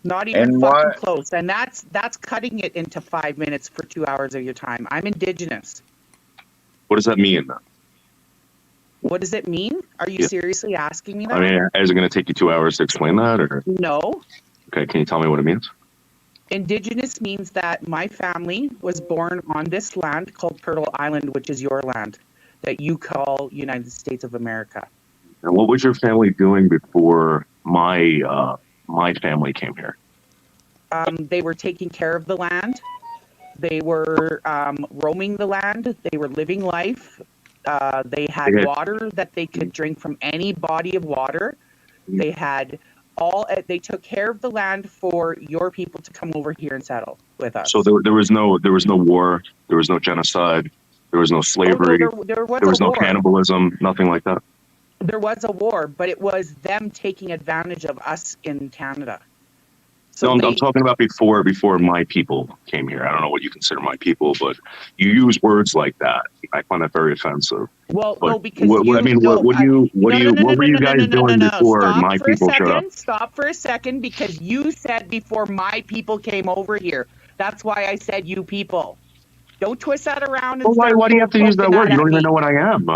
not even fucking close. And that's cutting it into 5 minutes for 2 hours of your time. I'm Indigenous. What does that mean? What does it mean? Are you seriously asking me that? I mean, is it going to take you 2 hours to explain that, or? No. Okay, can you tell me what it means? Indigenous means that my family was born on this land called Turtle Island, which is your land, that you call United States of America. And what was your family doing before my family came here? They were taking care of the land. They were roaming the land. They were living life. They had water that they could drink from any body of water. They had they took care of the land for your people to come over here and settle with us. So there was no war, there was no genocide, there was no slavery, there was no war. cannibalism, nothing like that. There was a war, but it was them taking advantage of us in Canada. So no, I'm talking about before my people came here. I don't know what you consider my people, but you use words like that. I find that very offensive. Well, but no, because what were you guys doing before my people showed up? Stop for a second, because you said before my people came over here. That's why I said you people. Don't twist that around. And why do you have to use that word? You don't even know what I am.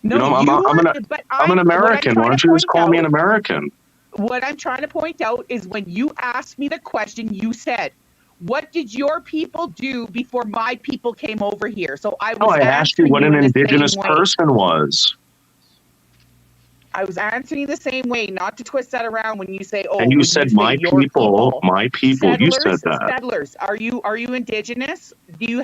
No, I'm an American. Why don't you just call me an American? What I'm trying to point out is when you asked me the question, you said, what did your people do before my people came over here? So I was I asked you what an Indigenous person was. I was answering the same way, not to twist that around when you say, and you said my people, my people. Settlers, you said that. Settlers. Are you Indigenous? Do you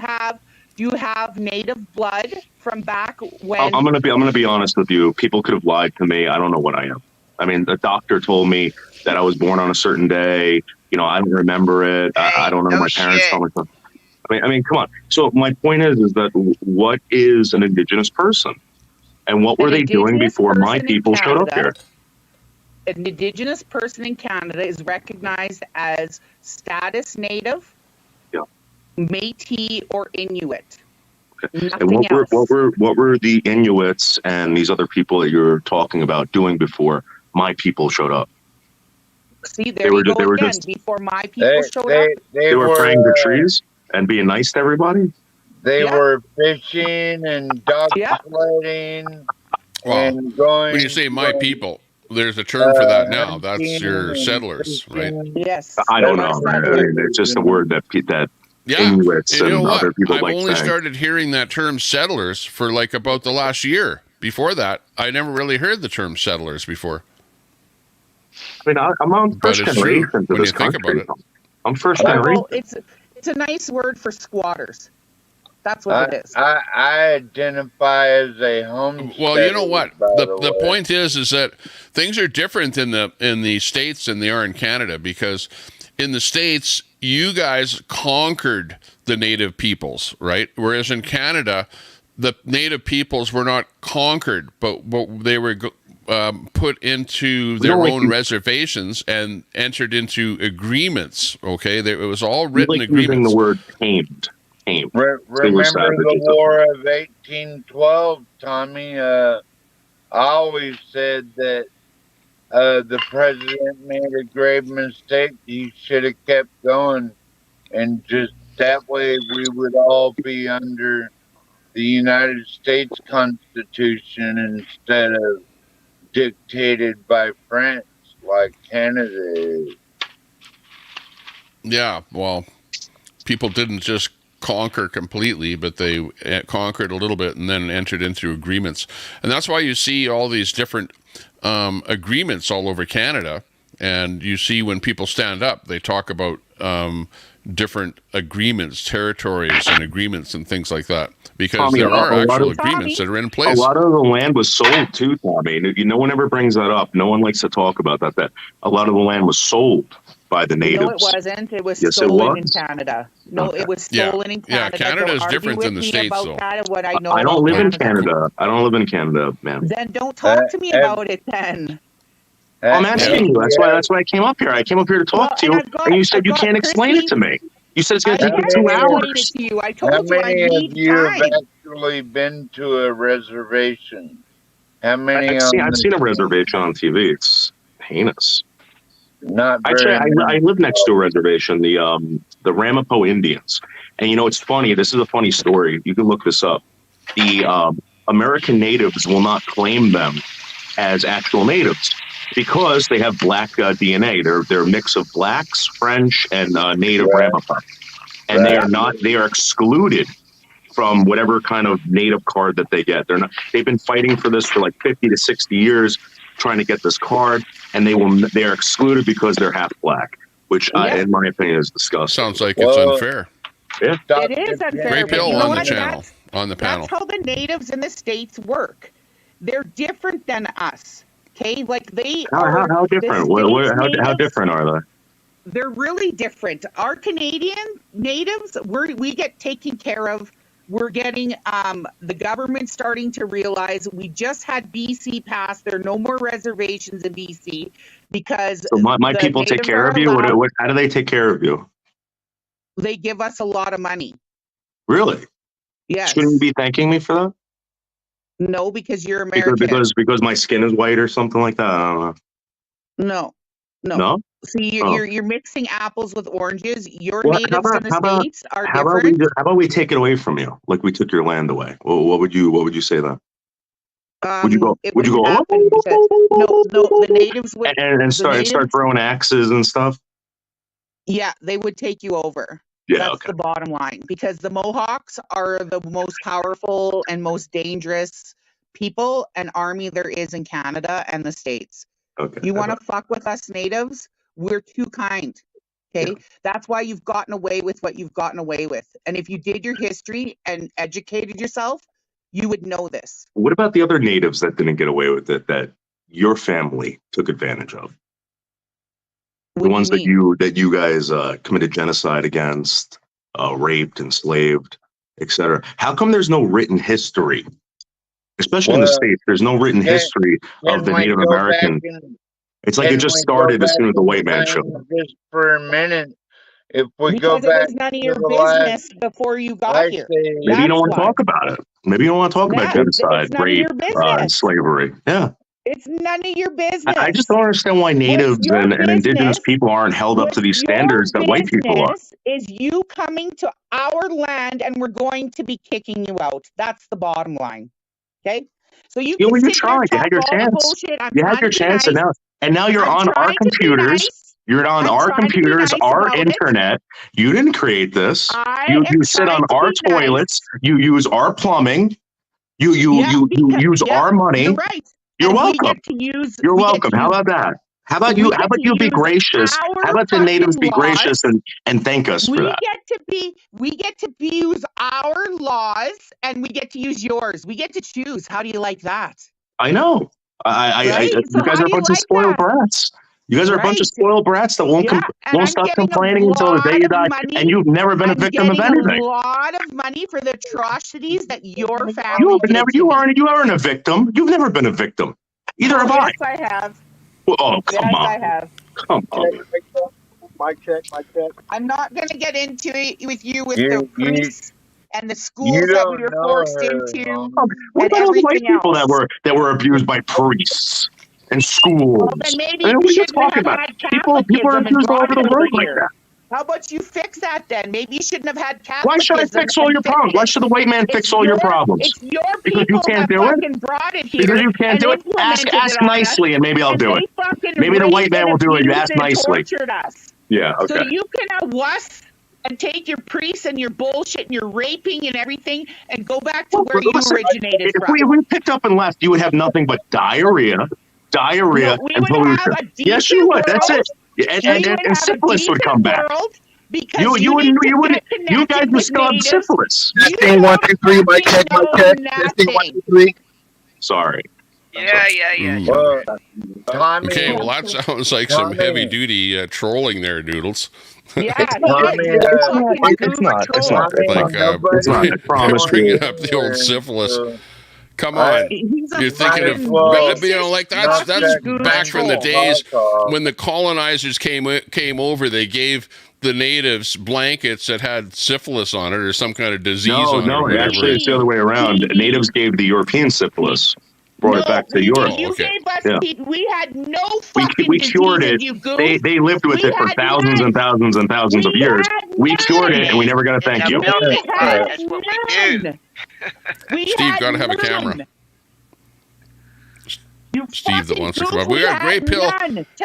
have native blood from back when? I'm gonna be honest with you. People could have lied to me. I don't know what I am. I mean, the doctor told me that I was born on a certain day. You know, I don't remember it. I don't know. My parents told me. I mean, come on. So my point is that what is an Indigenous person, and what were they doing before my people showed up here? An Indigenous person in Canada is recognized as status Native, Métis, or Inuit. And what were the Inuits and these other people that you're talking about doing before my people showed up? See, there you go again. Before my people showed up, they were praying to trees and being nice to everybody. They were fishing and dog sledding and going. When you say my people, there's a term for that now. That's your settlers, right? Yes. I don't know. I mean, it's just a word that Inuits and other people I've like only saying. started hearing that term settlers for like about the last year. Before that, I never really heard the term settlers before. I mean, I'm on first generation to this country. I'm first generation. Well, it's a nice word for squatters. That's what it is. I identify as a homesteader. Well, you know what? The point is that things are different in the States than they are in Canada, because in the States, you guys conquered the native peoples, right? Whereas in Canada, the native peoples were not conquered, but they were put into their own reservations and entered into agreements. Okay, it was all written agreements. Using the word tamed. Remember the War of 1812, Tommy? I always said that the president made a grave mistake. He should have kept going, and just that way we would all be under the United States Constitution instead of dictated by France like Canada is. Yeah, well, people didn't just conquer completely, but they conquered a little bit and then entered into agreements. And that's why you see all these different agreements all over Canada. And you see when people stand up, they talk about different agreements, territories and agreements and things like that. Because Tommy, there are actual agreements that are in place. A lot of the land was sold too, Tommy. No one ever brings that up. No one likes to talk about that a lot of the land was sold. by the natives. No, it wasn't. It was Yes, it stolen in was. Canada. No, Okay. it was Yeah. stolen in Yeah, Canada. Canada Don't is argue different with than the me States, about though. that and what I know I don't about live in Canada. Canada. I don't live in Canada, man. Then don't talk to me about it then. I'm asking you. That's why I came up here. I came up here to talk Well, to and you, and you said you can't explain it to me. You said it's going to I take you can 2 explain it hours. to you. I How told you I many of need you have time. actually been to a reservation? How many I've on seen a this? reservation on TV. It's heinous. Not Actually, very many. I live next to a reservation, the Ramapo Indians, and you know it's funny. This is a funny story. You can look this up. The American natives will not claim them as actual natives because they have black DNA. They're a mix of blacks, French, and native Ramapo, and they are not. They are excluded from whatever kind of native card that they get. They're not. They've been fighting for this for like 50 to 60 years, trying to get this card, and they are excluded because they're half black, which, in my opinion, is disgusting. Sounds like it's unfair. Yeah, It is unfair. Ray but Pill you know on the what? channel, on the panel. That's how the natives in the States work. They're different than us. Okay, like they are. How different? How different are they? They're really different. Our Canadian natives, we get taken care of. We're getting the government starting to realize we just had BC pass. There are no more reservations in BC because So my the people take natives care are of you. allowed- How do they take care of you? They give us a lot of money. Really? Yes. Shouldn't you be thanking me for that? No, because you're American. Because my skin is white or something like that. I don't know. No. No? See, Oh. you're mixing apples with oranges. Your Well, natives in the States are how different. about we take it away from you, like we took your land away? Well, what would you say then? Would you go? It Would you go? wouldn't happen because no, the natives would and start throwing axes and stuff? Yeah, they would take you over. Yeah, That's the bottom line. Because the Mohawks are the most powerful and most dangerous people and army there is in Canada and the States. Okay. You want to fuck with us natives? We're too kind. Okay. That's why you've gotten away with what you've gotten away with. And if you did your history and educated yourself, you would know this. What about the other natives that didn't get away with it that your family took advantage of? The ones that you guys committed genocide against, raped, enslaved, etc. How come there's no written history? Especially in the States, there's no written history of the Native American. It's like it just started as soon as the white man showed up. Just for a minute, if we Because go back it was none of to your the last, business before you got here. Maybe you don't want to talk about it. Maybe you don't want to talk about genocide, it's none of rape, your business. slavery. Yeah. It's none of your business. I just don't understand why natives and indigenous people aren't held up to these standards that white people are. Is you coming to our land and we're going to be kicking you out. That's the bottom line. Okay? So you can You sit tried. there You had and your talk all the chance. bullshit. I'm You had trying your to be chance, nice. and now you're I'm on our trying to be computers. nice. You're on I'm our trying to be computers, nice our about it. internet. You didn't create this. I You am sit on trying to our be nice. toilets. You use our plumbing. You use our money. You're right. You're And we welcome. get to use. You're we get welcome. to How use- about that? How about we you? get How about to you be use gracious? our How about the natives fucking be gracious laws. and thank us for that? We get to use our laws and we get to use yours. We get to choose. How do you like that? I know. Right? You So guys how are a do you bunch of like spoiled that? brats. You guys are a bunch of Right. spoiled brats that won't Yeah, and won't I'm stop getting a complaining until the day you lot die. of money. And you've never been a victim of I'm getting anything. a lot of money for the atrocities that your family You did never. to me. You aren't a victim. You've never been a victim. Either have I. Yes, I have. Oh, come Yes, on. I have. Come on. Mic check, mic check. I'm not going to get into it with you with You- the you- priests and the You schools that we don't were know forced her, into What and about all the white everything people else. that were abused by priests and schools? Well, then maybe I mean, you what are you shouldn't talking have about? had People are Catholicism and abused all brought over it the over world like here. that. How about you fix that then? Maybe you shouldn't have had Why should I Catholicism fix all and your fix problems? Why it. should the white man fix It's all your your- problems? It's your Because you people can't that do it? fucking brought it here. Because you can't and do it? implemented Ask it on nicely us, and maybe I'll do they it. fucking Maybe the white raped man and will do it. You abused ask and nicely. tortured us. Yeah, So okay. you can have us and take your priests and your bullshit and your raping and everything and go back to where you Listen, originated if from. we picked up and left, you would have nothing but diarrhea, No, we and would pollution. have a Yes, you decent would. That's world. it. And syphilis would come back. Because you need to get You guys connected would with still have natives. syphilis. You Testing 1, 2, 3. Mic check, mic check. Testing 1, 2, 3. Sorry. Yeah. Well, Tommy. Okay, well that sounds like some heavy duty trolling there, Noodles. Yeah, Tommy, It's not. It's not. It's Like not. It's not. I promise bringing you. up the old syphilis. Come I- on, He's a you're thinking of fucking like racist, that's fucking back from the troll. days when the colonizers came over. They gave the natives blankets that had syphilis on it or some kind of disease on it. Or whatever. Actually, it's the other way around. Natives gave the European syphilis, brought it back to Europe. You gave us, Yeah. we had no fucking We cured diseases, it. you goof. They lived with We it for had thousands and thousands and thousands of years. We cured it, and we never got a thank you. That's what we do. Steve, gotta have a camera. Steve that wants to come up. We got Grey Pill.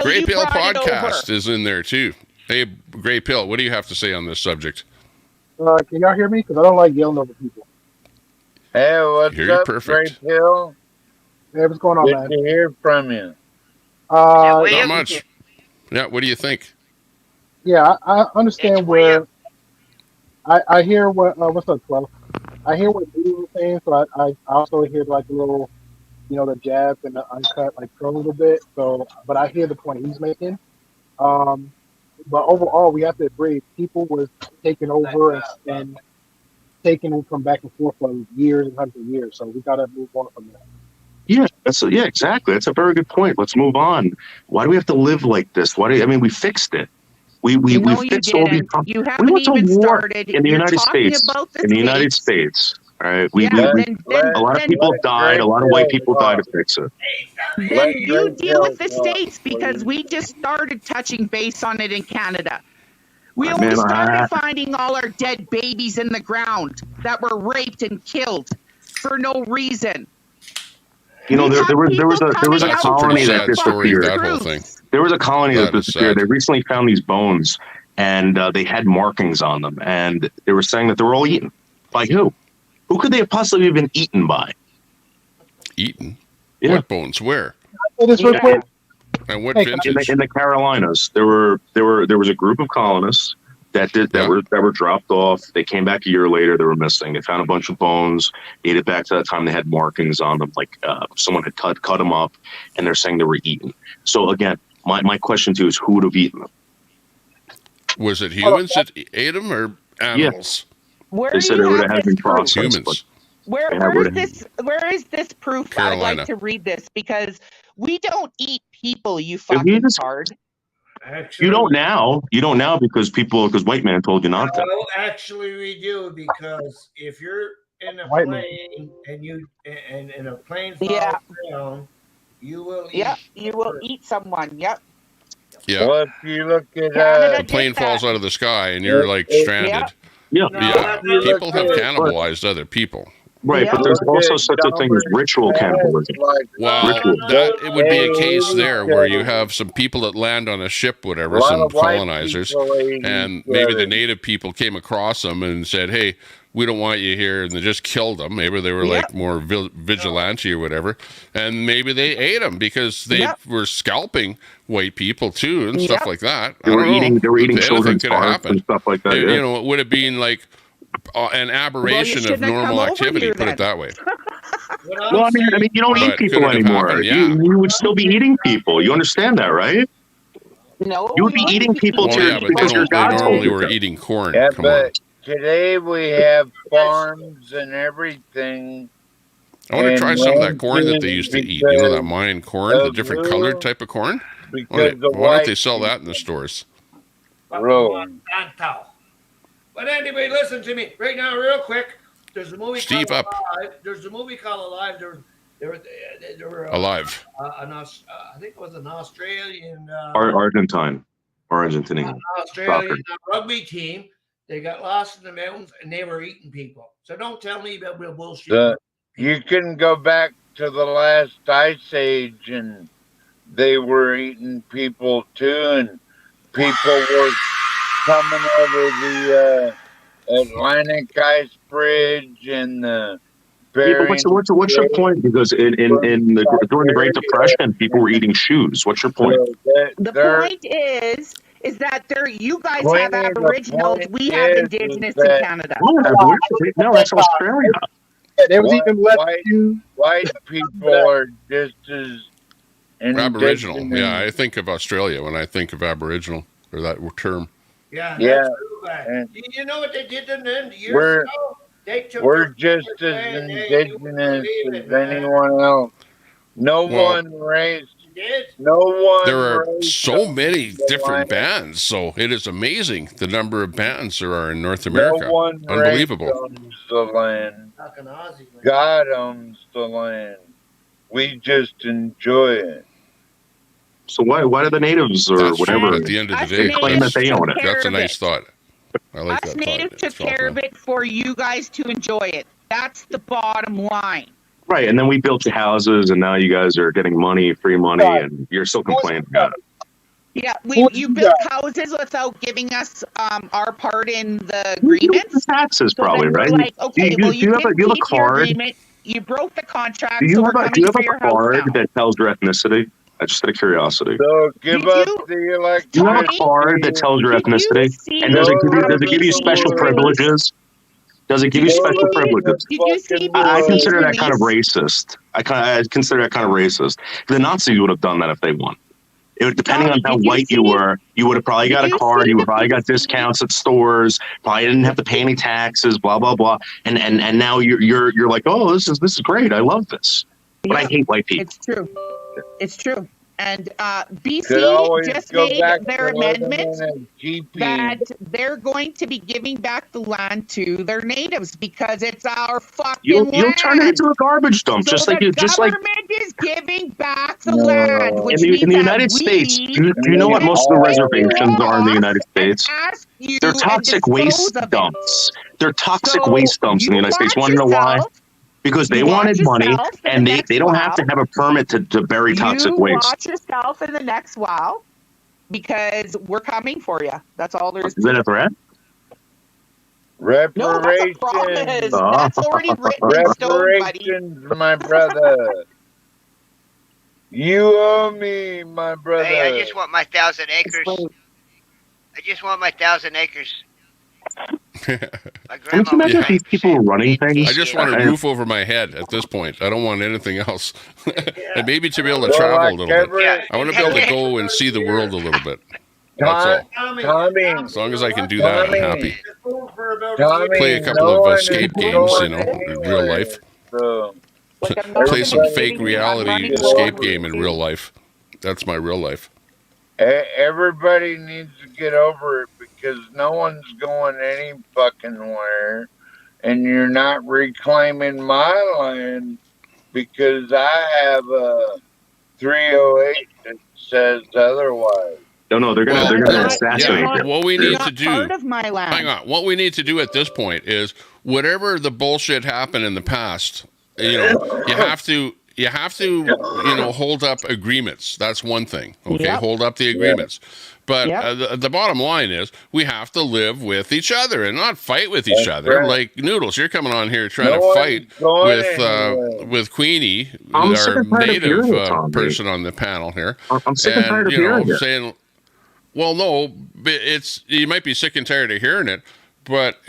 Grey Pill podcast is in there too. Hey, Grey Pill, what do you have to say on this subject? Can y'all hear me? Because I don't like yelling over people. Hey, what's You're up, perfect. Great Pill? Hey, what's going on, Good man? to hear from you. Not much. Yeah, what do you think? Yeah, I understand where. I hear what's up, 12? I hear what you were saying, so I also hear like a little, the jab and the uncut, like throw a little bit. So, but I hear the point he's making. But overall, we have to agree, people was taking over and taking from back and forth for years and hundreds of years. So we got to move on from that. Yeah, exactly. That's a very good point. Let's move on. Why do we have to live like this? We fixed it. We fixed all these problems. You We haven't went to even war started. in the You're United talking States. about the In the United States. States, all right. A lot of then- people died. A lot of white people died to fix it. Then you deal with the States because we just started touching base on it in Canada. We only Man, started finding all our dead babies in the ground that were raped and killed for no reason. There was a out colony Sad that story, disappeared. that whole thing. There was a colony that That is disappeared. sad. They recently found these bones, and they had markings on them, and they were saying that they were all eaten. By who? Who could they have possibly been eaten by? Eaten? Yeah. What bones? Where? Say this real quick. And what In vintage? the Carolinas, there was a group of colonists that were dropped off. They came back a year later. They were missing. They found a bunch of bones. Dated back to that time. They had markings on them, like someone had cut them up, and they're saying they were eaten. So again, my question to you is, who would have eaten them? Was it humans that ate them or animals? Where They do said you it would have have this been proof? processed. Humans. Where is this proof? Carolina. I'd like to read this because we don't eat people, you you fucking just- tard. Actually, You don't now because white man told you not to. Well, actually, we do, because if you're in a White man. plane and a plane falls Yeah. down, you will eat. Yep, you will eat someone. Yep. Yeah. Well, if you look at Canada The plane falls out of the sky and you're like stranded. Yeah. Yeah. No, People have look at- cannibalized other people. Right, but there's also such a thing as ritual cannibalism. Well, Ritual. that it would be a case there where you have some people that land on a ship, whatever, A lot some of white colonizers, people ate and each maybe other. the native people came across them and said, "Hey, we don't want you here," and they just killed them. Maybe they were like more vigilante or whatever, and maybe they ate them because they were scalping white people too and stuff like that. They were I don't know. eating Anything children's could have parts happened. and stuff like that. It, yeah. You know, it would have been like an aberration of shouldn't have normal come over activity. here Put it then. that way. Well, I mean, you don't eat But people could it have anymore. happened? You would still be eating people. You understand that, right? No, You would be eating people Well, to yeah, but because your they God told normally you were to. eating corn. Yeah, Come on. but today we have farms and everything. I want to and try some of that corn that they used to eat. You know, that because Mayan corn, the of different who? colored type of corn? Because Why the don't they white sell that in the stores? Really? Monsanto. But anyway, listen to me right now, real quick. There's a movie Steve called up. Alive. There's a movie called Alive. There were Alive. I think it was an Australian Argentinian. Australian rugby team. They got lost in the mountains and they were eating people. So don't tell me about real bullshit. You can go back to the last ice age and they were eating people too, and people were coming over the Atlantic ice bridge and the Yeah, but Bering what's your Strait. point? Because during the Great Depression, people were eating shoes. What's your point? The point is that you guys have Aboriginals, we have Indigenous in Canada. No, that's Australia. Yeah, there was even left you. White people are just as Aboriginal. indigenous. Yeah, I think of Australia when I think of Aboriginal or that term. Yeah, Yeah, that's true, man. and You know what they did to them years we're ago? They took we're their just fucking as land, and you wouldn't indigenous believe as it, man. anyone else. No Well, one raised. Did? No one there are raised so many the different land. bands, so it is amazing the number of bands there are in North No America. one raised Unbelievable. owns the land. Fucking Aussie, man. God owns the land. We just enjoy it. So why do the natives or That's whatever true. At the end of the Us day, claim that natives they took own it? care that's a of nice it. thought. I like Us that thought. natives took care of it for you guys to enjoy it. That's the bottom line. Right, and then we built you houses, and now you guys are getting money, free money, and you're still complaining about it. Yeah, Who you you built got? houses without giving us our part in the You do agreements. the taxes, So probably, then we're right? like, Do okay, you, well, do you you have didn't a keep your card? agreement. You broke the Do contract, you so have we're a coming for a your house card now. that tells your ethnicity? Just out of curiosity. So give Did up you, the Do you have a Tony? card that electricity. tells your Did you ethnicity? And see does it Go give you live in the special BC's woods. release? privileges? Does it give Did you you Go see? special live in the privileges? Did you see fucking I BC's woods. consider that kind of release? racist. I consider that kind of racist. The Nazis would have done that if they won. Depending on Tony, how did you white you see? were, you would have probably Did got a you card. see You would the probably got BC? discounts at stores. Probably didn't have to pay any taxes. Blah blah blah. And now you're like, oh, this is great. I love this. But I Yeah, hate white people. it's true. It's true. And Could BC always just go made back their to living amendment in a GP. that they're going to be giving back the land to their natives because it's our fucking You'll turn it land. into a garbage dump, So just like the just like government is giving back the No. land, which in means the that United States. we Do you know what can most of the pay you reservations are in the off United and States? ask you They're and toxic dispose waste of it. dumps. They're toxic So waste dumps in the you United States. You watch want to know why? yourself. Because You they watch wanted money, yourself in the and they next don't have to while. have a permit to bury toxic You waste. watch yourself in the next while because we're coming for you. That's all there is Is to that a it. threat? No, that's a Reparations. promise. Oh. That's already written in stone, buddy. Reparations, my brother. You owe me, my brother. Hey, I just want my 1,000 acres. Explain. I just want my 1,000 acres. My Can you grandma was imagine if these people were 90% running things? I just want a roof over my head at this point. I don't want anything else. And maybe to be able to Well, travel a like little bit. every- I want to be able to go and see the world a little bit. That's all. Tommy, As long as I can do that, I'm happy. Tommy, Play a couple no of one is escape games, going in real anywhere. life. So, Like I'm not Play gonna some be fake giving you reality money escape for game in real life. That's my real life. everybody needs to get over it because no one's going any fucking where, and you're not reclaiming my land because I have a 308 that says otherwise. No, they're gonna assassinate you. What we You're need to not do. part of my land. Hang on. What we need to do at this point is whatever the bullshit happened in the past. You have to hold up agreements. That's one thing. Okay, Yep. hold up the agreements. But Yep. the bottom line is we have to live with each other and not fight with each other. right. Like Noodles, you're coming on here trying No to one's fight going anywhere. with Queenie, I'm sick our and tired of native hearing it, Tommy. person on the panel here. I'm sick and tired of hearing it. saying, well, no, you might be sick and tired of hearing it, but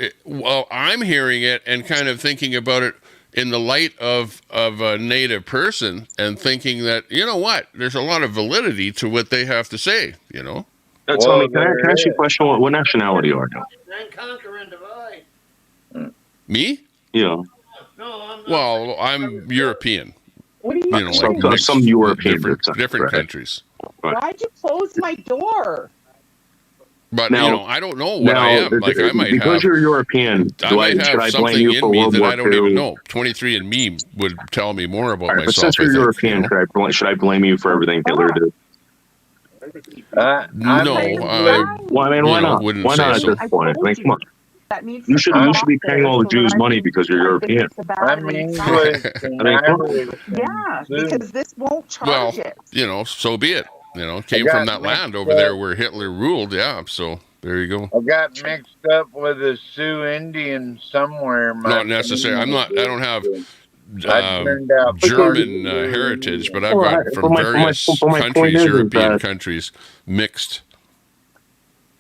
I'm hearing it and kind of thinking about it in the light of a native person and thinking that, you know what, there's a lot of validity to what they have to say, Tommy, can I ask you a question? What nationality are you? And conquer and divide. Me? Yeah. No, I'm not. Well, I'm European. What are you doing? Like some European different right. countries. Why'd you close my door? But Now- I don't know what I am. Like I might because have. you're European. I might should have I blame something you in for me World that War I don't II? even know. 23andMe would tell me more about All right, but myself. since you're I think, European, should I blame you for everything Hitler did? No, Well, I mean, why not? wouldn't Why say not at so. this point? I mean, come on. That needs You to should come be off paying there all the so that Jews I money can because you're I think European. it's a bad I'm way to English start. and I mean, come Irish. Yeah, and because this won't charge Well, it. so be it. Came got from that mixed land over up. there where Hitler ruled. Yeah, so there you go. I got mixed up with a Sioux Indian somewhere. Not necessarily. I don't have I turned out German partially heritage, but I've Well, got but from my various point countries, is European that- countries, mixed.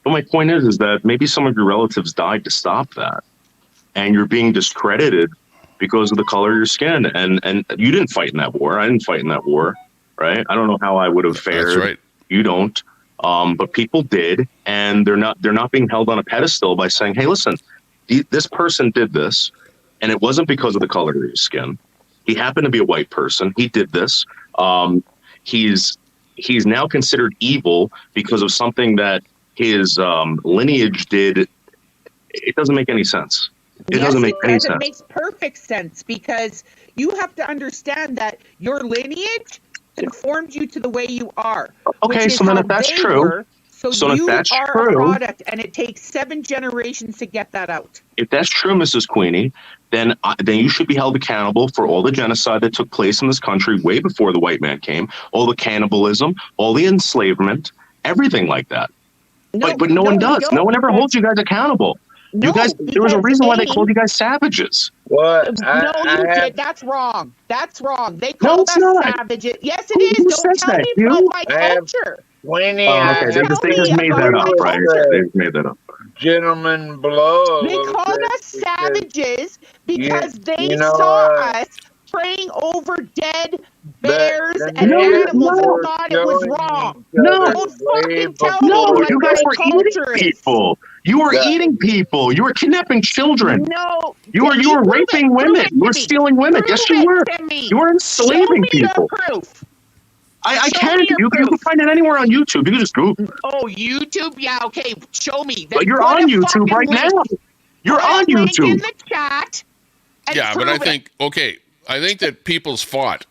But my point is that maybe some of your relatives died to stop that, and you're being discredited because of the color of your skin. And you didn't fight in that war. I didn't fight in that war, right? I don't know how I would have fared. That's right. You don't. But people did, and they're not being held on a pedestal by saying, "Hey, listen, this person did this, and it wasn't because of the color of his skin. He happened to be a white person. He did this. He's now considered evil because of something that his lineage did." It doesn't make any sense. It doesn't make any sense. It makes perfect sense, because you have to understand that your lineage conformed you to the way you are. Okay, so then if that's true, so you are a product, and it takes 7 generations to get that out. If that's true, Mrs. Queenie, then you should be held accountable for all the genocide that took place in this country way before the white man came, all the cannibalism, all the enslavement, everything like that. But no one does. No one ever holds you guys accountable. You guys, there was a reason why they called you guys savages. What? That's wrong. That's wrong. They called us savages. Yes, it is. Don't tell me about my culture. Queenie, okay, they just made that up, right? They just made that up. Gentlemen below. They called us savages because they saw us praying over dead bears and animals and thought it was wrong. No, don't fucking tell no, me you what guys my were eating culture is. people. You were eating people. You were kidnapping children. No, you were raping women. You were stealing women. Yes, you were. You were enslaving people. Proof. I can't. You can find it anywhere on YouTube. You can just Google. Oh, YouTube? Yeah, okay. Show me. But you're on YouTube right now. You're on YouTube. In the chat. Yeah, but I think that people's fought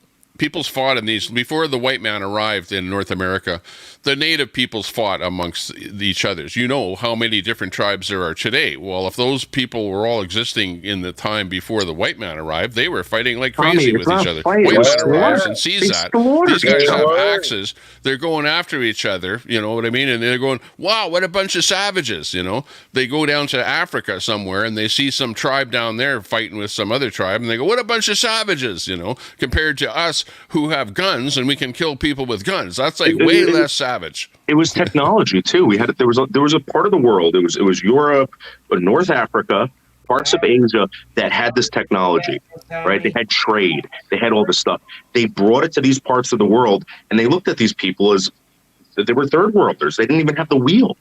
in these before the white man arrived in North America. The native peoples fought amongst each others. You know how many different tribes there are today. Well, if those people were all existing in the time before the white man arrived, they were fighting like crazy with each other. White man arrives and sees that. These guys have axes. They're going after each other. You know what I mean? And they're going, wow, what a bunch of savages. You know, they go down to Africa somewhere and they see some tribe down there fighting with some other tribe. And they go, what a bunch of savages, you know, compared to us who have guns and we can kill people with guns. That's like way less savage. It was technology too. There was a part of the world. It was Europe, North Africa, parts of Asia that had this technology, right? They had trade. They had all this stuff. They brought it to these parts of the world, and they looked at these people as they were third worlders. They didn't even have the wheel.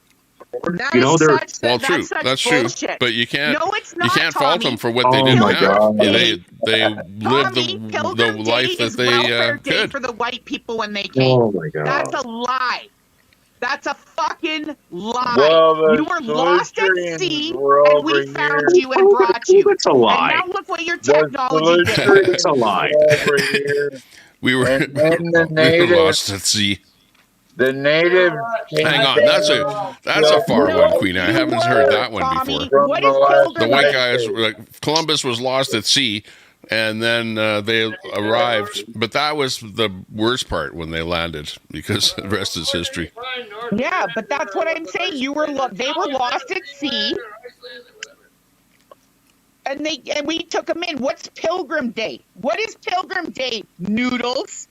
You know, true. That's true. But you can't. No, it's not, you can't fault them for what they Oh didn't my have. God. They lived the life that they could. For the white people when they came. Oh my God. That's a lie. That's a fucking lie. Well, you were lost at sea, were and we over found here. you and brought you. That's a lie. And now look what your technology did. It's a lie. Over here. We were, And the we were native, lost at sea. the native. Hang on, that's a far one, Queen. I haven't heard that one before. What is Pilgrim? The white guys, like Columbus was lost at sea, and then they arrived. But that was the worst part when they landed, because the rest is history. Yeah, but that's what I'm saying. They were lost at sea, and we took them in. What's Pilgrim Day? What is Pilgrim Day? Noodles.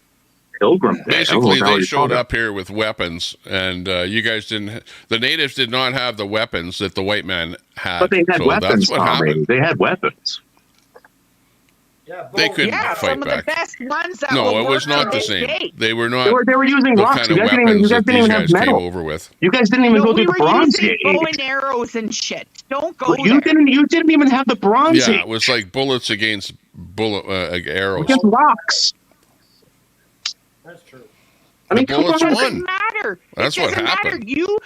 Pilgrim Day. Basically, they showed up here with weapons, and you guys didn't. The natives did not have the weapons that the white man had. But they had so weapons, that's what Tommy. happened. They had weapons. They couldn't Yeah, fight some of back. the best ones that No, will it was work not to the this same. day. They were not. They were using the rocks. kind You of guys didn't weapons that even these have guys came metal. over with. You guys didn't even No, go we through the were Bronze using Age. bow and arrows and shit. Don't go You there. didn't even have the Bronze Yeah, Age. it was like bullets against arrows. Against rocks. That's true. I mean, The bullets It won. doesn't matter. That's it what doesn't matter. happened. You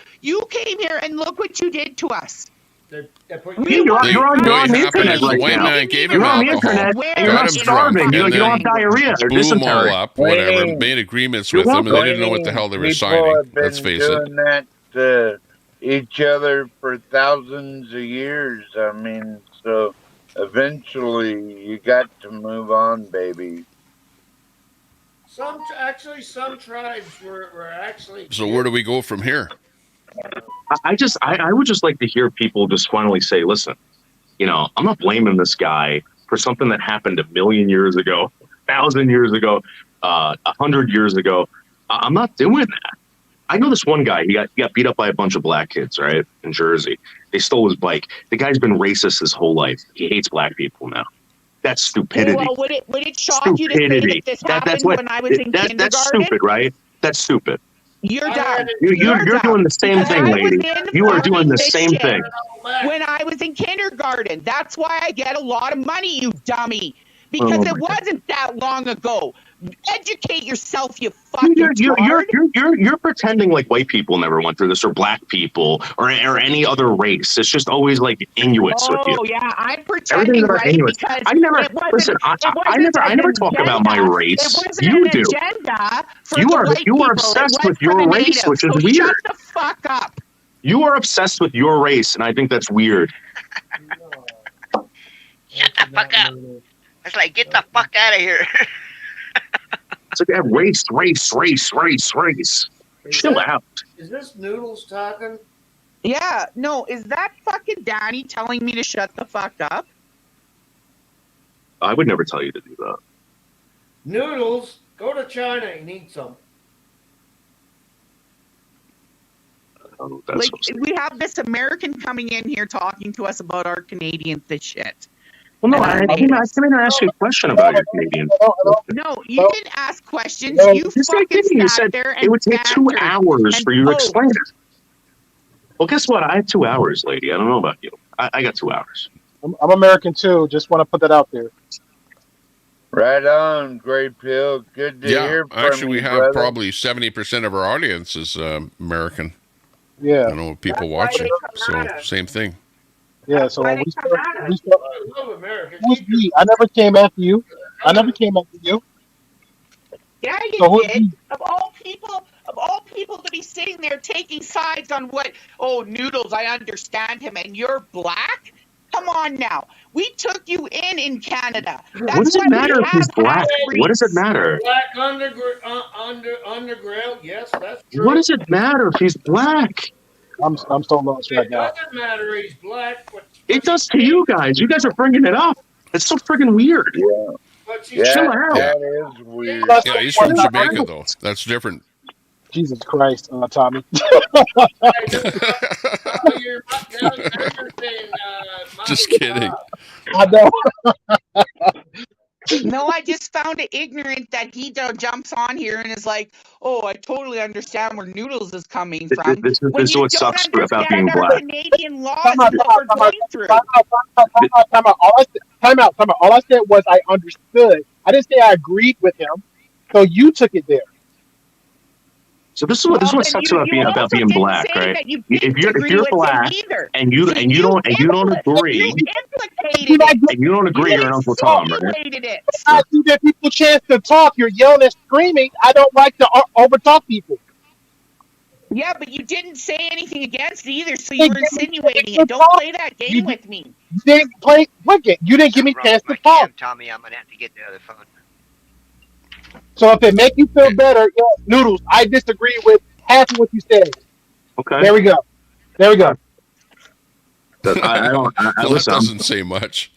came here and look what you did to us. You're on the internet right white now. man gave You're him on the alcohol, internet and you're got not him starving. drunk, You and don't then have diarrhea or blew them all dysentery. up, whatever, made agreements with them, and they didn't know what the hell they were People signing. have been Let's face it. doing that to each other for thousands of years. I mean, so eventually you got to move on, baby. Some tribes were actually. So where do we go from here? I would just like to hear people just finally say, listen, you know, I'm not blaming this guy for something that happened 1,000,000 years ago, 1,000 years ago, 100 years ago. I'm not doing that. I know this one guy, he got beat up by a bunch of black kids, right, in Jersey. They stole his bike. The guy's been racist his whole life. He hates black people now. That's stupidity. Well, would it shock you to say that this happened when I was in kindergarten? That's stupid, right? That's stupid. You're done. You're doing the same Because thing, I was lady. in You are doing fucking the this same shit thing. when I was in kindergarten. That's why I get a lot of money, you dummy. Because Oh, it my God. wasn't that long ago. Educate yourself, you fucking You're pretending like white people never went through this, or black people, or any other race. It's just always like Inuits with you. Oh yeah, I'm Everything's pretending, about right? Inuits. Because I never it wasn't. listen. I never talk about my race. It wasn't You an do. agenda for You the are white you people. are It obsessed was with for your the race, natives. which is So weird. shut the fuck up. You are obsessed with your race, and I think that's weird. Shut the fuck up. It's like, get the fuck out of here. It's like race. Chill out. Is this Noodles talking? Yeah, no, is that fucking Danny telling me to shut the fuck up? I would never tell you to do that. Noodles, go to China and eat some. Like, we have this American coming in here talking to us about our Canadian shit. Well, no, I came in to ask you a question about your Canadian. No, you didn't ask questions. You Yes, I fucking did. You sat said there and it would take 2 bantered hours and for you to poked. explain it. Well, guess what? I have 2 hours, lady. I don't know about you. I got 2 hours. I'm American too. Just want to put that out there. Right on, Great Pill. Good to hear from actually, you, we have brother. probably 70% of our audience is American. Yeah. I know people watching, so same thing. Yeah. So when we start, I love America. who's we? I never came after you. Yeah, you So who's did. we? Of all people to be sitting there taking sides on what? Oh, Noodles, I understand him, and you're black. Come on now. We took you in Canada. That's What does it why we matter if have he's black? half-breeds. What does it matter? Black underground, yes, that's true. What does it matter if he's black? I'm so lost right It now. doesn't matter he's black, but It does to you guys. You guys are bringing it up. It's so friggin' weird. Chill out. That is weird. Yeah, he's from Jamaica, though. That's different. Jesus Christ, Tommy. Just kidding. I know. No, I just found it ignorant that he jumps on here and is like, "Oh, I totally understand where Noodles is coming from." This when is you what don't sucks about being understand our black. Canadian laws Time and what we're going through. Time out. All I said was I understood. I didn't say I agreed with him. So you took it there. So this is what sucks about being black, right? If you're black and you don't agree, you're an Uncle Tom, right? I do give people a chance to talk. You're yelling and screaming. I don't like to overtalk people. Yeah, but you didn't say anything against it either, so you were insinuating it. Don't play that game with me. You didn't play what game? You didn't give me a chance to talk. Tommy, I'm gonna have to get the other phone. So if it make you feel better, Noodles, I disagree with half of what you said. Okay. There we go. I Well, that listen, doesn't say much.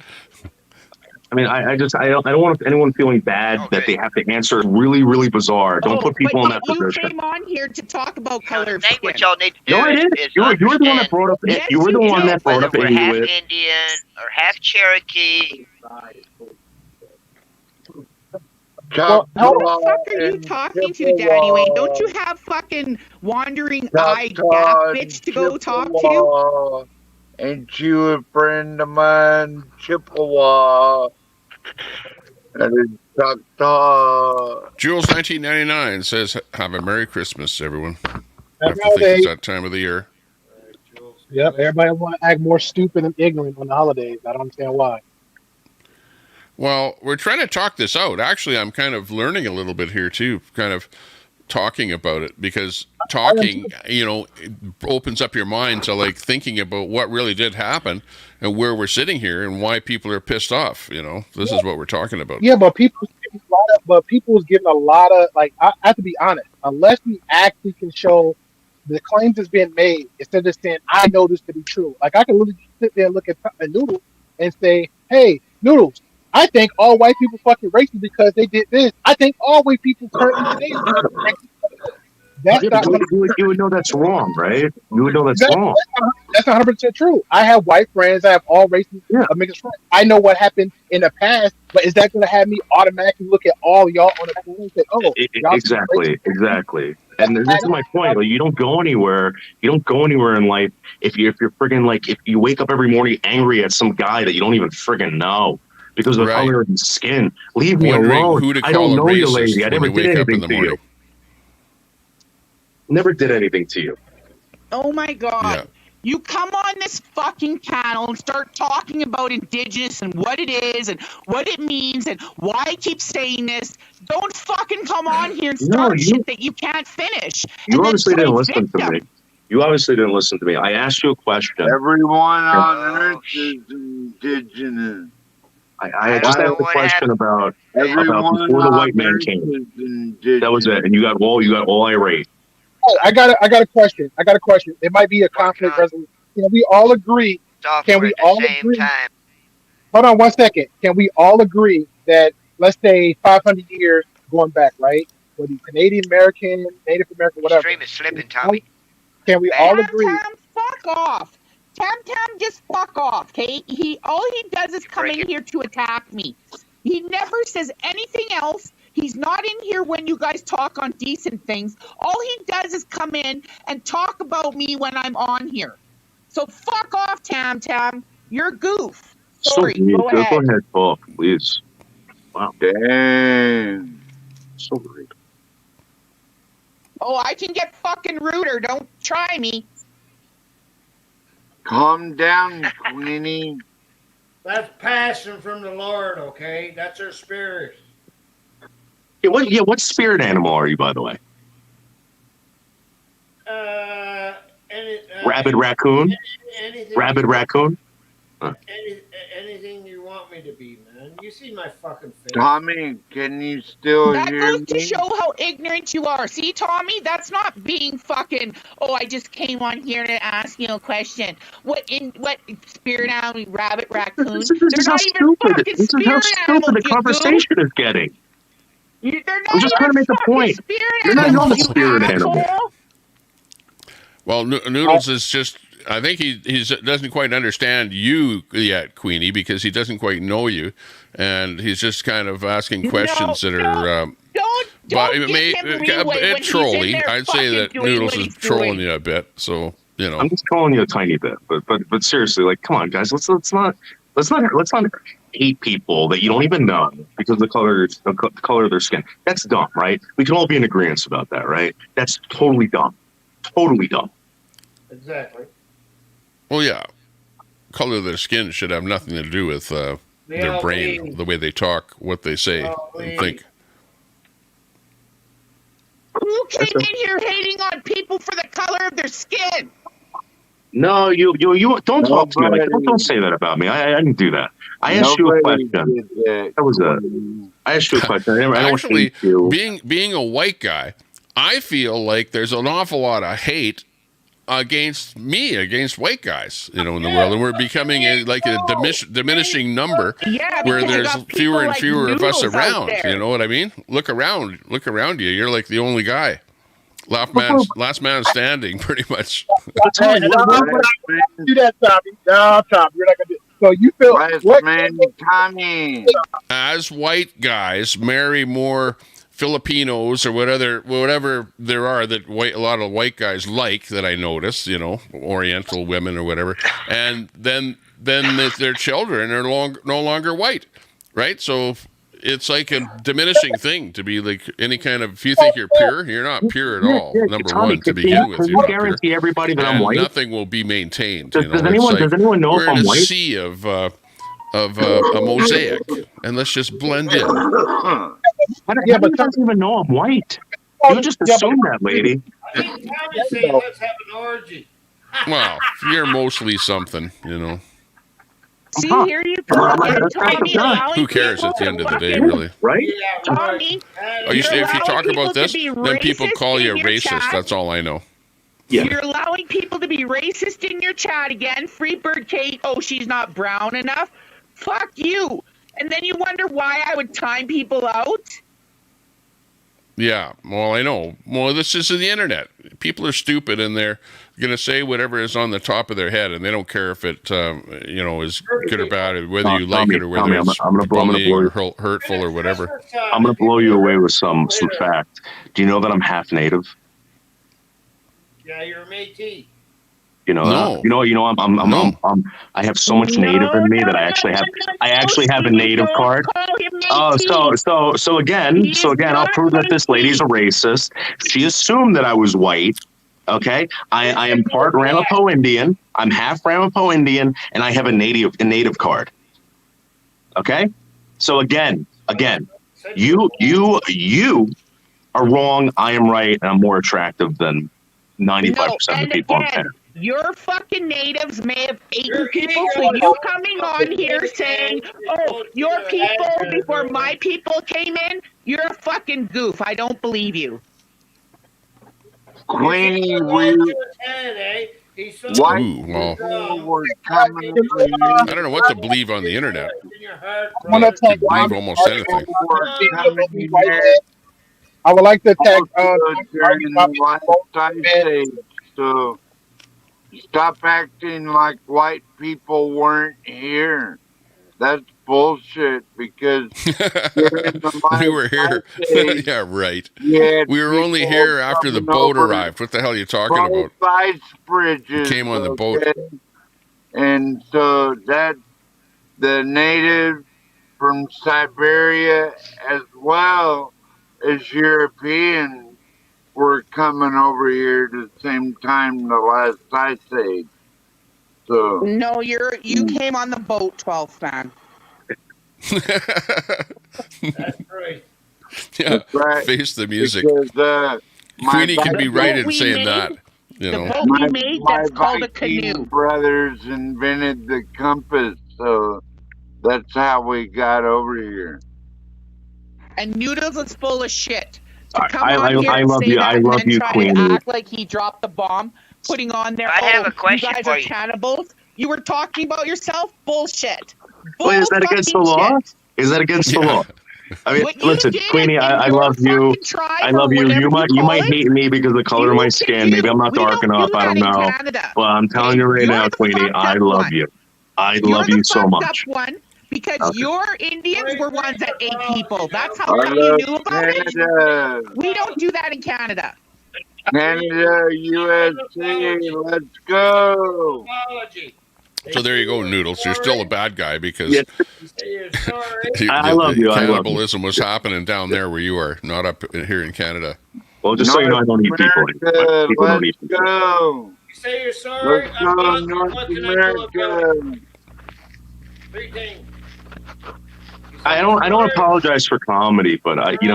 I mean, I don't want anyone feeling bad that they have to answer. It's really, really bizarre. Don't put people in that You position. came on here to talk about color of I think skin. what y'all need to do No, I didn't. is You were the one that understand brought up. Yes, You were the you one do. that brought whether up we're half Inuit. Indian or half Cherokee. Well, Who the fuck are you talking to, Danny Wayne? Don't you have fucking wandering eye gap bitch to go talk to? Ain't you a friend of mine, Chippewa? That is Choctaw. Jules 1999 says, "Have a Merry Christmas, everyone." I Happy have to think holidays. it's that time of the year. Yep, everybody want to act more stupid and ignorant on the holidays. I don't understand why. Well, we're trying to talk this out. Actually, I'm kind of learning a little bit here too, kind of talking about it, because talking, it opens up your mind to like thinking about what really did happen and where we're sitting here and why people are pissed off. This is what we're talking about. Yeah, but people's getting a lot of like. I have to be honest. Unless we actually can show the claims that's being made, instead of saying I know this to be true. Like I can literally sit there and look at Noodles and say, "Hey, Noodles, I think all white people fucking racist because they did this. I think all white people currently today." That's Yeah, not but you would know that's wrong, right? You would know that's wrong. that's 100% true. I have white friends. I have all races Yeah. of mixed friends. I know what happened in the past, but is that going to have me automatically look at all y'all on the phone and say, "Oh, y'all see Exactly. And this is my point. Like, you don't go anywhere. You don't go anywhere in life if you're friggin' like if you wake up every morning angry at some guy that you don't even friggin' know because of the Right. color of his skin. Leave me Wondering alone. who to I call don't a know you, racist lady. I when never you did wake up in anything the to you. morning. Never did anything to you. Oh my God. Yeah. You come on this fucking channel and start talking about Indigenous and what it is and what it means and why I keep saying this. Don't fucking come on here and start shit that you can't finish. You And then obviously play didn't listen to victim. me. You obviously didn't listen to me. I asked you a question. Everyone on Earth is indigenous. I just asked a question about Everyone before the white on man Earth came. is indigenous. That was it. And you got all irate. Oh, I got a question. It might be a conflict resolution. Can we all agree? Can we all agree? Hold on 1 second. Can we all agree that let's say 500 years going back, right? Whether you're Canadian American, Native American, whatever. Stream is slipping, Tommy. Can we all agree? Tam, fuck off. Tam, just fuck off, okay? All he does is come in here to attack me. He never says anything else. He's not in here when you guys talk on decent things. All he does is come in and talk about me when I'm on here. So fuck off, Tam. You're a goof. Sorry, go ahead. Go ahead, talk, please. Wow. Damn. So rude. Oh, I can get fucking ruder. Don't try me. Calm down, Queenie. That's passion from the Lord, okay? That's her spirit. What spirit animal are you, by the way? Rabid raccoon? Anything Rabid raccoon? anything you want me to be, man. You see my fucking face. Tommy, can you still That hear goes to me? show how ignorant you are. See, Tommy, that's not being fucking, oh, I just came on here to ask you a question. What spirit animal, rabbit, raccoon? This is how stupid the conversation is getting. I'm just trying to make a point. You're not even a spirit animal. Well, Noodles is just, I think he doesn't quite understand you yet, Queenie, because he doesn't quite know you. And he's just kind of asking questions that are... Don't give him leeway a bit when he's in trolly. there I'd say that fucking doing Noodles what is he's trolling doing. you a bit. So, you know. I'm just trolling you a tiny bit, but seriously, like, come on, guys, let's not hate people that you don't even know because of the color of their skin. That's dumb, right? We can all be in agreement about that, right? That's totally dumb. Totally dumb. Exactly. Well, yeah. Color of their skin should have nothing to do with their brain, the way they talk, what they say, and think. Who came in here hating on people for the color of their skin? No, you don't talk to me like don't say that about me. I didn't do that. I asked you a question. That was I asked you a question. I don't Actually, hate you. being a white guy, I feel like there's an awful lot of hate against white guys, in the world, and we're becoming a diminishing number where there's fewer and fewer of us around. You know what I mean? Look around you. You're like the only guy. Last man standing, pretty much. Do that, Tommy. No, Tommy, you're not gonna do it. So you feel Tommy? As white guys marry more Filipinos or whatever there are that a lot of white guys like, that I notice, Oriental women or whatever, and then their children are no longer white, right? So it's like a diminishing thing to be like any kind of. If you think you're pure, you're not pure at all. Number Tommy, one, to begin with, can you're you not guarantee pure. everybody that I'm And white? nothing will be maintained. Does anyone know we're if I'm in a white? sea of a mosaic, and let's just blend in. How do you guys even know I'm white? You just assume that, lady. I think Tommy saying let's have an orgy. Well, you're mostly something, See, here you go again, Tommy. Who cares at the end of the day, really? Right? Tommy, If you talk about this, to be then people racist call you a in your racist. chat. That's all I know. Yeah. You're allowing people to be racist in your chat again. Freebird Kate, oh, she's not brown enough. Fuck you. And then you wonder why I would time people out? Yeah, well, I know. Well, this is the internet. People are stupid, and they're going to say whatever is on the top of their head, and they don't care if it, is good or bad, or whether you like it or whether it's bullying or hurtful or whatever. I'm gonna blow you away with some fact. Do you know that I'm half native? Yeah, you're a Métis. You know that? You know, I have so much native in me that I actually have a native card. So again, I'll prove that this lady's a racist. She assumed that I was white. Okay, I am part Ramapo Indian. I'm half Ramapo Indian, and I have a native card. Okay, so again, you are wrong. I am right, and I'm more attractive than 95% of the people on there. Your fucking natives may have eaten people, so you coming on here saying, oh, your people before my people came in, you're a fucking goof. I don't believe you. Queenie, White Ooh, well, were coming for you. I don't know what to believe on the internet. I want to You could believe almost anything. I would like to tag during the lifetime stage, so stop acting like white people weren't here. That's bullshit because during the we were here. stage, Yeah, right. yeah, We were only here after the boat arrived. What the hell are you talking about? both ice bridges. Came on the boat. okay? And so that the natives from Siberia as well as Europeans were coming over here at the same time the last ice age. So No, you came on the boat, 12th man. That's right. Yeah, That's right. face the music. Because, Queenie can be right in we saying made- that. You know, boat we made, that's called a Viking canoe. brothers invented the compass, so that's how we got over here. And Noodles is full of shit. To come I on here and love say you. that I and love then you, try Queenie. to act like he dropped the bomb, putting on there, I have a question you guys for are you. cannibals. You were talking about yourself? Bullshit. Wait, is that against the Bull law? fucking shit. Is that against the law? I mean, What you listen, did Queenie, I in your love you. fucking tribe I or love you. whatever You call might it, hate me because of the color of my you skin. can Maybe do. I'm not We dark don't enough. do I that don't in know. Canada. But I'm telling you right You're now, the Queenie, fucked I up love one. you. I You're love the you so fucked much. up one because Okay. your Indians were ones that ate people. That's how I come you love knew about it. Canada. We don't do that in Canada. Canada, USA, let's go. Apology. so there you go, Noodles. You're still a bad guy because Yeah. You say you're sorry. I love you. I love you. cannibalism was happening down there where you are, not up here in Canada. Well, just so you know, I don't eat people. America, People don't let's eat people. go. You say you're sorry. Let's go, North What can I do about it? America. 3 things. I don't apologize for comedy, but I do.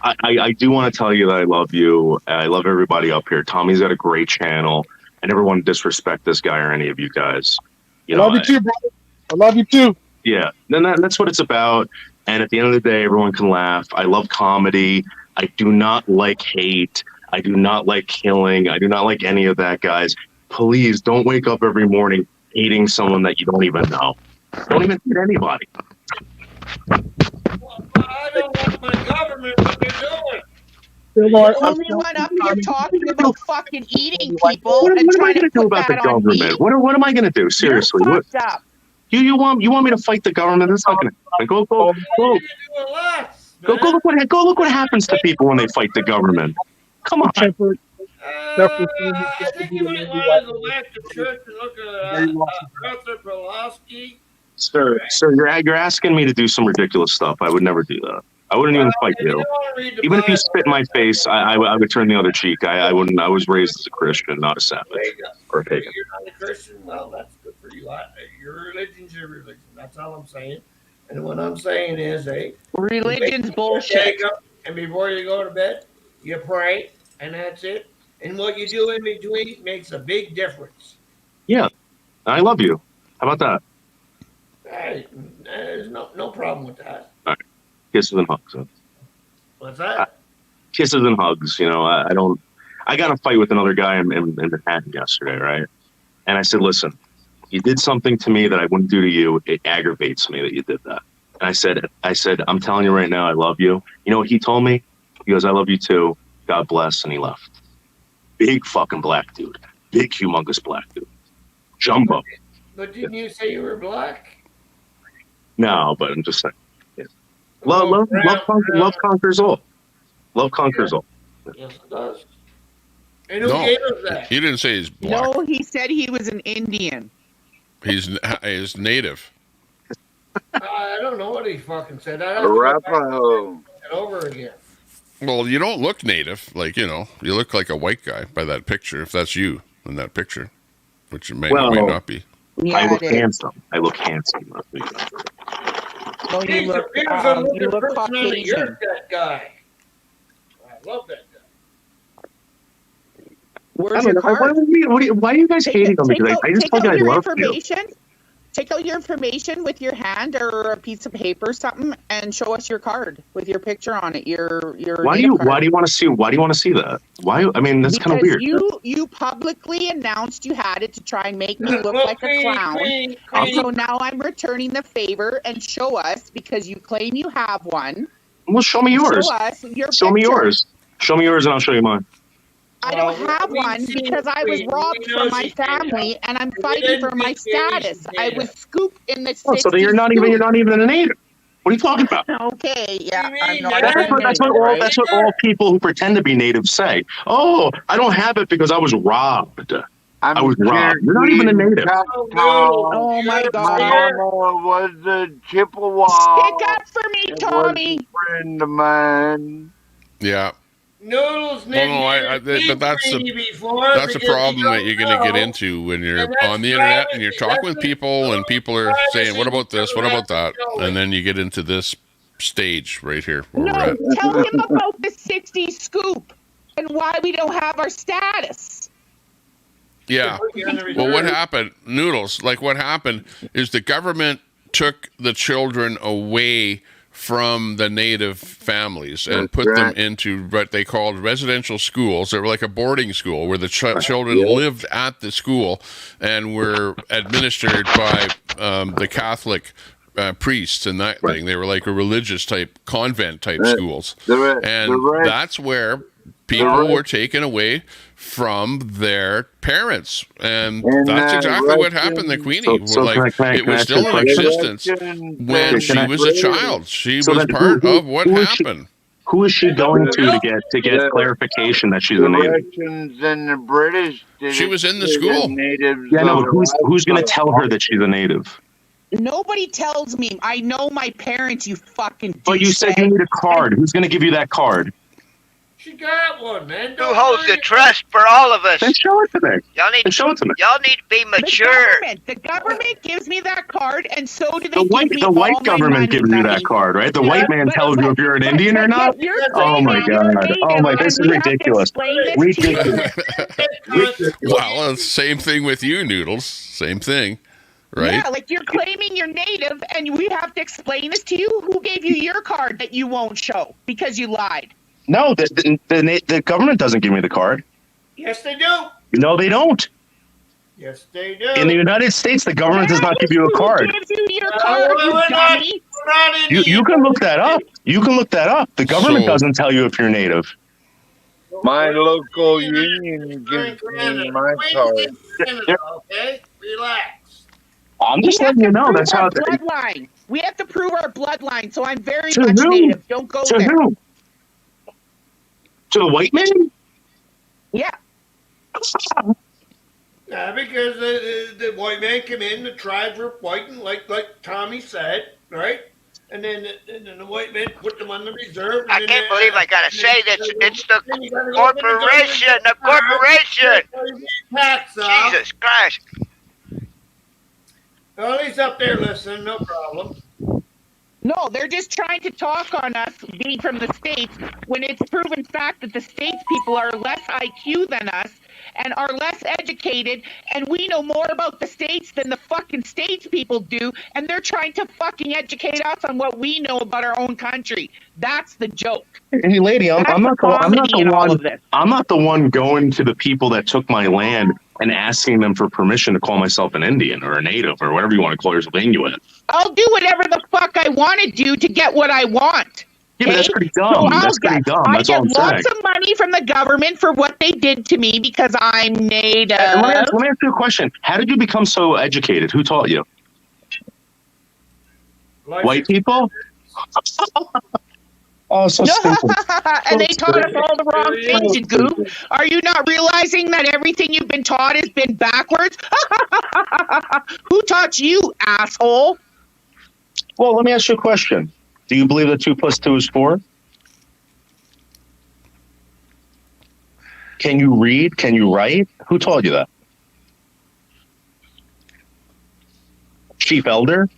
I do want to tell you that I love you. I love everybody up here. Tommy's got a great channel. I never want to disrespect this guy or any of you guys. I love you too, brother. I love you too. Yeah, then that's what it's about. And at the end of the day, everyone can laugh. I love comedy. I do not like hate. I do not like killing. I do not like any of that, guys. Please don't wake up every morning hating someone that you don't even know. Don't even hate anybody. I don't want my government what they're doing. You're the only one up here talking about fucking eating people and What am I trying going to to do put about the that on me. government? What am I going to do? Seriously, You're what? fucked up. You want me to fight the government? That's not going to happen. Go look what happens to people when they fight the government. Come on. I think you might want to go back to church and look at Arthur Pulaski. Sir, you're asking me to do some ridiculous stuff. I would never do that. I wouldn't even fight you. Even if you spit in my face, I would turn the other cheek. I wouldn't. I was raised as a Christian, not a savage or a pagan. You're not a Christian? Well, that's good for you. Your religion's your religion. That's all I'm saying. And what I'm saying is, religion's bullshit. And before you go to bed, you pray, and that's it. And what you do in between makes a big difference. Yeah, I love you. How about that? Hey, there's no problem with that. All right. Kisses and hugs. What's that? Kisses and hugs. You know, I don't. I got in a fight with another guy in Manhattan yesterday, right? And I said, listen, you did something to me that I wouldn't do to you. It aggravates me that you did that. And I said, I'm telling you right now, I love you. You know what he told me? He goes, I love you too. God bless. And he left. Big fucking black dude. Big, humongous black dude. Jumbo. But didn't you say you were black? No, but I'm just saying. Yeah. Love conquers all. Love conquers all. Yes, it does. And who gave us that? He didn't say he's black. No, he said he was an Indian. He's native. I don't know what he fucking said. I'd have to go back and it over again. Well, you don't look native. Like, you know, you look like a white guy by that picture, if that's you in that picture, which it may or may not be. Yeah, I look handsome. I look handsome. No, you look Caucasian. You're that guy. I love that guy. Where's your card? Why are you guys hating on me? I just told you I love you. Take out your information with your hand or a piece of paper or something and show us your card with your picture on it. Why do you want to see that? Why? I mean, that's kind of weird. You publicly announced you had it to try and make me look like a clown. And so now I'm returning the favor and show us because you claim you have one. Well, show me yours. Show us your Show me picture. yours. Show me yours and I'll show you mine. I don't have one because I was robbed from my family and I'm fighting for my status. I was scooped in the 60s. Oh, so then you're not even a native. What are you talking about? Okay, yeah. That's what all people who pretend to be natives say. Oh, I don't have it because I was robbed. I was robbed. You're not even a native. Oh my God. My mama was a Chippewa. Stick up for me, Tommy. A friend of mine. Yeah. Noodles, but that's a problem that you're going to get into when you're on the internet and you're talking with people and people are saying, what about this? What about that? And then you get into this stage right here. No, tell him about the 60s scoop and why we don't have our status. Yeah. Well, what happened, Noodles, what happened is the government took the children away from the native families and put them into what they called residential schools. They were like a boarding school where the children lived at the school and were administered by the Catholic priests and that thing. They were like a religious type, convent type schools. And that's where people were taken away from their parents, and that's exactly what happened to Queenie. It was still in existence when she was a child. She was part of what happened. Who is she going to get clarification that she's a native? And the British she was in the school. Yeah, no, who's going to tell her that she's a native? Nobody tells me. I know my parents, you fucking But you said you need a card. Who's going to give you that card? She got one, man. Who holds the trust for all of us? Then show it to me. Y'all need to be mature. The government gives me that card, and so do they. The white government gives you that card, right? The white man tells you if you're an Indian or not. Oh my God! Oh my! This is ridiculous. Ridiculous. Well, same thing with you, Noodles. Same thing. Right? Yeah, you're claiming you're native, and we have to explain this to you. Who gave you your card that you won't show because you lied? No, the government doesn't give me the card. Yes, they do. No, they don't. Yes, they do. In the United States, the government does not give you a card. Who gives you your card, You can look that up. You can look that up. The government doesn't tell you if you're native. My local union gives me my card. Okay, relax. I'm just letting you know that's how. Bloodline. We have to prove our bloodline, so I'm very To much who? native. Don't go To there. who? To the white man? Yeah. Yeah, because the white man came in, the tribes were fighting, like Tommy said, right? And then the white man put them on the reserve. I can't believe I gotta say this. It's the corporation. The corporation. Jesus Christ. Well, he's up there listening, no problem. No, they're just trying to talk on us being from the States when it's proven fact that the States people are less IQ than us and are less educated, and we know more about the States than the fucking States people do, and they're trying to fucking educate us on what we know about our own country. That's the joke. Hey, lady, I'm That's not the comedy in all one. of this. I'm not the one going to the people that took my land and asking them for permission to call myself an Indian or a native or whatever you want to call yourself, Inuit. I'll do whatever the fuck I want to do to get what I want. Yeah, but that's pretty dumb. That's pretty dumb. I That's all get I'm lots saying. of money from the government for what they did to me because I'm native. And let me ask you a question. How did you become so educated? Who taught you? White people? Oh, so stupid. And they taught us all the wrong things, you goof. Are you not realizing that everything you've been taught has been backwards? Who taught you, asshole? Well, let me ask you a question. Do you believe that 2 + 2 is 4? Can you read? Can you write? Who taught you that? Chief Elder?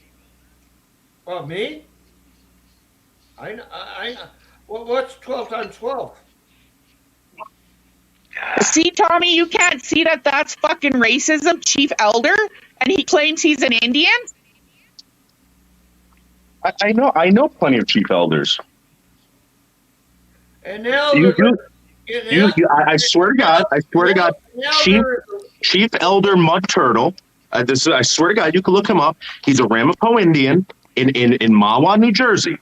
Well, me? I what's 12 times 12? See, Tommy, you can't see that that's fucking racism, Chief Elder, and he claims he's an Indian? I know plenty of chief elders. And now I swear to God, Chief Elder Mud Turtle. I swear to God, you can look him up. He's a Ramapo Indian in Mahwah, New Jersey.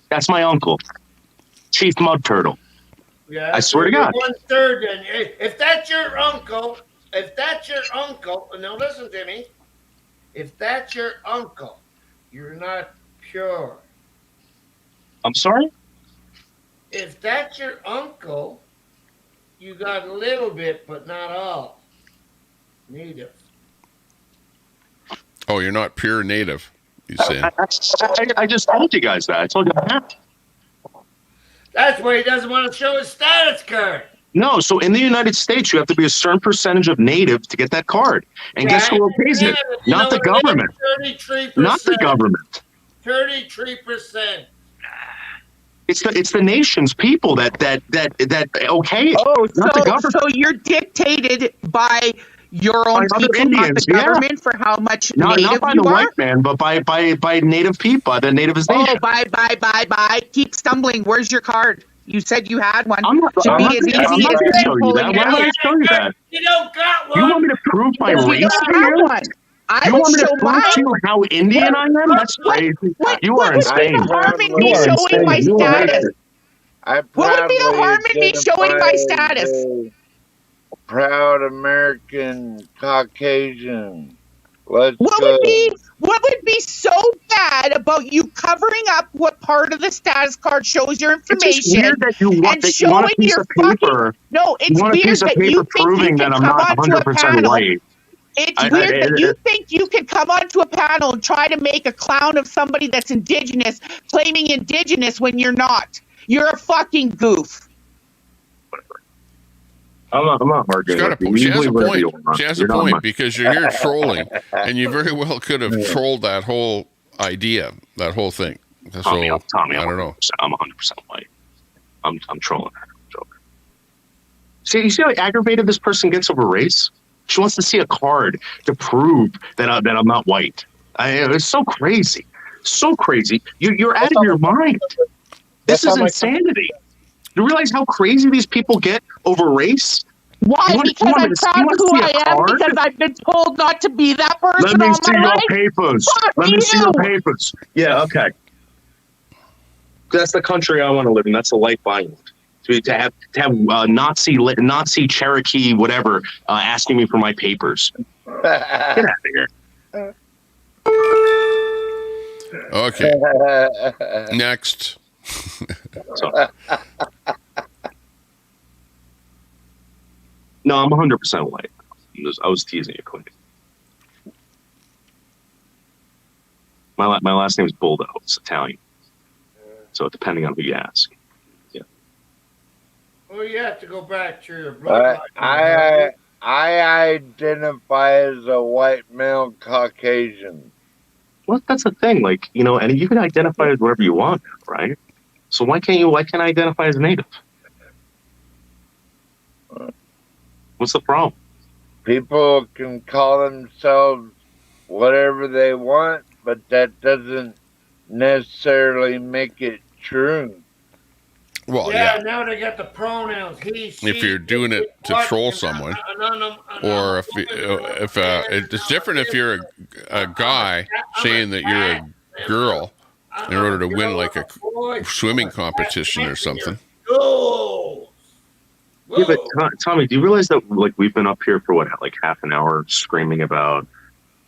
That's my uncle, Chief Mud Turtle. Yeah, I swear to God. 1/3. And if that's your uncle, now listen to me. If that's your uncle, you're not pure. I'm sorry? If that's your uncle, you got a little bit, but not all. Native. Oh, you're not pure native, you saying? I just told you guys that. I told you that. That's why he doesn't want to show his status card. No, so in the United States, you have to be a certain percentage of native to get that card. And guess who pays it? Not the government. 33%. Not the government. 33%. It's the nation's people that okay it. Oh, not the government. So you're dictated by your own By other people, not the Indians, yeah. government, for how much Not native by you the are? white man, but by native people, by the native nation. Oh, bye. Keep stumbling. Where's your card? You said you had one. I'm not Should be as easy as going to show you pulling that. it Why would I out. show you that? You don't got one. You want me to prove my Because you race don't to have you? one. I You would want me to show prove mine. to you how Indian I am? That's crazy. You are insane. harm in You me are showing my insane. You are status? racist. What would be the harm in me showing my status? Proud American Caucasian. Let's What go. would be so bad about you covering up what part of the status card shows your It's information just weird that you want, and that you want a showing piece your of paper. No, You it's want a weird piece of that paper you think you proving can that I'm come not onto a 100% panel. white. It's weird that you think you can come onto a panel and try to make a clown of somebody that's indigenous, claiming indigenous when you're not. You're a fucking goof. I'm not arguing. She has a point. You She has a point because you're here trolling, and you very well could have trolled that whole idea, that whole thing. Tommy, I don't know. I'm 100% white. I'm trolling her. See, you see how aggravated this person gets over race? She wants to see a card to prove that I'm not white. It's so crazy, so crazy. You're out of your mind. This is insanity. You realize how crazy these people get over race? Why? Because I'm proud of who I am, because I've been told not to be that person Let me all see my your life. papers. Fuck Let me see your you. papers. Yeah, okay. That's the country I want to live in. That's the life I want. To have Nazi Cherokee whatever asking me for my papers. Get out of here. Okay. Next. No, I'm 100% white. I was teasing you, Clint. My last name is Boldo. It's Italian. So depending on who you ask. Yeah. Well, you have to go back to your bloodline. I identify as a white male Caucasian. Well, that's the thing. Like, and you can identify as whatever you want, right? So why can't I identify as native? What's the problem? People can call themselves whatever they want, but that doesn't necessarily make it true. Well, Yeah, now they got the pronouns. He, she. If you're doing it to what, troll and, someone, and or if it's different if you're a guy saying that you're a girl in order to win like a swimming competition or something. Oh. Yeah, but Tommy, do you realize that like we've been up here for what, like half an hour screaming about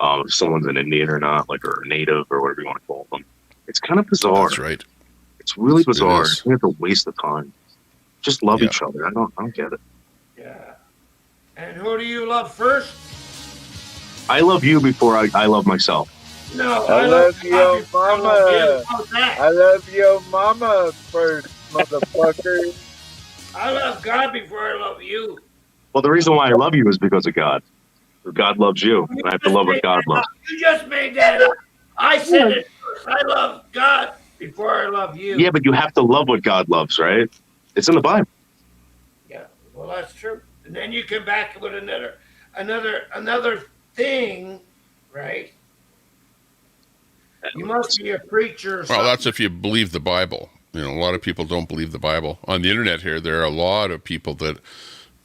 if someone's an Indian or not, like, or a native or whatever you want to call them? It's kind of bizarre. That's right. It's really bizarre. is. We have to waste the time. Just love each other. I don't get it. Yeah. And who do you love first? I love you before I love myself. No, I love your mama. I love your mama first, motherfucker. I love God before I love you. Well, the reason why I love you is because of God. God loves you, and I have to love what God loves. You just made that up. I said it first. I love God before I love you. Yeah, but you have to love what God loves, right? It's in the Bible. Yeah, well, that's true. And then you come back with another thing, right? You must be a preacher or something. Well, that's if you believe the Bible. You know, a lot of people don't believe the Bible. On the internet here, there are a lot of people that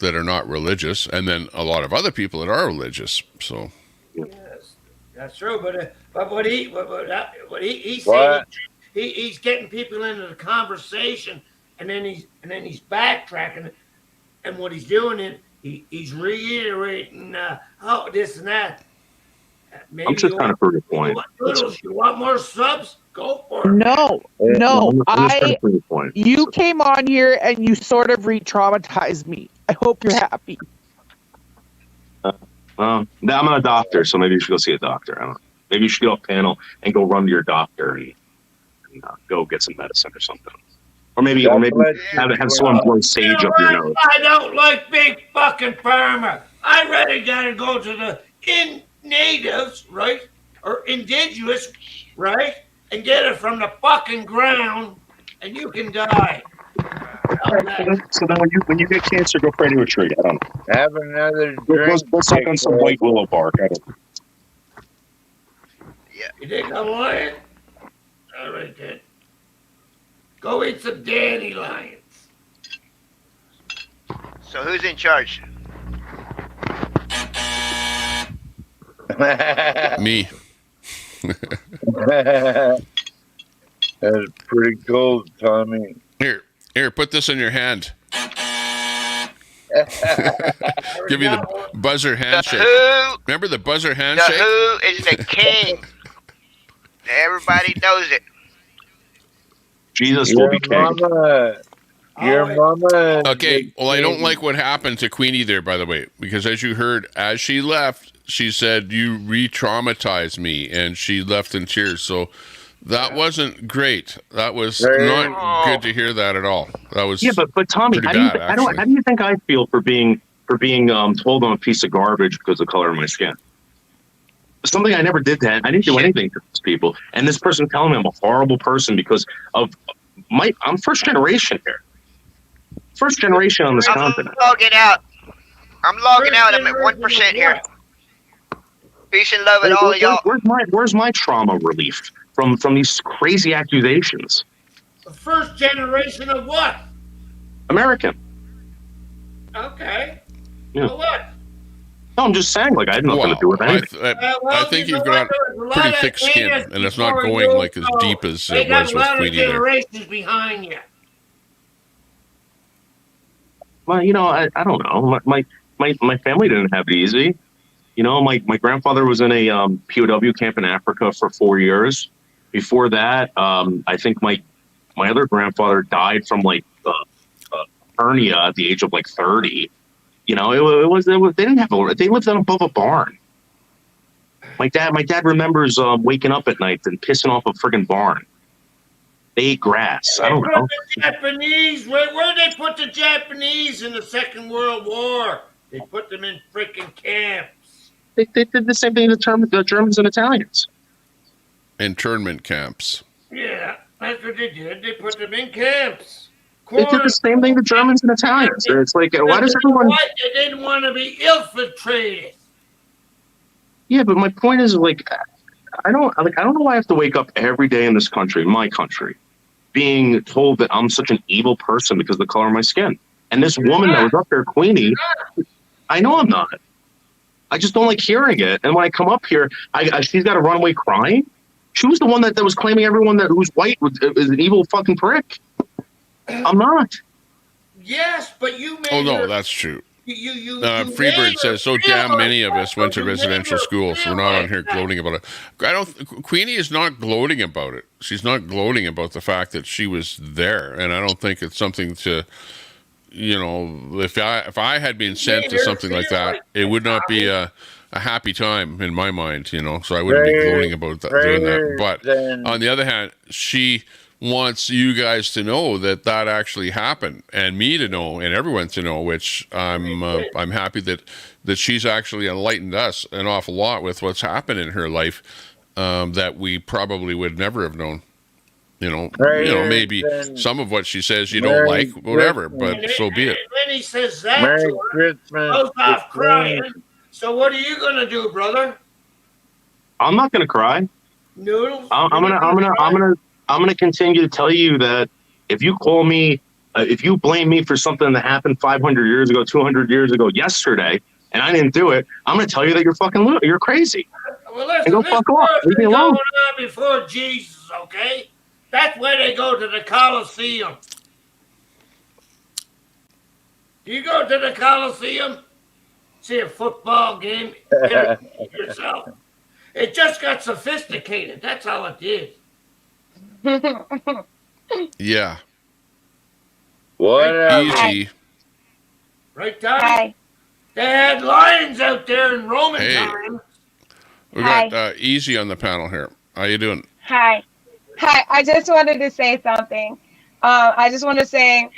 are not religious, and then a lot of other people that are religious. So, yes, that's true. But what he's saying, he's getting people into the conversation, and then he's backtracking, and what he's doing is he's reiterating this and that. Maybe I'm just trying to prove a point. You want more subs? Go for it. No, I'm just trying to prove a point. You came on here and you sort of re-traumatized me. I hope you're happy. I'm not a doctor, so maybe you should go see a doctor. I don't know. Maybe you should get off panel and go run to your doctor and go get some medicine or something. Or maybe have someone blow sage up your nose. I don't like big fucking pharma. I rather gotta go to the natives, right? Or indigenous, right? And get it from the fucking ground, and you can die. So then when you get cancer, go pray to a tree. I don't know. Have another drink. Go suck on some white willow bark. I don't know. Yeah. You think I'm lying? All right, then. Go eat some dandelions. So who's in charge? me. That's pretty cool, Tommy. Here, put this in your hand. Give me the buzzer handshake. Remember the buzzer handshake? The Who is the king. Everybody knows it. Jesus will be king. Your mama. Okay, well, I don't like what happened to Queenie there, by the way, because as you heard, as she left, she said, "You re-traumatized me," and she left in tears. So that wasn't great. That was not good to hear that at all. That was but Tommy, how do you think I feel for being told I'm a piece of garbage because of the color of my skin? Something I never did that. I didn't do anything to these people, and this person telling me I'm a horrible person because of I'm first generation here. First generation on this continent. I'm logging out. I'm at 1% here. Peace and love with all of y'all. Where's my trauma relief from these crazy accusations? The first generation of what? American. Okay. Yeah. So what? No, I'm just saying, like, I had nothing to do with anything. I think you've got pretty thick skin, and it's not going like as deep as it was with Queenie there. Generations behind you. Well, I don't know. My family didn't have it easy. My grandfather was in a POW camp in Africa for 4 years. Before that, I think my other grandfather died from hernia at the age of 30. They didn't have they lived above a barn. My dad remembers waking up at night and pissing off a friggin' barn. They ate grass. I don't know. The Japanese, where did they put the Japanese in the Second World War? They put them in freaking camps. They did the same thing to the Germans and Italians. Internment camps. Yeah, that's what they did. They put them in camps. They did the same thing to Germans and Italians. It's like, why does everyone? What? They didn't want to be infiltrated. Yeah, but my point is, like, I don't know why I have to wake up every day in this country, my country, being told that I'm such an evil person because of the color of my skin. And this woman that was up there, Queenie, I know I'm not. I just don't like hearing it. And when I come up here, she's got to run away crying. She was the one that was claiming everyone who's white is an evil fucking prick. I'm not. Yes, but you made. Oh no, that's true. You Freebird says, so damn many of us went to residential schools. We're not on here gloating about it. Queenie is not gloating about it. She's not gloating about the fact that she was there. And I don't think it's something to, if I had been sent to something like that, it would not be a happy time in my mind, so I wouldn't be gloating about doing that. But on the other hand, she wants you guys to know that actually happened, and me to know, and everyone to know, which I'm happy that she's actually enlightened us an awful lot with what's happened in her life that we probably would never have known. Maybe some of what she says you don't like, whatever, but so be it. When he says that, to her, goes off crying. So what are you gonna do, brother? I'm not gonna cry. Noodles. I'm gonna continue to tell you that if you call me, if you blame me for something that happened 500 years ago, 200 years ago, yesterday, and I didn't do it, I'm gonna tell you that you're crazy. Well, listen, and go fuck off. Leave me alone. Going on before Jesus, okay? That's where they go to the Colosseum. Do you go to the Colosseum? See a football game? Yourself. It just got sophisticated. That's all it did. Yeah. What? Easy. Right, Tommy? They had lions out there in Roman times. We got Easy on the panel here. How you doing? Hi. I just wanted to say something. I just want to say,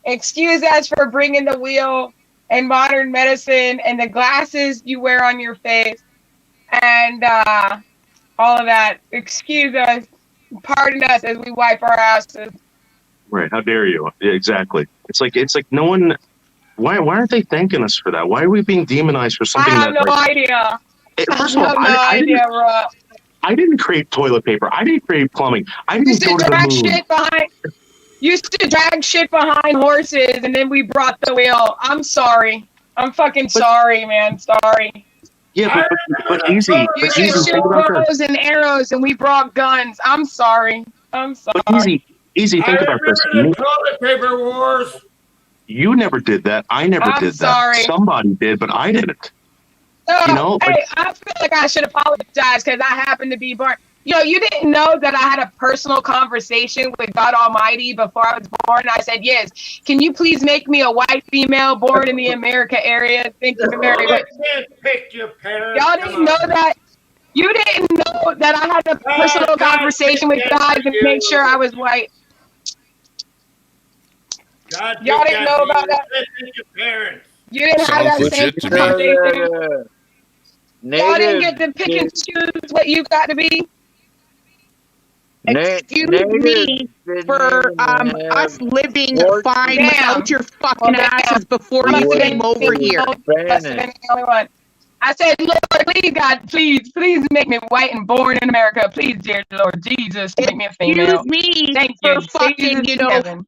excuse us for bringing the wheel and modern medicine and the glasses you wear on your face and all of that. Excuse us. Pardon us as we wipe our asses. Right? How dare you? Yeah, exactly. It's like no one. Why aren't they thanking us for that? Why are we being demonized for something? I have no idea. First of all, I didn't create toilet paper. I didn't create plumbing. I didn't go to the moon. Used to drag shit behind horses, and then we brought the wheel. I'm sorry. I'm fucking sorry, man. Sorry. Yeah, but Easy. You should shoot bows and arrows, and we brought guns. I'm sorry. But Easy. Think about this. Toilet paper wars. You never did that. I never did sorry. that. Somebody did, but I didn't. Hey, I feel like I should apologize because I happened to be born. You didn't know that I had a personal conversation with God Almighty before I was born. I said, yes, can you please make me a white female born in the America area? Thank you very much. Pick your parents. Y'all didn't know that? You didn't know that I had a personal conversation with God to make sure I was white. Y'all didn't know about that? Your parents. You didn't have that same conversation. Y'all didn't get to pick and choose what you got to be. Excuse me for us living fine without your fucking asses before you came over here. I said, Lord, please, God, please make me white and born in America. Please, dear Lord Jesus, make me a female. Excuse me Thank you. for fucking,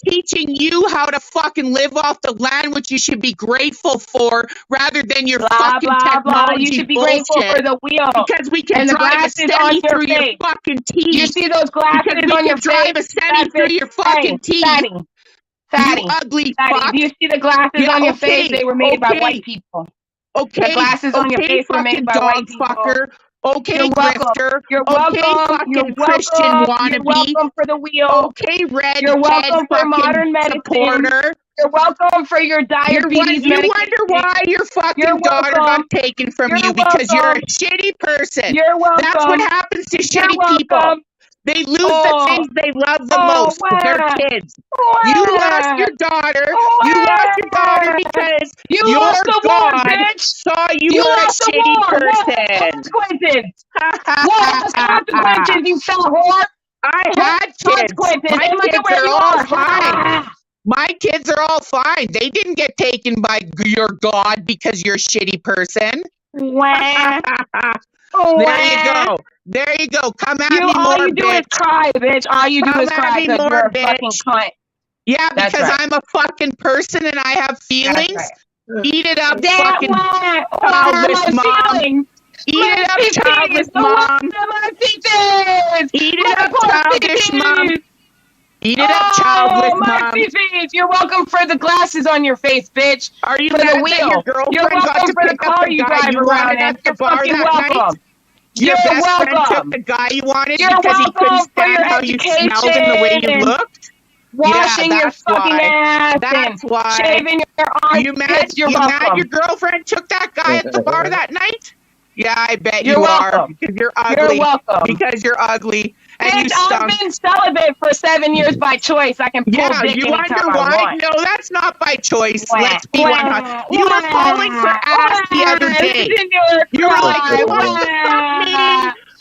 teaching you how to fucking live off the land, which you should be grateful for, rather than your fucking technology You should be bullshit. grateful for the wheel. Because we can and the drive a glasses on semi your through your face. fucking teeth. You see those glasses because we on your can drive face? a semi through your fucking teeth. Fatty. You ugly fuck. Do you see the glasses on your face? They were made by white people. Okay. The glasses on your face were made by white people. Fucker. Okay, You're welcome. grifter. You're okay, welcome. fucking You're Christian welcome. wannabe. You're welcome for the wheel. Okay, red. You're welcome for modern medicine. Supporter. You're welcome for your diabetes. You wonder why your fucking daughter got taken from you because you're a shitty person. You're welcome. That's what happens to shitty people. They lose the things they love the most. Their kids. You lost your daughter. You lost your daughter because your God saw you were a shitty person. What consequences, you fell whore? I had kids. My kids are all fine. My kids are all fine. They didn't get taken by your God because you're a shitty person. Wah. There you go. There you go. Come at me All more, you do bitch. is cry, bitch. All you do Come is at cry me because more, you're a bitch. fucking cunt. Yeah, That's because right. I'm a fucking person and I have feelings. right. Eat it up, That fucking one. childless My mom. feelings. Eat My it up, feelings. childless The one mom. of my feelings. Eat it My up, poor childish mom. feelings. Eat it up, childless My mom. feelings. You're welcome for the glasses on your face, bitch. Are you for the mad that wheel. your You're girlfriend got welcome to for the pick up car the you guy drive you around wanted in. at the You're bar fucking that welcome. night? Your You're best friend took welcome. the guy you wanted You're because he couldn't welcome for your stand how you smelled and the way you education. looked? Washing your that's fucking why. ass That's and why. shaving your armpits. You mad? You're You mad welcome. your girlfriend took that guy at the bar that night? Yeah, I bet You're you are. welcome. Because you're ugly. You're welcome. Because you're ugly. And you Bitch, I've stunk. been celibate for 7 years by choice. I can pull Yeah, dick you anytime wonder I why? want. No, that's not by choice. Wah, Let's be wah, 100. You were falling for ass the other day. You were like, who wants to fuck me?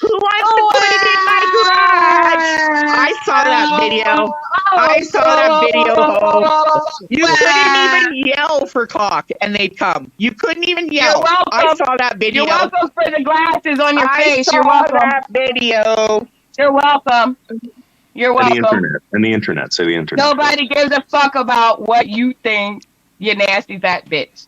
Who wants to put it in my garage? I saw that video. I saw that video, ho. You couldn't even yell for cock and they'd come. You couldn't even yell. You're welcome. I saw that video. You're welcome for the glasses on your face. I You're saw welcome. that video. You're welcome. You're And the welcome. internet. And the internet. Say the internet. Nobody gives a fuck about what you think, you nasty fat bitch.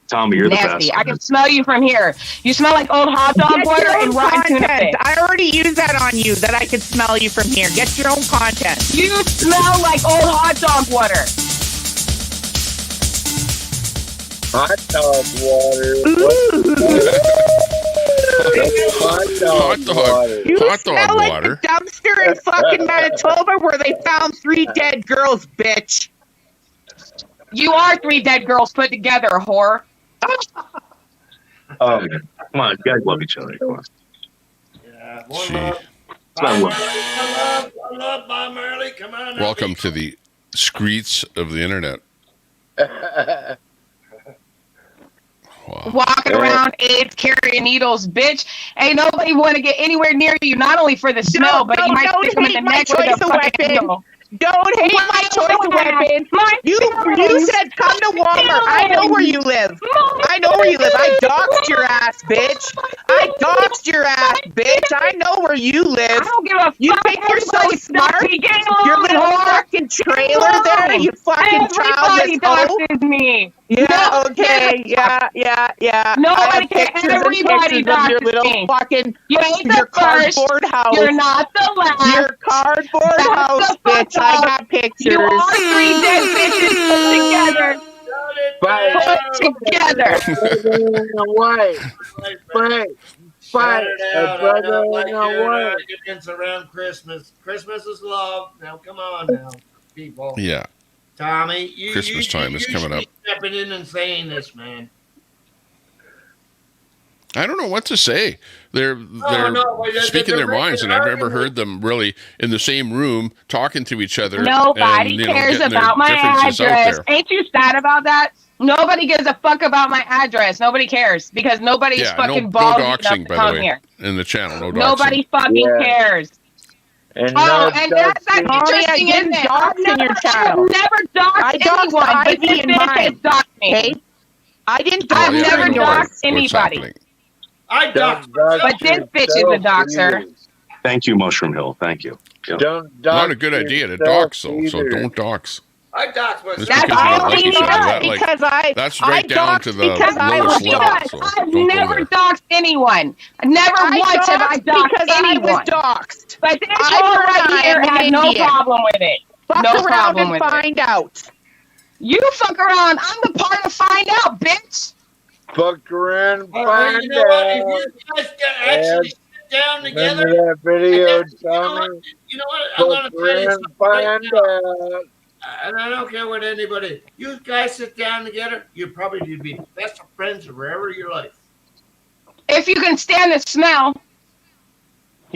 Tommy, you're the Nasty. best. I can smell you from here. You smell like old hot dog Get water your own and rotten tuna content. fish. I already used that on you, that I could smell you from here. Get your own content. You smell like old hot dog water. Hot dog water. Hot dog. You Hot smell dog like water. the dumpster in fucking Manitoba where they found 3 dead girls, bitch. You are 3 dead girls put together, whore. Oh, come on. You guys love each other. Come on. Yeah, one Gee. love. It's not love. One love, Bob Marley. Come on. Welcome to the streets of the internet. Wow. Walking around AIDS carrying needles, bitch. Ain't nobody want to get anywhere near you, not only for the smell, but you might stick them in the neck with a fucking needle. Don't hate my choice of weapon. You said come to Walmart. I know where you live. I know where you live. I doxed your ass, bitch. I doxed your ass, bitch. I know where you live. I don't give a fuck. You think you're so smart? Your little fucking trailer there, you fucking childless hoe. Everybody doxes me. Yeah, okay, yeah. Nobody I have cares. pictures and Everybody pictures of your doxes little me. fucking You ain't the your first. cardboard house. You're not the last. Your cardboard That's house, the bitch. fuck I up. got pictures. You are 3 dead bitches put together. Put together. Shout it out. I don't like brother your away. arguments around Christmas. Christmas is love. Now, come on now, people. Yeah. Tommy, you Christmas time is coming should up. be stepping in and saying this, man. I don't know what to say. They're they're speaking their making minds, and I've never arguments. heard them really in the same room talking to each other. Nobody and, cares getting their about my differences out address. there. Ain't you sad about that? Nobody gives a fuck about my address. Nobody cares because nobody's Yeah, fucking no ballsy enough doxing, to by come the way, here. in the channel. No doxing. Nobody fucking cares. And And that's Tommy, interesting, I isn't didn't it? dox in your I've channel. never doxed I doxed anyone, but Ivy this in bitch has mine. doxed me. Okay? I didn't Oh, dox I've yeah, never I know doxed what's anybody. happening. I dox But this bitch is a doxer. Thank you, Mushroom Hill. Thank you. Yeah. Don't dox Not a good idea to dox, though, so don't dox. I dox myself. Just That's because you don't all like we each other, know, that, like, because that's I right down doxed to the because I lowest was level. doxed. So I've don't never go there. doxed anyone. Never once have I doxed because anyone. I was doxed. But this I whole heard right I here am an has no Indian. problem with it. Fuck No around problem and with it. find out. You fuck around. I'm the part to find out, bitch. Fuck around and Well, find you know what? If out. you guys actually sit down together, Remember that video, Tommy? You know what? I'm Fuck going to tell you around something and right find now. out. And I don't care what anybody. You guys sit down together, you probably would be the best of friends forever in your life. If you can stand the smell.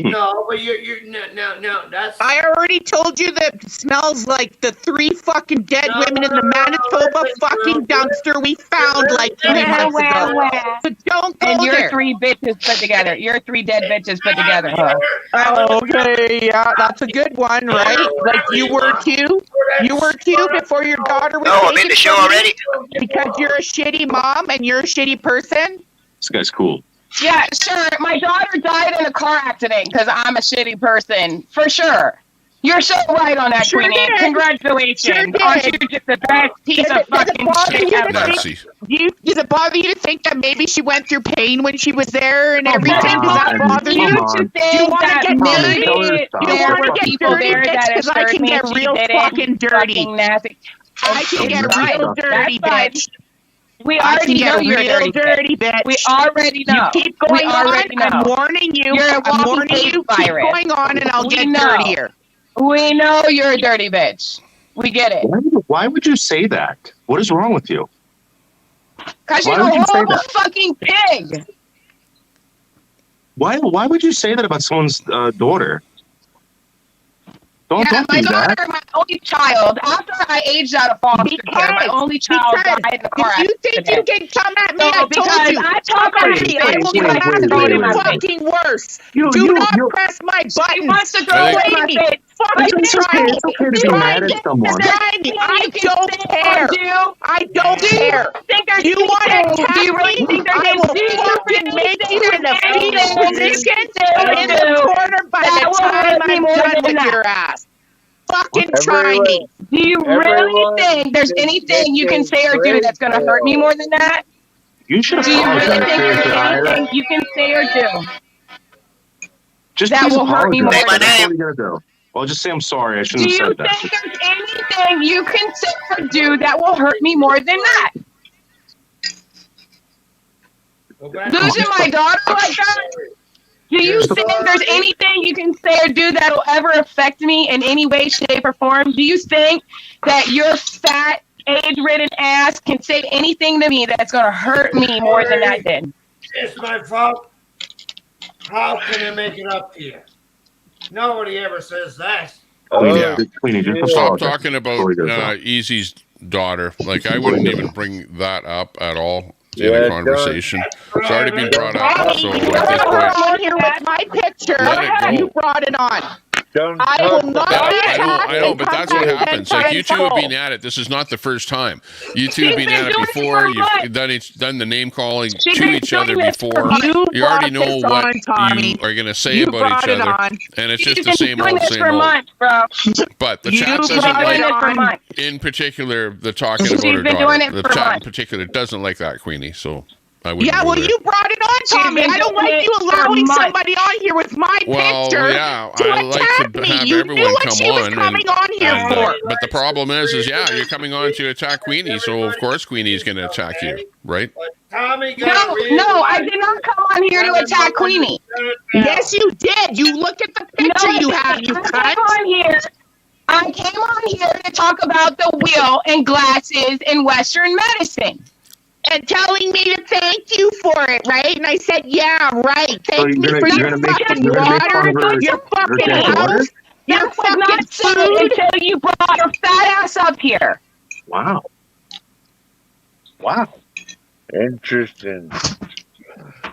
No, but you're no. That's. I already told you that it smells like the 3 fucking dead women in the Manitoba fucking dumpster we found like 3 months ago. So don't go And you're there. 3 bitches put together. You're 3 dead bitches put together, huh? Oh, okay, yeah, that's a good one, right? Like you were too? You were too before your daughter was No, I'm in taken the show from you? already. Because you're a shitty mom and you're a shitty person? This guy's cool. Yeah, sure. My daughter died in a car accident because I'm a shitty person. For sure. You're so right on that, Sure Queenie. did. Congratulations. Sure did. Aren't you just the best piece of fucking shit ever? Nancy. Does it bother you to think that maybe she went through pain when she was there and everything? on, Does that bother you? come on. Do you want to get Tommy, dirty? tell her to Do stop. you There want were to get people dirty, there bitch? that Because I assured can me get she real didn't. fucking dirty. Fucking nasty. I can get Fine. real dirty, That's fine. bitch. We I already can know get you're real dirty, dirty, bitch. We already know. You keep going we on. already know. I'm warning you. You're a I'm walking warning AIDS you. Keep virus. going on, and I'll We get know. dirtier. We know you're a dirty bitch. We get it. Why would you say that? What is wrong with you? Because Why you're a would you say horrible that? fucking pig. Why would you say that about someone's daughter? Don't My do that. daughter, my only child, after I aged out of foster care, my only child died in a car If you accident. think you can come at me, So, I told because you. I Come talk at to me. you, I will she wants to make go to you my face. fucking worse. You- Do you- not you- press my buttons. She wants to go I think- to my me. face. Fucking It's try okay. me. It's okay to be mad at someone. Try me. I don't care. I don't Do you care. think there's You want to anything? attack Do you really me? think there's I will anything? fucking make you in a fetal anything position you or can in the do corner by that the will time hurt me I'm more done than with that? your ass. Fucking try Everyone- me. Do you really think there's anything you can say or do that's going to hurt me more than that? You should Do you really apologize think to your there's daughter. anything you can say or do? Just that please will hurt me apologize. more than That's that? all you gotta do. Well, just say I'm sorry. I Do shouldn't you have said that. think there's anything you can say or do that will hurt me more than that? Losing my daughter like that? Do you think there's anything you can say or do that will ever affect me in any way, shape, or form? Do you think that your fat, age-ridden ass can say anything to me that's going to hurt me more than that did? It's my fault. How can I make it up to you? Nobody ever says that. Yeah. Queenie, just Stop apologize talking about before he goes out. Easy's daughter. Like, I wouldn't even bring that up at all in Yeah, a conversation. It's already been brought up, so You at this brought point, it on here with my picture. Let it go. You brought it on. Don't I talk will not about be it. I know, but that's what happens. Like, you two have been tenfold. at it. This is not the first time. You two have She's been been at it doing it before. for You've months. done the name calling She's to been each other doing it for before. months. You already know brought this what on, Tommy. you are going to say You about brought each it other, on. and it's She's just the been same doing old, this same for old. months, bro. But the You chat brought doesn't it like, Doing it for on. months. in particular, the talking She's about her been daughter. doing it The for chat in months. particular doesn't like that, Queenie. So I wouldn't. Yeah, go well, there. you brought it on, She's Tommy. been I don't doing like it you for allowing months. somebody on here with my Well, picture yeah, to I like attack to me. have You everyone knew what come she was on, coming on here and, for. but the problem is yeah, you're coming on to attack Queenie, so of course Queenie's going to attack you, right? Tommy got No, I did not come on here to attack Queenie. Yes, you did. You look at the picture you have, you I cunt. came on here. I came on here to talk about the wheel and glasses in Western medicine. And telling me to thank you for it, right? And I said, yeah, right. So Thank me for you're your gonna make fucking fun water, of her, your fucking dead daughter? house, your That was fucking not said food. until you brought your fat ass up here. Wow. Wow. Interesting.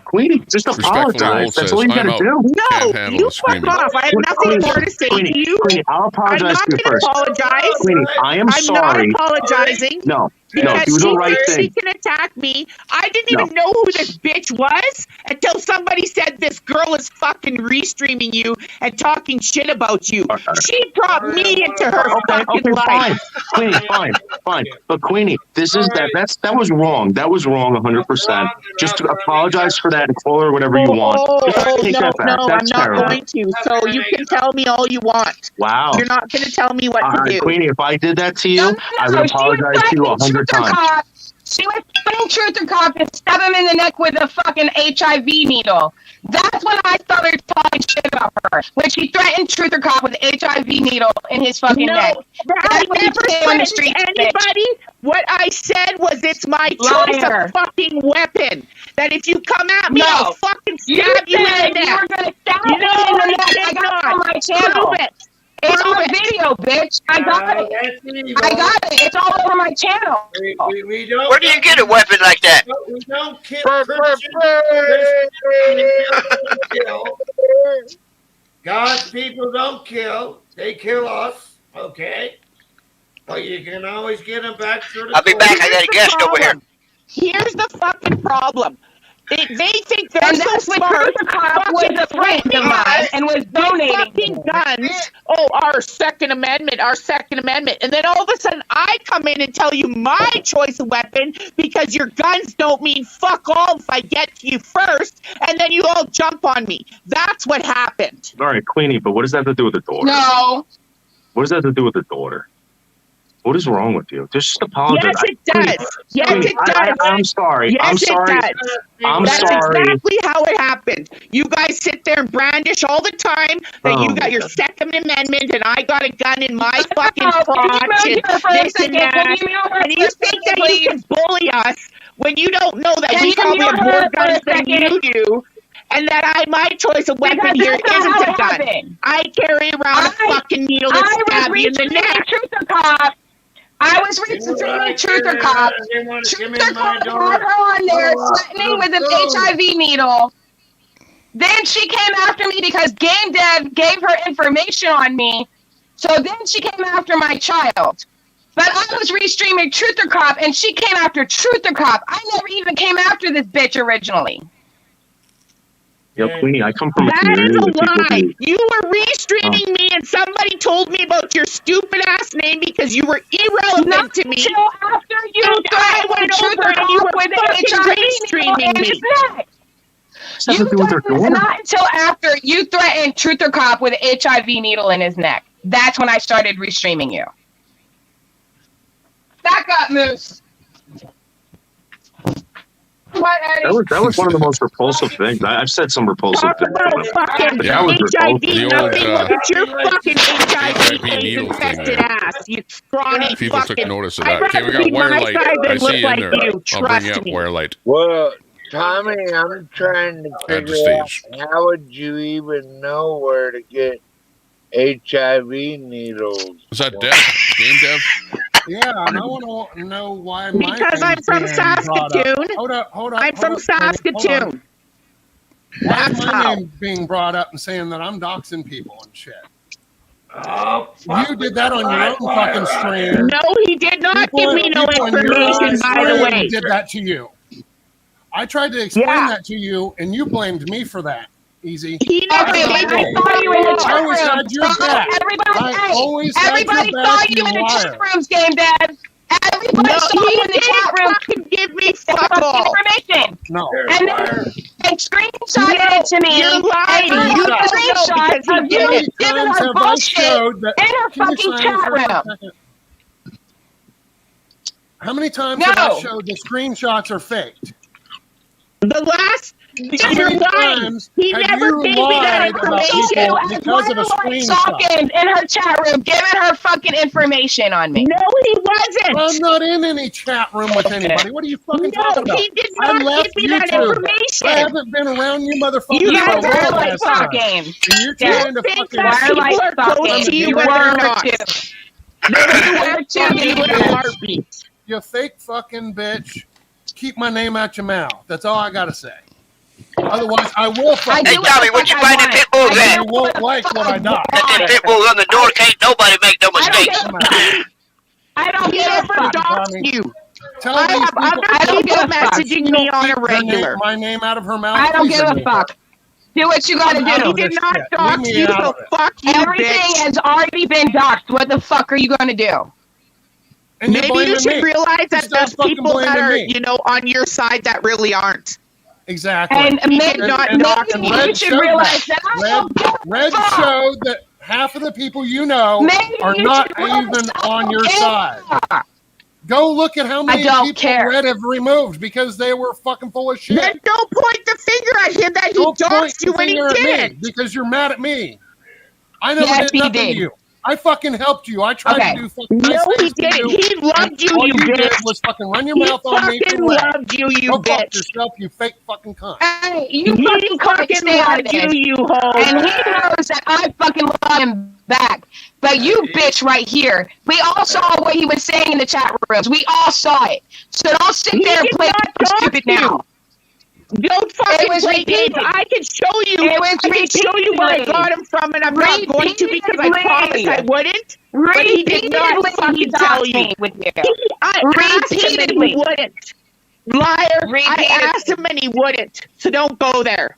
Queenie, just Respectfully, apologize. old That's says, all you I'm gotta out. do. Can't No, handle you the screaming. fuck off. I have nothing more to say to you. Queenie, I'll I'm apologize not to you going to first. apologize. Queenie, I am I'm sorry. not apologizing. No, Because do she the right thinks she thing. can attack me. I didn't even know who this bitch was until somebody said this girl is fucking restreaming you and talking shit about you. She brought me into her fucking life. Fine. Queenie, fine. But Queenie, that was wrong. That was wrong 100%. Just to apologize for that and call her whatever you want. Just take that back. I'm That's not terrible. going to. So you can tell me all you want. Wow. You're not going to tell me what to do. Queenie, if I did that to you, I would apologize to you 100 times. She was putting Truth or Cop and stab him in the neck with a fucking HIV needle. That's when I started talking shit about her. When she threatened Truth or Cop with an HIV needle in his fucking neck. I That's when he never came on the threatened street. anybody. What I said was it's my choice Liar. of fucking weapon. That if you come at me, No. I'll fucking You stab you in said the you neck. were gonna stab No, me in the I neck. did I got it not. on my channel. Prove it. It's Prove on it. video, bitch. I got it. That's evil. I got it. It's all over my channel. We don't. Where do you get a weapon like that? We don't kill Christians. Kill. God's people don't kill. They kill us. Okay. But you can always get them back through the I'll be back. I got a guest over here. Here's the fucking problem. They think they're And so that's what smart. Truth Cop was a friend of mine and was donating. Fucking guns. Oh, our Second Amendment, our Second Amendment. And then all of a sudden I come in and tell you my choice of weapon because your guns don't mean fuck all if I get to you first. And then you all jump on me. That's what happened. All right, Queenie, but what does that have to do with the daughter? No. What does that have to do with the daughter? What is wrong with you? Just apologize. Yes, it does. Yes, Queenie, it does. I'm sorry. Yes, I'm sorry. it does. I'm That's sorry. exactly how it happened. You guys sit there and brandish all the time that you got your Second Amendment and I got a gun in my fucking crotch and this and that. And you think that you can bully us when you don't know that we probably have more guns than you do. And that my choice of weapon here isn't a gun. I carry around a fucking needle that stab you in the neck. I was restreaming Truther Cop. Truther Cop had her on there threatening with an HIV needle. Then she came after me because Game Dev gave her information on me. So then she came after my child. But I was restreaming Truther Cop and she came after Truther Cop. I never even came after this bitch originally. Yo, Queenie, I come from a That community is a where people lie. do- You were restreaming me and somebody told me about your stupid ass name because you were irrelevant to me. Until after you and I went over and you were fucking restreaming me. Something to do with their daughter. Not until after you threatened Truther Cop with an HIV needle in his neck. That's when I started restreaming you. Back up, Moose. What, Eddie? That was one of the most repulsive things. I've said some repulsive things. Fucking But that was HIV, repulsive. nothing. Look at your fucking HIV HIV needle thing infected there. ass, you scrawny People fucking. took notice of I'd that. Okay, we rather got be my Wirelight. side than I look see you like in there. you. I'll bring Trust you up me. Wirelight. Well, Tommy, I'm trying to Add to figure out stage. how would you even know where to get HIV needles? Is that Dev? Game Dev? Yeah, and I want to know why my Because I'm name's from being brought up. Saskatoon. Hold up. I'm from Saskatoon. Why is That's my how. name being brought up and saying that I'm doxing people and shit? Oh, You did that on your own fucking stream. No, he did not People- give me no people on your own information, by the stream way. did that to you. I tried to explain Yeah. that to you, and you blamed me for that. Easy. He never Okay, gave I me saw you in the I chat always room. had your back. I always had Everybody your saw back, you in the liar. chat rooms, Game Dev. Everybody No, saw he you in the chat room. didn't give me fuck all. Information. No. And then they screenshotted it to me. You're lying. And I You have don't know screenshots because he of you didn't. giving Times her have I bullshit showed that- in her Can you fucking silence chat her for a room. second? How many times have I No. showed the screenshots are faked? The last, How you're many lying. times He have never you gave me that lied about information. people because of a screenshot? Talking in her chat room, giving her fucking information on me. No, he wasn't. I'm not in any chat room with anybody. What are you fucking No, talking about? he did I not left give me that YouTube. information. I haven't been around you motherfuckers You for a guys are while like last time. talking. And you're You trying to think fucking that people are close to you when they're not. They were to you in a heartbeat. You fake fucking bitch. Keep my name out your mouth. That's all I gotta say. Otherwise, I will fucking. Hey, Tommy, where'd you find the pit bulls at? You won't like what I got. Got them pit bulls on the door. Can't nobody make no mistakes. I don't He give a never fuck. doxed you. Tell I these have people. other don't give people a fuck. messaging me on a Keep her name- regular. my name out of her mouth. I don't Please give a remove fuck. Do what you gotta I'm out do. He of did this not shit. dox Leave me you, out so of it. fuck you, Everything bitch. has already been doxed. What the fuck are you gonna do? And you're Maybe you blaming should me. realize You that stop there's fucking people that blaming are, me. you know, on your side that really aren't. Exactly. And maybe not and dox maybe me. you Red should showed realize that. that I don't give a Red fuck. showed that half of the people you know Maybe are you not should realize even that I on don't your give a side. fuck. Go look at how many don't people care. Red have removed because they were fucking full of shit. Then don't point the finger at him that he Don't point doxed you the when he finger at me did. because you're mad at me. I never Yes, did he nothing did. to you. I fucking helped you. I tried Okay. to do fucking No, nice he things to didn't. you. He loved you, All you you did bitch. was fucking run your He mouth on me. fucking loved you, you Go fuck bitch. yourself, you fake fucking cunt. Hey, you He fucking fucking stay out of loved you, this. you hoe. And he knows that I fucking love him back. But you bitch right here. We all saw what he was saying in the chat rooms. We all saw it. So don't sit there and play stupid now. Don't fucking play games. I can show you. I can show you where I got him from, and I'm not going to because I promised I wouldn't. But he did not fucking tell you. I asked him and he wouldn't. Liar. I asked him and he wouldn't. So don't go there.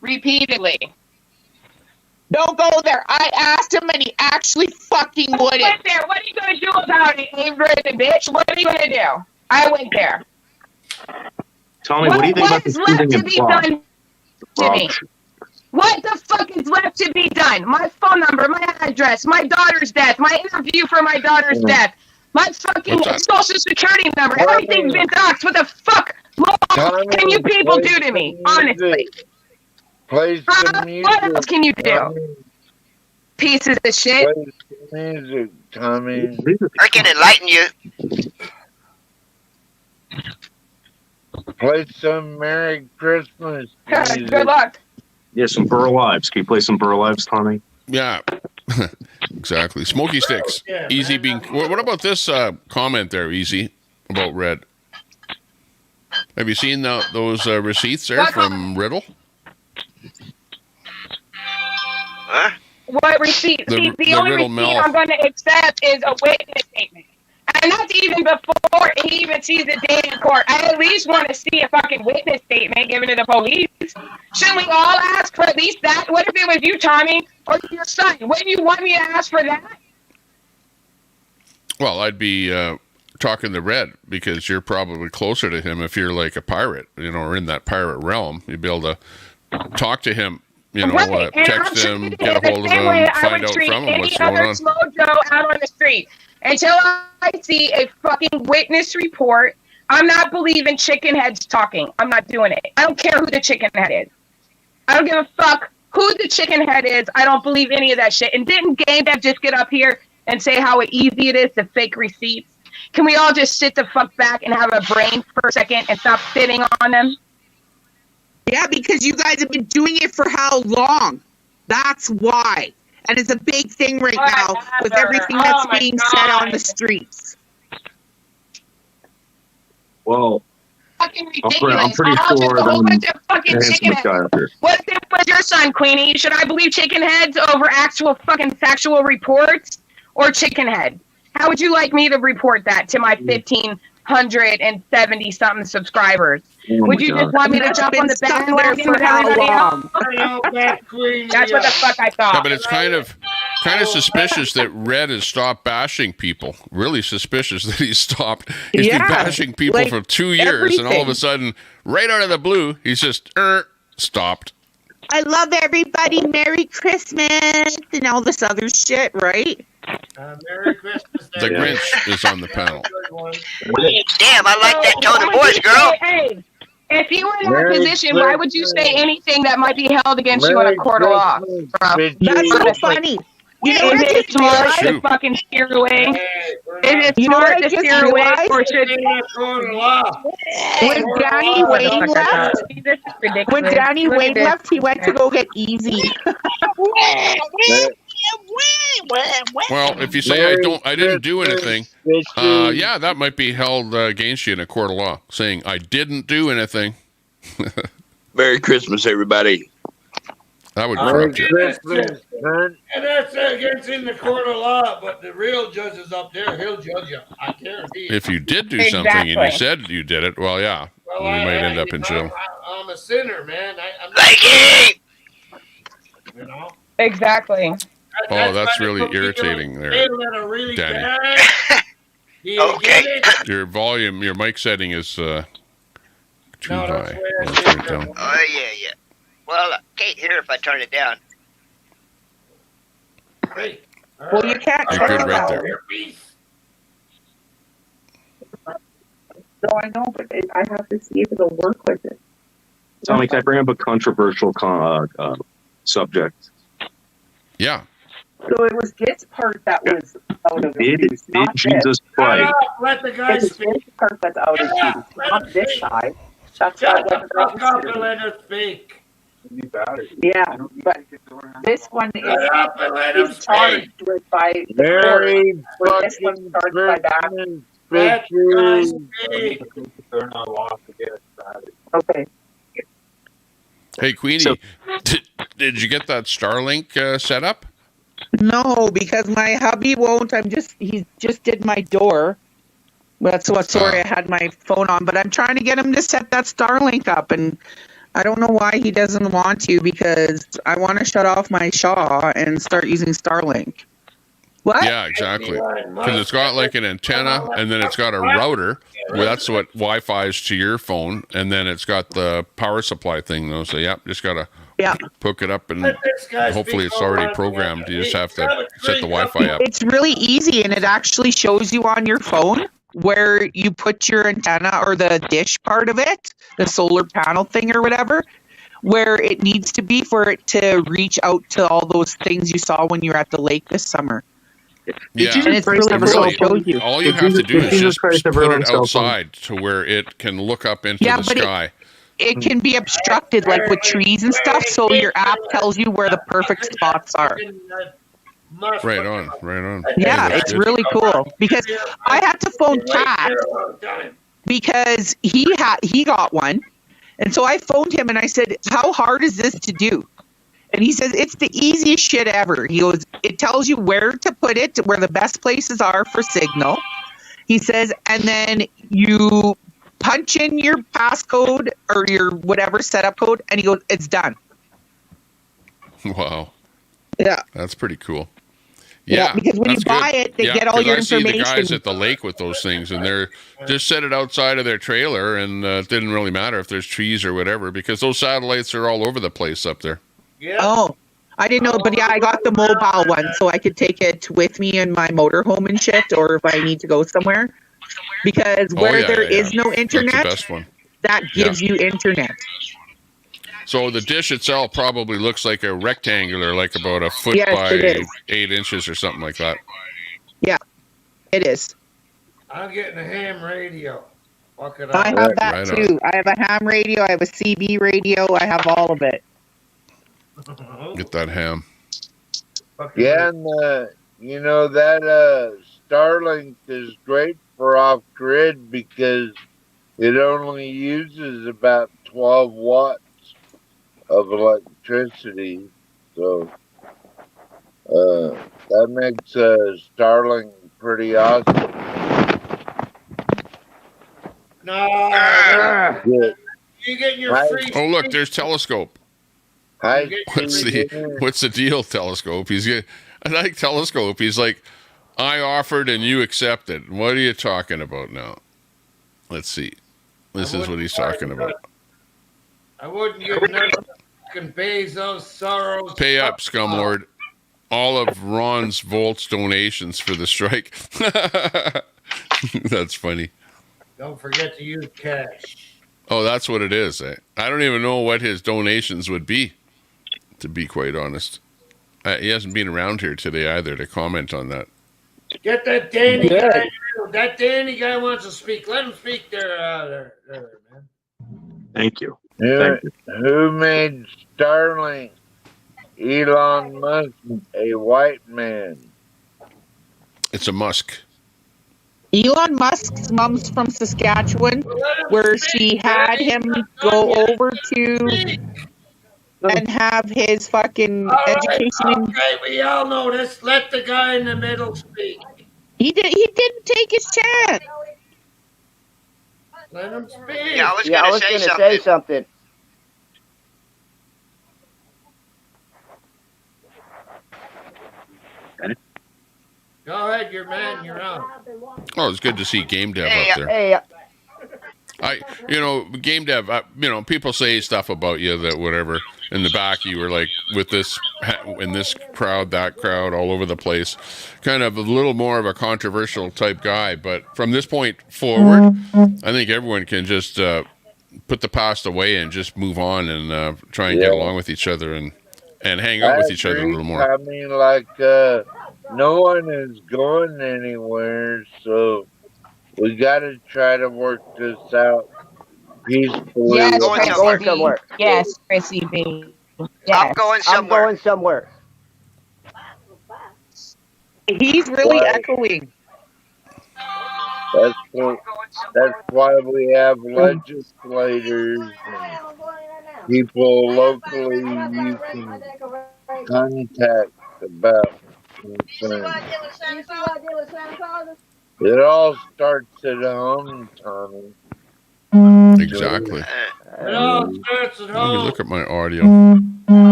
Repeatedly. Don't go there. I asked him and he actually fucking wouldn't. I went there. What are you going to do about it, Avery, the bitch? What are you going to do? I went there. Tommy, what do you think about the shooting in Prague? To me? What the fuck is left to be done? My phone number, my address, my daughter's death, my interview for my daughter's death, my fucking social security number, everything's been doxed. What the fuck more can you people do to me? Honestly. Play some music. What else can you do? Pieces of shit. Play some music, Tommy. I can enlighten you. Play some Merry Christmas music. Good luck. Yeah, some Burl Lives. Can you play some Burl Lives, Tommy? Yeah, exactly. Smoky sticks. Easy being. What about this comment there, Easy, about Red? Have you seen those receipts there from Riddle? Huh? What receipt? See, the only Riddle receipt Mel. I'm going to accept is a witness statement. And that's even before he even sees the day in court. I at least want to see a fucking witness statement given to the police. Shouldn't we all ask for at least that? What if it was you, Tommy, or your son? Wouldn't you want me to ask for that? Well, I'd be talking to Red because you're probably closer to him if you're like a pirate, or in that pirate realm. You'd be able to talk to him, Right, and text I'm him, treating get a it the hold of same way him, I find would out treat from him any what's going other on. slow Joe out on the street. Until I see a fucking witness report, I'm not believing chicken heads talking. I'm not doing it. I don't care who the chicken head is. I don't give a fuck who the chicken head is. I don't believe any of that shit. And didn't Game Dev just get up here and say how easy it is to fake receipts? Can we all just sit the fuck back and have a brain for a second and stop sitting on them? Yeah, because you guys have been doing it for how long? That's why. And it's a big thing right now with everything that's being said on the streets. Well, Fucking I'm ridiculous. pretty All just sure a whole bunch of fucking handsome chicken guy heads. up here. What if it was your son, Queenie? Should I believe chicken heads over actual fucking factual reports or chicken head? How would you like me to report that to my 1,570 something subscribers? Oh Would my you God. just want me to That's jump been on the stuck there bandwagon for with how everybody long? else? That's what the fuck I thought. Yeah, but it's kind of suspicious that Red has stopped bashing people. Really suspicious that he's stopped. He's been bashing people for 2 years, and all of a sudden, right out of the blue, he's just stopped. I love everybody. Merry Christmas and all this other shit, right? Merry Christmas. The Grinch is on the panel. Damn, I like that tone of voice, girl. Hey, if you were in that Merry position, why would you say anything that might be held against you in a Merry court of law? Christmas, Bro? That's so Honestly. funny. You know Is what I it just smart realized? to fucking steer away? Is it You know what smart I to just steer away, realized? or should When Danny Wayne left, This is ridiculous. when Danny Look at Wayne this. left, he went to go get Easy. Well, if you say I didn't do anything, yeah, that might be held against you in a court of law, saying I didn't do anything. Merry Christmas, everybody. That would Merry corrupt you. Christmas, son. And that's against in the court of law, but the real judge is up there. He'll judge you. I guarantee it. If you did do something and you said you did it, well, yeah, Well, you might end up in jail. I'm a sinner, man. I'm you know. Exactly. Oh, that's really irritating there, Danny. Okay. Your volume, your mic setting is too high. Let's turn it down. Oh, yeah. Well, I can't hear if I turn it down. Well, you can't You're good right there. No, I know, but I have to see if it'll work with it. Tommy, can I bring up a controversial subject? Yeah. So it was this part that was out of Did juice, not Jesus this. Christ? Let the guy It was speak. this part that's out of Shut up. juice, Let not him this speak. side. That's Shut why the it wasn't fuck up and registered. let him speak. Yeah, but this one Shut up and let him is charged speak. with by the court, Merry where this one's fucking charged by that. Christmas, Let the guy bitches. speak. Okay. Hey, Queenie, did you get that Starlink set up? No, because my hubby won't. He just did my door. That's what. Sorry, I had my phone on, but I'm trying to get him to set that Starlink up, and I don't know why he doesn't want to, because I want to shut off my Shaw and start using Starlink. What? Yeah, exactly. Because it's got like an antenna, and then it's got a router, where that's what Wi-Fi is to your phone, and then it's got the power supply thing, though. So, just got to hook it up, and hopefully it's already programmed. You just have to set the Wi-Fi up. It's really easy, and it actually shows you on your phone where you put your antenna or the dish part of it, the solar panel thing or whatever, where it needs to be for it to reach out to all those things you saw when you were at the lake this summer. Yeah, And it's really cool. It shows you. all you have to do is just put it outside to where it can look up into the sky. It can be obstructed, like with trees and stuff, so your app tells you where the perfect spots are. Right on, right on. Yeah, That's it's good. really cool, because I had to phone Cat because he got one, and so I phoned him and I said, "How hard is this to do?" And he says, "It's the easiest shit ever." He goes, "It tells you where to put it, where the best places are for signal." He says, and then you punch in your passcode or your whatever setup code, and he goes, "It's done." Wow. Yeah. That's pretty cool. Yeah, because when you that's buy good. it, they get all your I see the guys information. at the lake with those things, and they're just set it outside of their trailer, and it didn't really matter if there's trees or whatever, because those satellites are all over the place up there. Oh, I didn't know, but yeah, I got the mobile one, so I could take it with me in my motorhome and shit, or if I need to go somewhere. Because where there is no internet, That's the best one. that gives you internet. So the dish itself probably looks like a rectangular, like about a foot Yes, by it is. 8 inches or something like that. Yeah, it is. I'm getting a ham radio. Fuck it I up. have that right too. I have a ham radio, I have a CB radio, I have all of it. Get that ham. Yeah, and that Starlink is great for off grid because it only uses about 12 watts of electricity. So that makes Starlink pretty awesome. No. Good. You getting your free? Oh, look, there's Telescope. Hi, What's the deal, Telescope? I like Telescope. He's like, I offered and you accepted. What are you talking about now? Let's see. This is what he's talking about. I wouldn't give another fucking Bezos, Soros. Pay up, scumlord. All of Ron's Volt's donations for the strike. That's funny. Don't forget to use cash. Oh, that's what it is. I don't even know what his donations would be, to be quite honest. He hasn't been around here today either to comment on that. Get that Danny guy. That Danny guy wants to speak. Let him speak there, man. Thank you. Who made Starlink? Elon Musk, a white man. It's a Musk. Elon Musk's mom's from Saskatchewan, where she had him go over to and have his fucking education. Okay, we all know this. Let the guy in the middle speak. He didn't take his chance. Let him speak. Yeah, I was gonna say something. Go ahead, you're on. Oh, it's good to see Game Dev up there. Game Dev, people say stuff about you that whatever. In the back, you were like with this, in this crowd, that crowd, all over the place. Kind of a little more of a controversial type guy. But from this point forward, I think everyone can just put the past away and just move on and try and get along with each other and and hang out I with each other a agree, little more. Tommy. Like, no one is going anywhere, so we got to try to work this out peacefully. Yes, Going Chrissy somewhere. B. Yes, Chrissy B. I'm Yes. going somewhere. I'm going somewhere. He's really Why? echoing. That's why we have legislators and people locally you can contact about concerns. It all starts at home, Tommy. Exactly. It all starts at Let me home. look at my audio.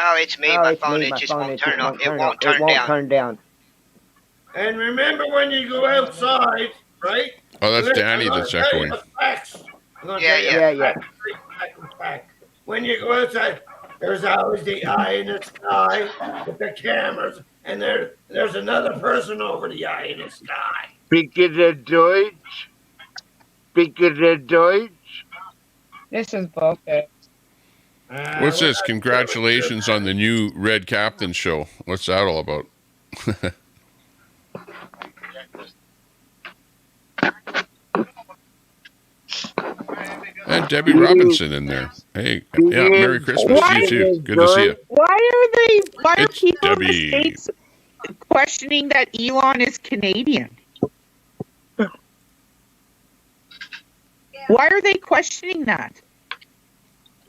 Oh, it's me. My phone, it just won't turn on. It won't turn down. And remember when you go outside, right? Oh, that's Listen, Danny I'm gonna that's tell you echoing. the facts. I'm gonna Yeah, tell you yeah. the fact. When you go outside, there's always the eye in the sky with the cameras, and there's another person over the eye in the sky. Speaking of Deutsch? Speaking of Deutsch? This is bullshit. What's this? Congratulations on the new Red Captain show. What's that all about? And Debbie Robinson in there. Hey, yeah, Merry Christmas to you too. Good to see you. Why are It's people in the Debbie. States questioning that Elon is Canadian? Why are they questioning that?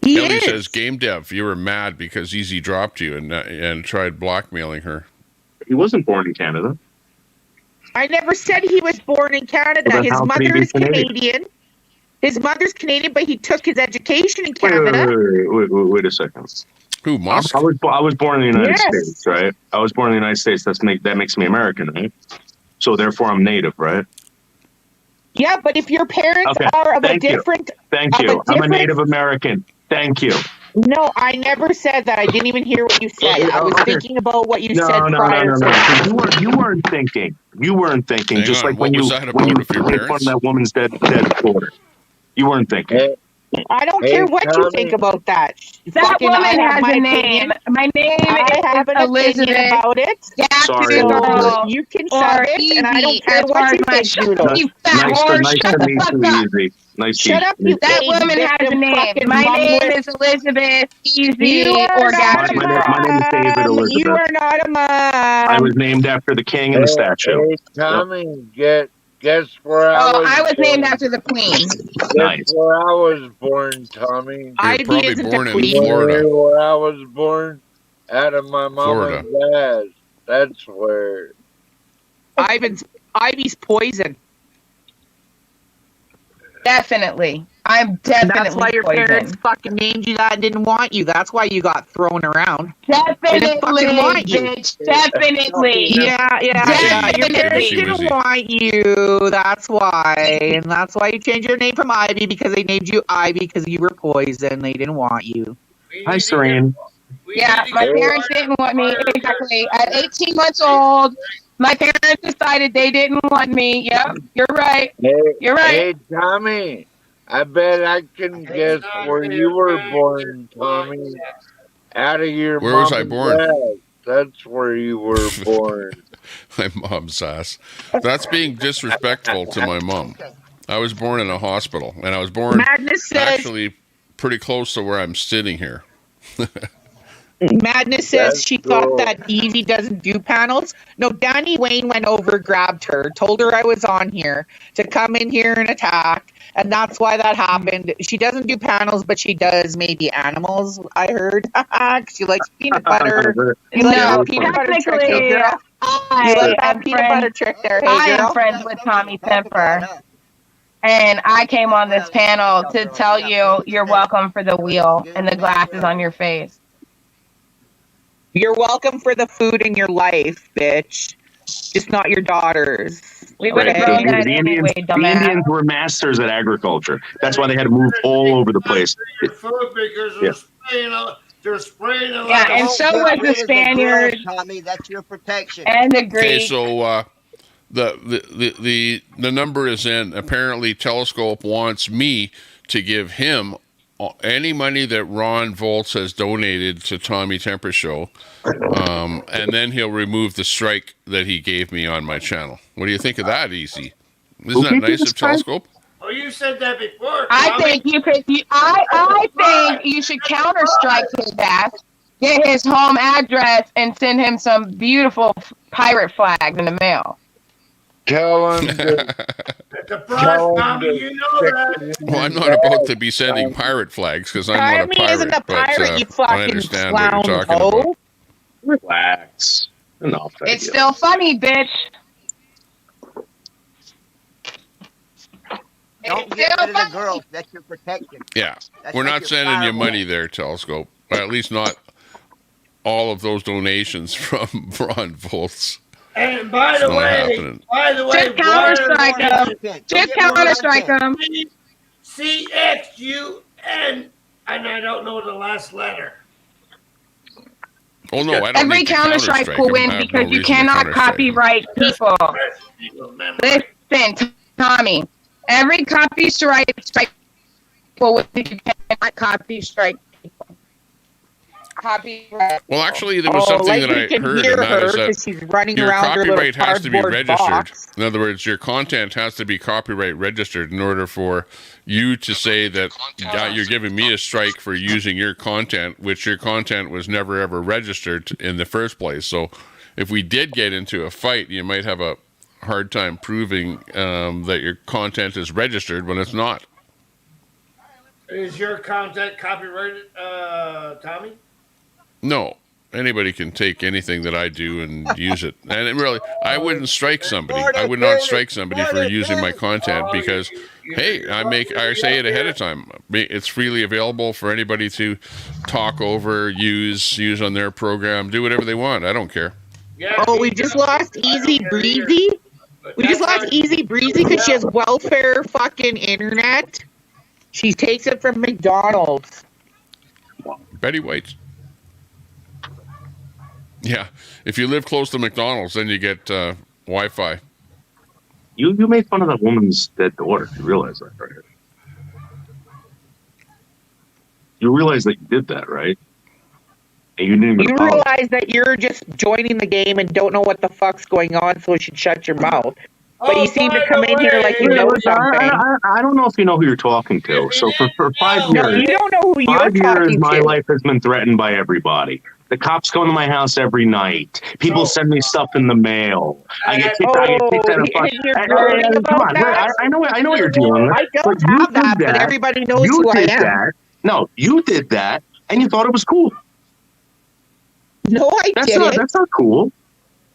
Ellie says, "Game dev, you were mad because Easy dropped you and tried blackmailing her." He wasn't born in Canada. I never said he was born in Canada. Well, then His how could he mother be is Canadian? Canadian. His mother's Canadian, but he took his education in Wait, Canada. wait a second. Who, Musk? I was born in the United Yes. States, right? I was born in the United States. That makes me American, right? So therefore, I'm native, right? Yeah, but if your parents Okay. are of Thank a you. different, Thank of a you. I'm a different- Native American. Thank you. No, I never said that. I didn't even hear what you said. I was thinking about what you said No. prior to that. You weren't thinking. You weren't thinking. Hang just on, like what when was you that when about you if your made fun parents? of that woman's dead daughter. You weren't thinking. I don't Hey, care what you Tommy. think about that. That Fucking, woman I have has my a opinion. name. My name I have is an Elizabeth opinion about it. Sorry, So Jacksonville, you can or shut it, and I don't Easy, care as what far you as my think, Doodle. you fat Nice whore. to Shut the meet fuck you, up. Easy. Nice to Shut up, you That AIDS woman has a victim, name. fucking My name mumlet. is Elizabeth You Easy are or not a My name is David mom. You Elizabeth. are not a I mom. was named after the king and the statue. Hey, Yep. Tommy, guess where I Oh, was I was named born? after the Queen. Guess Nice. where I was born, Tommy? You're Ivy probably isn't a born in You queen. wanna Florida. hear where I was born? Out of my mama's Florida. ass. That's where. Ivy's poison. Definitely. I'm That's definitely why your parents poison. fucking named you that and didn't want you. That's why you got thrown around. They didn't Definitely, fucking want you. bitch. Definitely. Yeah. Your Definitely. parents Easy, didn't Wizzy. want you. That's why. And that's why you changed your name from Ivy, because they named you Ivy because you were poison. They didn't want you. Hi, Serene. Yeah, my parents didn't want me. Exactly. At 18 months old, my parents decided they didn't want me. Yep, you're right. You're right. Hey, Tommy. I bet I can guess where you were born, Tommy. Out of your Where was I mama's born? ass. That's where you were born. My mom's ass. That's being disrespectful to my mom. I was born in a hospital, and I was born Madness says- actually pretty close to where I'm sitting here. Madness says That's she cool. thought that Evie doesn't do panels. No, Danny Wayne went over, grabbed her, told her I was on here to come in here and attack, and that's why that happened. She doesn't do panels, but she does maybe animals, I heard. She likes peanut butter. You like that peanut butter trick, hey, girl? You like that peanut butter trick there, hey, I am girl? friends with Tommy Semper. And I came on this panel to tell you you're welcome for the wheel and the glasses on your face. You're welcome for the food in your life, bitch. Just not your daughters. We would have grown that anyway, The dumbass. Indians were masters at agriculture. That's why they had to move all over the place. Food because Yeah. they're spraying a lot. Yeah, and so was the Spaniards Tommy, that's your protection. and the Okay, Greeks. so the number is in. Apparently, Telescope wants me to give him any money that Ron Volts has donated to Tommy Temper Show, and then he'll remove the strike that he gave me on my channel. What do you think of that, Easy? Isn't that nice of Telescope? Oh, you said that before. I Tommy. think you could. I think you should counter strike his ass, get his home address, and send him some beautiful pirate flags in the mail. Tell him to, Surprise, Tommy, you know that. Well, I'm not about to be sending pirate flags because I'm not a Tommy pirate. isn't a pirate, you I fucking understand what clown you're talking hoe. about. Relax. Enough. It's still funny, bitch. Don't get rid of the girls. That's your protection. Yeah, That's we're like not your sending you firewall. money there, Telescope. Or at least not all of those donations from Ron Volts. And by It's the not way, happening. Just counter strike him. Just counter strike him. CXUN, and I don't know the last letter. Oh no, I don't Every need to counter strike will him. I win have because no you reason to cannot counter-strike him. copyright people. Listen, Tommy. Every copy strike will win because you cannot copy strike people. Copyright. Well, actually, there was something like that we I can heard, hear and that is her that 'cause she's running your around her little copyright has to be cardboard registered. box. In other words, your content has to be copyright registered in order for you to say that you're giving me a strike for using your content, which your content was never ever registered in the first place. So, if we did get into a fight, you might have a hard time proving that your content is registered when it's not. Is your content copyrighted, Tommy? No, anybody can take anything that I do and use it. And it really, I wouldn't strike somebody. I would not strike somebody for using my content because, hey, I say it ahead of time. It's freely available for anybody to talk over, use on their program, do whatever they want. I don't care. Oh, we just lost Easy Breezy. We just lost Easy Breezy because she has welfare fucking internet. She takes it from McDonald's. Betty White. Yeah, if you live close to McDonald's, then you get Wi-Fi. You made fun of that woman's dead daughter. You realize that, right? You realize that you did that, right? And you didn't even You apologize. realize that you're just joining the game and don't know what the fuck's going on, so you should shut your mouth. But you seem to come in here like you know something. I don't know if you know who you're talking to. So for 5 years, No, you don't know who you're 5 years, talking my to. life has been threatened by everybody. The cops come to my house every night. People send me stuff in the mail. I get kicked out of and you're worrying about that? I know what you're dealing with. I don't But you have that, did but everybody knows You who I did am. that. No, you did that, and you thought it was cool. No, I didn't. That's not cool.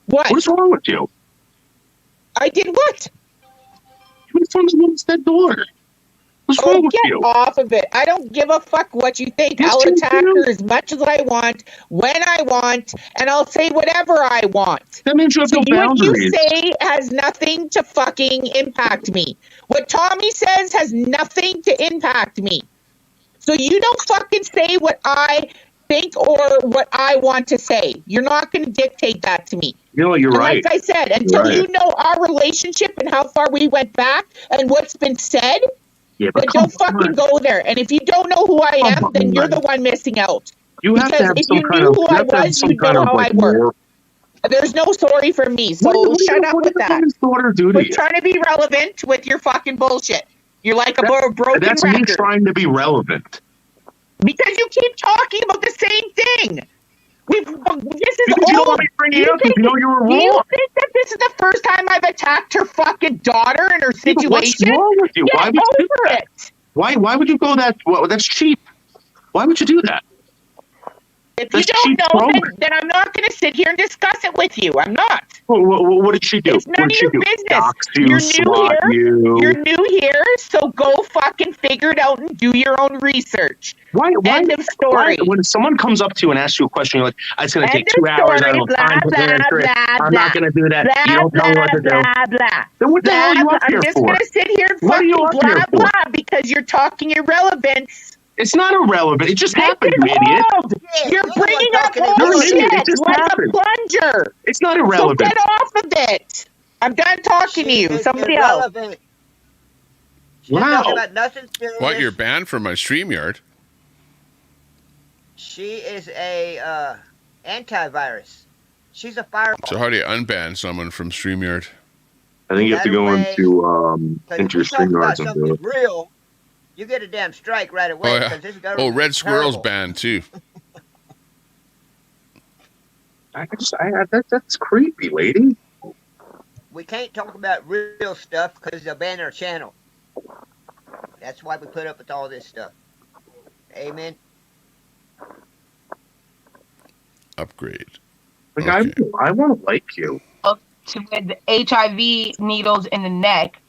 What? What's wrong with you? I did what? You made fun of the woman's dead daughter. What's wrong with get you? off of it. I don't give a fuck what you think. Yes, I'll you attack do. her as much as I want, when I want, and I'll say whatever I want. That means you have no What you boundaries. say has nothing to fucking impact me. What Tommy says has nothing to impact me. So you don't fucking say what I think or what I want to say. You're not going to dictate that to me. You know what? You're And right. like I said, until You're you right. know our relationship and how far we went back and what's been said, Yeah, then but don't fucking go there. And if you don't know who I am, then you're the one missing out. You have to Because have if some you kind knew of. who You I have to have was, some you'd kind know of how I like work. more. There's no story for me, so shut up with that. Daughter do to Quit you? trying to be relevant with your fucking bullshit. You're like a broken That's me record. trying to be relevant. Because you keep talking about the same thing. This is Because you don't want me to bring it up because you know you were Do you wrong. think that this is the first time I've attacked her fucking daughter and her Yeah, but what's situation? wrong with you? Get Why would you do over that? it. Why would you go that? Well, that's cheap. Why would you do that? If That's you don't cheap know, program. then I'm not going to sit here and discuss it with you. I'm not. What did she do? It's none What of did she your do? business. Dox you, You're new swat here. you. You're new here, so go fucking figure it out and do your own research. Why? End of story. When someone comes up to you and asks you a question, you're like, "It's going to take End 2 of hours. I story, don't have time to blah, answer it. blah, I'm blah, not going to do that. Blah, You don't tell me what to do." blah, blah. Then what the hell are you up I'm here just for? going to sit here and What are you fucking up here blah, for? blah, because you're talking irrelevance. It's not irrelevant. It just happened, you Make it idiot. old. You're bringing up You're old an shit idiot. It just like happened. a plunger. It's not So irrelevant. get off of it. I'm done talking to you. Somebody else. She's talking Wow. about nothing serious. What, you're banned from my StreamYard? She is a antivirus. She's a firewall. So how do you unban someone from StreamYard? I think you have to go into your Talk about StreamYards and do something it. real. You get a damn strike right away Oh, yeah. because this government. Oh, Red is Squirrel's terrible. banned too. That's creepy, lady. We can't talk about real stuff because they'll ban our channel. That's why we put up with all this stuff. Amen. Upgrade. Like, I want to like you. With HIV needles in the neck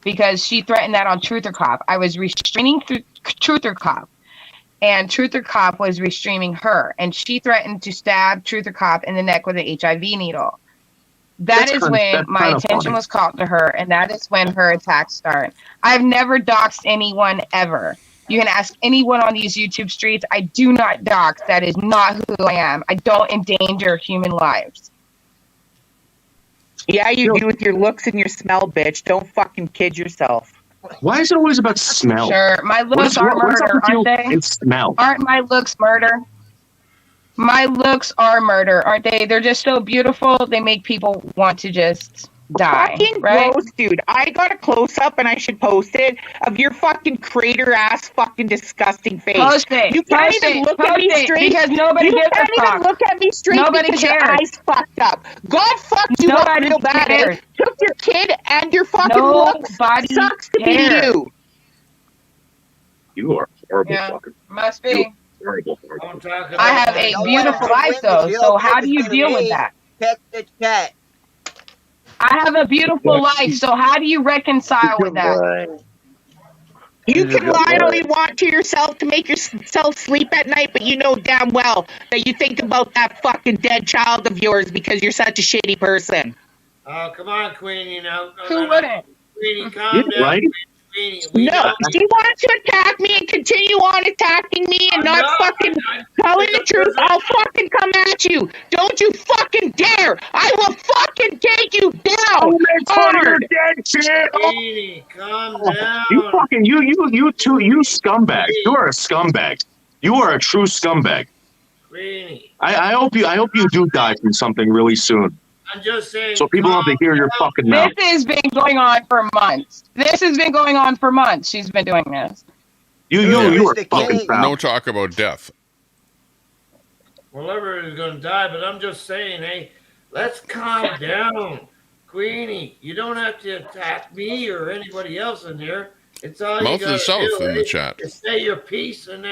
because she threatened that on Truther Cop. I was restraining through Truther Cop, and Truther Cop was restreaming her, and she threatened to stab Truther Cop in the neck with an HIV needle. That's when my attention was called to her, and that is when her attacks start. I've never doxed anyone ever. You can ask anyone on these YouTube streets. I do not dox. That is not who I am. I don't endanger human lives. Yeah, you do with your looks and your smell, bitch. Don't fucking kid yourself. Why is it always about smell? Sure, my looks are murder, aren't they? It's smell. Aren't my looks murder? My looks are murder, aren't they? They're just so beautiful. They make people want to just die, Fucking right? gross, dude. I got a close up and I should post it of your fucking crater ass fucking disgusting face. Post it. You can't Post even it. look at Post me it, straight because nobody you gives a can't even fuck. look at me straight Nobody because your cares. eyes fucked up. God fucked you up Nobody real bad. cares. Took your kid and your fucking looks. Nobody Sucks to cares. be you. You are horrible Yeah, fucking. must be. Horrible. I have a beautiful life, though. So how do you deal with that? Check the chat. I have a beautiful life. So how do you reconcile with that? You can lie all you want to yourself to make yourself sleep at night, but you know damn well that you think about that fucking dead child of yours because you're such a shitty person. Oh, come on, Queenie. Now, Who wouldn't? Queenie, calm down. Right? Queenie, we No, know- she wants to attack me and continue on attacking me and not fucking telling the truth. I'll fucking come at you. Don't you fucking dare. I will fucking take you down. Hard. dead shit. Queenie, calm down. You fucking you scumbag. You are a scumbag. You are a true scumbag. Queenie, I hope you do die from something really soon. I'm just saying. So people have to hear your fucking mouth. This has been going on for months. This has been going on for months. She's been doing this. You are fucking foul. No talk about death. Well, everybody's going to die, but I'm just saying, hey, let's calm down. Queenie, you don't have to attack me or anybody else in here. It's all Mouth you of the got to South do. in the chat. Is say your piece, and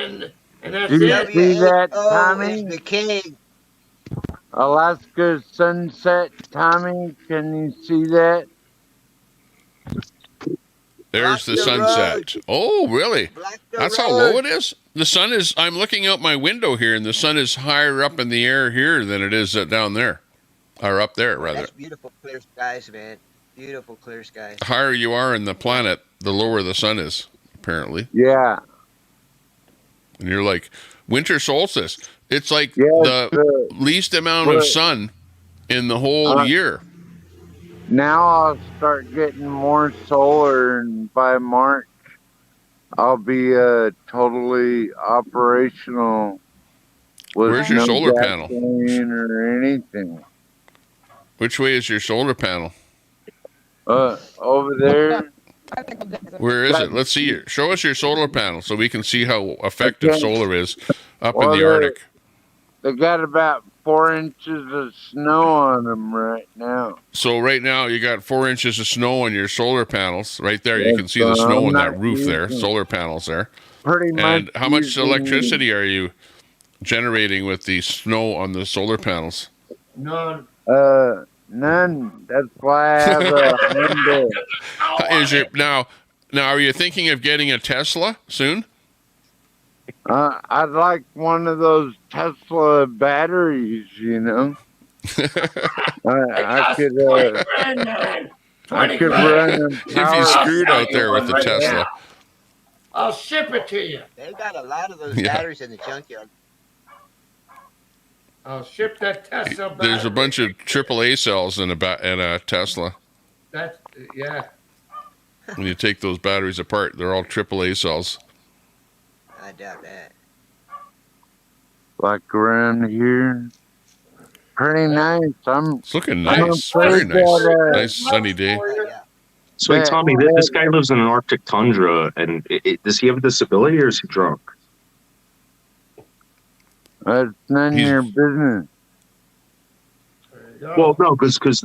that's Did you it. see that, Oh, Tommy? it's the king. Alaska sunset, Tommy. Can you see that? There's the the sunset. Oh, really? the That's how low it is? The sun is, I'm looking out my window here, and the sun is higher up in the air here than it is down there. Or up there, rather. That's beautiful clear skies, man. Beautiful clear skies. The higher you are in the planet, the lower the sun is, apparently. Yeah. And you're like, winter solstice. It's like Yeah, the least amount of sun in the whole year. Now I'll start getting more solar, and by March, I'll be totally operational. With Where's your no solar panel? gasoline or anything. Which way is your solar panel? Over there. Where is it? Let's see it. Show us your solar panel so we can see how effective solar is up in the Arctic. They got about 4 inches of snow on them right now. So right now you got 4 inches of snow on your solar panels. Right there, you can see the snow on that roof there. Solar panels there. Pretty much. And how much electricity are you generating with the snow on the solar panels? None. None. That's why I have a Hyundai. Is your now? Are you thinking of getting a Tesla soon? I'd like one of those Tesla batteries, you know. I could run them. If you screwed out there with the Tesla. I'll ship it to you. They got a lot of those Yeah. batteries in the junkyard. I'll ship that Tesla back. There's a bunch of AAA cells in a Tesla. That's, yeah. When you take those batteries apart, they're all AAA cells. I doubt that. like around here. Pretty nice. It's looking I'm nice. afraid Very nice. that, Nice sunny day. So, hey, that- Tommy, this guy lives in an Arctic tundra, and does he have a disability or is he drunk? That's none of your business. Well, no, because this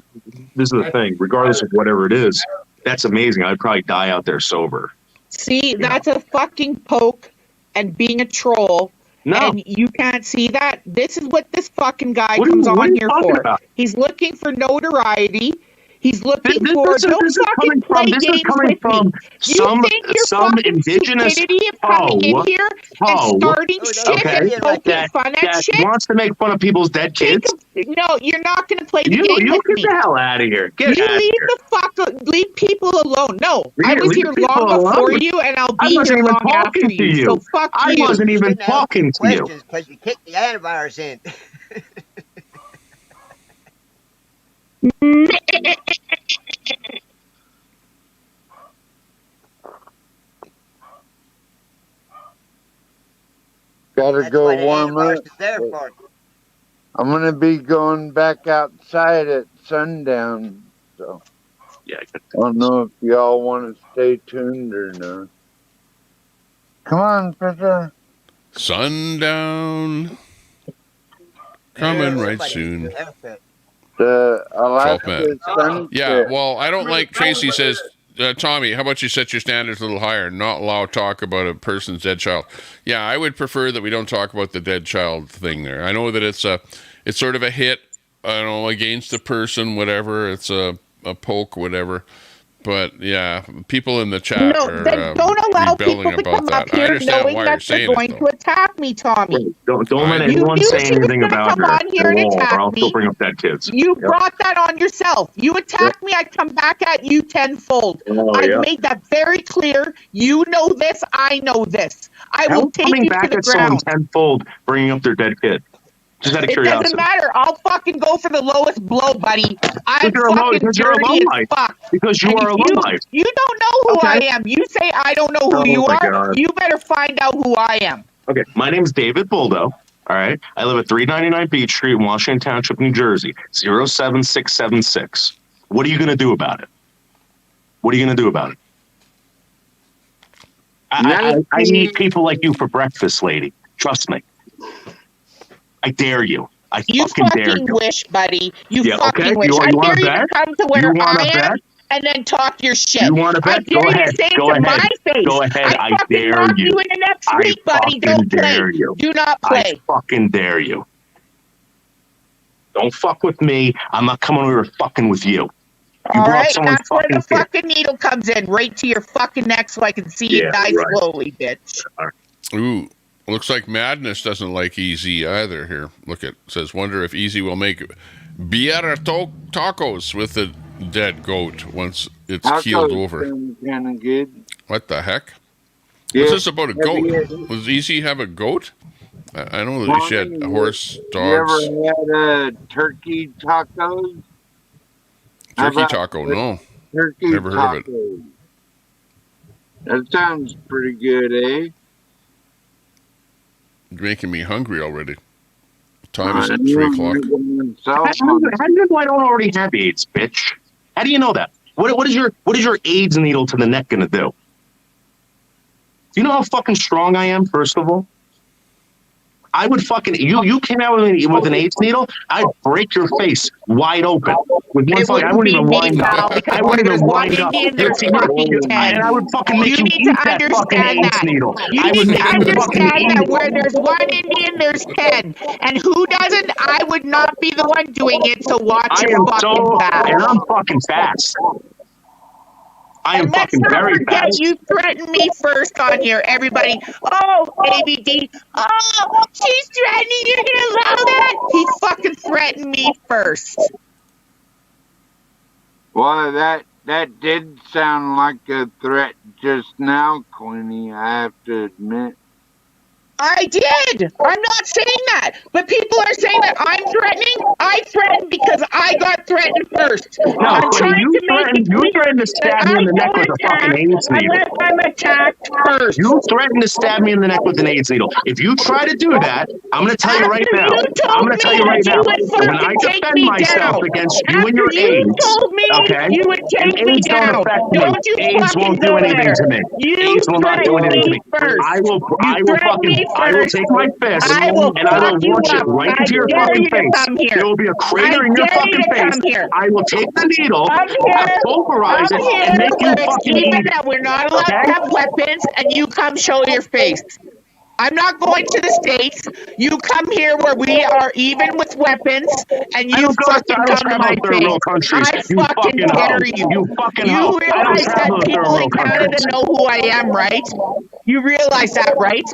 is the thing. Regardless of whatever it is, that's amazing. I'd probably die out there sober. See, that's a fucking poke and being a troll. No. And you can't see that. This is what this fucking guy What are comes you- what are on you here talking for. about? He's looking for notoriety. He's looking This for is don't fucking play this is games coming with from me. some You think you're some fucking indigenous stupidity of coming in here and starting shit okay, and poking fun at that shit? wants to make fun of people's dead kids. No, you're not going to play the game You with get me. the hell out of here. Get you out of leave here. the fuck, leave people alone. No, I was Leave here people long before alone. you, and I'll I be wasn't here even long after talking to you. you. So fuck I you. wasn't even Shouldn't ask talking to you. questions because you kicked the antivirus in. Gotta That's go what the warm antivirus up. is there for. I'm gonna be going back outside at sundown, so yeah, I don't know if y'all want to stay tuned or not. Come on, Fisher. Sundown. Coming right soon. The 12th Alaska minute. sunset. Yeah, well, I don't like Tracy says, Tommy, how about you set your standards a little higher and not allow talk about a person's dead child? Yeah, I would prefer that we don't talk about the dead child thing there. I know that it's sort of a hit, I don't know, against the person, whatever. It's a poke, whatever. But yeah, people in the chat No, are then don't allow people rebelling to about come that. up I here understand knowing why you're that they're saying going it, to though. attack me, Tommy. Don't let You anyone knew say she was anything going to about come her on here at and all, or attack I'll still me. bring up dead kids. You brought that on yourself. You attack me, I come back at you tenfold. Oh, I've yeah. made that very clear. You know this. I know this. I How will is take coming you to back the at someone ground. tenfold, bringing up their dead kid? Just out of It curiosity. doesn't matter. I'll fucking go for the lowest blow, buddy. I'm Because you're a low- fucking because you're a dirty low as life. fuck. Because you And are if a low life. you don't know who Okay. I am. You say I don't know who Oh you my are. God. You better find out who I am. Okay, my name's David Boldo. All right, I live at 399 Beach Street in Washington Township, New Jersey, 07676. What are you going to do about it? What are you going to do about it? I need people like you for breakfast, lady. Trust me. I dare you. I You fucking dare fucking you. wish, buddy. You Yeah, fucking okay. wish. You I wanna dare you bet? to come to You where wanna I am bet? and then talk your shit. You want to I bet? dare Go you ahead. to say it Go to ahead. my face. Go ahead. I fucking dare knock you. you in the next I week, buddy. fucking Don't play. dare you. Do not play. I fucking dare you. Don't fuck with me. I'm not coming over here fucking with you. You All brought right, someone's that's where the fucking kid. fucking needle comes in, right to your fucking neck, so I can see you Yeah, die right. slowly, bitch. Ooh, looks like Madness doesn't like Easy either here. Look, it says, wonder if Easy will make beer tacos with the dead goat once it's keeled over. Kind of good. What the heck? Yeah. What's this about a Have goat? you- Does Easy have a goat? I know that she had a horse, You dogs. ever had turkey tacos? How Turkey about taco, no. Turkey Never heard of it. tacos? That sounds pretty good, eh? You're making me hungry already. Time is I at know, 3 o'clock. How do you know I don't already have AIDS, bitch? How do you know that? What is your AIDS needle to the neck gonna do? Do you know how fucking strong I am? First of all, I would fucking you came out with an AIDS needle, I'd break your face wide open with one It fucking. I wouldn't wouldn't be even me, wind pal, up. because I where wouldn't there's even one wind up. Indian, there's fucking 10. And I would fucking make You you need eat to that fucking understand AIDS that. needle. You I would need to make you fucking understand that eat where it. there's one Indian, there's 10. And who doesn't? I would not be the one doing it, so watch I your am fucking so, back. and I'm fucking fast. I am And let's fucking not very forget fast. you threatened me first on here. Everybody, oh, ABD, oh, she's threatening. You're going to allow that? He fucking threatened me first. Well, that did sound like a threat just now, Queenie, I have to admit. I did. I'm not saying that. But people are saying that I'm threatening. I threatened because I got threatened first. No, I'm Quinny, trying to make it you clear threatened to that stab me I in the neck don't with a fucking attack AIDS needle. unless I'm attacked first. You threatened to stab me in the neck with an AIDS needle. If you try to do that, I'm going to tell you right After now. you I'm told going to tell me you right that you now. would When I fucking take defend me myself down. against you and After your you AIDS, told me okay, you would and take me AIDS don't down. affect me. Don't you AIDS fucking won't do go anything there. to me. You AIDS will not do threatened anything to me me. first. I will threatened me I will first. take my fist I will and I will fuck you launch it up. right I into your dare fucking you to face. come here. There will be a crater I in your dare you fucking to face. come here. I will take the needle, I'm here. pulverize I'm it, here and make you where it's fucking even eat it. that we're not allowed Okay? to have weapons, and you come show your face. I'm not going to the States. You come here where we are even with weapons, and I you don't fucking come to travel my to third face. world countries. I You fucking fucking hoe. dare you. You fucking You hoe. I don't realize that travel to third people in world Canada countries. know who I am, right? You realize that, right?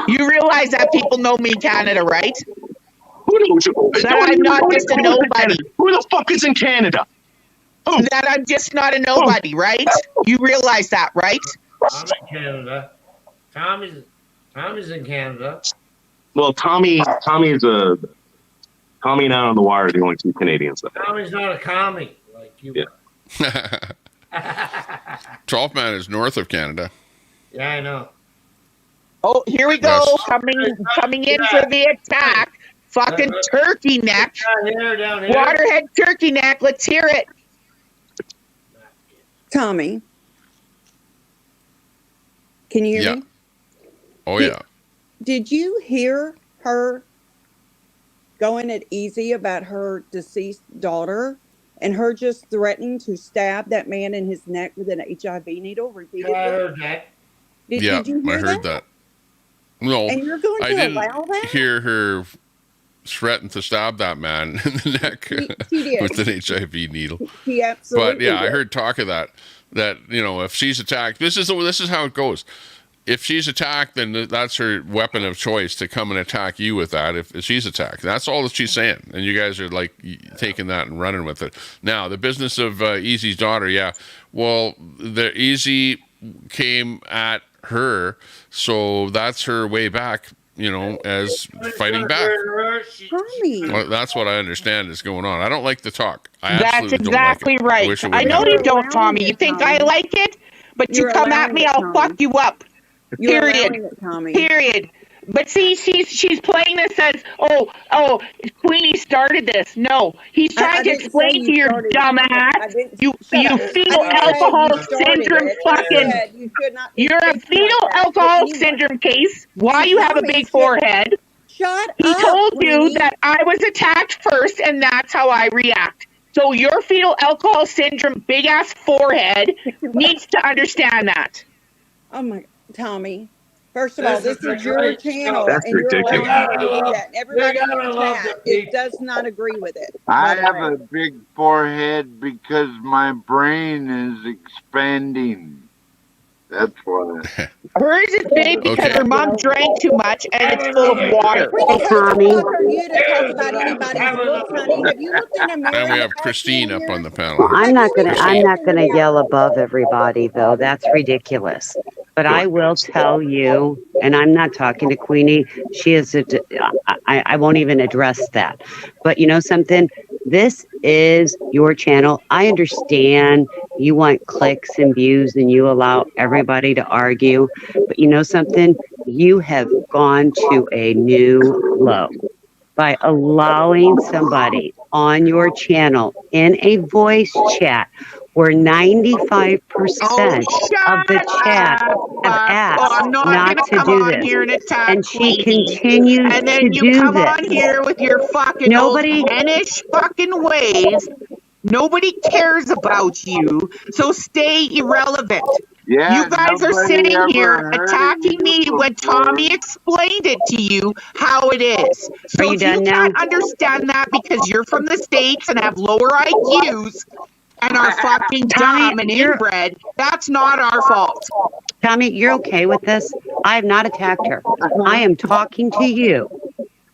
You realize that people know me in Canada, right? Who knows you? That I'm not just a nobody. Who the fuck is in Canada? Who? That I'm just not a nobody, right? You realize that, right? I'm in Canada. Tommy's in Canada. Well, Tommy and Out on the Wire are the only two Canadians. Tommy's not a commie like you. Yeah. 12th man is north of Canada. Yeah, I know. Oh, here we go. Coming in for the attack. Fucking turkey neck. Down here. Waterhead turkey neck. Let's hear it. Tommy, can you hear me? Oh, yeah. Did you hear her going it easy about her deceased daughter and her just threatening to stab that man in his neck with an HIV needle repeatedly? I heard that. Did you hear I heard that. No, And you're going to I didn't allow that? hear her threaten to stab that man in the neck She did. with an HIV needle. He absolutely But yeah, I did. heard talk of that if she's attacked, this is how it goes. If she's attacked, then that's her weapon of choice to come and attack you with that. If she's attacked, that's all that she's saying, and you guys are like taking that and running with it. Now, the business of Easy's daughter, yeah. Well, the Easy came at her, so that's her way back. As fighting back. Well, that's what I understand is going on. I don't like the talk. I That's absolutely exactly don't like it. right. Wish it I wouldn't know happen. you don't, Tommy. You think I like it, but you You're come at allowing me, it, I'll Tommy. fuck you up. You're Period. allowing it, Tommy. Period. But see, she's playing this as, oh, Queenie started this. No, he's I trying to didn't say explain you to your started it. dumb I ass. didn't- You shut up. fetal I didn't say alcohol you started syndrome it. I fucking. said you should not be You're a speaking fetal like that to alcohol anyone. syndrome case. Why So you have a Tommy big should- forehead? Shut He up, told you Queenie. that I was attacked first, and that's how I react. So your fetal alcohol syndrome, big ass forehead, needs to understand that. Oh my, Tommy. First of all, This this is is a your great channel, That's and you're ridiculous. allowing her to do that. And everybody gotta in the love chat, the it does not agree with it. I by the have way. a big forehead because my brain is expanding. That's why. Hers is big because Okay. her mom drank too much, and it's full of water. Queenie, how Tommy. the fuck are you to talk about anybody's looks, honey? Have you looked in a mirror? And we in the have past Christine 10 up on years? the panel. I'm not gonna Christine. yell above everybody though. That's ridiculous. But I will tell you, and I'm not talking to Queenie. She is I won't even address that. But you know something? This is your channel. I understand you want clicks and views and you allow everybody to argue. But you know something? You have gone to a new low by allowing somebody on your channel in a voice chat where 95% of the chat have asked I'm not not gonna to come do on this. here and attack And she Queenie. continues And to then you do come on this. here with your fucking Nobody- old hennish fucking ways. Nobody cares about you, so stay irrelevant. Yeah, You guys are nobody sitting ever here heard of attacking me you when before. Tommy explained it to you how it is. So Are you if done you now? can't understand that because you're from the States and have lower IQs and are fucking Tommy, dumb and you're- inbred, that's not our fault. Tommy, you're okay with this? I have not attacked her. I am talking to you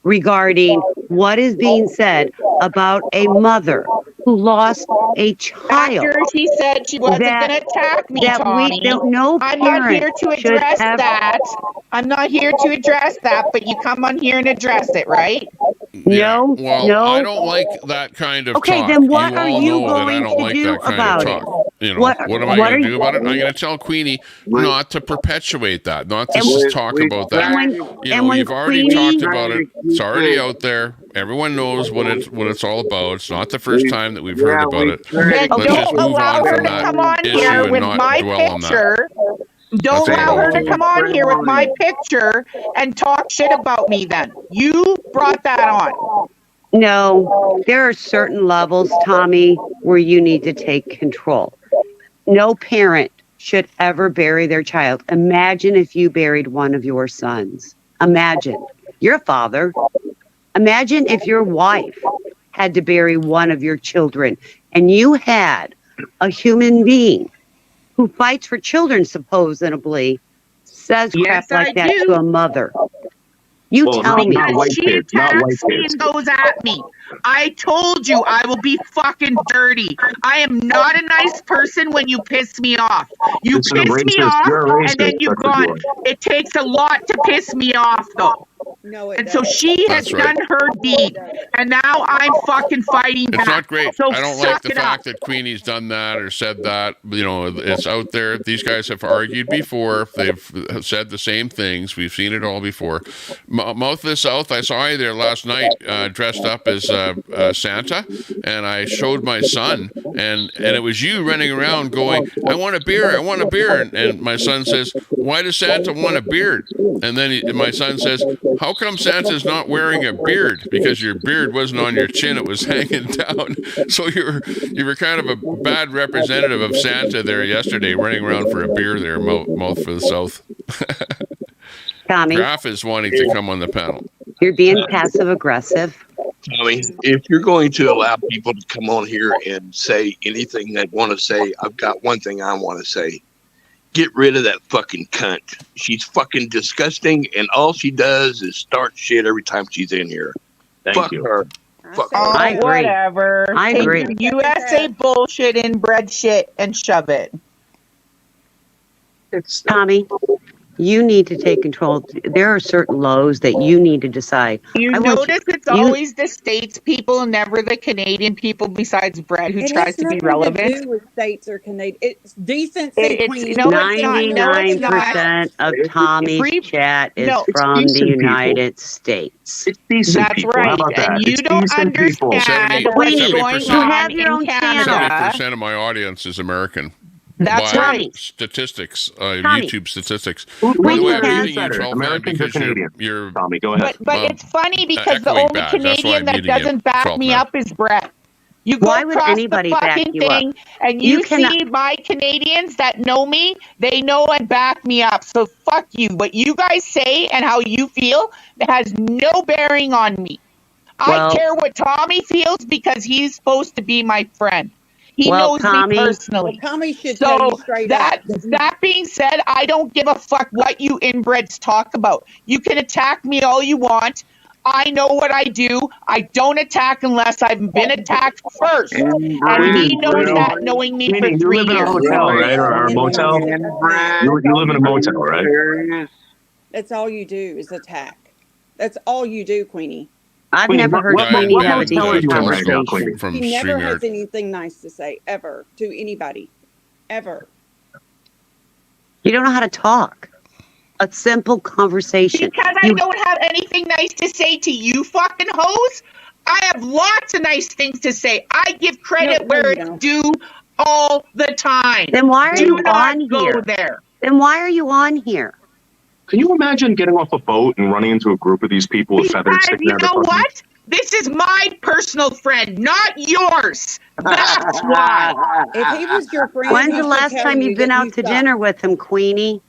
regarding what is being said about a mother who lost a child. After she said she wasn't going to attack me, Tommy. No I'm not here parent to should address ever. that. I'm not here to address that, but you come on here and address it, right? No, Well, no. I don't like that kind of Okay, talk. then what You are all you know that I going don't to like do that kind of about it? talk. You know, What am I are going to do you? about it? I'm going to tell Queenie not to perpetuate that, not to talk about that. You've already talked about it. It's already out there. Everyone knows what it's all about. It's not the first time that we've heard about it. Then Let's just don't move allow on her from to that come on issue here and with not my dwell on that. picture. Don't That's allow all I her want to to come do. on here with my picture and talk shit about me then. You brought that on. No, there are certain levels, Tommy, where you need to take control. No parent should ever bury their child. Imagine if you buried one of your sons. Imagine. You're a father. Imagine if your wife had to bury one of your children and you had a human being who fights for children, supposedly, says Yes, crap like I that do. to a mother. You tell me. Because she attacks me and goes at me. I told you I will be fucking dirty. I am not a nice person when you piss me off. You This is a piss me racist. off You're a and then racist. you're That's what you gone. are. It takes a lot to piss me off though. No, it And so doesn't. she has That's right. done her deed. And now I'm fucking fighting It's back. not great. So I don't like suck the it up. fact that Queenie's done that or said that. You know, it's out there. These guys have argued before. They've said the same things. We've seen it all before. Mouth of the South, I saw you there last night dressed up as Santa, and I showed my son, and it was you running around going, I want a beer, I want a beer. And my son says, why does Santa want a beard? And then my son says, how come Santa's not wearing a beard? Because your beard wasn't on your chin, it was hanging down. So you were kind of a bad representative of Santa there yesterday, running around for a beer there, Mouth for the South. Tommy, Graf is wanting to come on the panel. you're being passive aggressive. Tommy, if you're going to allow people to come on here and say anything they want to say, I've got one thing I want to say. Get rid of that fucking cunt. She's fucking disgusting, and all she does is start shit every time she's in here. Fuck her. Fuck her. Oh, I agree. whatever. I Take agree. your USA bullshit, inbred shit, and shove it. Tommy, you need to take control. There are certain lows that you need to decide. You I want notice it's always the States people, never the Canadian people besides Brett who It tries has to be nothing relevant. to do with states or Canadian. It's decency, It's Queen. no, it's not. No, it's not. 99% of Tommy's chat is no, it's from the decent people. United States. It's decent That's people. How right. about that? And you It's don't decent people. understand what's 70% going You on have your in own Canada. channel. 70% of my audience is American. That's by right. Statistics, Tommy. YouTube statistics. Who- By the who's way, I'm better? muting you, 12 man, Americans or because you're, Canadians? you're Tommy, go ahead. But it's funny because the echoing only bad. That's why I'm Canadian that muting you, doesn't back 12 me man. up is Brett. You go Why would across anybody the back fucking you up? thing and You you cannot- see my Canadians that know me, they know and back me up. So fuck you. What you guys say and how you feel has no bearing on me. Well- I care what Tommy feels because he's supposed to be my friend. He Well, knows Tommy- me personally. Tommy should tell So you straight that up. that being said, I don't give a fuck what you inbreds talk about. You can attack me all you want. I know what I do. I don't attack unless I've been attacked first. And he knows that, knowing me for Queenie, you 3 live in a years. hotel, right? Or a motel? You live in a motel, right? That's all you do is attack. That's all you do, Queenie. I've Queenie, never what- heard what- Queenie what have a motel are decent you in right now, conversation. From He never has StreamYard. anything nice to say, ever, to anybody. Ever. You don't know how to talk. A simple conversation. Because I don't have anything nice to say to you fucking hoes. I have lots of nice things to say. I give credit where it's due all the time. Then why are Do you not on go here? there. Then why are you on here? Can you imagine getting off a boat and running into a group of these people with feathers Because sticking you out of know their fucking- what? This is my personal friend, not yours. That's why. If he was your friend, When's he the should last tell time you you've been that out you to suck. dinner with him, Queenie?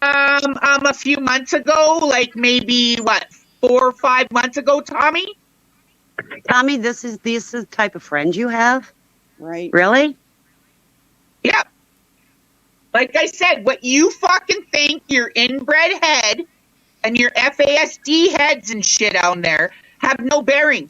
A few months ago, like maybe 4 or 5 months ago, Tommy. Tommy, this is the type of friend you have? Right. Really? Yeah. Like I said, what you fucking think your inbred head and your FASD heads and shit on there have no bearing.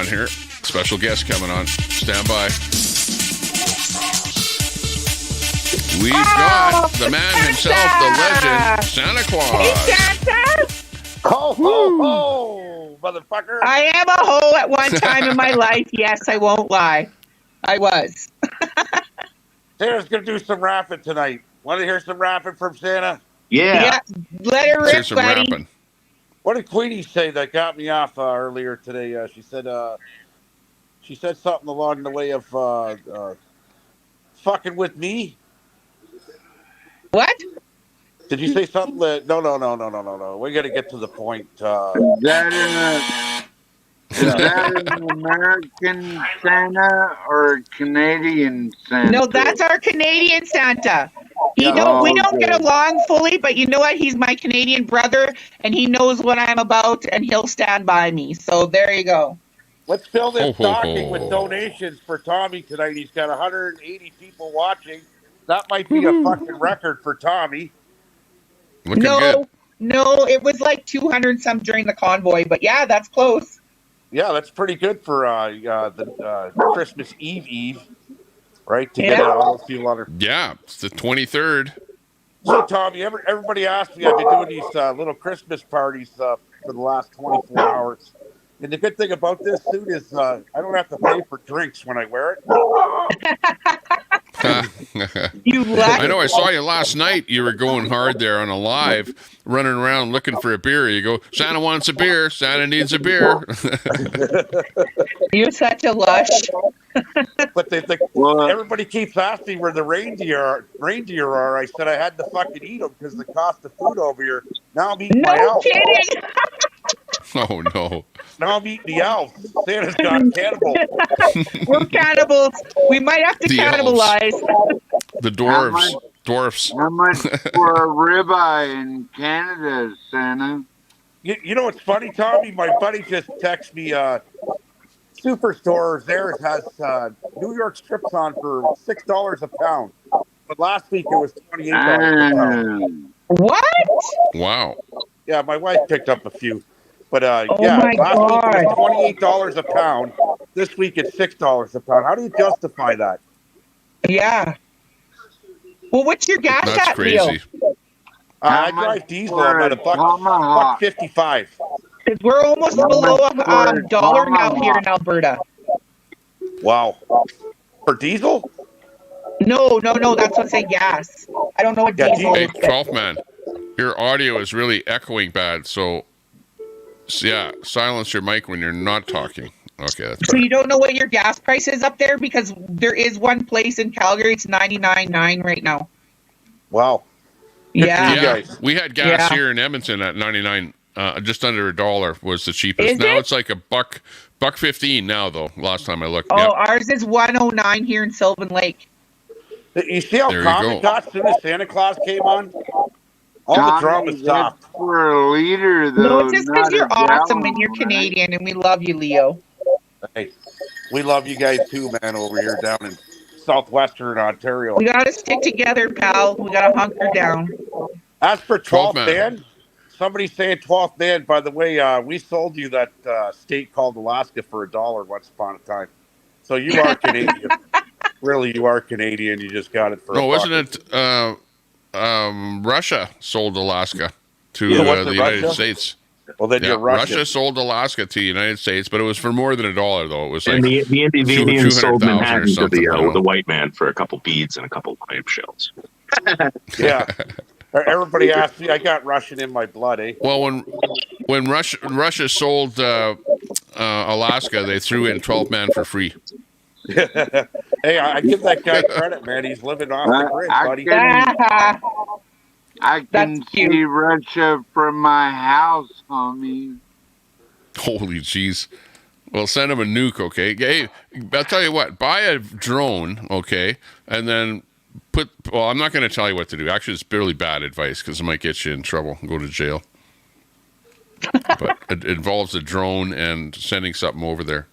on here. Special guest coming on. Stand by. We've got the man himself, the legend, Santa Claus. Hey, Santa! Ho, ho, ho! motherfucker. I am a hoe at one time in my life. Yes, I won't lie. I was. Santa's gonna do some rapping tonight. Want to hear some rapping from Santa? Yeah. Let her Say rip, some buddy. rapping. What did Queenie say that got me off earlier today? She said something along the way of fucking with me. What? Did you say something that? No. We got to get to the point. Is that an American Santa or a Canadian Santa? No, that's our Canadian Santa. We okay. don't get along fully, but you know what? He's my Canadian brother, and he knows what I'm about, and he'll stand by me. So there you go. Let's fill this Ho, ho, stocking ho. with donations for Tommy tonight. He's got 180 people watching. That might be a fucking record for Tommy. Looking good. No, it was like 200 some during the convoy, but yeah, that's close. Yeah, that's pretty good for the Christmas Eve, right? To get it all feel on her. Yeah, it's the 23rd. So, Tommy, everybody asked me. I've been doing these little Christmas parties for the last 24 hours. And the good thing about this suit is I don't have to pay for drinks when I wear it. You I know. I saw you last night. You were going hard there on a live, running around looking for a beer. You go, Santa wants a beer. Santa needs a beer. You're such a lush. But everybody keeps asking where the reindeer are. I said I had to fucking eat them because the cost of food over here. Now I'm eating my elf. Kidding. Oh, no. Now I'm eating the elf. Santa's got cannibal. We're cannibals. We might have to The cannibalize. The dwarves. Dwarfs. How much for a ribeye in Canada, Santa? You know what's funny, Tommy? My buddy just texted me. Superstore there has New York strips on for $6 a pound, but last week it was $28 a pound. What? Wow. Yeah, my wife picked up a few, but my last week it God. was $28 a pound. This week it's $6 a pound. How do you justify that? Yeah. Well, what's your gas That's at, crazy. Leo? I drive diesel. I'm at $1.55. Because we're almost below a dollar now here in Alberta. Wow. For diesel? No. That's what say gas. I don't know what diesel Hey, is. 12th man, your audio is really echoing bad. So, yeah, silence your mic when you're not talking. Okay, that's So better. you don't know what your gas price is up there? Because there is one place in Calgary, it's 99.9 right now. Wow. Yeah. We had gas here in Edmonton at 99, just under $1 was the cheapest. Is Now it? it's like $1.15 now, though. Last time I looked. Oh, Yep. ours is 109 here in Sylvan Lake. You see how There you calm go. it got as soon as Santa Claus came on? All the drama stopped. For a liter, though. No, it's just because not a you're awesome gallon, and you're right? Canadian and we love you, Leo. Hey, we love you guys too, man, over here down in southwestern Ontario. We got to stick together, pal. We got to hunker down. As for 12th 12th man. man, somebody's saying 12th man. By the way, we sold you that state called Alaska for $1 once upon a time. So you are Canadian. Really, you are Canadian. You just got it for No, a wasn't buck. it Russia sold Alaska to Yeah, was the it United Russia? States? Well, then you're Russian. Russia sold Alaska to the United States, but it was for more than $1, though. It was like And the Indians sold 200,000 or Manhattan to something. I don't know. the white man for a couple beads and a couple clam shells. Yeah. Everybody asked me. I got Russian in my blood, eh? Well, when Russia sold Alaska, they threw in 12 man for free. Hey, I give that guy credit, man. He's living off the grid, buddy. I can see Russia from my house, homie. Holy jeez. Well, send him a nuke, okay? Hey, I'll tell you what. Buy a drone, okay, and then well, I'm not going to tell you what to do. Actually, it's really bad advice because it might get you in trouble and go to jail. But it involves a drone and sending something over there.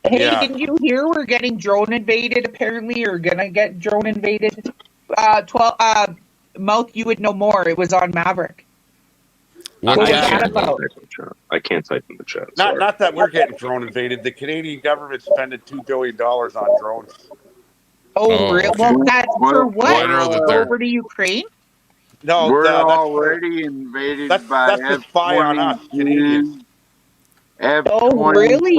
Hey, didn't you hear we're getting drone invaded apparently, or gonna get drone invaded? Mouth, you would know more. It was on Maverick. What was is that it? about? I can't type in the chat. Not that we're getting drone invaded. The Canadian government spending $2 billion on drones. Oh, really? okay. Well, that's for what? Well, I know that they're- Over to Ukraine? No, We're that's for already invaded by that's to spy on us Canadians. F-22s, F-25s, Oh, really?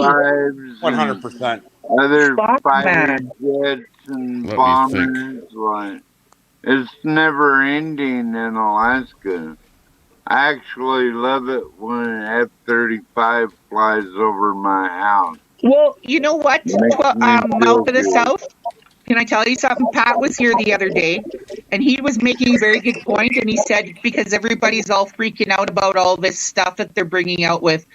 100%. and other Fuck, fighter man. jets and Let me think. bombers. Like, it's never ending in Alaska. I actually love it when an F-35 flies over my house. Well, you know what? Makes me feel Mouth of the good. South. Can I tell you something? Pat was here the other day, and he was making a very good point. And he said because everybody's all freaking out about all this stuff that they're bringing out with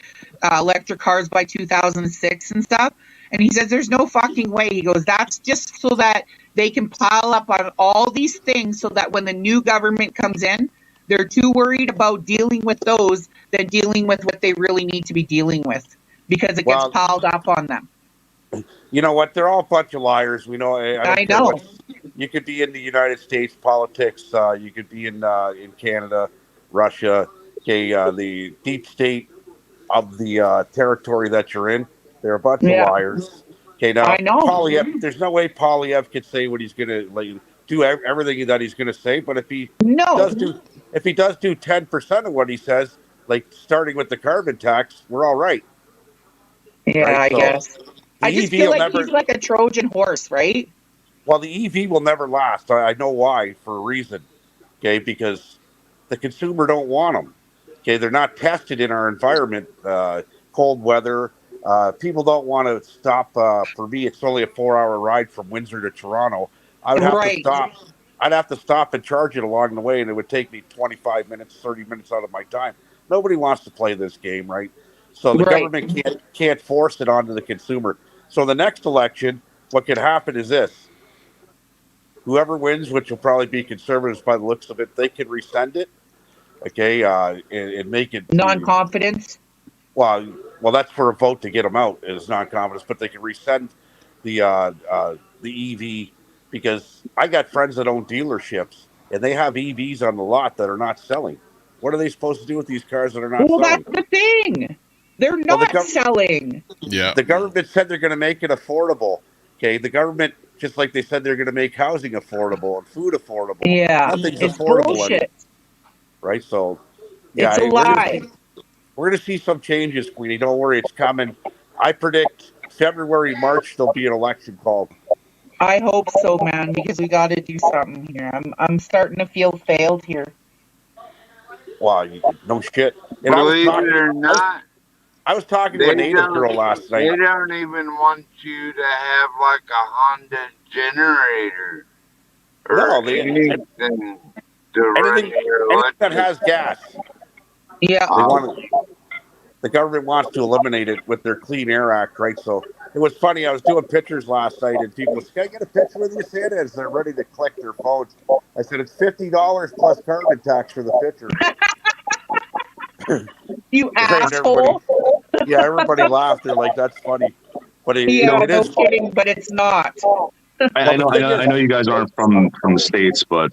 electric cars by 2006 and stuff. And he says there's no fucking way. He goes, that's just so that they can pile up on all these things so that when the new government comes in, they're too worried about dealing with those than dealing with what they really need to be dealing with because it gets Well, piled up on them. you know what? They're all a bunch of liars. We know. I don't I care know. what. You could be in the United States politics. You could be in Canada, Russia. Okay, the deep state of the territory that you're in. They're a bunch of Yeah. liars. Okay, now I know. Polyev. There's no way Polyev could say what he's gonna do everything that he's gonna say. But if he does do 10% of what he says, like starting with the carbon tax, we're all right. Yeah, Right? I So guess. the I just EV feel will like never. he's like a Trojan horse, right? Well, the EV will never last. I know why, for a reason. Okay, because the consumer don't want them. Okay, they're not tested in our environment. Cold weather. People don't want to stop. For me, it's only a 4-hour ride from Windsor to Toronto. I would have to Right. stop. I'd have to stop and charge it along the way, and it would take me 25 minutes, 30 minutes out of my time. Nobody wants to play this game, right? So the Right. government can't force it onto the consumer. So the next election, what could happen is this: whoever wins, which will probably be conservatives by the looks of it, they can resend it, okay, and make it Non-confidence. well, that's for a vote to get them out as non-confidence, but they can resend the EV because I got friends that own dealerships and they have EVs on the lot that are not selling. What are they supposed to do with these cars that are not Well, selling? that's the thing. They're not selling. Yeah. The government said they're going to make it affordable. Okay, the government, just like they said they're going to make housing affordable and food affordable. Yeah, Nothing's it's affordable bullshit. anymore, right? So, yeah, It's a lie. we're going to see some changes, Queenie. Don't worry, it's coming. I predict February, March, there'll be an election called. I hope so, man, because we got to do something here. I'm starting to feel failed here. Wow, no shit. And Believe it or not, I was talking to a native girl last night. They don't even want you to have like a Honda generator or No, anything to run anything your that electric. has gas. Yeah. The government wants to eliminate it with their Clean Air Act, right? So it was funny. I was doing pictures last night, and people said, "Can I get a picture with you, Santa?" As they're ready to click their phones, I said, "It's $50 plus carbon tax for the picture." You Great, asshole. everybody laughed. They're like, "That's funny," but it Yeah, is no funny. kidding, but it's not. I know you guys aren't from the States, but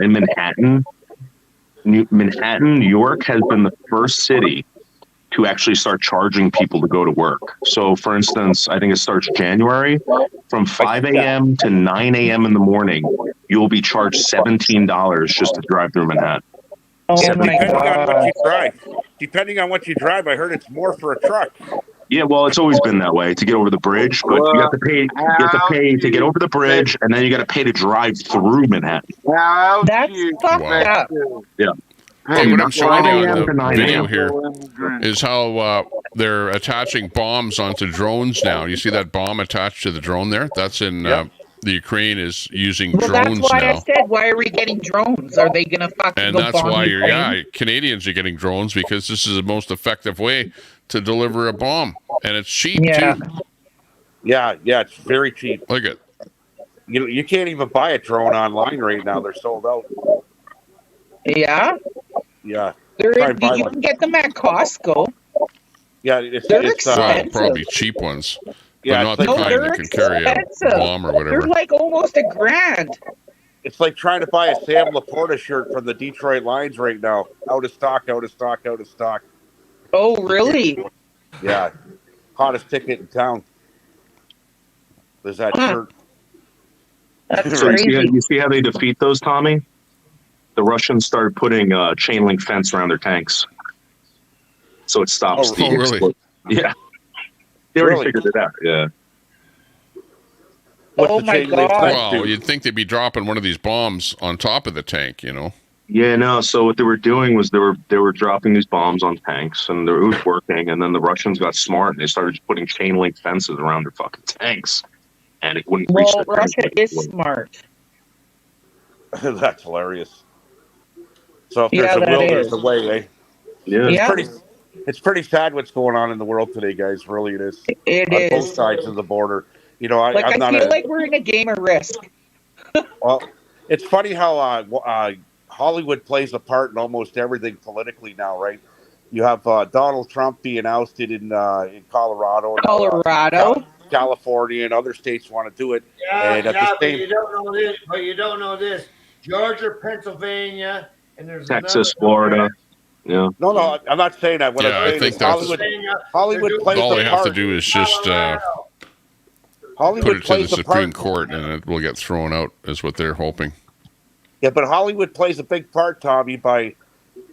in Manhattan, New York has been the first city to actually start charging people to go to work. So, for instance, I think it starts January. From 5 a.m. to 9 a.m. in the morning, you'll be charged $17 just to drive through Manhattan. Oh Depending on what you drive. Depending on what you drive, I heard it's more for a truck. Yeah, well, it's always been that way to get over the bridge, but you have to pay. You have to pay to get over the bridge, and then you got to pay to drive through Manhattan. That's fucked up. Yeah. Hey, what I'm showing you on to the 9 video a.m. here is how they're attaching bombs onto drones now. You see that bomb attached to the drone there? That's in the Ukraine is using Well, drones that's why now. I said, why are we getting drones? Are they going to fucking And go that's bomb why Ukraine? Canadians are getting drones because this is the most effective way to deliver a bomb. And it's cheap Yeah. too. Yeah, it's very cheap. Look at you can't even buy a drone online right now. They're sold out. Yeah? Yeah. You buy one. can get them at Costco. Yeah, it's They're well, expensive. probably cheap ones. Yeah, but not it's the like- kind they're that can carry a expensive. bomb or whatever. They're like almost $1,000. It's like trying to buy a Sam Laporta shirt from the Detroit Lions right now. Out of stock. Oh, really? Yeah. Hottest ticket in town. There's that shirt. That's So crazy. you see how they defeat those, Tommy? the Russians started putting chain link fence around their tanks, so it stops the really? Yeah, they already Really? figured it out. Yeah. What's Oh the my chain link God. fence Well, do? you'd think they'd be dropping one of these bombs on top of the tank, you know? Yeah, no. So what they were doing was they were dropping these bombs on tanks, and it was working. And then the Russians got smart, and they started putting chain link fences around their fucking tanks, and it wouldn't reach Well, their tanks. Russia is smart. That's hilarious. So if there's Yeah, a that will, there's is. a way, eh? Yeah. It's pretty sad what's going on in the world today, guys. Really, it is. It On is. both sides of the border. You know, Like, I'm I not feel a. like we're in a game of Risk. Well, it's funny how Hollywood plays a part in almost everything politically now, right? You have Donald Trump being ousted in Colorado. Colorado. California, and other states want to do it. And at the But same, you don't know this. But you don't know this. Georgia, Pennsylvania, and there's Texas, another Florida. Yeah. No, I'm not saying that. What Yeah, I'm I saying think is that's Hollywood plays all a they have to part. do is just put Hollywood it to the plays a Supreme part. Court, and it will get thrown out, is what they're hoping. Yeah, but Hollywood plays a big part, Tommy, by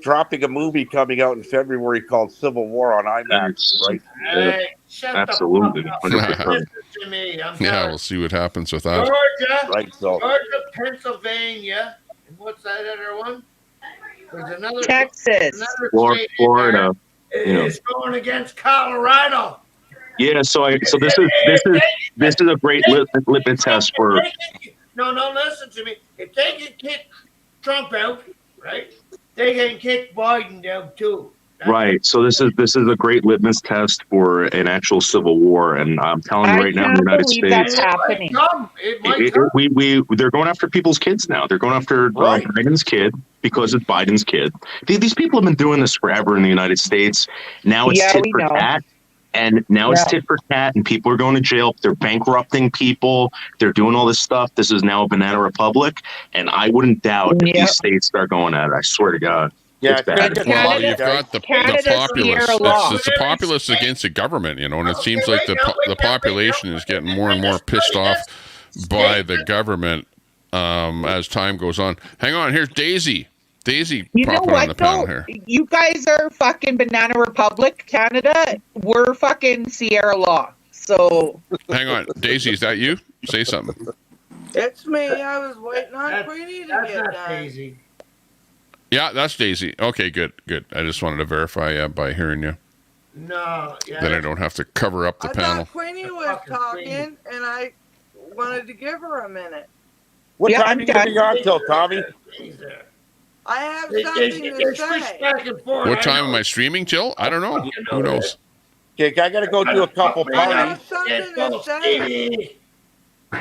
dropping a movie coming out in February called Civil War on IMAX, right? Hey, shut Absolutely. the fuck up. 100%. Listen to me. I'm Yeah, telling we'll see what happens with that. Georgia, Right, so Georgia, Pennsylvania, and what's that other one? There's another Texas. another state Florida. is going against Colorado. Yeah. So this is a great litmus test for. No, listen to me. If they can kick Trump out, right, they can kick Biden out too. Right. So this is a great litmus test for an actual civil war, and I'm telling you right now, in the United States, It might come. they're going after people's kids now. They're going after Biden's kid because it's Biden's kid. These people have been doing this forever in the United States. Now it's tit for tat. And now it's tit for tat, and people are going to jail. They're bankrupting people. They're doing all this stuff. This is now a banana republic, and I wouldn't doubt if these states start going at it. I swear to God. Yeah, it's bad. Well, you've got the populace. It's the populace against the government, you know, and it seems like the population is getting more and more pissed off by the government as time goes on. Hang on, here's Daisy. Daisy You know popping on the what, panel though? here. You guys are fucking Banana Republic, Canada. We're fucking Sierra Law. So. Hang on, Daisy, is that you? Say something. It's me. I was waiting on Queenie to get done. Daisy. Yeah, that's Daisy. Okay, good. I just wanted to verify by hearing you. No, Then I don't have to cover up the panel. thought Queenie was talking, and I wanted to give her a minute. What time are you going to be on till, Tommy? I have something to say. What time am I streaming till? I don't know. Who knows? Okay, I got to go do a couple I have parties. something to say.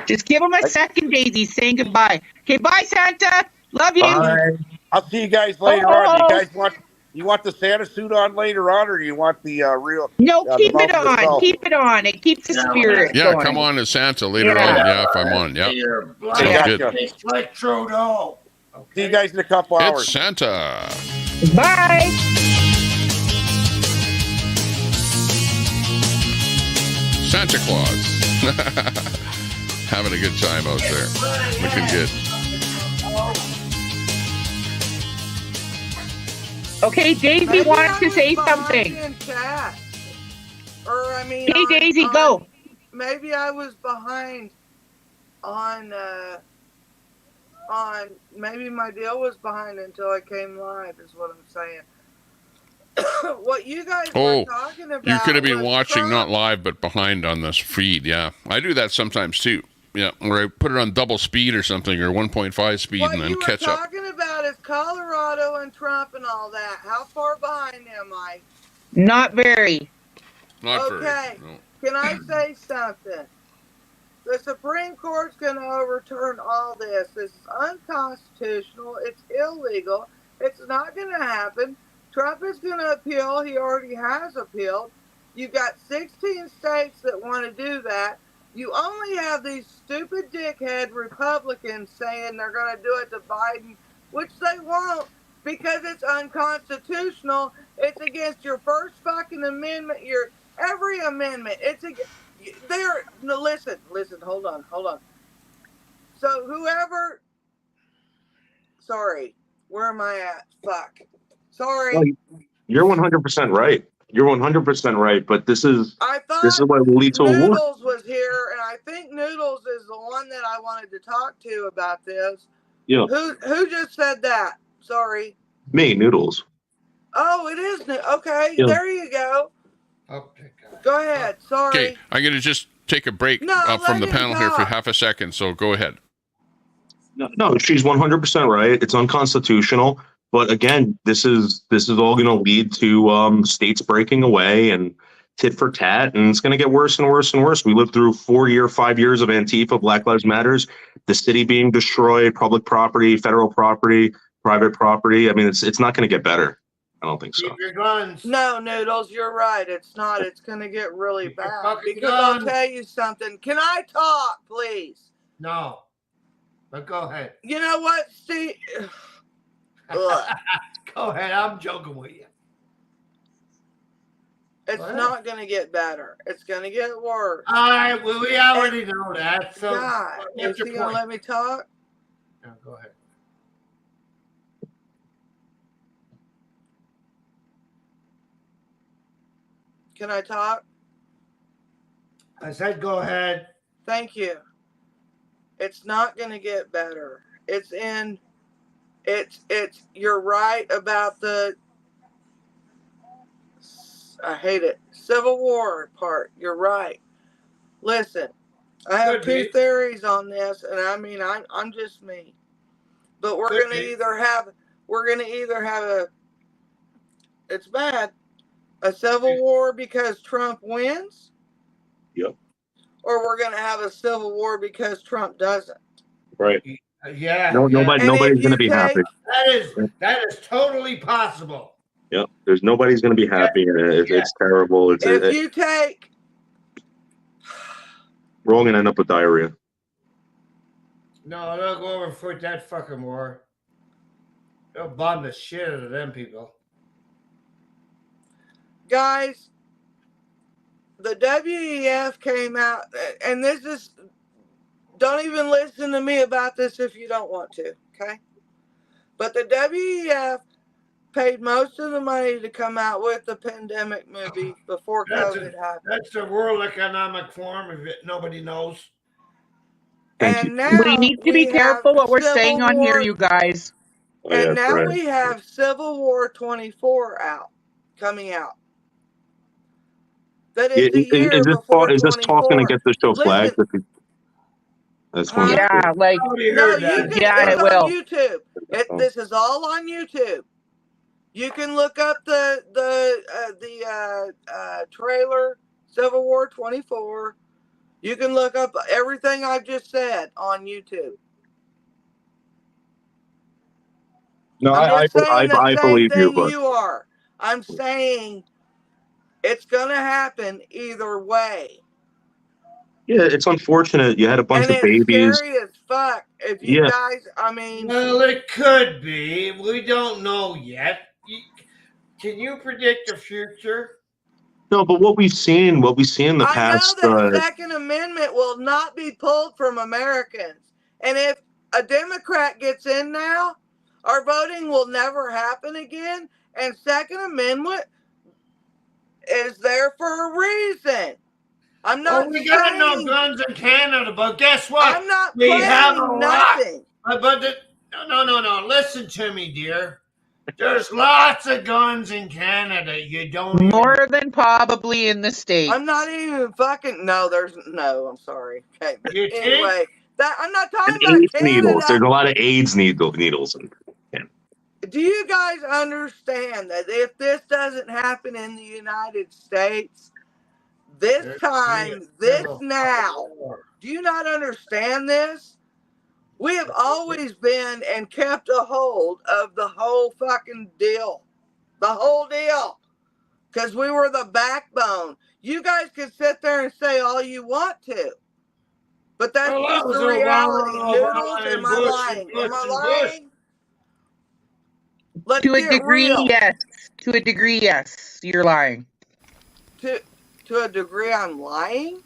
Just give him a second, Daisy, saying goodbye. Okay, bye, Santa. Love you. Bye. I'll see you guys later on. You want the Santa suit on later on, or do you want the real? No, keep the it mouth on. itself? Keep it on. It keeps the spirit Yeah, going. come on as Santa later on. Yeah, if I'm on. Yeah. Sounds good. It's like Trudeau. See you guys in a couple hours. It's Santa. Bye. Santa Claus. Having a good time out there. Looking good. Okay, Daisy Maybe wants I to was say behind something. in chat. Or I mean, Hey, Daisy, go. Maybe I was behind on. Maybe my deal was behind until I came live. Is what I'm saying. What you guys were talking about. You could have been was watching Trump. not live but behind on this feed. Yeah, I do that sometimes too. Yeah, where I put it on double speed or something, or 1.5 speed, What and then you were catch up. talking about is Colorado and Trump and all that. How far behind am I? Not very. Not Okay. very. No. Can I say something? The Supreme Court's going to overturn all this. This is unconstitutional. It's illegal. It's not going to happen. Trump is going to appeal. He already has appealed. You've got 16 states that want to do that. You only have these stupid dickhead Republicans saying they're going to do it to Biden, which they won't because it's unconstitutional. It's against your first fucking amendment, your every amendment. It's they're no, listen, hold on. So Where am I at? Fuck. Sorry. No, you're 100% right. You're 100% right. But this is I this is thought what will lead to a war. Noodles was here, and I think Noodles is the one that I wanted to talk to about this. Yeah. Who just said that? Sorry. Me, Noodles. Oh, it is. Okay, Yeah. there you go. Go ahead. Sorry. Okay, I'm going to just take a break from the panel here for half a second, so go ahead. No, she's 100% right. It's unconstitutional. But again, this is all going to lead to states breaking away and tit for tat, and it's going to get worse and worse and worse. We lived through 5 years of Antifa, Black Lives Matters, the city being destroyed, public property, federal property, private property. I mean, it's not going to get better. I don't think so. Keep your guns. No, Noodles, you're right. It's not. It's going to get really bad. fucking Because I'll guns. tell you something. Can I talk, please? No. But go ahead. You know what, Steve? Go ahead. I'm joking with you. It's not going to get better. It's going to get worse. All right. Well, we already know that. So God, what's is your he going to point? let me talk? No, go ahead. Can I talk? I said go ahead. Thank you. It's not going to get better. You're right about the, I hate it, Civil War part. You're right. Listen, I have two theories on this, and I mean, I'm just me. But we're going to either have it's bad, a civil war because Trump wins. Yep. Or we're going to have a civil war because Trump doesn't. Right. Yeah. Nobody's going to be happy. That is totally possible. Yep. There's nobody's going to be happy. It's terrible. If you take, we're all going to end up with diarrhea. No, they'll go over and fight that fucking war. They'll bomb the shit out of them people. guys, the WEF came out, and this is, don't even listen to me about this if you don't want to, okay? But the WEF paid most of the money to come out with the pandemic movie before COVID happened. That's the World Economic Forum, if nobody knows. And now we need to be careful what we're saying on here, you guys. And now we have Civil War 24 coming out. That is the year before 24. Is this talk going to get the show flagged? That's one. Yeah, like no, you can, it it's will. on YouTube. This is all on YouTube. You can look up the trailer, Civil War 24. You can look up everything I've just said on YouTube. No, I'm just saying the I same believe you, thing but you are. I'm saying it's going to happen either way. yeah, it's unfortunate. You had a bunch And of babies. it's scary as fuck. If you Yeah. guys, I mean, Well, it could be. We don't know yet. Can you predict the future? No, but what we've seen in the past. I know the Second Amendment will not be pulled from Americans. And if a Democrat gets in now, our voting will never happen again. And Second Amendment is there for a reason. I'm not we got no guns in Canada, but guess what? I'm not we have a claiming lot. nothing. No. Listen to me, dear. There's lots of guns in Canada. You don't more than probably in the States. I'm not even fucking. No, I'm sorry. Okay, but You think? anyway, I'm not talking And about AIDS Canada. needles. There's a lot of AIDS needles. Do you guys understand that if this doesn't happen in the United States, this now, do you not understand this? We have always been and kept a hold of the whole fucking deal. The whole deal. Because we were the backbone. You guys can sit there and say all you want to. But that's just the reality. Noodles, am I lying? Am I lying? Let's to a get degree, real. yes. To a degree, yes. You're lying. To a degree, I'm lying?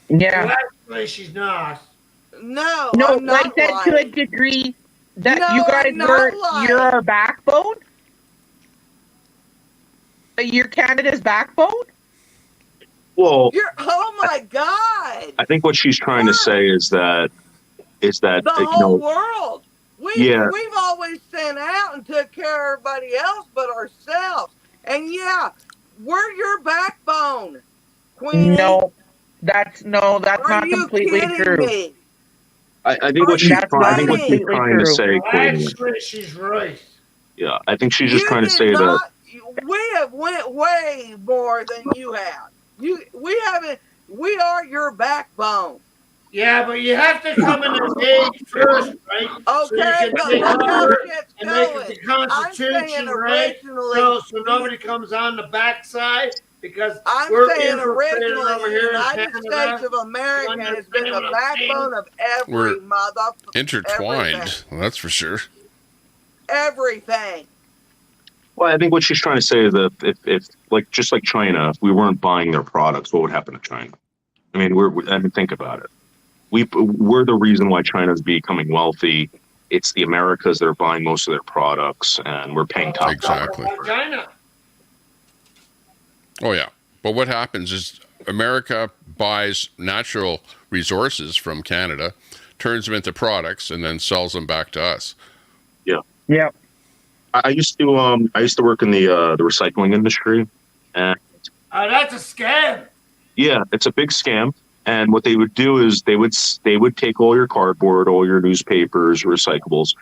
Yeah. Well, actually, she's not. No, No, I'm not like that lying. to a degree. That No, you guys I'm not were, lying. you're our backbone? That you're Canada's backbone? Well, Oh my God! I think what she's trying to say is that The you whole know, world. yeah, We've always sent out and took care of everybody else but ourselves. And yeah, we're your backbone, Queenie. No, that's Are not you completely kidding true. me? I think Are what she's you That's trying. I not think what she's kidding? completely trying to true. say, Queenie. Actually, she's right. Yeah, I think she's just You trying to did say that. not. We have went way more than you have. We haven't. We are your backbone. Yeah, but you have to come in the age first, right? So you Okay, can but take look how over shit's and make it going. the I'm saying Constitution, right? originally. So nobody comes on the backside because I'm we're saying infiltrated originally over the here in United States Canada. of America You has been understand the what I'm saying? backbone of We're every mother, intertwined. Well, that's for sure. everything. Well, I think what she's trying to say is that if like just like China, if we weren't buying their products, what would happen to China? I mean, I mean, think about it. We're the reason why China's becoming wealthy. It's the Americas that are buying most of their products, and we're paying top dollar. Exactly. China. Oh yeah, but what happens is America buys natural resources from Canada, turns them into products, and then sells them back to us. Yeah. Yeah. I used to work in the recycling industry, and Oh, that's a scam. yeah, it's a big scam. And what they would do is they would take all your cardboard, all your newspapers, recyclables.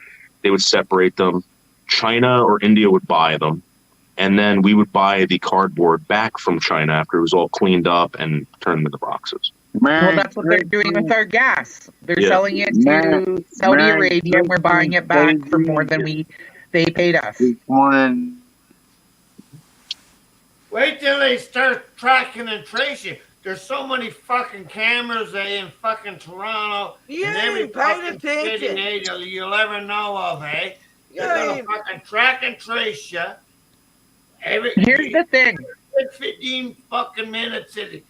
They would separate them. China or India would buy them, and then we would buy the cardboard back from China after it was all cleaned up and turned into boxes. Well, that's what they're doing with our gas. They're Yeah. selling it to Saudi Arabia, and we're buying it back for more than they paid us. Wait till they start tracking and tracing. There's so many fucking cameras in fucking Toronto You and every ain't paid fucking city attention. you'll ever know of, eh? They're You gonna ain't- fucking track and trace you. Here's the thing. 15 fucking minutes. You ain't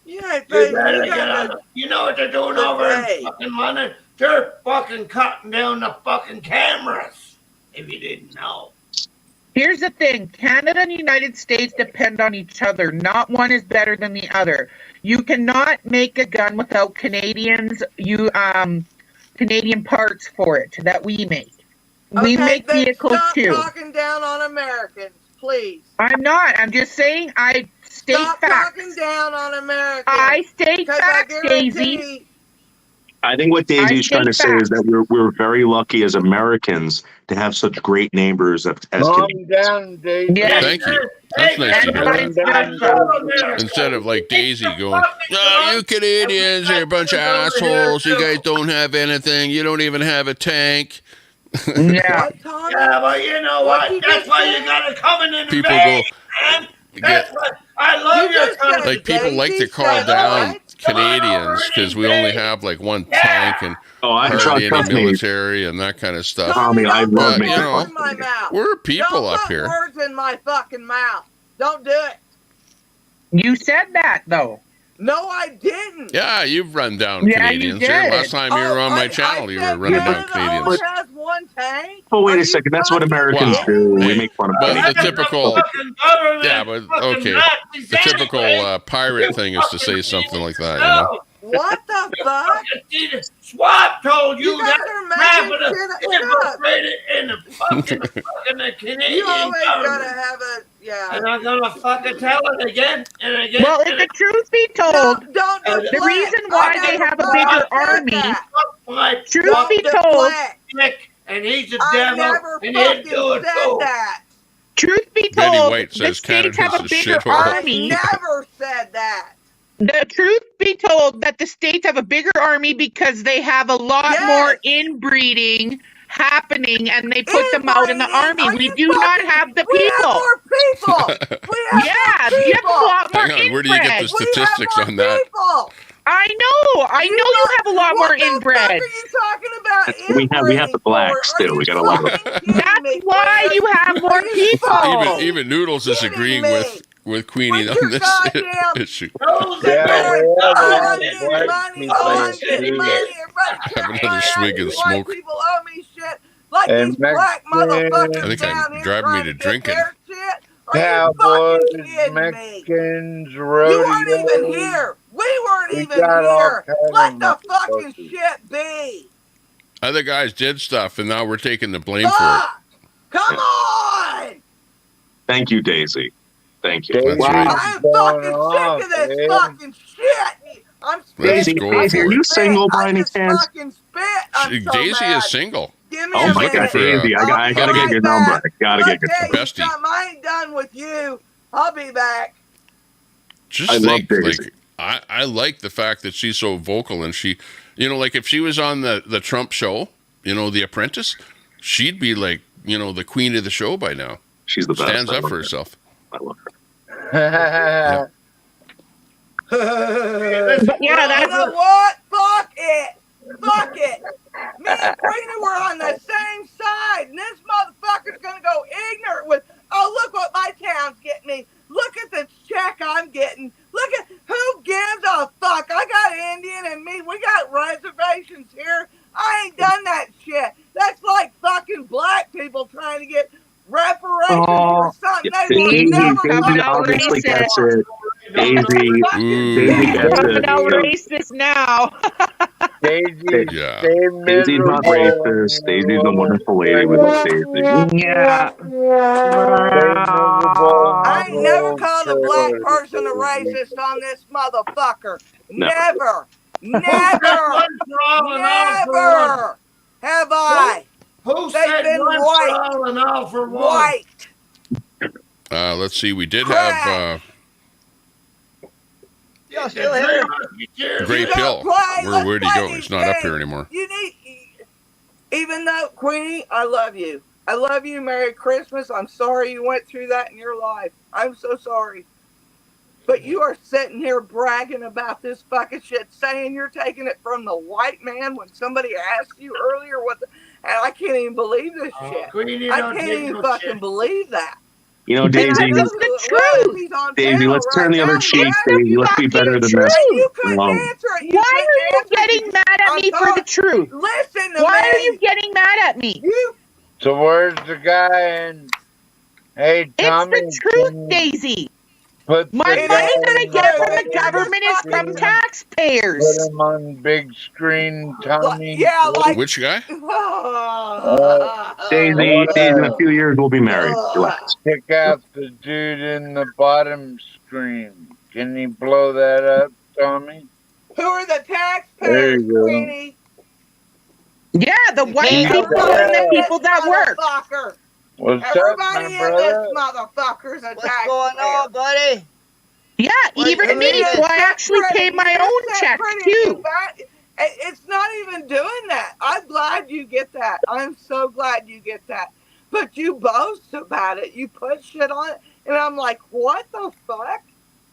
You paid. better You get got on. You know what they're doing the over day. in fucking London? They're fucking cutting down the fucking cameras. If you didn't know. Here's the thing. Canada and the United States depend on each other. Not one is better than the other. You cannot make a gun without Canadian parts for it that we make. We make then vehicles stop too. talking down on Americans, please. I'm not. I'm just saying I state Stop facts. talking down on Americans. I state 'Cause facts, I guarantee Daisy. I think what Daisy's trying to say is that we're very lucky as Americans to have such great neighbors as Calm Canadians. down, Daisy. Thank you. That's nice to hear that. Instead of like Daisy going, "No, you Canadians are a bunch of assholes. You guys don't have anything. You don't even have a tank." Yeah. Yeah, but you know what? That's why you gotta come and invade, People go man. That's what I love your country. like people like to call down Canadians because we only have like one tank and hardly any trust me. military and that kind of stuff. Tommy, I love But, making you know, in my mouth. we're people Don't up put here. words in my fucking mouth. Don't do it. You said that though. No, I didn't. Yeah, you've run down Yeah, you Canadians. Here. did. Last time you were on my channel, you were running down Canada Canadians. only has one tank. But wait a second, that's what Americans do. We make fun of But the Canadians. typical, yeah, but okay, the typical pirate thing is to say something like that, you know. What the fuck? Swap told you, You guys that are half making of the shit up. infiltrated in the fucking Canadian You always government. gotta have a And I'm gonna fucking tell it again and again. Well, if the truth be told, Don't the deflect. reason why I they never have a fucking bigger said army, that. truth Don't be told, deflect. And he's a I devil, never and he'll fucking do it said too. that. truth be Betty told, White the says states Canada's have a a bigger shithole. army. I never said that. The truth be told, that the states have a bigger army because they have a lot more inbreeding happening, and they put them out in the army. We do not have the We have people. more people. We have Yeah, more you have a people. lot more Hang on, where do you get the inbred. statistics on that? People. I know you have a lot more inbred. What are you talking about? We have the blacks too. We got a lot of. That's why you have more people. Even Noodles is agreeing with Queenie on this issue. Oh, Have another swig of smoke. People owe me shit. Like And these black I motherfuckers think down I'm here driving me trying to to get drinking. their shit. Are Cowboys, you fucking kidding me? Mexicans, You weren't even rodeos. here. We weren't We even got all here. kind Let of the fucking motherfuckers. shit be. Other guys did stuff, and now we're taking the blame for it. Fuck! Come on! Thank you, Daisy. Thank you. That's right. I'm fucking sick of this fucking shit. I'm Let's spitting. go Daisy, for are you it. single by I any just chance? fucking spit. I'm so Daisy mad. is single. Give me Oh a my minute. God, Daisy, I I'll be gotta get right your back. number. Gotta I'll get your tell number. you something. I ain't done with you. I'll be back. Just I love think, Daisy. like, I like the fact that she's so vocal, and she, like if she was on the Trump show, The Apprentice, she'd be like, the queen of the show by now. She's the best. Stands I up love for her. herself. I love her. Yeah. But yeah, You that's know what? Fuck it. Fuck it. Me and Queenie were on the same side, and this motherfucker's gonna go ignorant with, oh, look what my town's getting me. Look at the check I'm getting. Look at, who gives a fuck? I got Indian and me. We got reservations here. I ain't done that shit. That's like fucking black people trying to get reparations for something they will Daisy, never Daisy fucking obviously get gets for. it. Daisy, Daisy gets coming it. out Yeah. racist now. Daisy, Yeah. stay Daisy's not miserable in racist. your Daisy's a little wonderful lady. We love trailer. Daisy. Yeah. Stay miserable in I your ain't never little called a black trailer. person a racist on this motherfucker. Never. Never. Who said Never. one for all and all for one? Never have I. Who They've said been one for white. all and all for one? White. Let's see. We did Crap. have Y'all still here? Great You don't Bill. play. Where'd he Let's go? play He's these not up here games. anymore. You need, even though, Queenie, I love you. I love you. Merry Christmas. I'm sorry you went through that in your life. I'm so sorry. But you are sitting here bragging about this fucking shit, saying you're taking it from the white man when somebody asked you earlier what the, and I can't even believe this shit. Queenie, I don't can't take even no fucking shit. believe that. You know, And I Daisy, know It's the well, truth. he's on Daisy, panel let's right turn the now. other cheek. Yes, Daisy, you let's be fucking better than truth. this. And you couldn't answer it. You Why are couldn't you answer getting it. mad at I'm me for the truth? Listen to Why me. are you getting mad at me? You. So where's the guy? And hey, Tommy, It's the truth, Daisy. put My the money guy that I in get from the the government is from Put taxpayers. him on big screen, Tommy. Yeah, like. Which guy? Daisy, in a few years, we'll be married. Relax. Check out the dude in the bottom screen. Can you blow that up, Tommy? Who are the There taxpayers, you go. Queenie? Yeah, the white Can't people go and the in people this that work. motherfucker. What's Everybody up, in my this brother? motherfucker's a What's taxpayer. going on, buddy? Yeah, even You me. just So I sat actually pretty. pay You my just own sat check pretty too. and back. It's not even doing that. I'm glad you get that. I'm so glad you get that. But you boast about it. You put shit on it. And I'm like, what the fuck?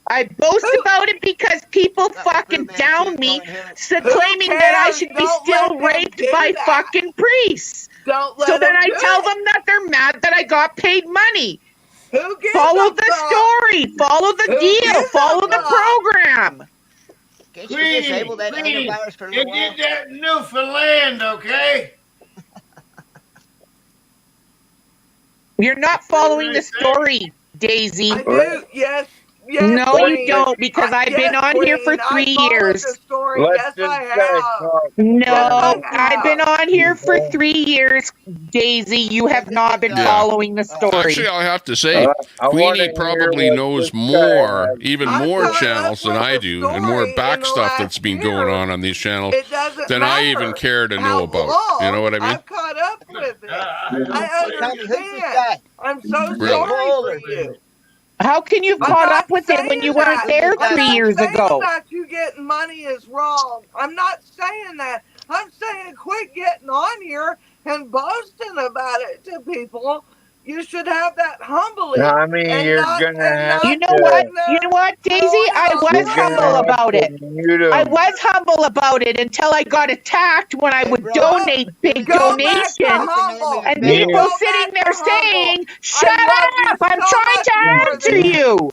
I boast about it because people fucking down me, so Who claiming that I cares? should be Don't still let them raped do by that. fucking priests. Don't let So then them I do tell it. them that they're mad that I got paid money. Who gives Follow a the fuck? story. Follow the Who deal. gives a Follow the fuck? program. Can't you disable that Queenie, antivirus for a you little while? did that in Newfoundland, okay? You're not following the story, Daisy. I do. Yes. Yes, No, Queen. you don't, because I've been Yes, on here for Queen. 3 I followed years. the story. Let Yes, this I guy have. talk. No, Yes, I I've been have. on here for 3 years, Daisy. You have not been Yeah. following the story. Actually, I'll have to say, I wanna Queenie hear probably what knows this guy more, has even I've more caught up channels than with I the do, and more story back in the stuff last that's been year. going on these channels It doesn't than I even matter care to know how about. long. You know what I mean? I've caught up with it. I Tommy, who's this understand. guy? I'm so Really? sorry for you. How can you have I'm caught not up with it when saying you weren't that. there I'm 3 not years saying ago? that you getting money is wrong. I'm not saying that. I'm saying quit getting on here and boasting about it to people. You should have that humbly. Tommy, And you're not, gonna and have not You know to. what? You know what, Daisy? I was You're gonna humble have about to it. mute I him. was humble about it until I got attacked when I would donate big go back to donations, humble. and Yeah. people Go sitting back there to humble. saying, "Shut I love you up! I'm so trying much to more answer than you."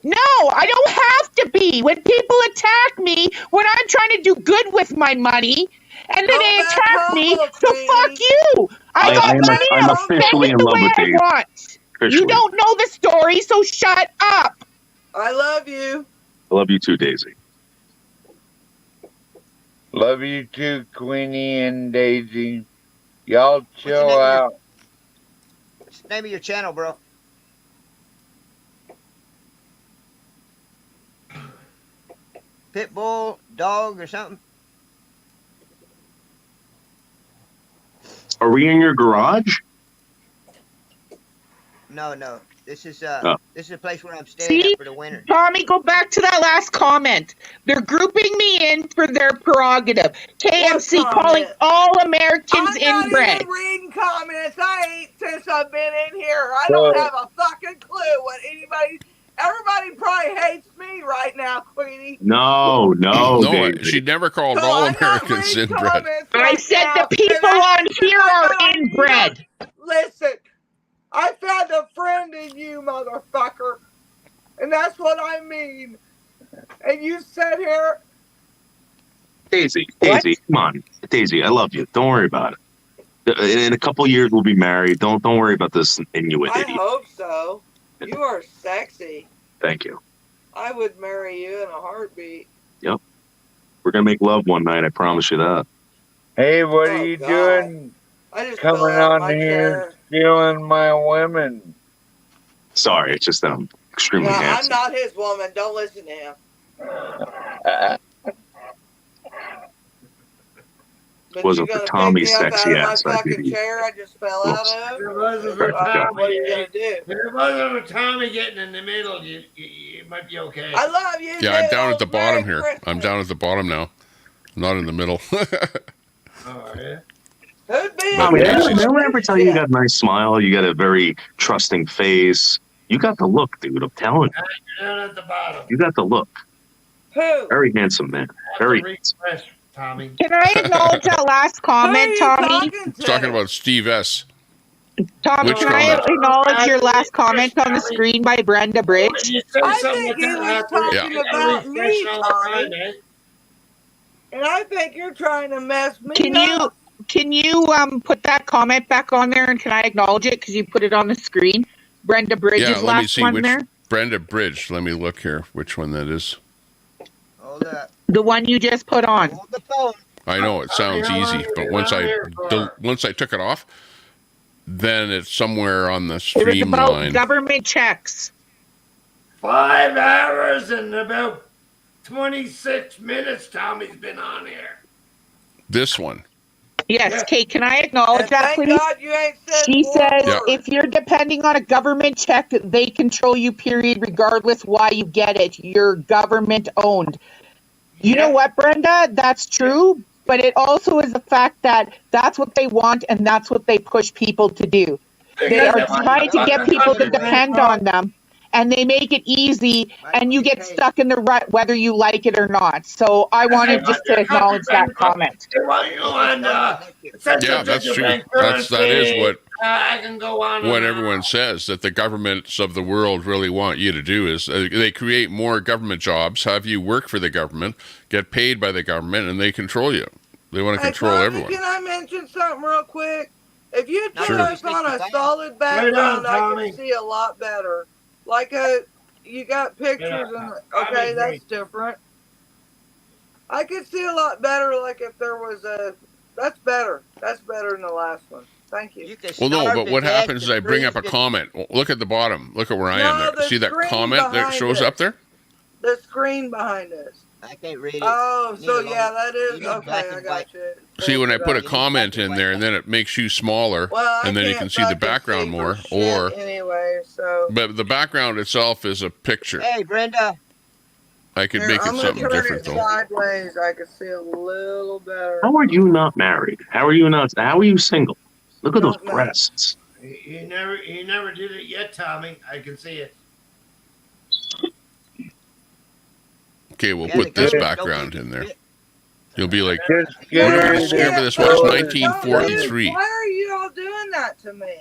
No, I don't have to be. When people attack me, when I'm trying to do good with my money, And then Go they back attack me, home, so Queenie. fuck you. I got I'm money I'm to spend officially it in the love way with I Daisy. want. You Officially. don't know the story, so shut up. I love you. I love you too, Daisy. Love you too, Queenie and Daisy. Y'all What's the chill name of your, out. what's the name of your channel, bro? Pitbull, dog, or something? Are we in your garage? No. This is Oh. this is a place where I'm staying See, at for the winter. Tommy, go back to that last comment. They're grouping me in for their prerogative. KMC What calling comment? all Americans I'm not inbred. even reading comments. I ain't since I've been in here. I So- don't have a fucking clue what anybody. Everybody probably hates me right now, Queenie. No, No, Daisy. she never called So all I'm not Americans reading inbred. comments I right said now, the people and on here are I know inbred. Listen, I found a friend in you, motherfucker, and that's what I mean. And you sit here. Daisy, What? come on. Daisy, I love you. Don't worry about it. In a couple years, we'll be married. Don't worry about this I innuity. hope so. You are sexy. Thank you. I would marry you in a heartbeat. Yep. We're going to make love one night. I promise you that. Hey, what are Oh, you God. doing? I just fell Coming out of on my here chair. stealing my women. Sorry, it's just that I'm extremely Yeah, I'm handsome. not his woman. Don't listen to him. But Wasn't you're for gonna pick Tommy's me up sexy out of ass, my I'd fucking be- chair I just fell out of. If it wasn't Sorry, for God. Tommy, What are you gonna do? if it wasn't for Tommy getting in the middle, you might be okay. I love you. Yeah, I'm down too. at the Merry bottom here. Christmas. I'm down at the bottom now. Not in the middle. Oh, yeah. Who'd be Tommy, But did Daisy's- anyone ever tell you you got a nice smile? You got a very trusting face. You got the look, dude. I'm telling you. Down at the bottom. You got the look. Who? Very handsome, man. Very. Refresh, Tommy. Can I acknowledge that last comment, Tommy? Talking about Steve S. Tommy, Which can I comment? acknowledge your last comment on the screen by Brenda Bridge? I think he was talking Yeah. about me, all the time, Tommy. eh? And I think you're trying to mess me Can you put that comment back on there, and can I acknowledge it because you put it on the screen? Brenda Bridge's Yeah, let me last see one which there. Brenda Bridge. Let me look here. Which one that is? Hold up. The one you just put on. Hold the phone. I know it sounds how long easy, have but you once been on I here for? once I took it off, then it's somewhere on the It was streamline. about government checks. 5 hours and about 26 minutes Tommy's been on here. This one. Yes, Kate, can I acknowledge And that, thank please? God you ain't said She four says Yeah. words. if you're depending on a government check, they control you, period, regardless why you get it. You're government owned. You know what, Brenda? That's true, but it also is the fact that that's what they want and that's what they push people to do. They are trying to get people to depend on them, and they make it easy, and you get stuck in the rut whether you like it or not. So I wanted just to acknowledge that comment. They want you on Yeah, that's true. That is what I can go on what and everyone says that the governments of the world really want you to do is they create more government jobs, have you work for the government, get paid by the government, and they control you. They want to Hey, control Tommy, everyone. can I mention something real quick? If you put Sure. us on a solid Right on, background, I Tommy. can see a lot better. Like you got pictures and okay, that's different. I could see a lot better. Like if there was that's better. That's better than the last one. Thank you. Well, no, but what happens is I bring up a comment. Look at the bottom. Look at where I am No, there. the See that screen comment that behind shows it. up there? The screen behind us. I can't read it. Oh, so Need a yeah, long- that is need okay. black I and got white. you. See, when I put a Thank you. comment in there, and then it makes you smaller, Well, I and then you can't can see the fucking background see more. for shit Or, anyway, so but the background itself is a picture. Hey, Brenda. I could Here, make it I'm gonna something turn different it though. sideways. I can see a little better. How are you not married? How are you not? How are you single? Look at those Don't know. breasts. You never did it yet, Tommy. I can see it. Okay, we'll Yeah, put the this government background don't in there. You'll be like, Just when did we scared discover of this? Well, it's those 1943. Why are you all doing that to me?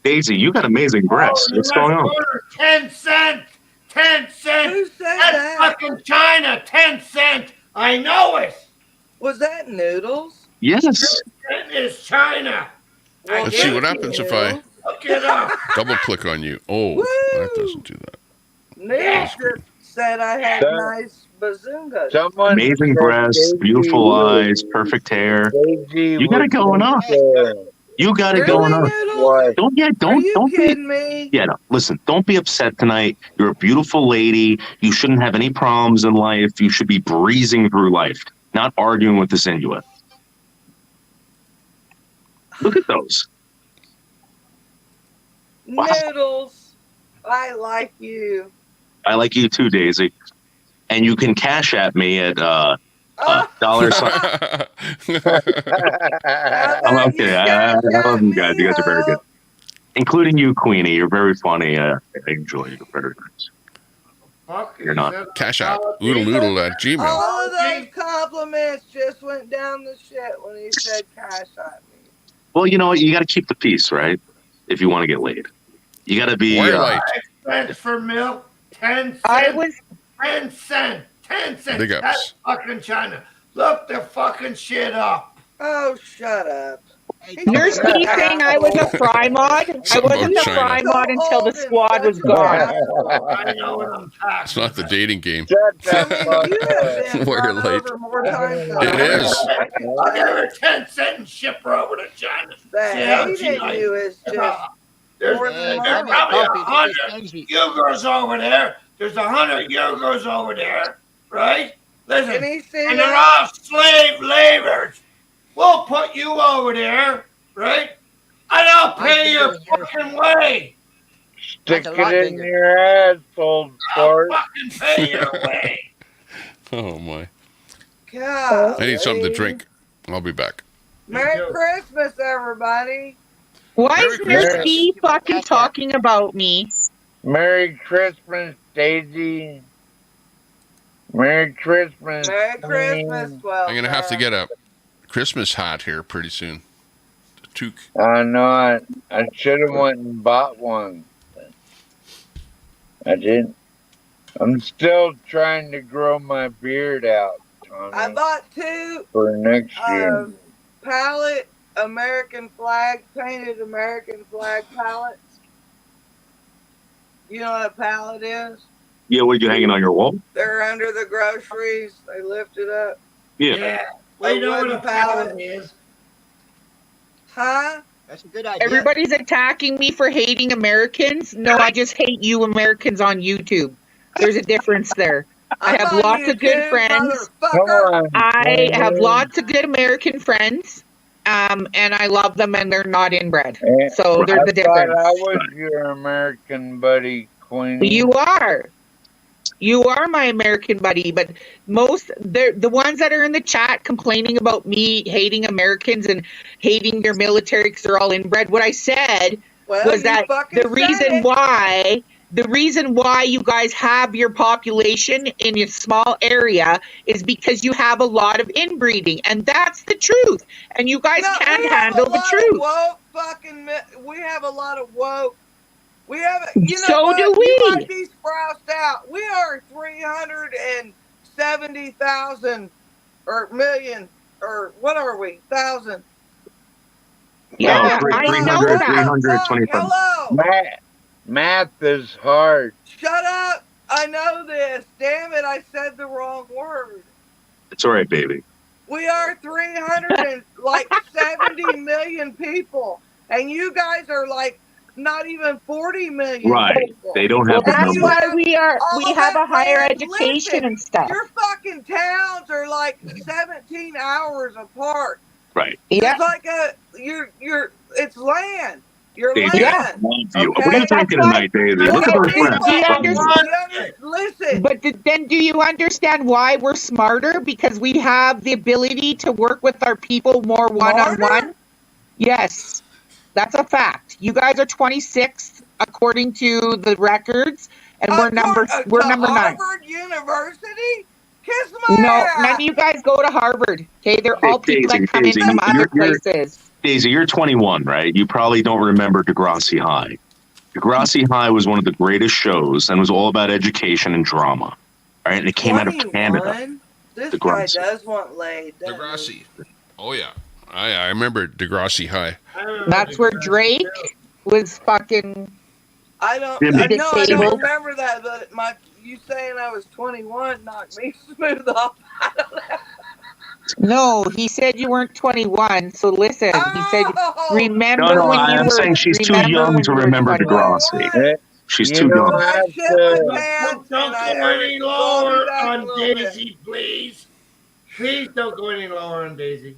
Daisy, you got amazing breasts. What's going on? 10 cents. 10 cents. Who said That's that? fucking China. 10 cents. I know it. Was that Noodles? Yes. That is China. Let's see what happens if I Look it up. double click on you. Oh, that doesn't do that. Noodles just said I had nice bazungas. Amazing breasts, beautiful eyes, perfect hair. You got it going on. You got it going on. Don't kidding be. Me? Yeah, no. Listen, don't be upset tonight. You're a beautiful lady. You shouldn't have any problems in life. You should be breezing through life, not arguing with this Inuit. Look at those. Wow. Noodles, I like you. I like you too, Daisy. And you can cash at me at dollar sign. I'm okay. I love you guys. You guys are very good. Including you, Queenie. You're very funny. I enjoy you. Very nice. You're not. Cash out. oodle@gmail. All of those compliments just went down the shit when he said cash at me. Well, you know what? You got to keep the peace, right? If you want to get laid. You got to be... 5 cents for milk, 10 cents. 10 cents. 10 cents. Big ups. That's fucking China. Look the fucking shit up. Oh, shut up. Here's me saying I was a fry mod. I wasn't a fry mod until the squad was gone. I know what I'm talking. It's not the dating game. We're We're late. It is. I'll give her 10 cents and ship her over to China. The See how hate she in likes you it. is just There's more than probably mine. 100 Uyghurs over there. There's 100 Uyghurs over there, right? Listen, Can he see and that? they're all slave laborers. We'll put you over there, right? And I'll pay your fucking way. Stick it in your ass, old fart. Fucking pay your way. Oh, my. God. I need something to drink. I'll be back. Merry Christmas, everybody. Why is Nurse B fucking talking about me? Merry Christmas, Daisy. Merry Christmas. Merry Christmas, I'm going to have to get a Christmas hat here pretty soon. A toque. I know it. I should have went and bought one. I didn't. I'm still trying to grow my beard out, Tommy, I bought 2 for next year. palette American flag, painted American flag palettes. You know what a palette is? Yeah, what, you hanging on your wall? They're under the groceries. They lift it up. Yeah. We know what wooden a pallet is. Huh? That's a good idea. Everybody's attacking me for hating Americans. No, I just hate you Americans on YouTube. There's a difference there. I have lots of good friends. I have lots of good American friends. And I love them, and they're not inbred. So there's the difference. I was your American buddy, Queen. You are. You are my American buddy, but the ones that are in the chat complaining about me hating Americans and hating their military because they're all inbred. What I said was that the reason why you guys have your population in a small area is because you have a lot of inbreeding, and that's the truth. And you guys can't handle the truth. We have a lot of woke. We have, you know, So what? do we. You like these sprouts out. We are 370,000 or million, or what are we? 1,000. Yeah, I know that. 325. Hello. Math is hard. Shut up. I know this. Damn it, I said the wrong word. It's all right, baby. We are 370 million people, and you guys are like not even 40 million. Right. People. They don't have the That's numbers. why we have a higher education and stuff. Your fucking towns are like 17 hours apart. Right. It's like it's land. Your Daisy, land. I love you. We're going to drink it tonight, Daisy. Look at those friends. Listen. But then do you understand why we're smarter? Because we have the ability to work with our people more one-on-one? Yes. That's a fact. You guys are 26th according to the records, and we're number 9. Harvard University? Kiss my No, ass. none of you guys go to Harvard. Okay, they're all people that come in from other places. Daisy, you're 21, right? You probably don't remember Degrassi High. Degrassi High was one of the greatest shows and was all about education and drama. Right? And it came out of Canada. This guy Degrassi. does want laid. doesn't Degrassi. he? Oh yeah, I remember Degrassi High. That's where Drake was fucking. I don't. Jimmy. I know. I don't Disabled. remember that. But you saying I was 21 knocked me smooth off. No, he said you weren't 21. So listen, he said Oh! remember No, when you I'm were. saying she's too remember young when to you were remember 21. Degrassi. She's You too don't young. have I shit my to. pants Don't and go any roll me lower back a on little bit. Daisy, please. Please don't go any lower on Daisy.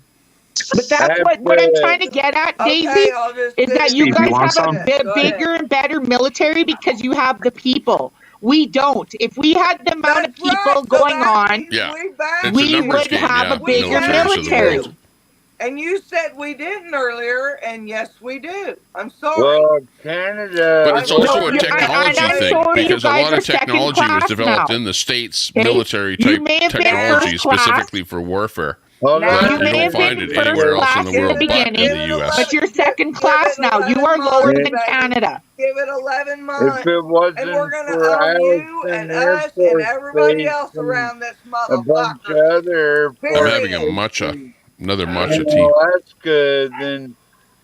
But that's Have what I'm to. trying to get at, Daisy, Okay, I'll just is that you Steve, you guys want have a some? Go bigger ahead. and better military because you have the people. We don't. If we had the amount of That's right. people So going that on, means Yeah. we back. It's a we numbers would game, have yeah. a bigger Militaries of the military. world. And you said we didn't earlier, and yes, we do. I'm sorry. Well, Canada. But it's I'm also sorry. a technology I'm thing sorry, because you a guys lot are of technology second was class developed now. in the States, Okay? military You type may have been technology first class. specifically for warfare. Hold Now, But You you may don't have find been it first anywhere else class in the in the world but in beginning, the U.S. but you're Give second it class now. You 11 are lower months, than baby. Canada. Give it 11 If months, it and wasn't we're gonna for own Alex you and and Air us and Force everybody Base else and around this a bunch motherfucker. of other I'm having a Period. matcha, another in matcha tea. Alaska, then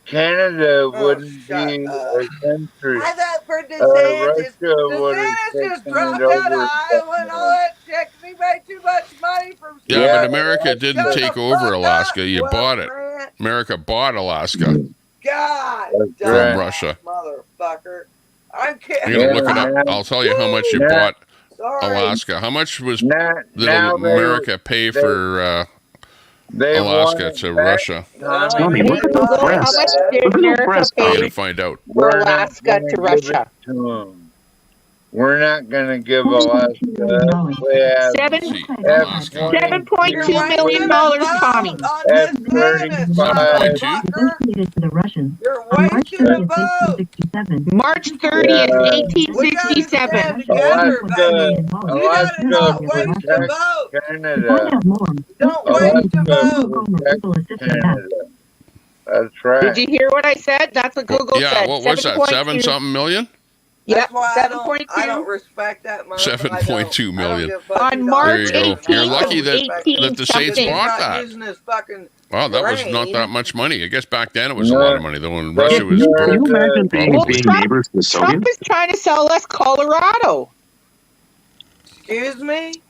Canada Oh, wouldn't shut be up. a country. I thought for DeSantis. Russia would have DeSantis just taken it dropped out of over. Iowa and all that shit because he made too much money from Yeah, Yeah, but America didn't Shut take the over fuck Alaska. up, You bought it. man. America bought Alaska God, That's from right. Russia. motherfucker. I'm kidding. You're gonna Yeah, look it up. now, I'll tell you how much you Woo! now, bought Sorry. Alaska. How much did now America pay for they Alaska want to it back, Russia? Well, Tommy, they look at those want Google it how breasts. much back. did Look at those America breasts, You're pay gonna Tommy. find out. for We're not Alaska gonna to give Russia? it to them. We're not gonna give Alaska. We have Let's Seven see, Alaska. $7.2 You're million, wasting a dollars, vote Tommy. on DeSantis, 7.5. motherfucker. You're wasting a vote. March Yeah, 30th, We gotta 1867. stand together, baby. Alaska, You gotta Alaska not waste a protects vote. Canada. Don't waste a Alaska vote. protects Canada. That's Did right. you hear what I said? That's what Google Yeah, said. what was that? 7.2. 7-something million? Yep, That's why I don't 7.2. respect that money. 7.2 million. On March There you go. You're 18th lucky of that 18 the States something. bought that. Using his fucking Wow, that was not brain. that much money. I guess back then it was a lot of money. Though when Russia Those was are Can you broke, imagine being Well, probably. neighbors with Trump Soviets? is trying to sell us Colorado. Excuse me?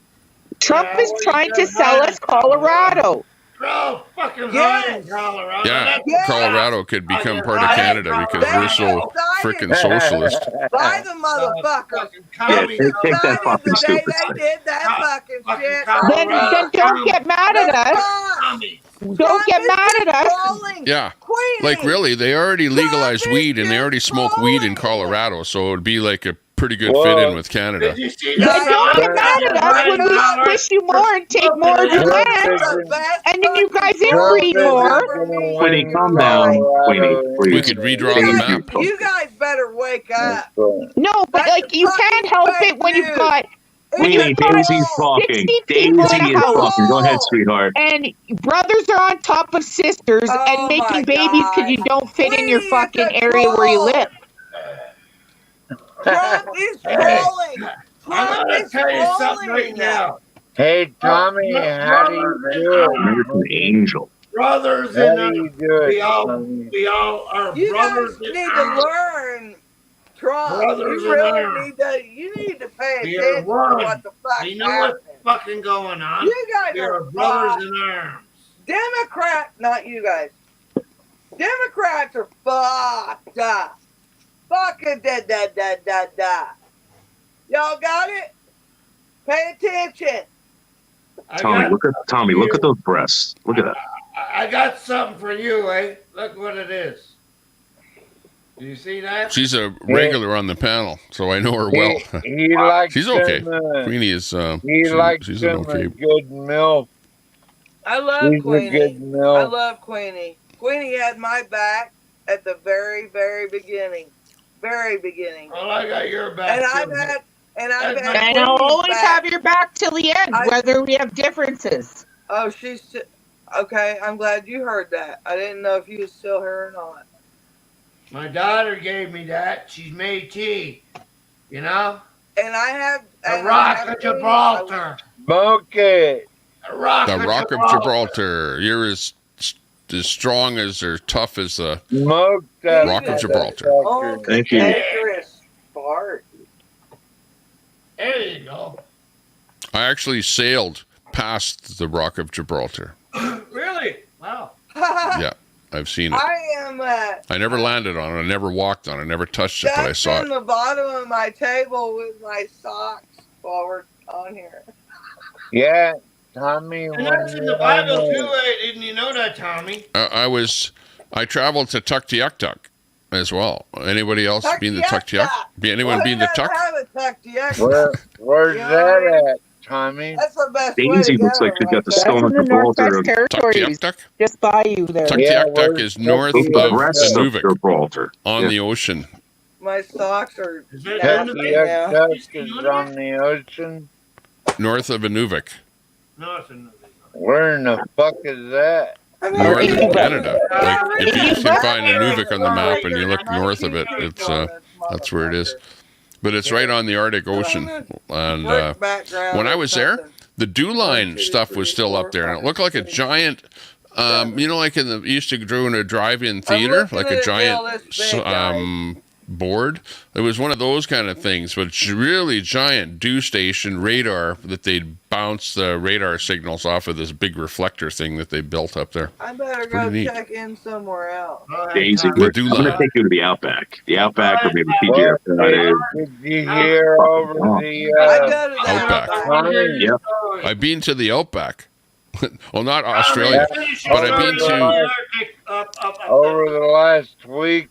Trump Yeah, is well, trying you to got sell high us Colorado. Bro, fucking Yes. high in Colorado. Yeah, Yes. Colorado could become Fucking part of high in Canada because we're so Excited frickin' socialist. by the motherfuckers. Fucking Yeah, commies. take that Excited fucking the day stupid they shit. did that fucking shit. Then don't get mad at us. Commies. Don't get mad at us. Trolling. Yeah. Queenie. Like really, they already legalized Trump is weed and they already just smoke weed in trolling. Colorado, so it would be like a pretty good fit in with Canada. Did you see Then that? don't get mad at us when we $100 push you more and take more of your Trump land. isn't, And then you guys Trump inbreed more. isn't gonna Queenie, win calm down. Queenie, Colorado We please. could anyway. redraw the map. You guys better wake up. No, but That's like you fucking can't help fake it when you've news. got Queenie, Daisy's talking. 60 people Daisy in a is house. talking. Go ahead, sweetheart. And brothers are on top of sisters Oh and my making babies because you don't fit in your Queenie, it's fucking a area where you troll. live. Trump is trolling. I'm Trump gonna is tell you something right trolling. now. Hey, Tommy, how do you do it? American Angel. Brothers How and do you do it, we all Tommy? are You brothers guys in need to arms. learn, Trump. Brothers You in really arms. need to pay We are attention to one. what the fuck We know what's happened. fucking going on. You guys We are are brothers fucked. in arms. Not you guys. Democrats are fucked up. Fucking da. Y'all got it? Pay attention. Tommy, look at those breasts. Look at that. I got something for you, eh? Look what it is. Do you see that? She's a regular on the panel, so I know her well. He likes She's okay. some, Queenie is. he likes she's some an okay. good milk. I love She's a Queenie. good milk. I love Queenie. Queenie had my back at the very, very beginning. Very beginning. Well, I got your back. And I've had And I'll Queenie's always back. have your back till the end, whether we have differences. Oh, she's okay. I'm glad you heard that. I didn't know if you was still here or not. My daughter gave me that. She's Métis, you know? And I have The Rock of Gibraltar. Smoke it. Rock The of Rock of Gibraltar. You're as strong as or tough as the Smoked Rock of Gibraltar. Oh, Thank you. dangerous fart. There you go. I actually sailed past the Rock of Gibraltar. Really? Wow. Yeah, I've seen it. I am I never landed on it. I never walked on it. I never touched it, but I saw touching it. the bottom of my table with my socks while we're on here. Yeah, Tommy. And that's in the Bible too. Didn't you know that, Tommy? I traveled to Tuktoyaktuk as well. Anybody else been to Tuktoyaktuk. Tuktoyaktuk? Anyone been to Tuk? Have a Tuktoyaktuk. Where's You know that what I mean? at, Tommy? That's the best way to Daisy go. looks like they got the That's stone in of the Gibraltar. Northwest Territories, Tuktoyaktuk? just by you there. Tuktoyaktuk is north of The rest of Inuvik Gibraltar. on Yeah. the ocean. My socks are Tuktoyaktuk is on the ocean. North of Inuvik. No, it's in Where in the fuck is that? North of Canada. Like if you can find Inuvik on the map and you look north of it, it's that's where it is. But it's right on the Arctic Ocean. And when I was there, the dew line stuff was still up there, and it looked like a giant. You know, like you used to do in a drive-in theater, like a giant board. It was one of those kind of things, but it's really giant dew station radar that they'd bounce the radar signals off of this big reflector thing that they built up there. I better Pretty go neat. check in somewhere else. Daisy, I'm going to take you to the Outback. The Outback or maybe Well, TGI. did you hear over the Outback. Yep. I've been to the Outback. Well, not Australia, but I've been to. over the last week?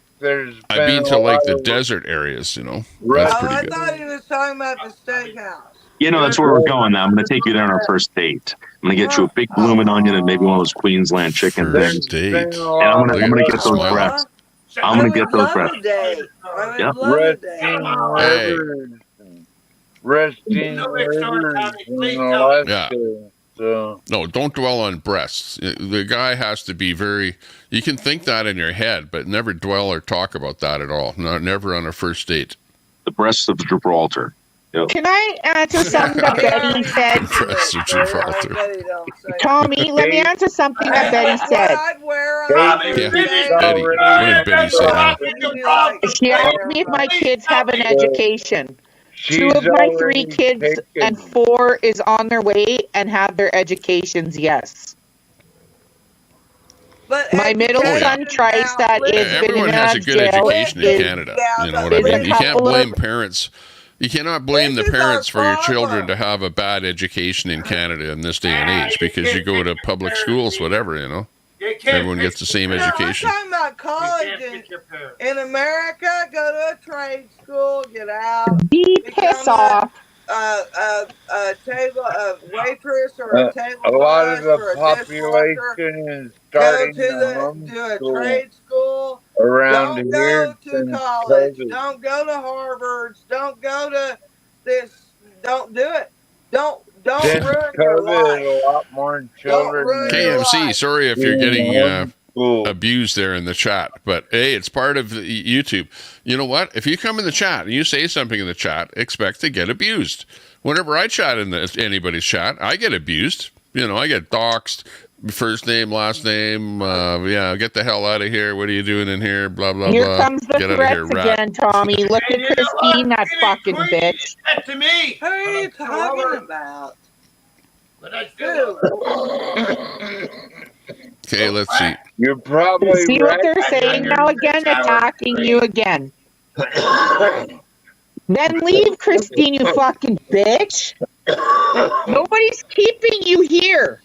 I've been to like the desert areas. You know, that's pretty I good. thought he was talking about the steakhouse. You know, that's where we're going now. I'm going to take you there on our first date. I'm going to get you a big blooming onion and maybe one of those Queensland chicken things. Date. And I'm going to get those Smile. breasts. I'm going to get those breasts. Yep. Resting rivers in Alaska. So. No, don't dwell on breasts. The guy has to be very. You can think that in your head, but never dwell or talk about that at all. No, never on a first date. The breasts of Gibraltar. Yep. Can I answer something that Betty said? Breasts of Gibraltar. Tommy, let me answer something that Betty said. Yeah, Betty. What did Betty say now? She asked me if my kids have an education. Two of my 3 kids and 4 is on their way and have their educations, yes. My middle son tries that is Everyone has a good education in Canada. You know what I mean? You can't blame parents. You cannot blame the parents for your children to have a bad education in Canada in this day and age because you go to public schools, whatever, you know. Everyone gets the same education. I'm talking about college in America. Go to a trade school, get out. Piss off. A table, a waitress or a table A lot of boss the or a population is go starting to to a trade school. around Don't here go to since college. COVID. Don't go to Harvard. Don't go to this. Don't do it. Don't Since ruin your life. COVID, a lot more children. KMC, sorry if you're getting Cool. abused there in the chat, but hey, it's part of YouTube. You know what? If you come in the chat and you say something in the chat, expect to get abused. Whenever I chat in anybody's chat, I get abused. You know, I get doxxed. First name, last name. Yeah, get the hell out of here. What are you doing in here? Blah blah Here blah. comes the Get out of threats here, rat. again, Tommy. Look at Christine, that fucking bitch. That to me. Who are you talking about? But I still. Okay, let's see. You're probably See what they're saying now again? Attacking you again. Then leave, Christine, you fucking bitch. Nobody's keeping you here.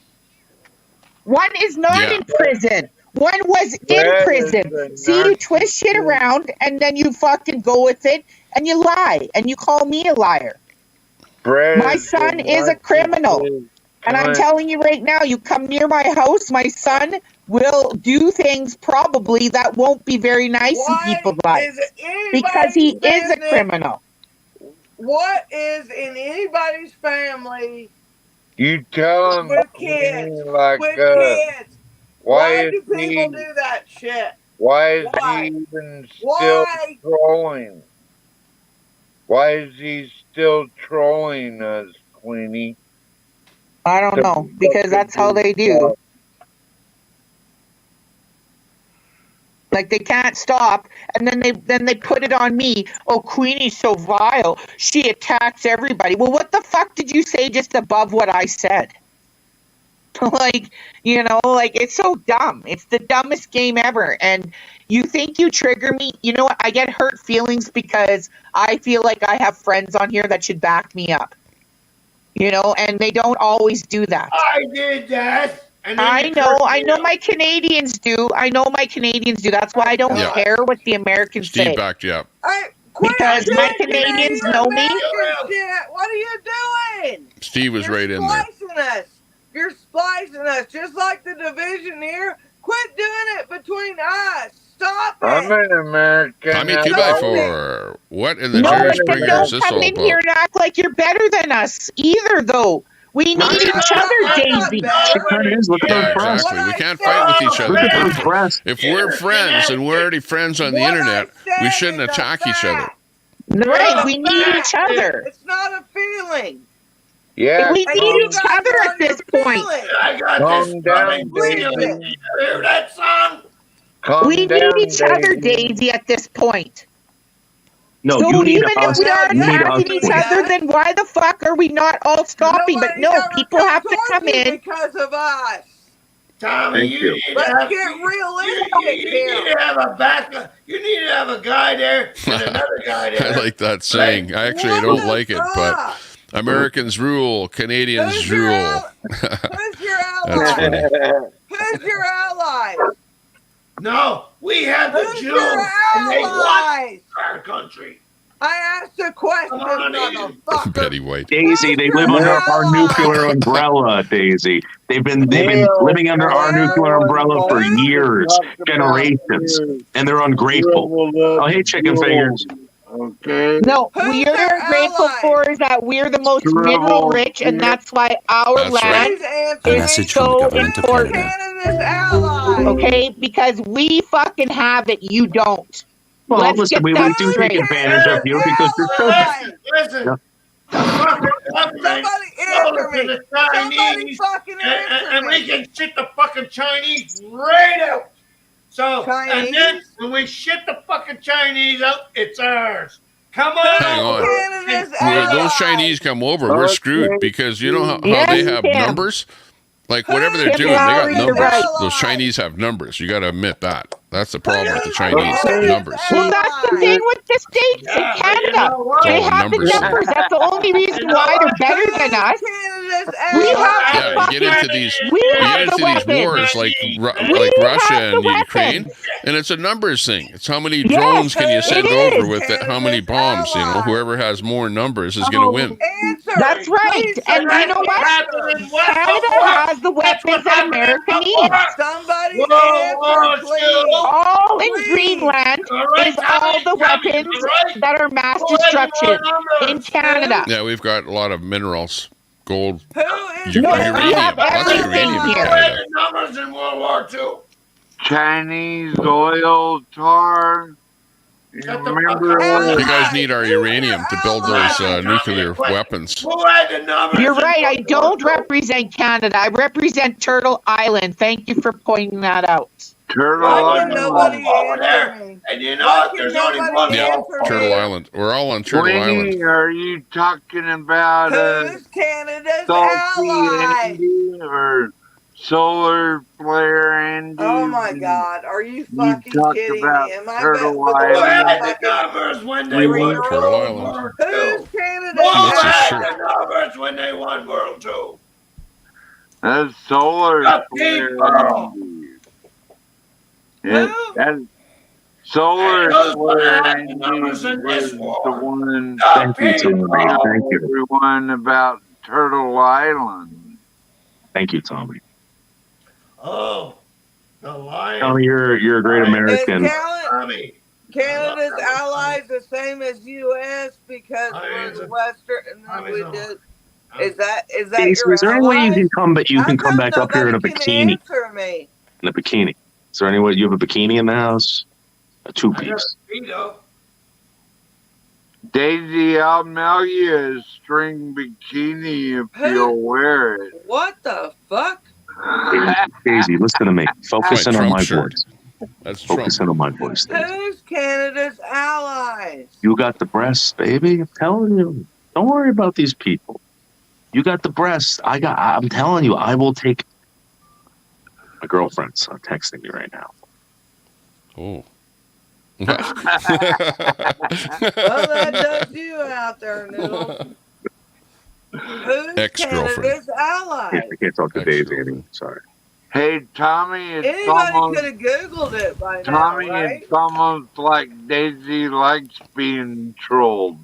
One is not in prison. One was in prison. See, you twist shit around and then you fucking go with it and you lie and you call me a liar. My son is a criminal. And I'm telling you right now, you come near my house, my son will do things probably that won't be very nice in people's lives. Because he is a criminal. What is in anybody's family You tell him with kids? like, With kids. why do is he? people do that shit? Why is Why? he even still Why? trolling? Why is he still trolling us, Queenie? I don't know, because that's how they do. Like they can't stop, and then they put it on me. Oh, Queenie's so vile. She attacks everybody. Well, what the fuck did you say just above what I said? Like, you know, like it's so dumb. It's the dumbest game ever. And you think you trigger me? You know what? I get hurt feelings because I feel like I have friends on here that should back me up. You know, and they don't always do that. I did that. And then I know my Canadians do. That's why I don't Yeah. care what the Americans Steve say. backed you up. Because my Canadians know me. Shit. What are you doing? Steve was You're right in there. splicing us. You're splicing us, just like the division here. Quit doing it between us. Stop it. I'm an American. Tommy 2x4. What in the No, Jerry but then Springer don't is this come all in here about? and act like you're better than us either, though. We need each other, Daisy. She kind of is. Look at Yeah, those breasts. exactly. We can't fight with each other. Look at those breasts. If we're friends and we're already friends on the internet, we shouldn't attack each other. Right, we need each other. It's not a feeling. Yeah. We need each other at this point. I got Calm this down, fucking feeling. Daisy. You hear that song? We need down, each other, Daisy. Daisy, at this point. No, So you need even if us. we are You need us. attacking each other, then why the fuck are we not all stopping? But no, people have to come in. Because of us. Tommy, Thank you. Let's get realistic you here. need to have a backup. You need to have a guy there and another guy there. I like that saying. Actually, I don't like it, but Americans rule, Canadians rule. Who's your That's ally? funny. Who's your ally? No, we have the Who's Jews, your and they want allies? our country. I asked a question, Come on in. motherfucker. Betty White. Daisy, they live under our nuclear umbrella, Daisy. They've been living under our nuclear umbrella for years, generations, and they're ungrateful. Oh, hey, chicken fingers. Okay. No, what you're grateful for is that we're the most mineral rich, and that's why our That's land right. A is message from the so government of important. Canada. Canada's ally. Okay, because we fucking have it, you don't. Well, Let's listen, get we that do straight. take advantage of you because you're so. Listen, Yeah. the fucking government Somebody sold answer it to me. the Somebody Chinese, fucking answer and me. we can shit the fucking Chinese right out. So, and then Chinese? when we shit the fucking Chinese out, it's ours. Come on. Hang on. Canada's When those ally. Chinese come over, we're screwed because you know how Yes, they have Tim. numbers? Like whatever they're Tim doing, they got Lowry, you're numbers. right. Those Chinese have numbers. You got to admit that. That's the problem with the Chinese. Numbers. Well, that's the thing with the States Yeah, and but you Canada. know what? They Oh, have the numbers. numbers. That's the only reason why they're better than us. Canada's We ally. have the Yeah, you fucking, get into these we you have get the into these weapons. wars like We Russia have the and Ukraine, weapons. and it's a numbers thing. It's how many Yes, drones can you it send is. over with it, how many bombs. You know, whoever has more numbers is going to win. Answer. That's right. Please And you know what? Canada has the weapons that America needs. Somebody Whoa, answer, please. All in Please. Greenland is all the weapons that are mass destruction in Canada. Yeah, we've got a lot of minerals, gold, Who is No, we uranium. have Lots of everything uranium in here. Canada. numbers in World War II. Chinese oil tar. You Shut the remember fuck up. You guys need our uranium to build those nuclear weapons. Who had the numbers? You're in right. I World don't War II? represent Canada. I represent Turtle Island. Thank you for pointing that out. Turtle Why can Island? nobody Over answer there. me? And you Why know, can there's only nobody one Yeah, answer me? Turtle Island. We're all on Turtle Island. Queenie, are you talking about Who's Canada's salty ally? Andy or solar flare Andy? Oh my God! Are you You fucking talked kidding about me? Am I Turtle with Who all had the the fucking? numbers when they won Turtle World Island. War Who's II? Canada's Who That's his had shirt. the numbers when they won World II? That's solar The flare people. Andy. Yeah, Who? that's solar Hey, those flare had the Andy numbers in this was war. the one The Thank you, Tommy. people. Thank you. everyone about Turtle Island. Thank you, Tommy. Oh, the lion. Tommy, you're a great Is American. Tommy. Canada's allies the same as U.S. because I we're mean, the Western and then Tommy's we on. did. Is that Stacey, your is there any way you allies? can come? But you How can come come back up here in a nobody can bikini. answer me? In a bikini. Is there any way you have a bikini in the house? A I got two-piece. a speedo. Daisy, I'll mail you a string bikini if you'll wear it. What the fuck? Daisy, listen to me. Focus in on Trump my shirt. voice. That's Trump. Focus in on my voice, Daisy. Who's Canada's allies? You got the breasts, baby. I'm telling you. Don't worry about these people. You got the breasts. I'm telling you, I will take. My girlfriend's texting me right now. Oh. Well, that does you out there, Noodle. Who's Ex-girlfriend. Canada's allies? I can't talk to Daisy anymore. Sorry. Hey, Tommy, it's Anybody almost, could have Googled it by Tommy, now, right? it's almost like Daisy likes being trolled.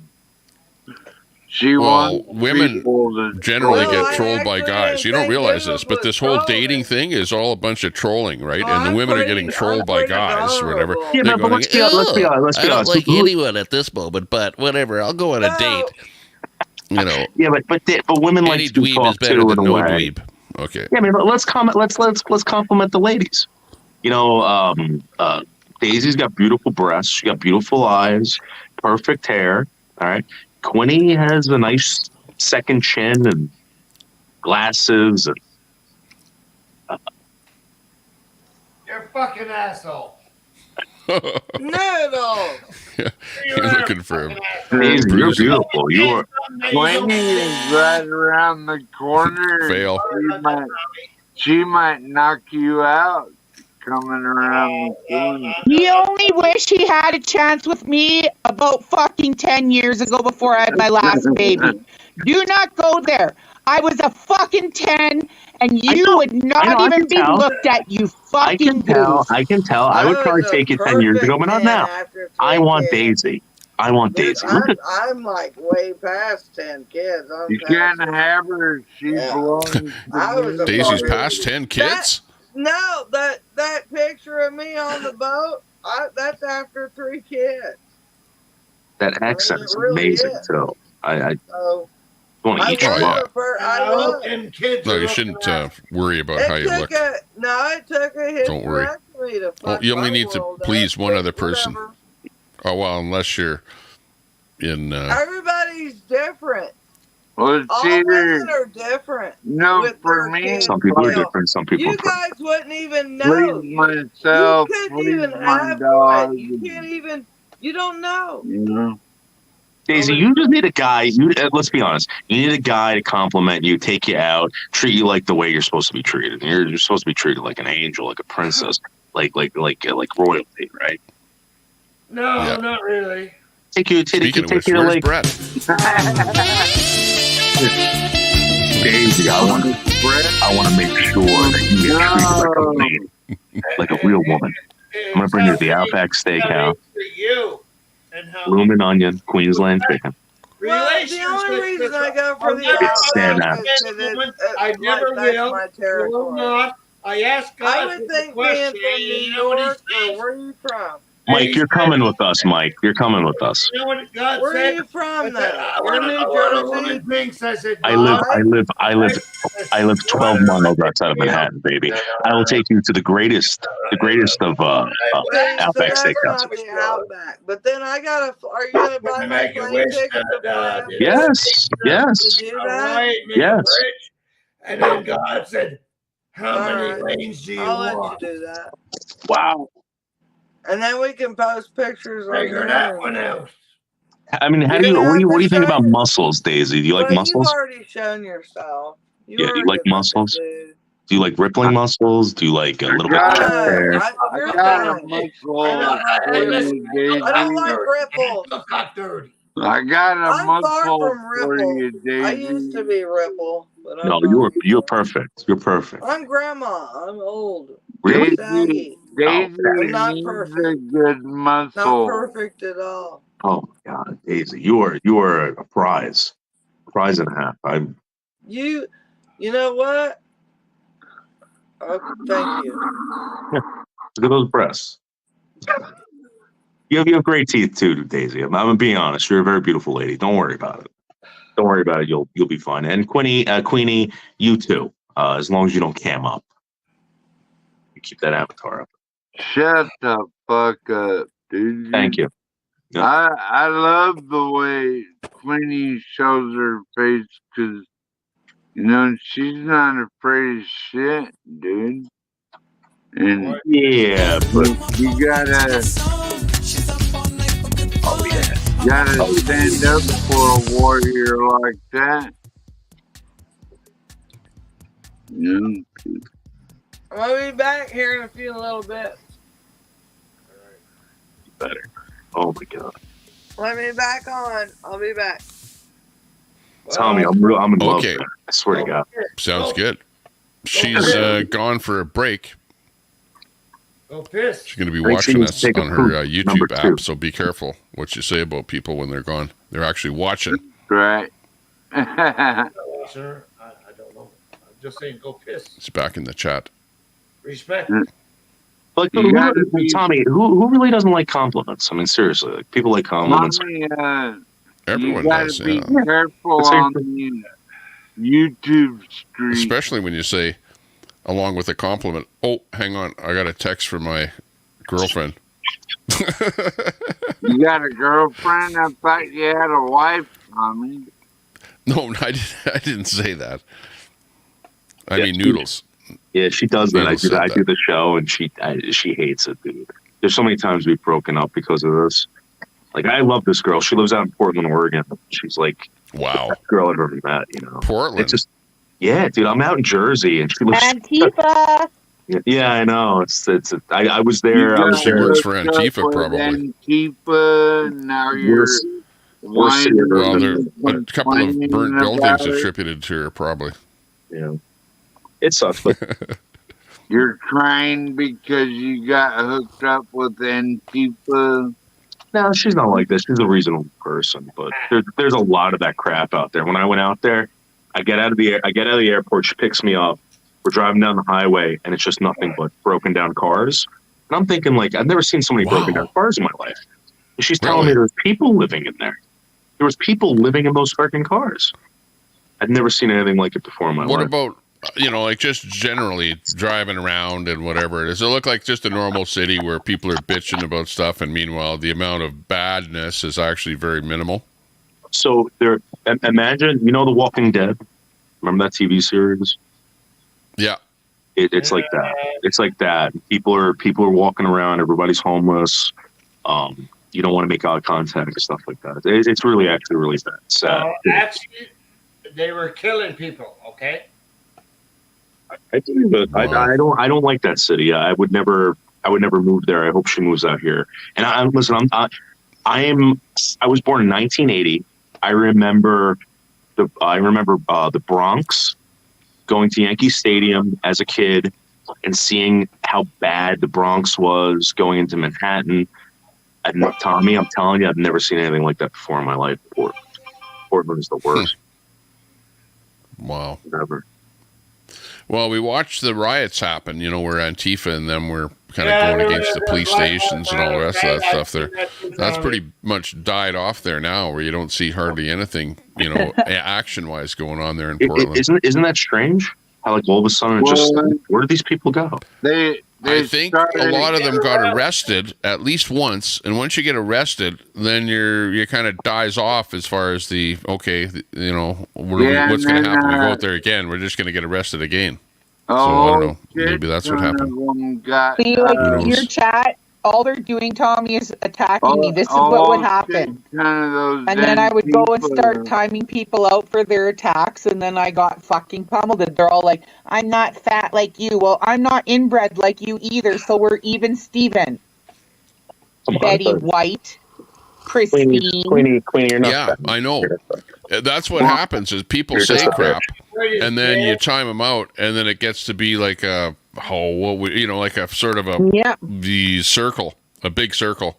She Well, wants women people to generally troll. get trolled by guys. You don't realize this, but this whole dating thing is all a bunch of trolling, right? And the women are getting trolled by guys or whatever. Yeah, They're but going, let's be honest. I don't like anyone at this moment, but whatever. I'll go on a date. You know. Yeah, but women like any to dweeb talk is better too than in a no way. dweeb. Okay. Yeah, I mean, let's compliment the ladies. You know, Daisy's got beautiful breasts. She got beautiful eyes, perfect hair. All right. Quinny has a nice second chin and glasses. And, You're a fucking asshole. Noodle. You're looking for him. Daisy, you're beautiful. You are. Quinny is right around the corner. Fail. She might knock you out coming around the corner. He only wish he had a chance with me about fucking 10 years ago before I had my last baby. Do not go there. I was a fucking 10 and you would not even be looked at, you fucking goof. I can tell. I would probably take it 10 years ago, but not now. I want Daisy. I want Daisy. Look at I'm like way past 10 kids. You can't have her. She belongs to me. Daisy's past 10 kids? No, that picture of me on the boat, that's after 3 kids. that accent is really amazing is. too. I So, want to eat your butt. No, you shouldn't worry about how you look. It took a Don't worry. hysterectomy to Well, fuck you only my need to world please up. one other person. Whatever. Oh, well, unless you're in. Everybody's different. Well, All see, women are different. no, with for their me, kids. Some people are different. Some people You are perfect. guys wouldn't even know. please myself, You couldn't please even my have dog. one. You can't even. You don't know. You know? Daisy, you just need a guy. Let's be honest. You need a guy to compliment you, take you out, treat you like the way you're supposed to be treated. You're supposed to be treated like an angel, like a princess, like royalty, right? No, not really. Take you Speaking of which, to where's like Brett? Daisy. I want to make sure that you get treated like a lady, like a real woman. I'm gonna bring you to the Outback Steakhouse, For you and how bloomin' onion, Queensland chicken. Well, the only reason I go for the Stand Outback up. is because I never that's will. my Will territory. not. I asked God. I would think being from New York, or where are you from? Mike, you're coming with us, Mike. You're coming with us. You know what God Where said? are you from, I though? said, I You're want New a woman Jersey? thinks. I said, I live God, 12 miles outside of Manhattan, baby. I will take you to the greatest of Outback that's Steakhouse. not the Outback. But then I gotta. Are you gonna buy my plane ticket to fly up Yes, yes, to do all that? right, make yes. it rich. And then God said, how All many right. lanes do you I'll want? let you do that. Wow. And then we can post pictures on Figure there. that one out. I mean, what do you think about muscles, Daisy? Do you like Well, you've muscles? already shown yourself. Yeah, do you like muscles? Dude. Do you like rippling muscles? Do you like a little bit of chest hair? You're I got a fine. muscle I for you, Daisy. don't like ripples. Look got dirty. I got a I'm far muscle from for Ripple. you, I Daisy. used to be Ripple, but I'm No, not. you're perfect. You're perfect. I'm grandma. I'm old. Really? I'm saggy. Daisy I'm not needs perfect. a good Not muscle. perfect at all. Oh my God, Daisy, you are a prize and a half. You know what? Oh, thank you. Look at those breasts. You have great teeth too, Daisy. I'm being honest. You're a very beautiful lady. Don't worry about it. Don't worry about it. You'll be fine. And Queenie, you too. As long as you don't cam up, you keep that avatar up. Shut the fuck up, dude. Thank you. I love the way Queenie shows her face because, she's not afraid of shit, dude. And Yeah, but you gotta stand up for a warrior like that. I'll be back here in a few little bits. better. Oh my god. Let me back on. I'll be back. Tommy, I'm in love. Okay. Man. I swear to God. Sounds good. She's gone for a break. Go piss. She's going to be Think she watching needs us to take a on her poop. Number YouTube app, two. so be careful what you say about people when they're gone. They're actually watching. Right. Sir, I don't know. I'm just saying, go piss. It's back in the chat. Respect. Like, You gotta Tommy, who really doesn't like compliments? I mean, seriously, like people like compliments. Tommy, Everyone you gotta does, be yeah. careful on the YouTube stream. Especially when you say, along with a compliment, oh, hang on, I got a text from my girlfriend. You got a girlfriend? I thought you had a wife, Tommy. No, I didn't say that. I mean Noodles. Yeah, she does that. Noodles said I do the show, and she hates it, dude. There's so many times we've broken up because of this. Like, I love this girl. She lives out in Portland, Oregon. She's like, wow, the best girl I've ever met. Portland. It's just, yeah, dude. I'm out in Jersey, and she lives. Antifa. Yeah, I know. I was there. She works for Antifa, probably. Antifa. Now you're whining. Well, there are a couple of burnt complaining buildings about it. attributed to her, probably. Yeah, it sucks, but You're crying because you got hooked up with Antifa. no, she's not like this. She's a reasonable person, but there's a lot of that crap out there. When I went out there, I get out of the airport. She picks me up. We're driving down the highway, and it's just nothing but broken down cars. And I'm thinking, like, I've never seen so many broken down cars in my life. And she's telling me there's people living in there. There was people living in those freaking cars. I'd never seen anything like it before in my What life. about, like just generally driving around and whatever? Does it look like just a normal city where people are bitching about stuff, and meanwhile the amount of badness is actually very minimal? So imagine, The Walking Dead. Remember that TV series? Yeah. It's like that. It's like that. People are walking around. Everybody's homeless. You don't want to make eye contact and stuff like that. It's really actually really bad. Sad. Actually, they were killing people. Okay. I do, but I don't like that city. I would never move there. I hope she moves out here. And I was born in 1980. I remember the Bronx, going to Yankee Stadium as a kid and seeing how bad the Bronx was, going into Manhattan. Tommy, I'm telling you, I've never seen anything like that before in my life. Portland is the worst. Wow. Never. Well, we watched the riots happen, where Antifa and them were kind of going against the police stations and all the rest of that stuff there. That's pretty much died off there now, where you don't see hardly anything, action-wise going on there in Portland. Isn't that strange? How, like, all of a sudden, where do these people go? I think a lot of them got arrested at least once, and once you get arrested, then you kind of dies off as far as what's going to happen? We go out there again, we're just going to get arrested again. So I don't know. Maybe that's what happened. See, like, your chat, all they're doing, Tommy, is attacking me. This is what would happen. And then I would go and start timing people out for their attacks, and then I got fucking pummeled. They're all like, I'm not fat like you. Well, I'm not inbred like you either, so we're even Steven. Betty White. Christine. Queenie, you're not Yeah, fat. I know. That's what happens is people say crap, and then you time them out, and then it gets to be like like a sort of the circle, a big circle.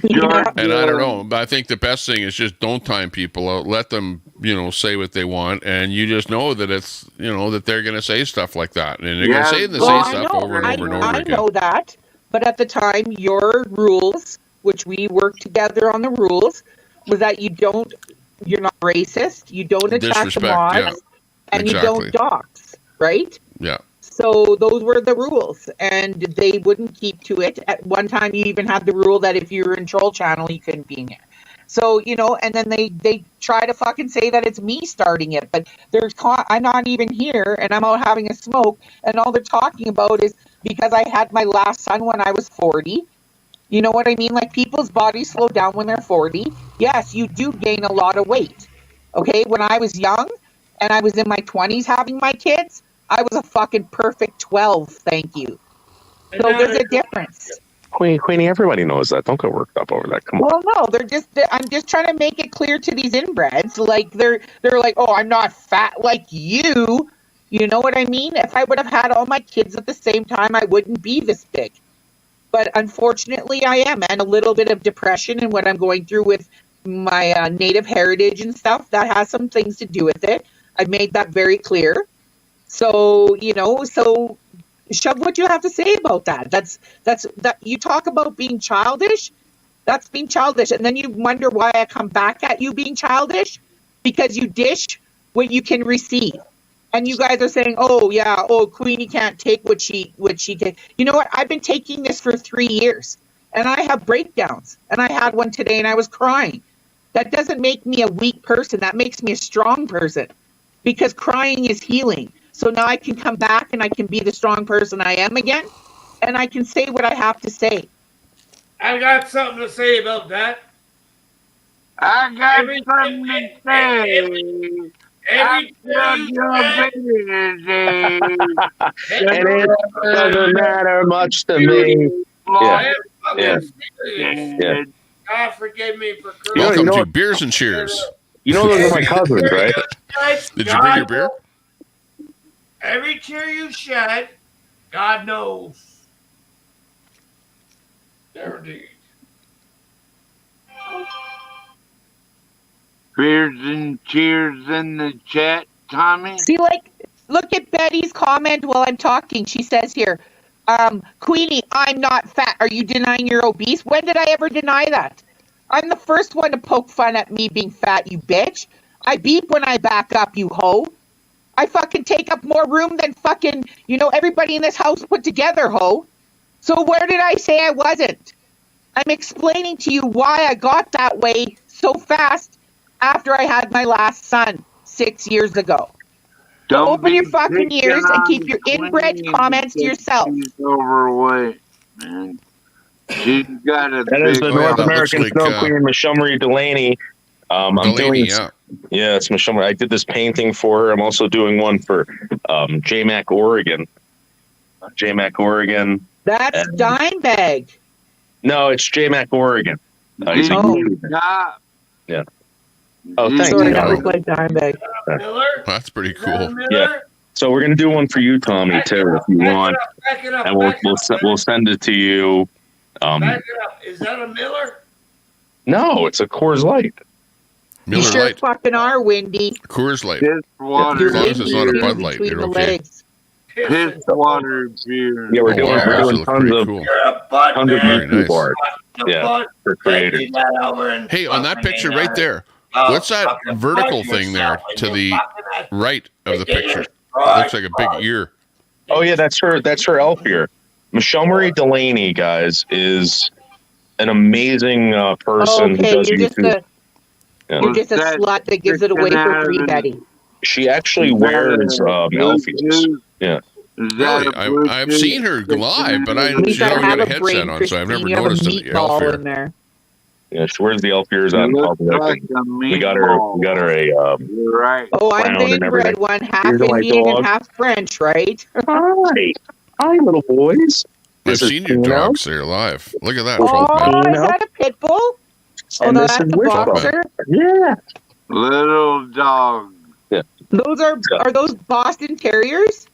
Yeah. And I don't know, but I think the best thing is just don't time people out. Let them, say what they want, and you just know that it's, that they're going to say stuff like that, and they're going to say the same stuff over and over and over again. I know that, but at the time, your rules, which we worked together on the rules, was that you're not racist, you don't attack the mods, and you don't dox, right? Yeah. So those were the rules, and they wouldn't keep to it. At one time, you even had the rule that if you were in troll channel, you couldn't be in there. So, you know, and then they try to fucking say that it's me starting it, but I'm not even here, and I'm out having a smoke, and all they're talking about is because I had my last son when I was 40. You know what I mean? Like, people's bodies slow down when they're 40. Yes, you do gain a lot of weight. Okay, when I was young and I was in my 20s having my kids, I was a fucking perfect 12, thank you. And So now there's they're a difference. Queenie, everybody knows that. Don't get worked up over that. Come on. Well, no, I'm just trying to make it clear to these inbreds. Like, they're like, oh, I'm not fat like you. You know what I mean? If I would have had all my kids at the same time, I wouldn't be this big. But unfortunately, I am, and a little bit of depression and what I'm going through with my native heritage and stuff, that has some things to do with it. I've made that very clear. So, you know, shove what you have to say about that. That's that you talk about being childish. That's being childish, and then you wonder why I come back at you being childish, because you dish what you can receive. And you guys are saying, "Oh yeah, oh Queenie can't take what she did." You know what? I've been taking this for 3 years, and I have breakdowns. And I had one today, and I was crying. That doesn't make me a weak person. That makes me a strong person, because crying is healing. So now I can come back and I can be the strong person I am again, and I can say what I have to say. I got something to say about that. I got something to say. Every And it doesn't matter much to me. Yeah. Yeah. God forgive me for cursing. Welcome to Beers and Cheers. You know those are my cousins, right? Did you bring your beer? Every tear you shed, God knows. There indeed. Beers and cheers in the chat, Tommy. See, like, look at Betty's comment while I'm talking. She says here, Queenie, I'm not fat. Are you denying you're obese? When did I ever deny that? I'm the first one to poke fun at me being fat, you bitch. I beep when I back up, you hoe. I fucking take up more room than fucking, you know, everybody in this house put together, hoe. So where did I say I wasn't? I'm explaining to you why I got that way so fast after I had my last son 6 years ago. So open your fucking ears and keep your inbred comments to yourself. She's overweight, man. She's got a That is the big North that American looks like, Snow Queen, Montgomery Delaney. I'm Delaney, doing yeah, it's Montgomery. I did this painting for her. I'm also doing one for JMac, Oregon. JMac, Oregon. That's Dimebag. No, it's JMac, Oregon. He's a YouTuber. Yeah. Oh, thanks. Sorry, that was like Dimebag. That's pretty cool. Yeah. So we're gonna do one for you, Tommy, too, if you want, Back it up. and we'll send it to you. Back it up. Is that a Miller? No, it's a Coors Light. Miller You sure Light. fucking are, Windy. Coors Light. Piss water. As long as it's not a Bud Light, Between you're the okay. legs. Piss water beer. Yeah, we're Oh, wow, doing those tons look of pretty cool. YouTube Very nice. art. Yeah, for creators. Hey, on that picture right there, what's that vertical thing there to the right of the picture? It looks like a big ear. Oh yeah, that's her elf here. Montgomery Delaney, guys, is an amazing person. Okay, who does you're just YouTube. you're just a slut that gives it away for free, Betty. She actually wears elf ears. Yeah. Really? I've seen her live, but I Lisa, she always have got a a headset brain, on, so I've never Christine. You have a noticed the elf meatball ear. in there. Yeah, she wears the elf ears out in public. We got her a right. Oh, I'm crown the and inbred everything. one, half Here's my Indian dog. and half French, right? Hi, little boys. I've This is seen your Tino. dogs there live. Look at that, Oh, Trollman. is that a pit bull? Oh, And no, this that's is a Wishbone. boxer. Yeah. Little dog. Yeah. Those are those Boston Terriers?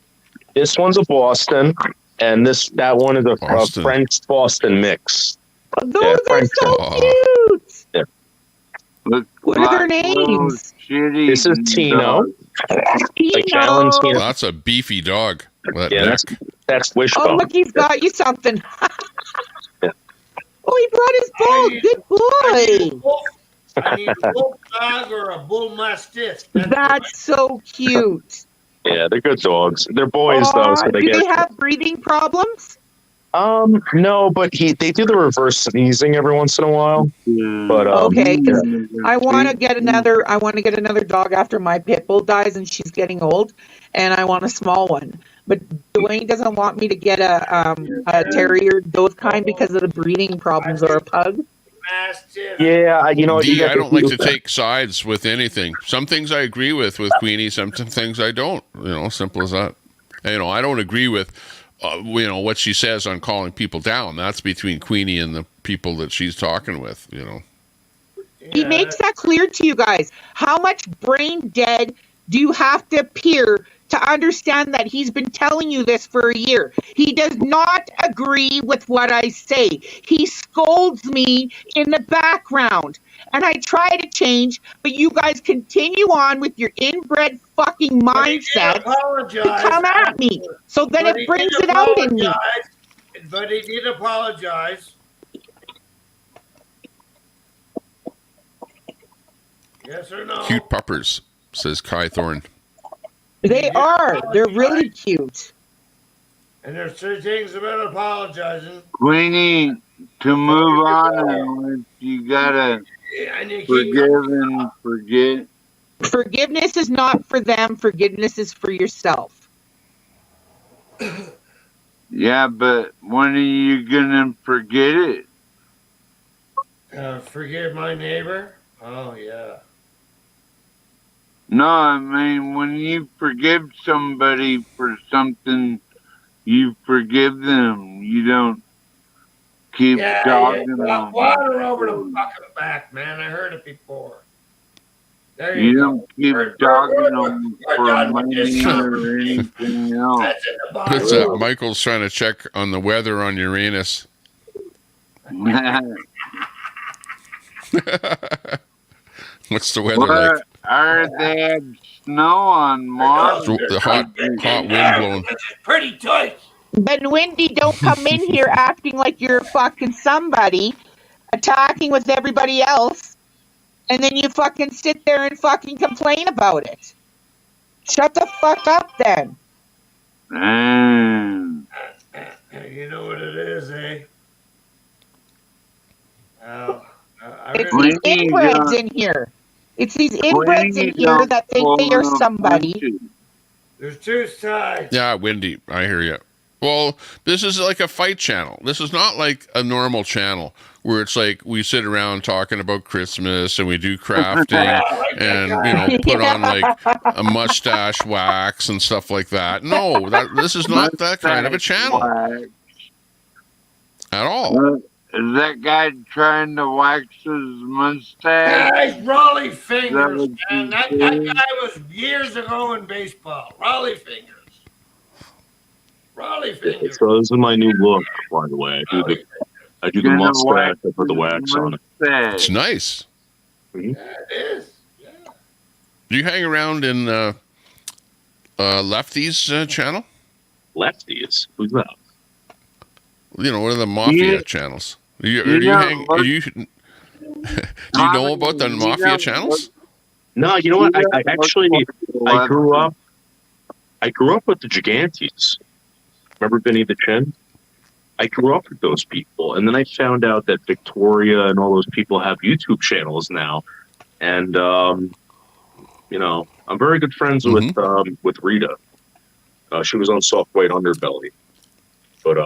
This one's a Boston, and that one is a Boston. French Boston mix. Those Yeah, are French so dog. cute. Yeah. What are their names? This is Tino. Like Valentino. Well, that's a beefy dog. That Yeah, neck. that's Oh, Wishbone. look, he's got you something. Yeah. Oh, he brought his ball. Good boy. I need a wolf dog or a bull mastiff. That's so cute. Yeah, they're good dogs. They're boys though, so they do get. they have breathing problems? No, but they do the reverse sneezing every once in a while. But Okay, yeah. I want to get another. I want to get another dog after my pit bull dies and she's getting old, and I want a small one. But Dwayne doesn't want me to get a terrier, those kind, because of the breathing problems, or a pug. Yeah, you know what? You D, got I don't like to take sides with anything. Some things I agree with Queenie. Some things I don't. Simple as that. And, I don't agree with, what she says on calling people down. That's between Queenie and the people that she's talking with. He makes that clear to you guys. How much brain dead do you have to appear to understand that he's been telling you this for a year? He does not agree with what I say. He scolds me in the background. And I try to change, but you guys continue on with your inbred fucking mindset to come at me. So then it brings it out in me. But he did apologize. Yes or no? Cute puppers, says Kai Thorne. They are. They're really cute. And there's three things about apologizing. Queenie, to move on, you gotta forgive and forget. Forgiveness is not for them. Forgiveness is for yourself. Yeah, but when are you gonna forget it? Forgive my neighbor? Oh, yeah. No, I mean, when you forgive somebody for something, you forgive them. You don't keep dogging them. Water over the fucking back, man. I heard it before. There You you don't go. keep dogging them we're for done with this money or anything else. That's in the What's Bible. that? Michael's trying to check on the weather on Uranus. What's the weather like? Are they had snow on Mars? The hot wind blowing. Pretty tight. But Wendy, don't come in here acting like you're fucking somebody, attacking with everybody else, and then you fucking sit there and fucking complain about it. Shut the fuck up then. You know what it is, eh? It's these inbreds in here. It's these inbreds in here that think they are somebody. There's two sides. Yeah, Wendy, I hear you. Well, this is like a fight channel. This is not like a normal channel where it's like we sit around talking about Christmas and we do crafting and put on like a mustache wax and stuff like that. No, this is not that kind of a channel at all. Is that guy trying to wax his mustache? Yeah, he's Raleigh Fingers, man. That guy was years ago in baseball. Raleigh Fingers. Raleigh Fingers. So this is my new look, by the way. I do the mustache. I put the wax on it. It's nice. Mm-hmm. Yeah, it is. Yeah. Do you hang around in Lefty's channel? Lefties? Who's that? What are the mafia channels? Do you know about the mafia channels? No, you know what? I actually grew up with the Gigantes. Remember Benny the Chin? I grew up with those people, and then I found out that Victoria and all those people have YouTube channels now, and I'm very good friends with Rita. She was on Soft White Underbelly, but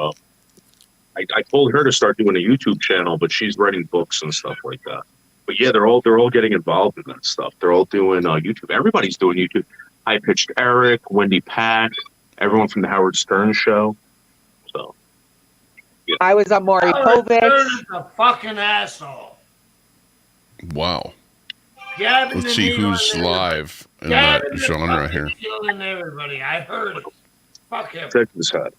I told her to start doing a YouTube channel, but she's writing books and stuff like that. But yeah, they're all getting involved in that stuff. They're all doing YouTube. Everybody's doing YouTube. High Pitched Eric, Wendy Pack, everyone from the Howard Stern show. So yeah. I was on Maury Povich. A fucking asshole. Wow. Gavin Let's see who's live in that genre here. Killing everybody. I heard it. Fuck him. Check this out.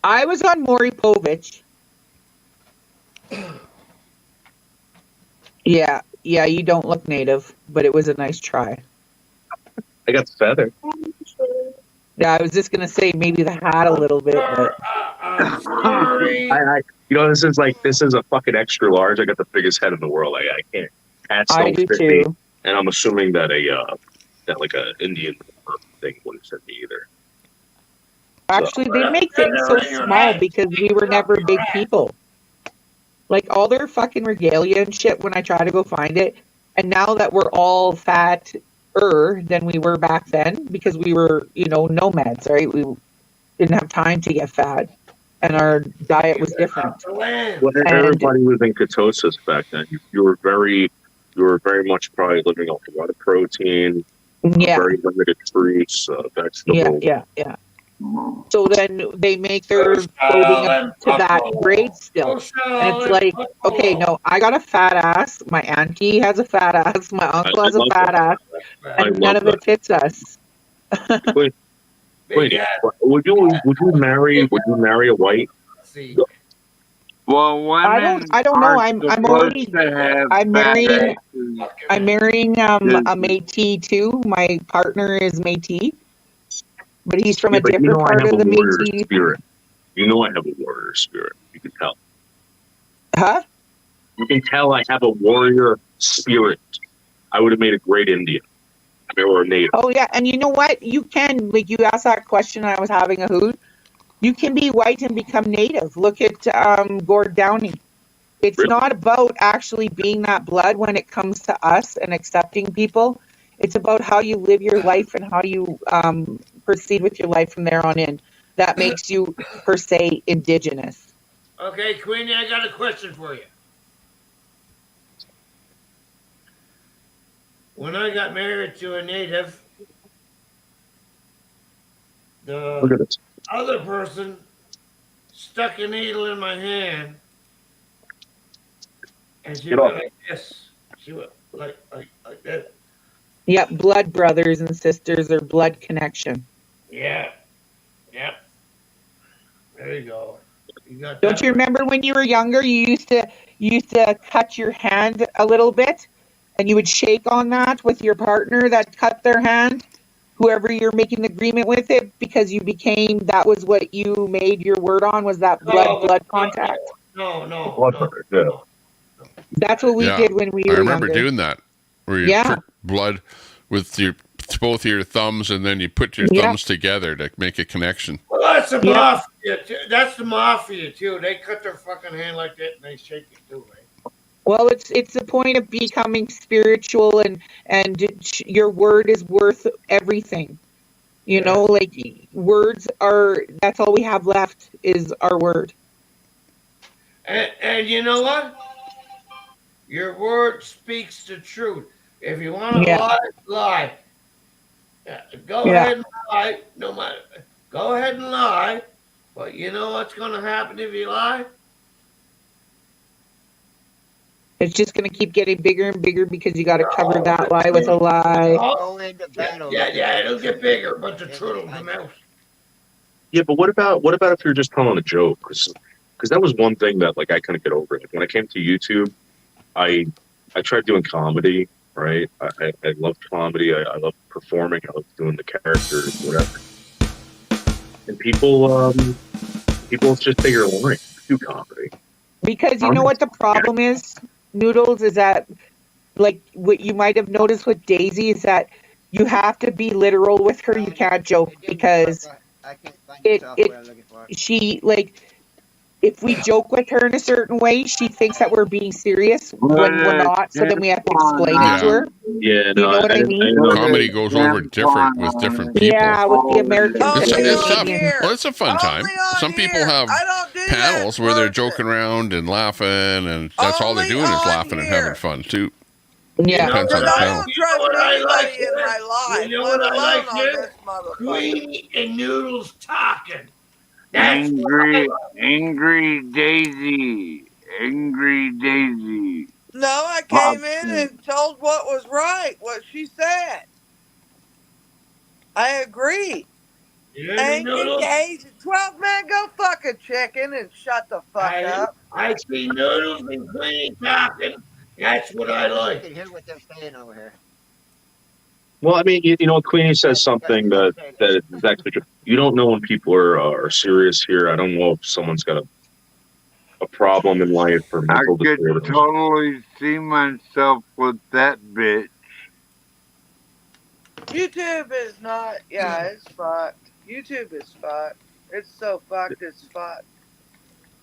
I was on Maury Povich. Yeah, you don't look native, but it was a nice try. I got the feather. Yeah, I was just gonna say maybe the hat a little bit, but this is a fucking extra large. I got the biggest head in the world. I can't. Hats I don't do fit too. me, and I'm assuming that like a Indian thing wouldn't fit me either. Actually, they make things so small because we were never big people. Like all their fucking regalia and shit when I try to go find it. And now that we're all fatter than we were back then because we were, nomads, right? We didn't have time to get fat and our diet was different. Well, And everybody was in ketosis back then. You were very much probably living off a lot of protein, very limited fruits, vegetables. Yeah. So then they make their clothing up to that grade still. And it's like, okay, no, I got a fat ass. My auntie has a fat ass. My uncle has a fat ass. And none of it fits us. Wait, would you marry a white? Well, women I don't know. aren't I'm supposed already to have I'm fat marrying asses. I'm marrying a Métis too. My partner is Métis. But he's from a But different part I have of the a warrior Métis. spirit. You know I have a warrior spirit. You can tell. Huh? You can tell I have a warrior spirit. I would have made a great Indian. Or a native. Oh yeah, and you know what? You can, like, you asked that question. I was having a hoot. You can be white and become native. Look at Gord Downie. It's not about actually being that blood when it comes to us and accepting people. It's about how you live your life and how you proceed with your life from there on in. That makes you, per se, indigenous. Okay, Queenie, I got a question for you. When I got married to a native, the other person stuck a needle in my hand, and she went like this. She went like that. Yeah, blood brothers and sisters or blood connection. Yeah. There you go. Don't you remember when you were younger, you used to cut your hand a little bit, and you would shake on that with your partner that cut their hand, whoever you're making the agreement with it, because that was what you made your word on, was that blood contact. No. That's what we did when we were I remember younger. doing that, where you prick blood with both your thumbs, and then you put your thumbs together to make a connection. Well, that's the mafia. That's the mafia too. They cut their fucking hand like that and they shake it too, right? Well, it's the point of becoming spiritual, and your word is worth everything. You know, like words that's all we have left is our word. And you know what? Your word speaks the truth. If you want to lie. Go ahead and lie. No matter. Go ahead and lie. But you know what's going to happen if you lie? It's just going to keep getting bigger and bigger because you got to cover that lie with a lie. Yeah, it'll get bigger, but the truth will come out. Yeah, but what about if you're just telling a joke? Because that was one thing that I couldn't get over. When I came to YouTube, I tried doing comedy. Right, I loved comedy. I loved performing. I loved doing the characters, whatever. And people just say you're lying. Do comedy because you know what the problem is, Noodles, is that like what you might have noticed with Daisy is that you have to be literal with her. You can't joke because she if we joke with her in a certain way, she thinks that we're being serious when we're not. So then we have to explain it to her. Yeah, no, you know what I mean? Comedy goes over different with different people. Yeah, with the Americans and It's the tough. Canadians. Well, it's a fun time. Some people have panels where they're joking around and laughing, and that's all they're doing is laughing and having fun too. Yeah, depends on the panel. Trust anybody in my life. You know what I like here? Queenie and Noodles talking. That's Angry Daisy. Angry Daisy. No, I came in and told what was right, what she said. I agree. Angry Daisy. 12 man, go fuck a chicken and shut the fuck up. I see Noodles and Queenie talking. That's what I like. You can hear what they're saying over here. Well, I mean, Queenie says something that is actually true. You don't know when people are serious here. I don't know if someone's got a problem in life or mental disorder. I could totally see myself with that bitch. YouTube is not. Yeah, it's fucked. YouTube is fucked. It's so fucked. It's fucked.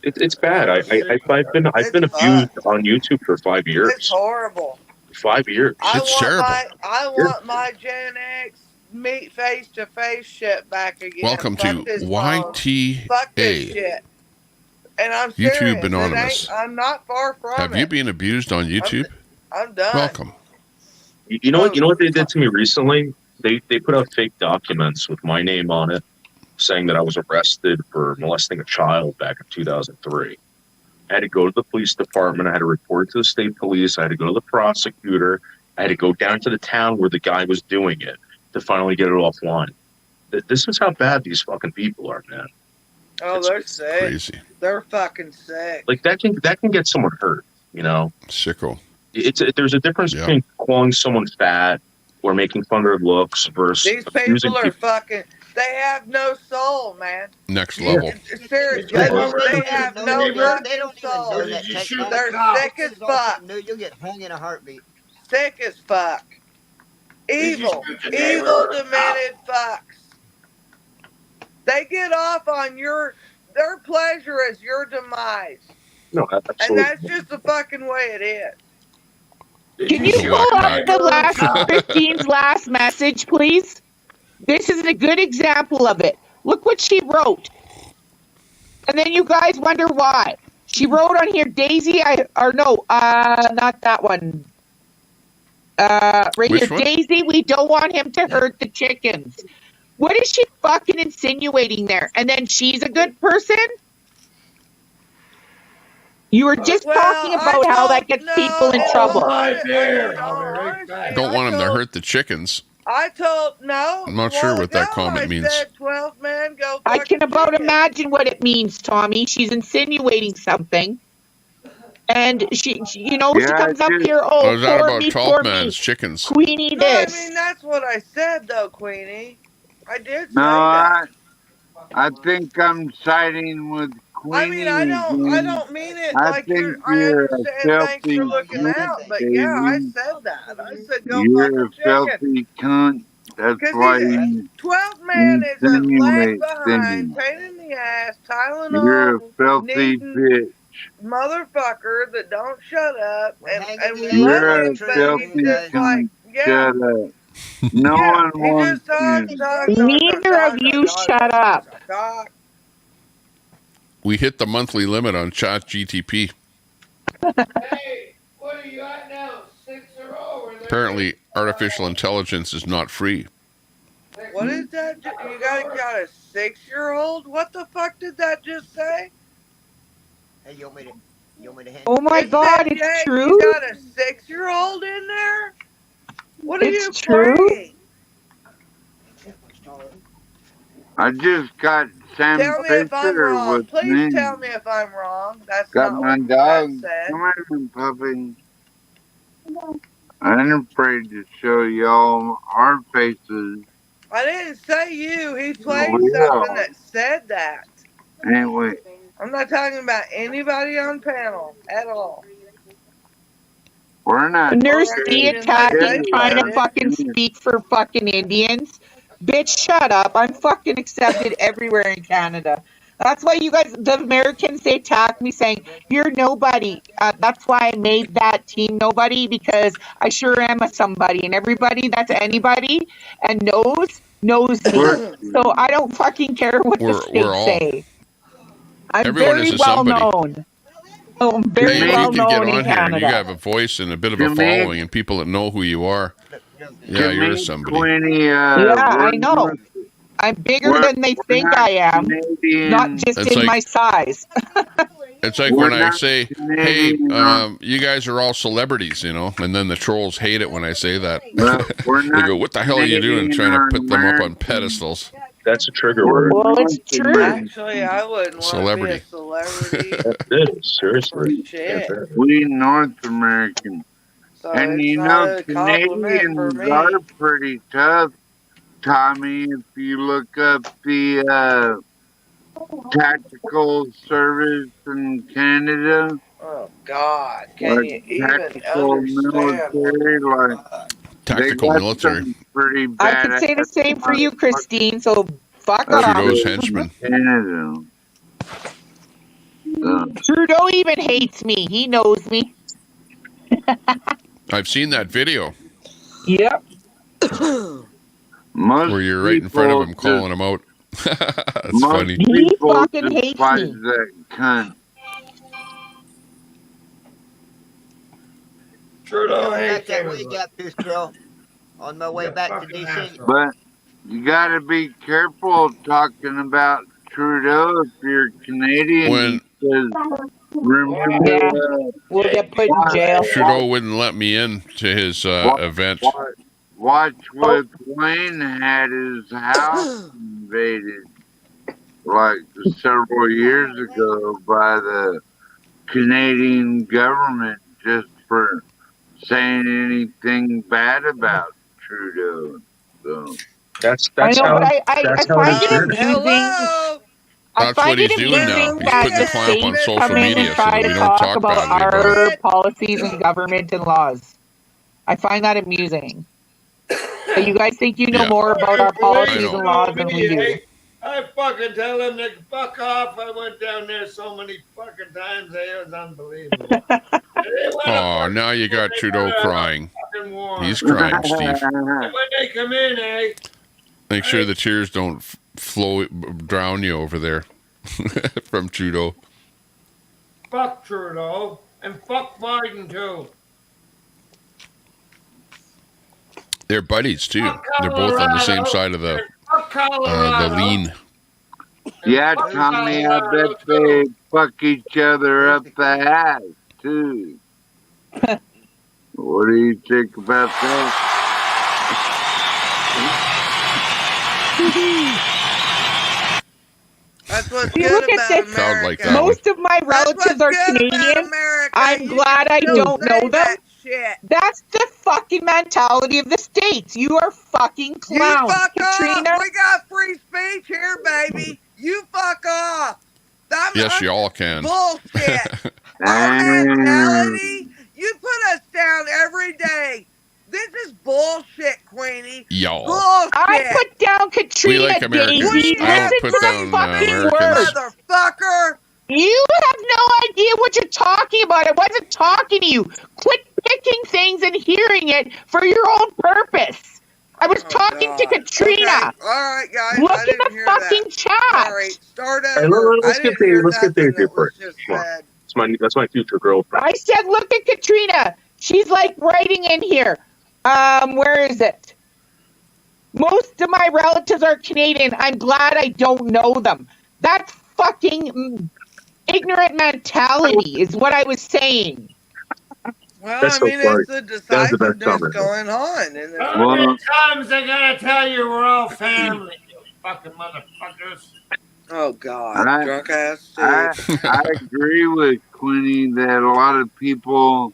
It's bad. I've been It's abused fucked. on YouTube for 5 It's years. horrible. 5 years. I It's want terrible. I want my Gen X meet face to face shit back again. Welcome Fuck to this phone. YTA. Fuck this shit. And I'm YouTube serious. Anonymous. I'm not far from Have it. you been abused on YouTube? I'm done. Welcome. You know what they did to me recently? They put out fake documents with my name on it, saying that I was arrested for molesting a child back in 2003. I had to go to the police department. I had to report to the state police. I had to go to the prosecutor. I had to go down to the town where the guy was doing it to finally get it offline. This is how bad these fucking people are, man. Oh, they're sick. Crazy. They're fucking sick. Like that can get someone hurt, you know. Sicko. There's a difference between calling someone fat or making fun of their looks versus These people are fucking. They have no soul, man. Next level. Seriously, they have no fucking soul. They're sick as fuck. You'll get hung in a heartbeat. Sick as fuck. Evil, demented fucks. They get off on their pleasure is your demise. No, absolutely. And that's just the fucking way it is. Can you pull up the last Christine's last message, please? This is a good example of it. Look what she wrote. And then you guys wonder why. She wrote on here, Daisy, not that one. Right Which here, one? Daisy, we don't want him to hurt the chickens. What is she fucking insinuating there? And then she's a good person? You were just talking about how that gets people in trouble. Don't want him to hurt the chickens. I'm not sure what that comment means. Said 12 men go. I can about imagine what it means, Tommy. She's insinuating something. And she comes up here, Oh, is that poor about me, 12 poor me. man's chickens? Queenie No, I this. mean, that's what I said, though, Queenie. I did say No, that. I think I'm siding with Queenie. I mean, I don't mean it I like think I you're a understand. Thanks filthy for looking cunt, out, but yeah, I baby. said that. I said go You're a fucking chicken. filthy cunt. That's why you 12 man is a lag insinuate behind, things. pain in the ass, You're a Tylenol, filthy needing bitch. motherfucker that don't shut up, and we You're love a him, but filthy he's just like, cunt. Shut up. No one he wants just talks, you. Neither of you shut up. talk. We hit the monthly limit on Chat GTP. Hey, what are you at now? 6 or over? Apparently, artificial intelligence is not free. What is that? You got a 6-year-old? What the fuck did that just say? Hey, you want me to hand Oh my It God, said, it's Jake, true? You got a 6-year-old in there? What are you It's true? playing? I just got Sam Tell me if I'm Fisher wrong. with Please me. tell me if I'm wrong. That's Got not my what dog. that said. Come here, puppy. I ain't afraid to show y'all our faces. I didn't say you. He played We something are, that said that. ain't we? I'm not talking about anybody on panel at all. We're not. Nurse Or D even attacking, they trying to said it. fucking speak for fucking Indians. Bitch, shut up. I'm fucking accepted everywhere in Canada. That's why you guys, the Americans, they attack me saying, you're nobody. That's why I made that team nobody, because I sure am a somebody. And everybody that's anybody and knows me. So I don't fucking care what the We're states all. say. I'm Everyone very is a well somebody. known. Oh, I'm very Hey, if well you can get known in on here and you Canada. have a voice and a bit of a Jermaine- following and people that know who you are, yeah, you're a somebody. Yeah, I know. I'm bigger than they think I am, not just It's in like- my size. It's like when I say, hey, you guys are all celebrities, you know, and then the trolls hate it when I say that. They go, what the hell are you doing trying to put them up on pedestals? That's a trigger word. Well, it's true. Actually, I wouldn't want to be a celebrity. It is, seriously. Shit. We North American. So And it's you not know, a compliment for Canadians me. are pretty tough, Tommy. If you look up the tactical service in Canada, Oh God! Can like you even tactical understand? military, like Tactical they got military. some pretty I bad. can say the same for you, Christine. So fuck Trudeau's off. henchman. Canada. Trudeau even hates me. He knows me. I've seen that video Yep. Most where you're right in front of him people calling him out. That's Most funny. He people fucking hates despise me. that cunt. Trudeau Back hates that way, everybody. got this girl. On my way You're a back to fucking DC. asshole. But you gotta be careful talking about Trudeau if you're Canadian When because remember, Yeah. We'll get put in jail. Trudeau wouldn't let me in to his event. watch with Wayne had his house invaded like several years ago by the Canadian government just for saying anything bad about Trudeau. So That's I know, how but I find it it is. Hello. I That's find what it he's doing now. amusing He's that putting the the clamp on states social come in and media so try that to we don't talk talk about badly about our him. policies and government and laws. I find that amusing. But you guys think you know Yeah, more about our I policies know. and laws than we do. I fucking tell them to fuck off. I went down there so many fucking times. It was unbelievable. Oh, now you got Trudeau crying. He's crying, Steve. When they come in, Make sure the tears don't drown you over there from Trudeau. fuck Trudeau and fuck Biden too. They're buddies too. They're both on the same side of the lean. yeah, Tommy, I bet they fuck each other up the ass too. What do you think about that? That's what's See, good look at about this. America. Like that one. Most of my relatives are Canadian. I'm glad I don't know them. That shit. That's the fucking mentality of the states. You are fucking clowns. You fuck Katrina. off. We got free speech here, baby. You fuck off. Yes, you all can. Bullshit. Our mentality. You put us down every day. This is bullshit, Queenie. Y'all. Bullshit. I put down Katrina, We like Americans. Daisy. I don't Listen put to down the fucking Americans. words. Motherfucker. You have no idea what you're talking about. I wasn't talking to you. Quit picking things and hearing it for your own purpose. I was talking to Katrina. Okay. All right, guys. Look I at didn't the hear fucking that. chat. All right, start Hey, over. let's I get didn't hear Daisy nothing that was first. just Come on. said. That's my future girlfriend. I said, look at Katrina. She's like writing in here. Where is it? Most of my relatives are Canadian. I'm glad I don't know them. That's fucking ignorant mentality is what I was saying. Well, That's I so mean, funny. it's the That's the best decisiveness summer. going on. And How many times I gotta tell you we're all family, you fucking motherfuckers? oh, God. I- Drunk ass Steve. I agree with Queenie that a lot of people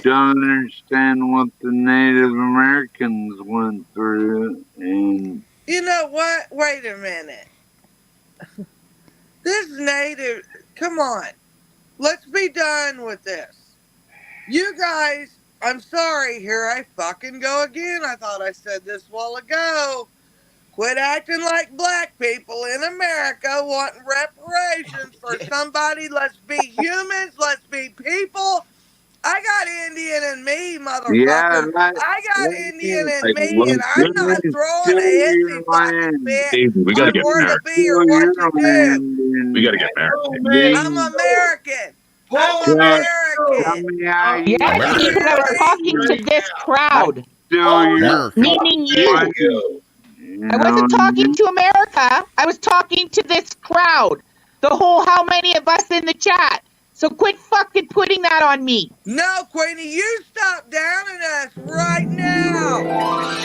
don't understand what the Native Americans went through, and You know what? Wait a minute. This native, come on. Let's be done with this. You guys, I'm sorry, here I fucking go again. I thought I said this a while ago. Quit acting like black people in America wanting reparations for somebody. Let's be humans. Let's be people. I got Indian in me, motherfucker. yeah, I got Indian in I me, love and I'm not throwing a hissy fucking fit Daisy, we gotta on get where to married. be or what to do. We gotta get married. I'm American. I'm Tell American. me how you Yes, because I was talking to this crowd. Meaning you. I wasn't talking to America. I was talking to this crowd. The whole how many of us in the chat. So quit fucking putting that on me. No, Queenie, you stop downing us right now.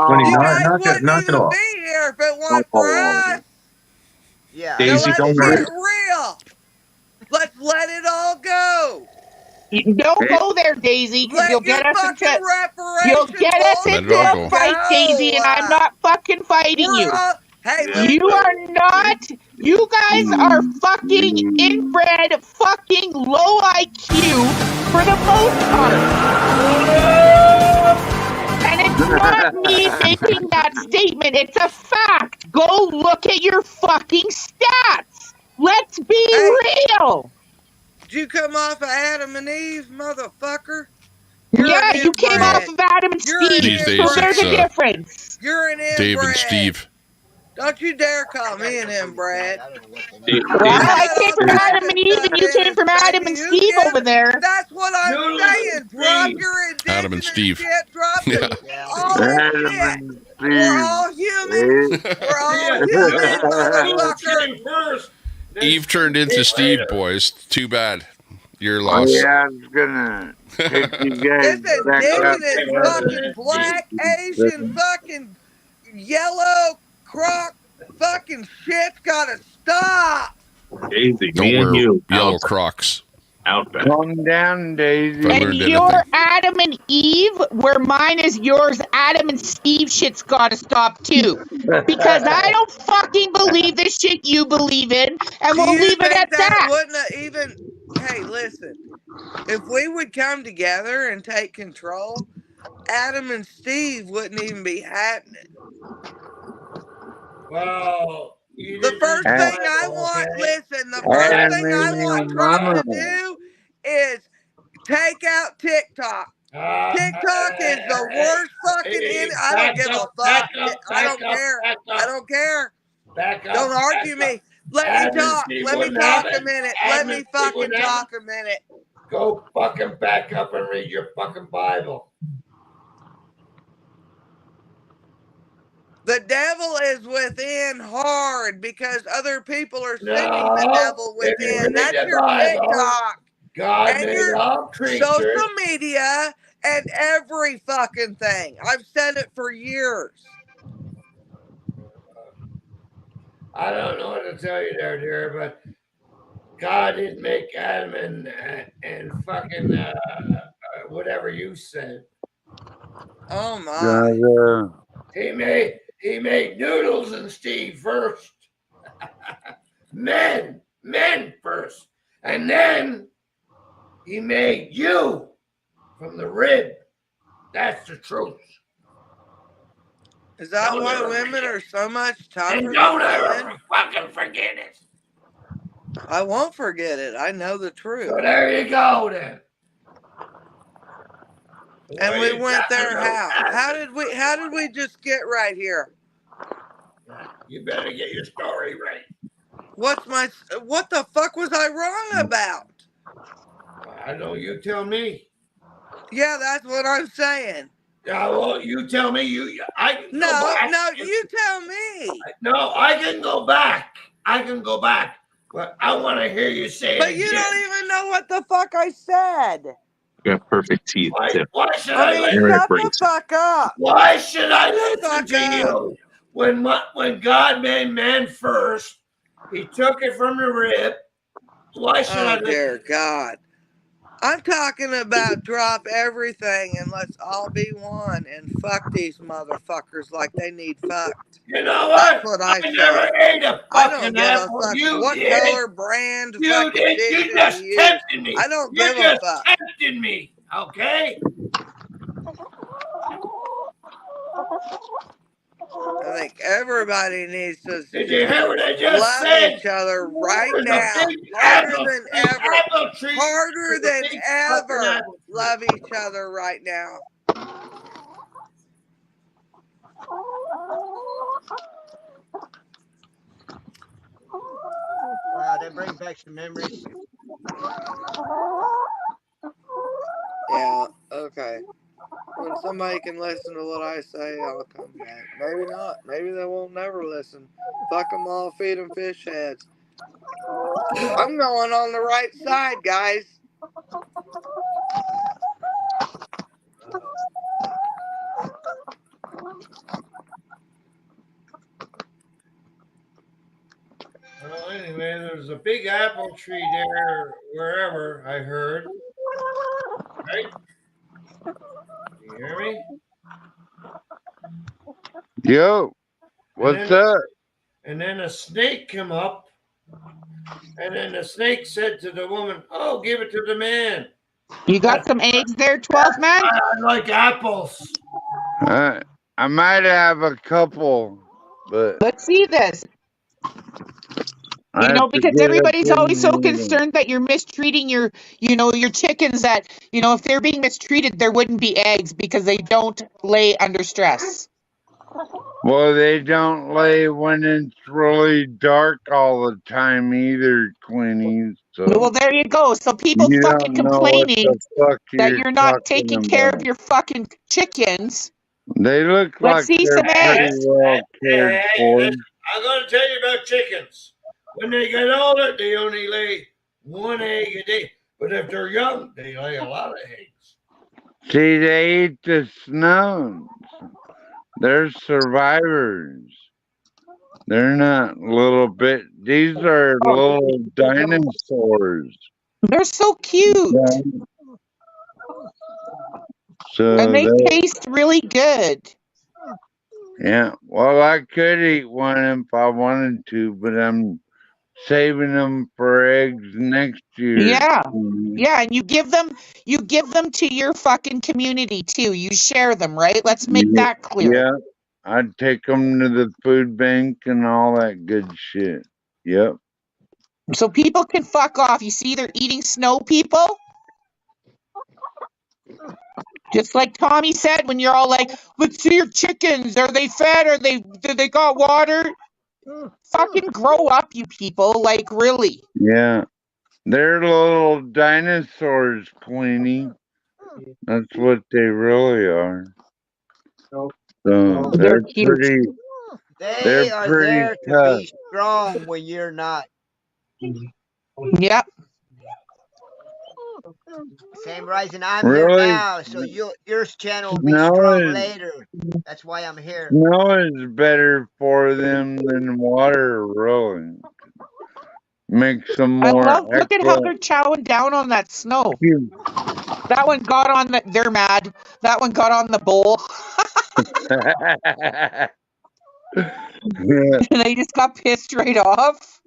Queenie, You knock guys it wouldn't knock it even off. be here if it weren't for us. Yeah. Now Daisy, let's don't get worry. real. Let's let it all go. You don't go there, Daisy, because you'll get us into a fight, Daisy, and I'm not fucking fighting you. You are not. You guys are fucking inbred, fucking low IQ for the most part. statement. It's a fact. Go look at your fucking stats. Let's be real. Did you come off of Adam and Eve, motherfucker? Yeah, you came off inbred. of Adam and You're an Steve, These days, so there's it's a difference. You're an inbred. Dave and Steve. Don't you dare call me an inbred. Well, I came from Adam and Eve, and you came from Adam and Steve over there. That's what I'm saying. Drop your Adam and Steve. shit. Drop Yeah. all this shit. We're all human. We're all human, motherfucker. Eve turned into Steve, boys. Too bad. You're Oh, lost. yeah, I was gonna take you guys This back up. indigenous fucking black, Asian fucking yellow croc fucking shit's gotta stop. Daisy, Don't me and wear you. yellow Crocs. Outback. Calm down, Daisy. And you're Adam and Eve, where mine is yours. Adam and Steve shit's gotta stop too. Because I don't fucking believe the shit you believe in, and we'll leave it at that. Wouldn't even. Hey, listen. If we would come together and take control, Adam and Steve wouldn't even be happening. Well, the first thing I want, listen, the first thing I want Trump to do is take out TikTok. TikTok is the worst fucking I don't give a fuck. I don't care. I don't care. Don't argue me. Let me talk. Let me talk a minute. Let me fucking talk a minute. Go fucking back up and read your fucking Bible. The devil is within hard because other people are sending the devil within. That's your TikTok. God and made your all creatures. social media and every fucking thing. I've said it for years. I don't know what to tell you there, dear, but God didn't make Adam and fucking whatever you said. Oh my! He made Noodles and Steve first. men first, and then he made you from the rib. That's the truth. Is that why women are so much tougher? And don't ever fucking forget it. I won't forget it. I know the truth. So there you go then. And we went there how? How did we just get right here? You better get your story right. What the fuck was I wrong about? I know, you tell me. Yeah, that's what I'm saying. Yeah, well, you tell me. You tell me. No, I can go back. But I want to hear you say it. But you don't even know what the fuck I said. You have perfect teeth. Why should shut the fuck up. Why should I listen to you? When God made man first, he took it from the rib. Why should I listen? Oh, dear God. I'm talking about drop everything and let's all be one and fuck these motherfuckers like they need fucked. You know what? That's what I say. never ate a I fucking don't give apple. a fuck You what did. color, brand, You fucking did. dick You just use. tempted me. I don't You give a just fuck. tempted me. Okay. I think everybody needs to Did you hear what I just love said? each other right There's a now. big Harder apple than tree, ever. apple tree. Harder There's a than big fucking ever. apple tree. Love each other right now. Wow, that brings back some memories. Yeah, okay. When somebody can listen to what I say, I'll come back. Maybe not. Maybe they won't never listen. Fuck them all, feed them fish heads. I'm going on the right side, guys. Well, anyway, there's a big apple tree there, wherever I heard. Right? You hear me? Yo, what's up? And then a snake came up, and then the snake said to the woman, "Oh, give it to the man." You got some eggs there, 12th man? I like apples. All right. I might have a couple, but Let's see this. I You know, have to because get up everybody's always so in the meeting. concerned that you're mistreating your chickens, that, if they're being mistreated, there wouldn't be eggs because they don't lay under stress. Well, they don't lay when it's really dark all the time either, Queenie. Well, So there you go. So people you fucking don't know what complaining the fuck that you're you're not talking taking care of about. your fucking chickens. They look Let's like see they're some pretty eggs. well cared for. I'm going to tell you about chickens. When they get older, they only lay one egg a day. But if they're young, they lay a lot of eggs. See, they eat the snows. They're survivors. They're not little bit. These are little dinosaurs. They're so cute. So And they they, taste really good. yeah. Well, I could eat one if I wanted to, but I'm saving them for eggs next year. Yeah. Yeah, and you give them to your fucking community too. You share them, right? Let's make that clear. Yeah. I'd take them to the food bank and all that good shit. Yep. So people can fuck off. You see, they're eating snow, people. Just like Tommy said, when you're all like, "Let's see your chickens. Are they fed? Do they got water?" Fucking grow up, you people. Like, really. Yeah. They're little dinosaurs, Queenie. That's what they really are. So They're cute. pretty. They They're are pretty there to tough. be strong when you're not. Yep. Same reason I'm Really? here now, so your channel will be Snow strong is- later. That's why I'm here. Snow is better for them than water, really. Makes them I more love. Look at how equal. they're chowing down on that snow. That one got on the. They're mad. That one got on the bowl. And they just got pissed right off.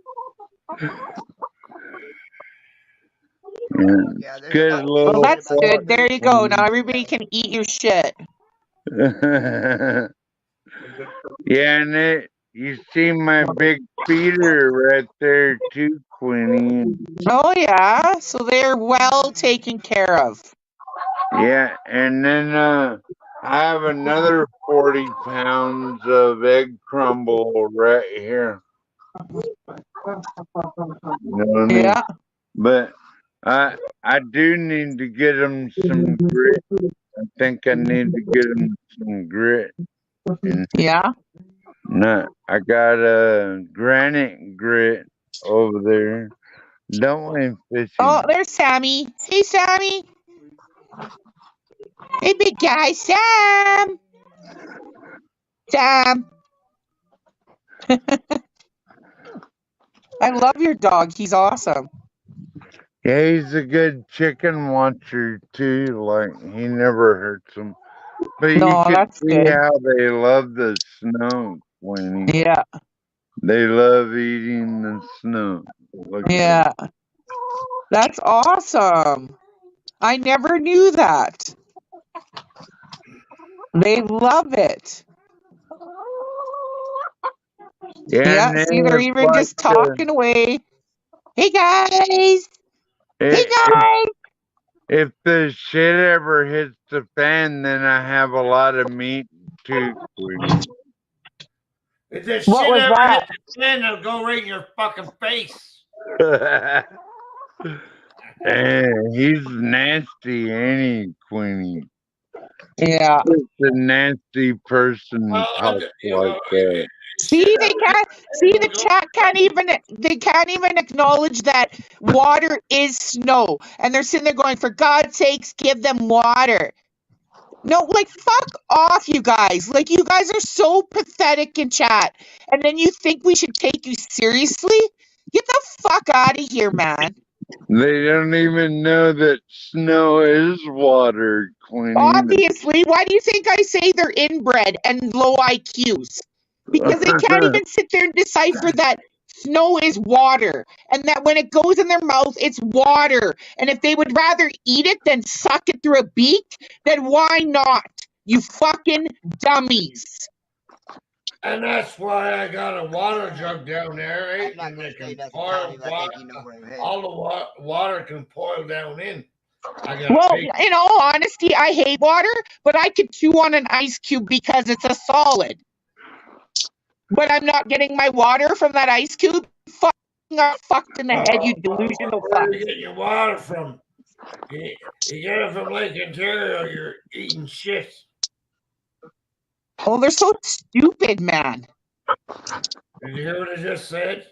Yeah, good little. Well, that's good. There you go. Now everybody can eat your shit. Yeah, and you see my big feeder right there too, Queenie. Oh yeah, so they're well taken care of. Yeah, and then I have another 40 pounds of egg crumble right here. You know what I mean? Yeah. But I do need to get them some grit. I think I need to get them some grit. Yeah. No, I got a granite grit over there. Don't went fishing. Oh, there's Sammy. Hey, Sammy. Hey, big guy, Sam. Sam. I love your dog. He's awesome. Yeah, he's a good chicken watcher too. Like he never hurts them. But you can that's see good. how they love the snow, Queenie. Yeah. They love eating the snow. Look Yeah. That's awesome. I never knew that. They love it. Yeah, and See, they're even like just talking away. Hey, guys. Hey, guys. If the shit ever hits the fan, then I have a lot of meat too, Queenie. If this What shit was ever that? hits the fan, it'll go right in your fucking face. And he's nasty, ain't he, Queenie? Yeah. Just a nasty person talks like that. See, they can't. See, the chat can't even. They can't even acknowledge that water is snow, and they're sitting there going, "For God's sakes, give them water." No, like fuck off, you guys. Like you guys are so pathetic in chat, and then you think we should take you seriously? Get the fuck out of here, man. They don't even know that snow is water, Queenie. Obviously, why do you think I say they're inbred and low IQs? Because they can't even sit there and decipher that snow is water and that when it goes in their mouth, it's water. And if they would rather eat it than suck it through a beak, then why not? You fucking dummies. And that's why I got a water jug down there, right? I'm not And gonna it say can nothing, pour Tommy, but I think you know where I'm headed. all the water can pour down in. I got Well, big. in all honesty, I hate water, but I could chew on an ice cube because it's a solid. But I'm not getting my water from that ice cube. Fucking are fucked in the head, you delusional Where fuck. are you getting your water from? You get it from Lake Ontario, you're eating shit. Oh, they're so stupid, man. Did you hear what I just said?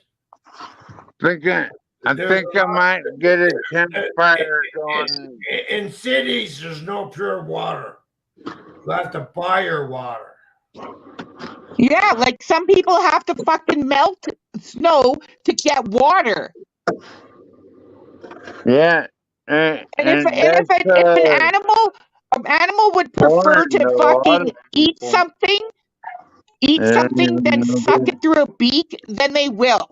I think I might get a campfire going. In cities, there's no pure water. You have to buy your water. Yeah, like some people have to fucking melt snow to get water. Yeah. And if an animal would prefer to fucking eat something than suck it through a beak, then they will.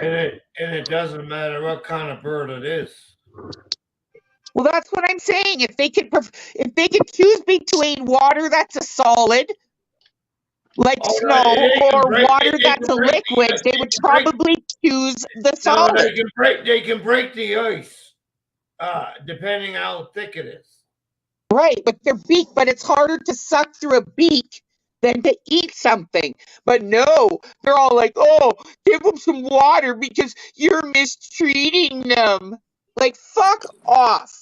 And it doesn't matter what kind of bird it is. Well, that's what I'm saying. If they could choose between water that's a solid, like snow, or water that's a liquid, they would probably choose the solid. No, they can break the ice, depending how thick it is. Right, but it's harder to suck through a beak than to eat something. But no, they're all like, "Oh, give them some water because you're mistreating them." Like, fuck off.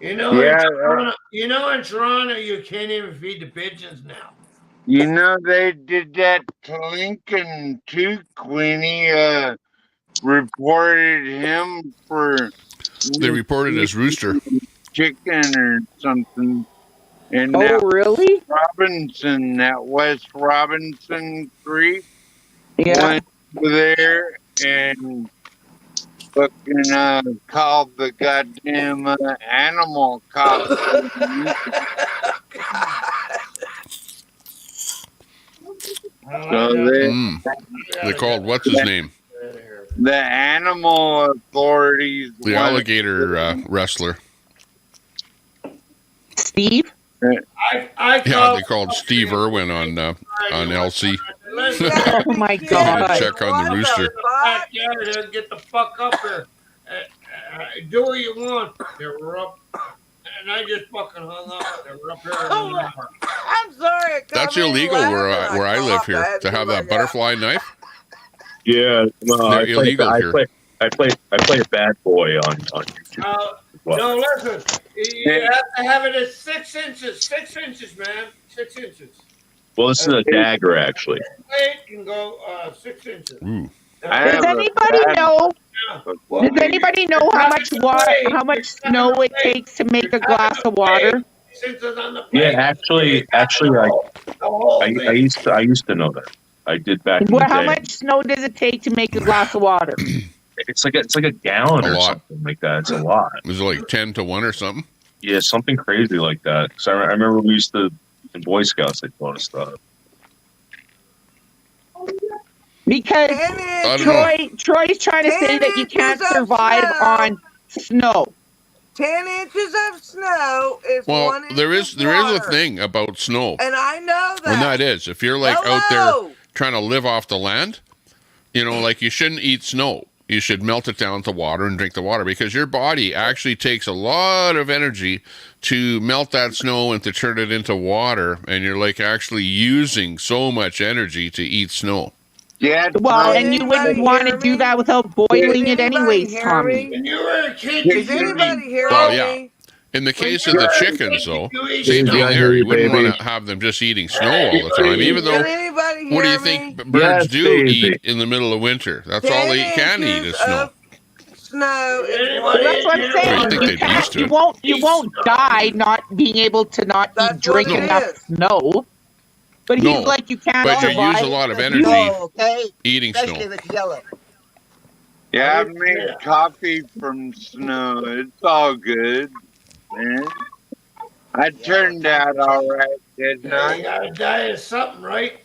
In Toronto, you can't even feed the pigeons now. You know, they did that to Lincoln too, Queenie. Reported him for. They reported his rooster. Chicken or something. And really? Robinson, that West Robinson Creek. Yeah. Went there and fucking called the goddamn animal cop. So they called what's his name? The animal authorities. The alligator wrestler. Steve? They called Steve Irwin on LC. Oh my god! Check on the rooster. Get the fuck up here. Do what you want. They were up, and I just fucking hung up. They were up here. I'm sorry. That's illegal where I live here to have that butterfly knife. Yeah, no, They're illegal here. I play a bad boy on YouTube. No, listen. You have to have it at 6 inches. 6 inches, man. 6 inches. Well, this is a dagger, actually. It can go 6 inches. Ooh. Does anybody know? Does anybody know how much snow it takes to make a glass of water? Yeah, actually, I used to know that. I did back in the day. How much snow does it take to make a glass of water? It's like a gallon or something like that. It's a lot. Was it like 10-1 or something? Yeah, something crazy like that. Because I remember we used to in Boy Scouts they taught us stuff. Because Troy's trying to say that you can't survive on snow. 10 inches of snow is Well, 1 inch there is a thing about snow. And I know that. And that is, if you're like out there trying to live off the land, like you shouldn't eat snow. You should melt it down to water and drink the water because your body actually takes a lot of energy to melt that snow and to turn it into water. And you're like actually using so much energy to eat snow. Yeah. Well, and you wouldn't want to do that without boiling it anyways, Tommy. When you were a kid, does anybody hear me? In the case of the chickens, though, same thing there. You wouldn't want to have them just eating snow all the time, even though. What do you think birds do eat in the middle of winter? That's all they can eat is snow. Snow. Well, that's what I'm saying. You won't die not being able to not drink enough snow. But he's like, you can't But you survive. use a lot of energy eating Especially snow. if it's yellow. Yeah, I made coffee from snow. It's all good, man. I turned out all right, didn't I? You gotta die of something, right?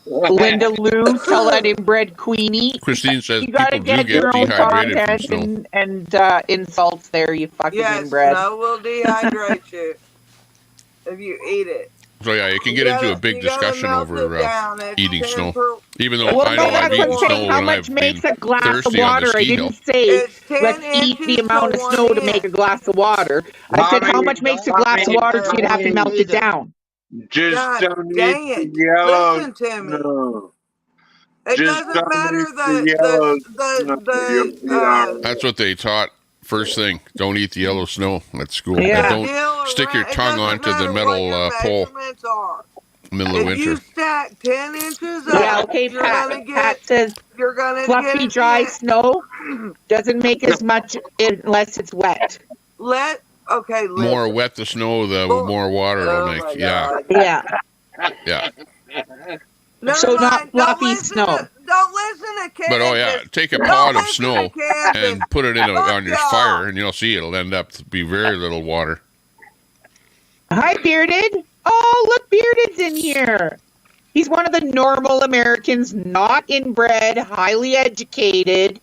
Linda Lou, tell that inbred Queenie. Christine says You gotta people do get get your own dehydrated from content snow. and insults there, you fucking Yes, inbred. snow will dehydrate you if you eat it. So yeah, you can You get into a gotta- big you gotta discussion melt over it down. It's eating snow. 10 Even though Well, I no, know I've that's what eaten I'm saying. snow How when much I've makes been a glass of thirsty on the water? I ski hill. didn't say It's 10 let's eat the inches amount to of snow 1 to make a inch. glass of water. I said how much makes a glass of water so you'd have to melt it down. Just God don't dang eat it. the yellow Listen to me. snow. It Just doesn't don't matter eat the yellow snow. You'll be alright. That's what they taught first thing. Don't eat the yellow snow at school. Yeah. And don't deal stick your around- it tongue doesn't onto the matter what metal your pole measurements are. middle of If you winter. stack 10 inches Yeah, up, okay, you're Pat. gonna get Pat says you're gonna fluffy, get dry snow doesn't make as much unless it's wet. Okay, More listen. wet the snow, the more water it'll Oh make. my Yeah. God. Yeah. Yeah. Never So not mind. Don't fluffy listen snow. to Candace. But oh yeah, take a Don't pot of listen snow to Candace. and put it in Fuck on your y'all. fire, and you'll see it'll end up to be very little water. Hi, Bearded. Oh, look, Bearded's in here. He's one of the normal Americans, not inbred, highly educated.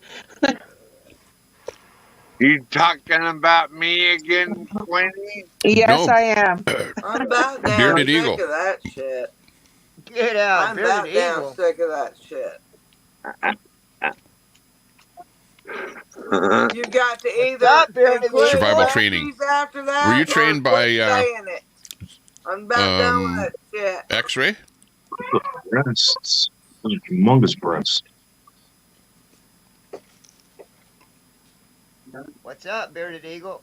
You talking about me again, Quinny? Yes, No. I am. I'm about damn Bearded sick Eagle. of that shit. Get out, I'm Bearded about damn Eagle. sick of that shit. You got to either up, Bearded include Survival lefties training. after that. Were you or trained quit by saying it. I'm about done with that shit. X-ray? Breasts. Those are humongous breasts. What's up, Bearded Eagle?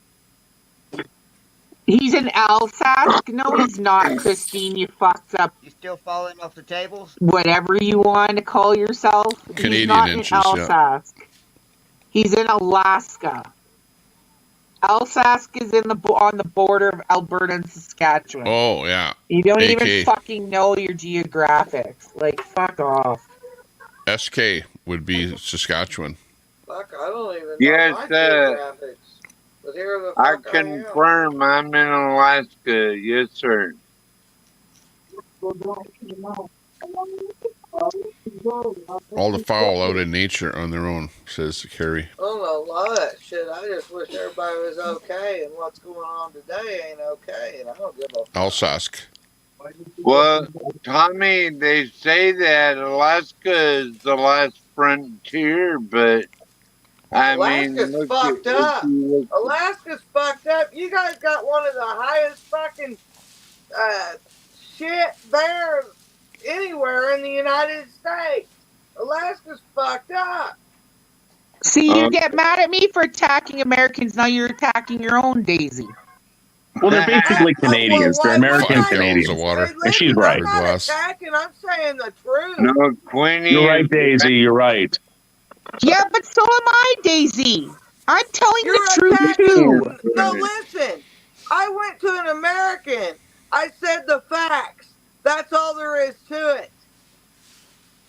He's an Alsace. No, he's not, Christine. You fucked up. You still falling off the tables? Whatever you want to call yourself. Canadian he's not inches, in Alsace. He's in Alaska. Alsace is on the border of Alberta and Saskatchewan. Oh yeah. You don't AK. even fucking know your geographics. Like, fuck off. SK would be Saskatchewan. Fuck, I don't even know Yes, my geographics. But here the I fuck I am. confirm I'm in Alaska. Yes, sir. All the fowl out in nature on their own, says Carrie. I don't know a lot of that shit. I just wish everybody was okay, and what's going on today ain't okay, and I don't give a fuck. Alsace. Well, Tommy, they say that Alaska is the last frontier, but I mean, Alaska's fucked up. Alaska's fucked up. You guys got one of the highest fucking shit there anywhere in the United States. Alaska's fucked up. See, you get mad at me for attacking Americans. Now you're attacking your own Daisy. Well, they're basically Canadians. They're American Canadians. Of water. And she's right. I'm not attacking. I'm saying the truth. No, Queenie. You're right, Daisy. You're right. Yeah, but so am I, Daisy. I'm telling You're the truth attacking. too. No, listen. I went to an American. I said the facts. That's all there is to it.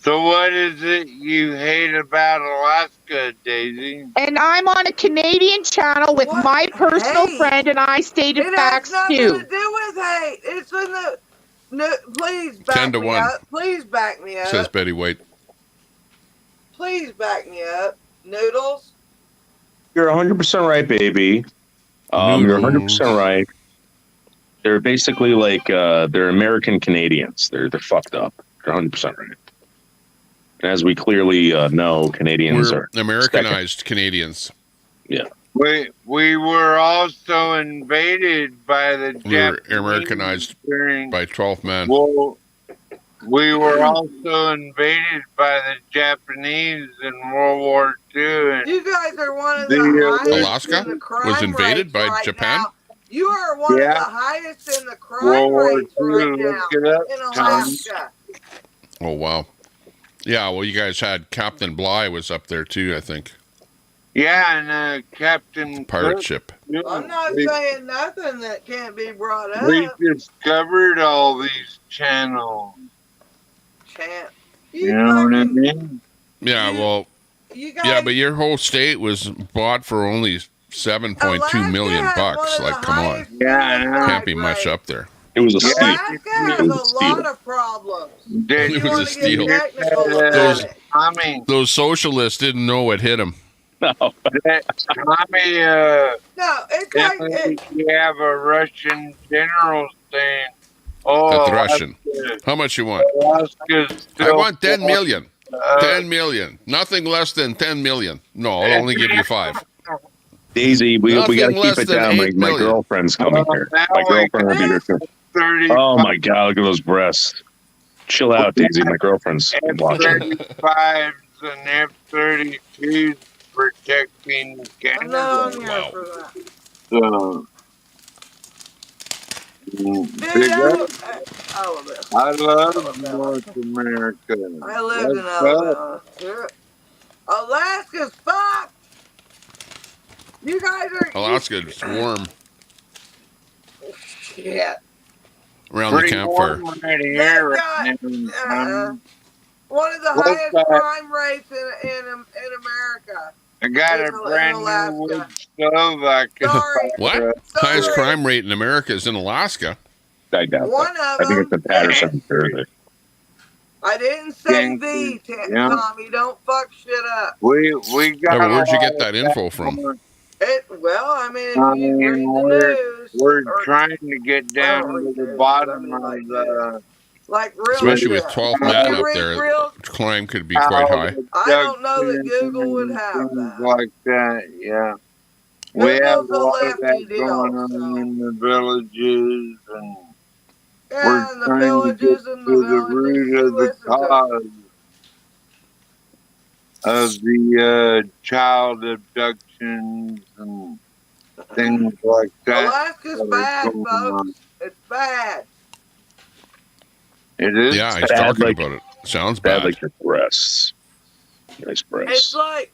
So what is it you hate about Alaska, Daisy? And I'm on a Canadian channel with my personal friend, and I stated facts It has nothing too. to do with hate. It's in the. No, please 10 back to me 1. up. Please back me up. Says Betty White. Please back me up. Noodles. You're 100% right, baby. You're 100% right. They're basically like they're American Canadians. They're fucked up. They're 100% right. And as we clearly know, Canadians We're are Americanized Canadians. Yeah. We were also invaded by the We were Japanese Americanized during, by 12 men. well, we were also invaded by the Japanese in World War II. And You guys are one of the highest Alaska in the crime was invaded rates by right Japan? now. You are one of Yeah. the highest in the crime World War rates II, right look now it up, in Tom. Alaska. Oh, wow. Yeah, well, you guys had Captain Bligh was up there, too, I think. Yeah, and Captain Pirate Cook, ship. too. I'm not we, saying nothing that can't be brought up. we discovered all these channels. Champ. You know what I mean? Yeah, well, You guys, yeah, but your whole state was bought for only $7.2 million bucks. Like, come on. Yeah, I know. Can't be much up there. It was a steal. Alaska has It a was a steal. lot of problems. Did If It you was a want to get steal. technical Those about it. those socialists didn't know what hit them. No. Tommy, No, it's like it, you have a Russian general saying, "Oh, That's Russian. Alaska, How much you want? Alaska's I still want 10 million. Uh, 10 million. Nothing less than 10 million. No, I'll only give you 5. Daisy, we got to Nothing keep less it than down. My 8 million. girlfriend's coming here. now My we girlfriend will be here too. 35 Oh my God, look at those breasts. Chill out, Daisy. My girlfriend's watching. F-35s and F-32s protecting I'm not Canada. on here for that. So, Dude, big up. Alabama. I love Alabama. North America. I lived in What's up? Alabama. Yeah. Alaska's fucked. You guys are. Alaska's warm Shit. around the Pretty campfire. warm right They've here got right now. one of the What's highest that? crime rates in America. I got is a in brand new Alaska. wood stove I can Sorry. What? fire up. Highest Sorry. crime rate in America is in Alaska. I doubt One that. of I think it's them. in Patterson, Thursday. I didn't say Thank the, you. Yeah. Tommy. Don't fuck shit up. We Yeah, got but where'd you a get lot that of info from? Well, I mean, if I you read mean, the news, we're or trying to get I down don't to read the news, bottom but I mean, of like real Especially shit. with 12 If men you up read there, real, crime could be quite high. I don't know that Google would have things that. like that. Yeah, we have Google's a a lot of lefty that going deal. on So in the villages, and we're yeah, and the trying to get villages and the to the villages. root You of the listen to. cause of the child abductions and things like that. Alaska's that are bad, going on. folks. It's bad. It is. Yeah, he's Bad talking like- about it. Sounds Bad bad. like your breasts. Nice breasts. It's like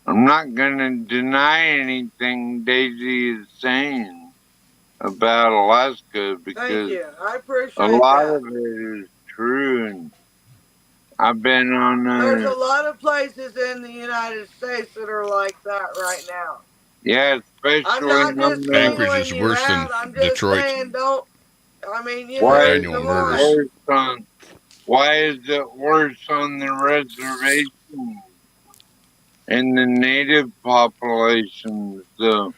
I'm not going to deny anything Daisy is saying about Alaska thank because you. I appreciate a lot that. of it is true. And I've been on There's a lot of places in the United States that are like that right now. yeah, I'm especially not just on Anchorage singling is you worse than out. I'm just Detroit. saying, don't. I mean, you why know, is Annual come it murders. on. worse on why is it worse on the reservation and the native populations? Because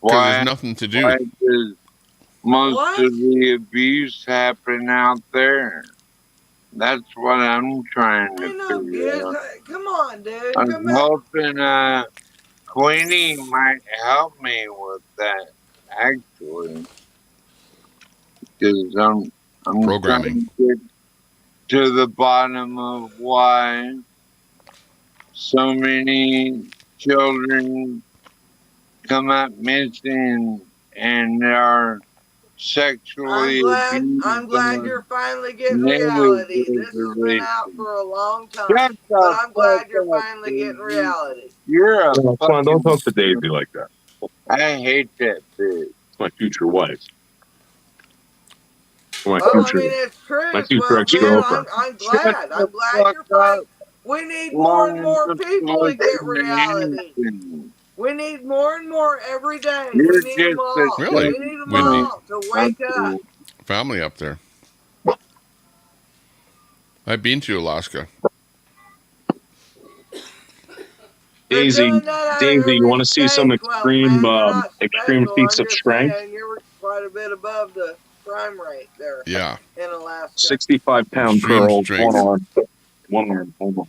Why there's nothing to why do. does most What? of the abuse happen out there? That's what I'm trying to Ain't no figure good. out. Come on, dude. I'm Come back. hoping Queenie might help me with that actually, because I'm Programming. trying to get to the bottom of why so many children come up missing and are sexually abused. I'm glad you're finally getting native reality. This has been reservation. out for a long Shut time, the but I'm glad fuck you're up, finally getting dude. reality. You're a Come on, fucking. don't talk to Daisy like that. I hate that bitch. It's my future wife. My Well, I future, mean, it's true. my future Well, man, ex-girlfriend. I'm Shut glad. the I'm glad fuck you're up. finally. We need more and more Mine's people to get listening to reality. anything. We need more and more every day. You're We need them just a all. Really? We need them We need all to wake up. family up there. I've been to Alaska. They're Daisy, doing that out Daisy, here you want to these see some days. Well, extreme, man, you're not extreme special. feats I'm of just strength? saying you're quite a bit above the crime rate there Yeah. in Alaska. 65-pound Extreme girl, strength. one arm.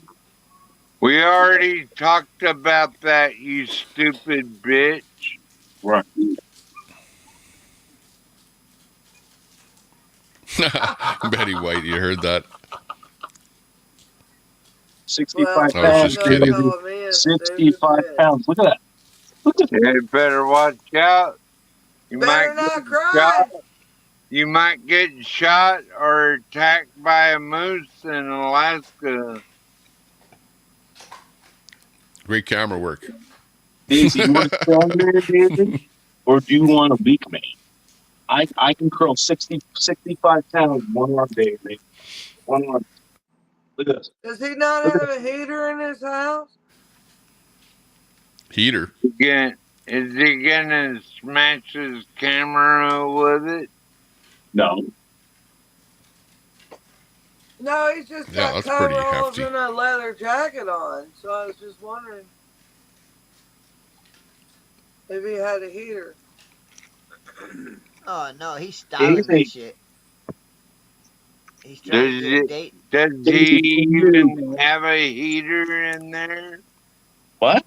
We already talked about that, you stupid bitch. Right. Betty White, you heard that? 65 Well, I was just kidding. telling me it's 65 pounds. Look at that. You better watch out. You better might not get cry. shot. You might get shot or attacked by a moose in Alaska. Great camera work. Daisy, you want a strong man, Daisy? Or do you want a weak man? I can curl 65 pounds one arm, Daisy. One arm. Look at this. Does he not have a heater in his house? Heater. You Is he gonna smash his camera with it? No. No, he's just Yeah, got that's pretty coveralls hefty. and a leather jacket on. So I was just wondering if he had a heater. Oh no, he's styling that shit. He's trying to get a date. Does he even have a heater in there? What?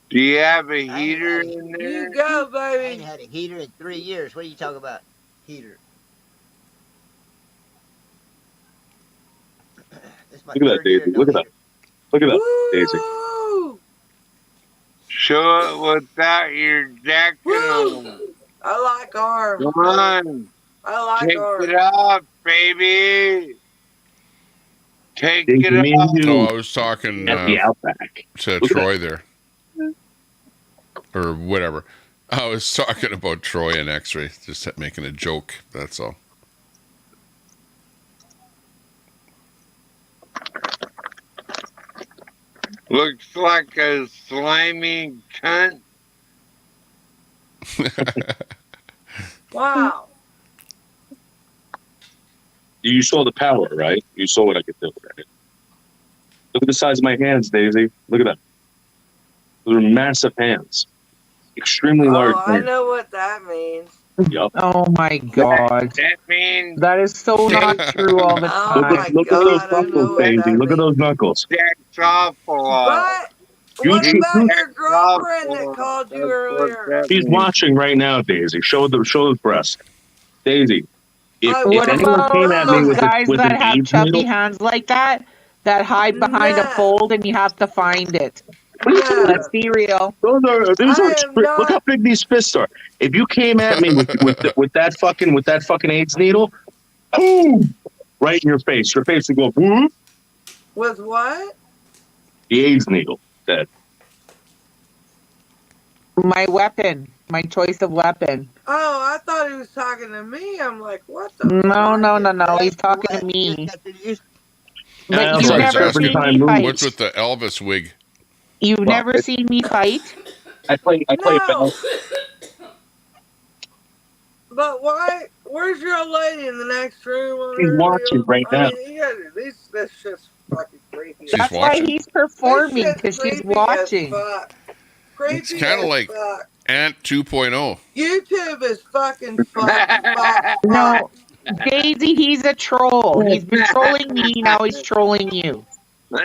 Do you have a heater in You there? go, I ain't baby. had a heater in 3 years. What are you talking about? Heater. This is my Look at that, third year, Daisy. no Look at that. heater. Look at that, Daisy. Woo! Show it without your jacket on. I like arms. Come on. I like Take arms. it off, baby. Take Daisy, it me and off. you Oh, I was talking at the Outback. to Look at Troy there. Or whatever. I was talking about Troy and X-Ray, just making a joke. That's all. Looks like a slimy cunt. Wow. You saw the power, right? You saw what I could do, right? Look at the size of my hands, Daisy. Look at that. Those are massive hands. Extremely large Oh, I hands. know what that means. Yup. Oh my god. That means That is so not true all the Oh time. my Look at those God, I know knuckles, what Daisy. that Look at means. those knuckles. jacks off a lot. But what You- about your Jacks off girlfriend a that lot. called you That's what earlier? that She's means. watching right now, Daisy. Show the breast. Daisy, if What anyone about came at me those with guys with that an have AIDS chubby needle, hands like that hide behind a No. fold and you have to find it? No. Let's be real. these I are am look how not. big these fists are. If you came at me with that fucking AIDS needle, boom, right in your face. Your face would go boom. With what? The AIDS needle. Dead. My weapon. My choice of weapon. Oh, I thought he was talking to me. I'm like, what the No. He's talking to me. But you've Troy's never asking, seen me what's fight. with the Elvis wig? You've Well, never seen me fight. I play No. But why? Where's your old lady in the next room on She's her watching deal? right I now. mean, you gotta, this shit's fucking creepy. She's That's watching. why he's performing, This because shit's she's creepy watching. as fuck. Creepy It's kind of as like fuck. Ant 2.0. YouTube is fucking fuck. No, Daisy, he's a troll. He's been trolling me, now he's trolling you. He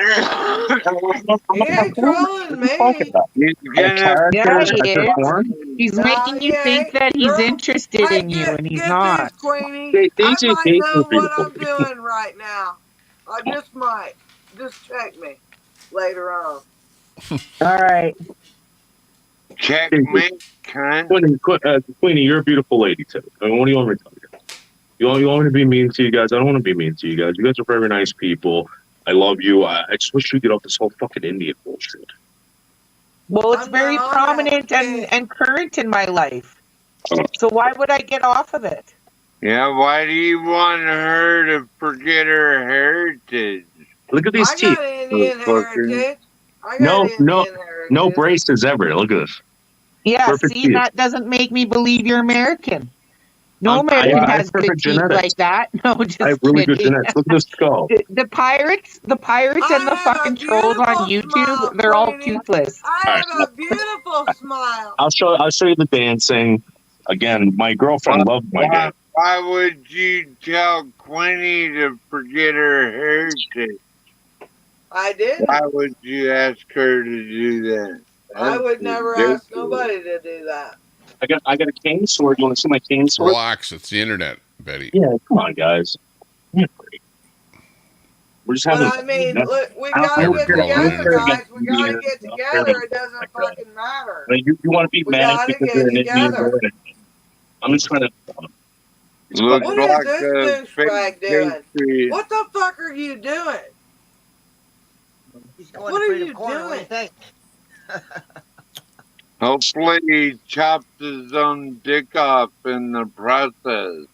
ain't trolling me. He's gonna Yeah, he is. porn? He's Nah, making you he think ain't. that he's Girl, interested hey, in you, and he's get not. this, Queenie. Daisy I is might dating know for you. what I'm doing right now. I just might. Just check me later on. All right. checkmate, cunt. Queenie, you're a beautiful lady too. I mean, what do you want me to tell you? You want me to be mean to you guys? I don't want to be mean to you guys. You guys are very nice people. I love you. I just wish you get off this whole fucking Indian bullshit. Well, it's I'm very not prominent asking. and current in my life. So why would I get off of it? Yeah, why do you want her to forget her heritage? Look at these I teeth. got Indian Fucker. heritage. I got No, Indian heritage. no braces ever. Look at this. Yeah, Perfect see, teeth. that doesn't make me believe you're American. No I American have has good perfect teeth genetics. like that. No, just I have really good kidding. genetics. Look at this skull. The pirates and the I have fucking a trolls on beautiful YouTube, smile, they're all Queenie. toothless. I All have right. a beautiful smile. I'll show you the dancing. Again, my girlfriend loved my dance. Why would you tell Queenie to forget her heritage? I didn't. Why would you ask her to do that? I would That's never ask ridiculous. nobody to do that. I got a cane sword. You want to see my cane sword? Relax, it's the internet, Betty. Yeah, come on, guys. Give me a break. We're just having. But I mean, look, we I gotta don't get care. I don't together, care guys. against We gotta Indians. get I don't care together. against It doesn't my fucking matter. Like, you want to be We mad gotta because get you're an Indian together. bird. I'm just trying to. It's Look What fun. is like this a fake douchebag doing? patriot. What the fuck are you doing? He's going What to are Freedom you Corner. What do you doing? think? Hopefully he chopped his own dick off in the process.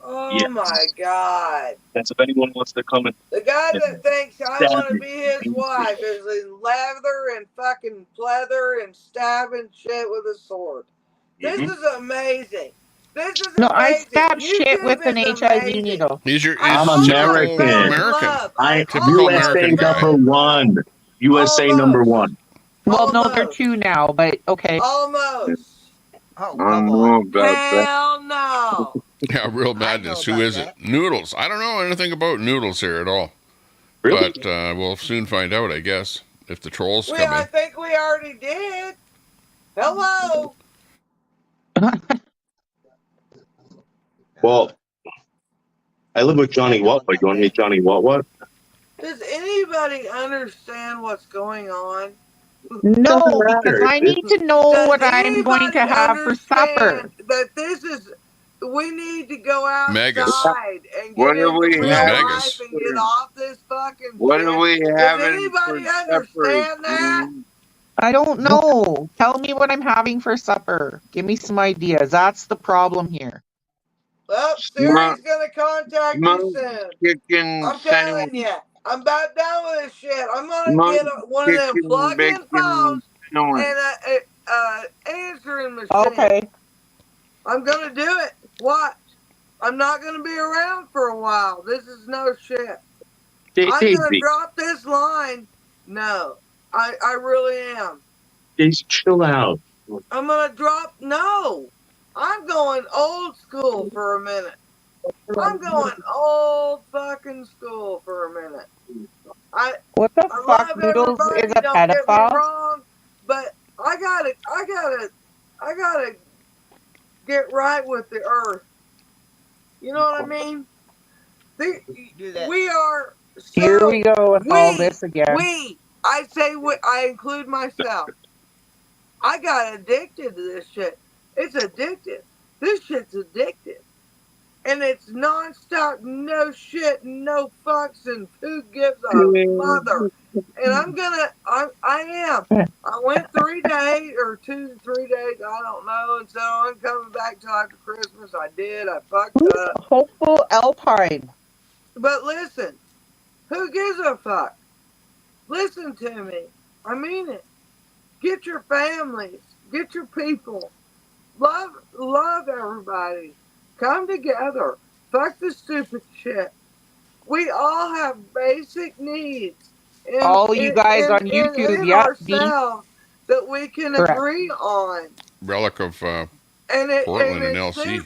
Oh my God. That's if anyone wants to come and The guy that thinks I stab want to you. be his wife is in leather and fucking pleather and stabbing shit with a sword. This is amazing. This is No, I amazing. stab shit YouTube with an is HIV amazing. needle. He's I'm typical American. American. I Typical USA American guy. number one. USA number one. Well, no, they're two now, but okay. Almost. Oh, I come don't know on. about that. Hell no. Yeah, real madness. Who is it? Noodles. I don't know anything about Noodles here at all. Really? But we'll soon find out, I guess, if the trolls come I in. think we already did. Hello. Well, I live with Johnny What? You want to meet Johnny What? Does anybody understand what's going on? No, because I need to know Does what I'm going to anybody have for supper. understand that this is, we need to go Magus. outside and What get are into we real having? life and get off this fucking What shit? are we Does having for anybody supper? understand that? I don't know. Tell me what I'm having for supper. Give me some ideas. That's the problem here. Well, Siri's gonna contact you soon. Chicken I'm sandwich. telling you. I'm about done with this shit. I'm gonna Smoked get one of them chicken plug-in bacon phones sandwich. and a answering machine. Okay. I'm gonna do it. Watch. I'm not gonna be around for a while. This is no shit. I'm gonna drop this line. No, I really am. Daisy, chill out. I'm gonna drop. No, I'm going old school for a minute. I'm going old fucking school for a minute. What the I fuck, love Noodles everybody. is a Don't get me pedophile? wrong, but I gotta get right with the earth. You know what I mean? We are. So, Here we go with all this again. I include myself. I got addicted to this shit. It's addictive. This shit's addictive. And it's nonstop, no shit, no fucks, and who gives a mother. And I am. I went 3 days, or 2 to 3 days, I don't know, and so I'm coming back till after Christmas. I did, I fucked up. Hopeful Alpine. But listen, who gives a fuck? Listen to me. I mean it. Get your families. Get your people. Love everybody. Come together. Fuck the stupid shit. We all have basic needs. All you guys on YouTube, in yep, B. ourselves that we can Correct. agree on. Relic of And Portland and LC.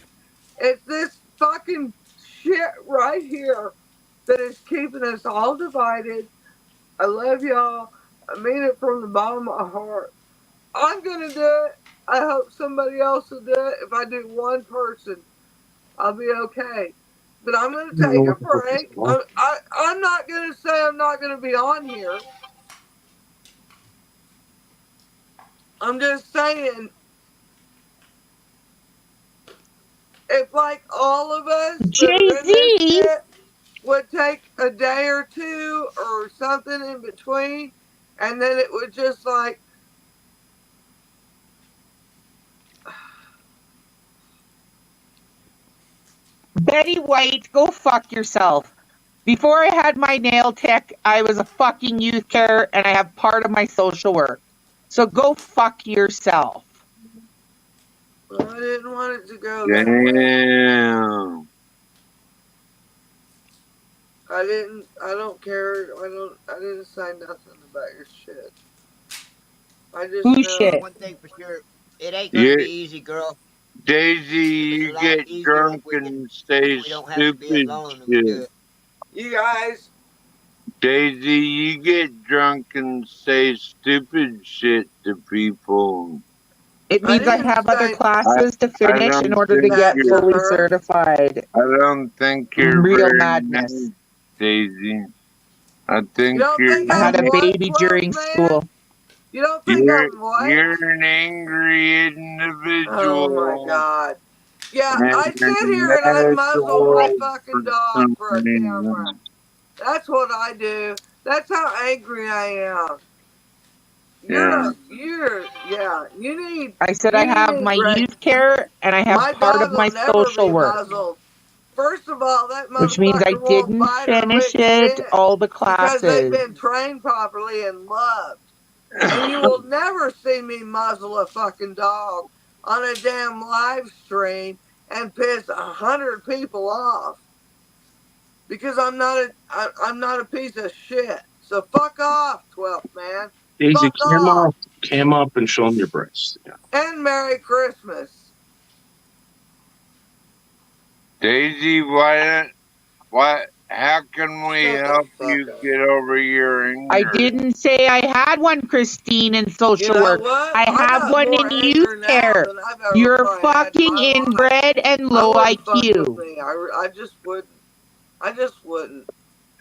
It's this fucking shit right here that is keeping us all divided. I love y'all. I mean it from the bottom of my heart. I'm gonna do it. I hope somebody else will do it. If I do one person, I'll be okay. But I'm gonna take a break. I'm not gonna say I'm not gonna be on here. I'm just saying, if like all of us that are in this shit would take a day or two or something in between, and then it would just like, Betty White, go fuck yourself. Before I had my nail tech, I was a fucking youth care and I have part of my social work. So go fuck yourself. well, I didn't want it to go that way. Damn. I don't care. I didn't say nothing about your shit. I just Who know. shit? One thing for sure, it ain't gonna be easy, girl. Daisy, It's a you lot get easier drunk if and say we don't have to be stupid alone and we do shit. it. You guys, Daisy, you get drunk and say stupid shit to people. It means I have other classes to I finish don't in order to think get you're- fully certified. I don't think you're Real very madness. nice, Daisy. I think don't you're. think I had I'm a what, baby 12 during man? school. You don't think I'm what? You're an angry individual. Oh my god. Yeah, And I sit here and I that's muzzle my all fucking for dog some for a camera. reason. That's what I do. That's how angry I am. Yeah. You need. I said you I have need my great- youth care and I have My part dog of my will never social be work. muzzled first of all, that Which means I motherfucker won't didn't fight or finish lick it, shit all the because they've classes. been trained properly and loved. And you will never see me muzzle a fucking dog on a damn live stream and piss 100 people off because I'm not a piece of shit. So fuck off, 12th man. Daisy, Fuck off. cam up and show them your breasts. Yeah. And Merry Christmas. Daisy, how can we help you get over your anger? I didn't say I had one, Christine, in social You know work. what? I have got one more in anger youth now care. than I've ever You're probably had in fucking my life. inbred and I low wouldn't fuck IQ. with me. I just wouldn't. I just wouldn't.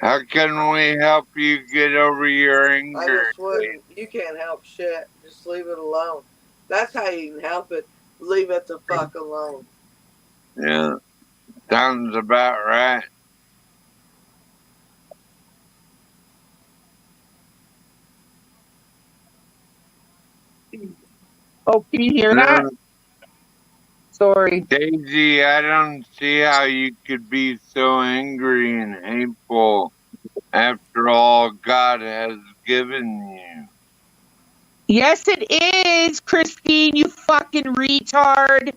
How can we help you get over your I anger? just wouldn't. You can't help shit. Just leave it alone. That's how you can help it. Leave it the fuck alone. Yeah, sounds about right. Oh, can you hear that? Sorry. Daisy, I don't see how you could be so angry and hateful after all God has given you. Yes, it is, Christine, you fucking retard.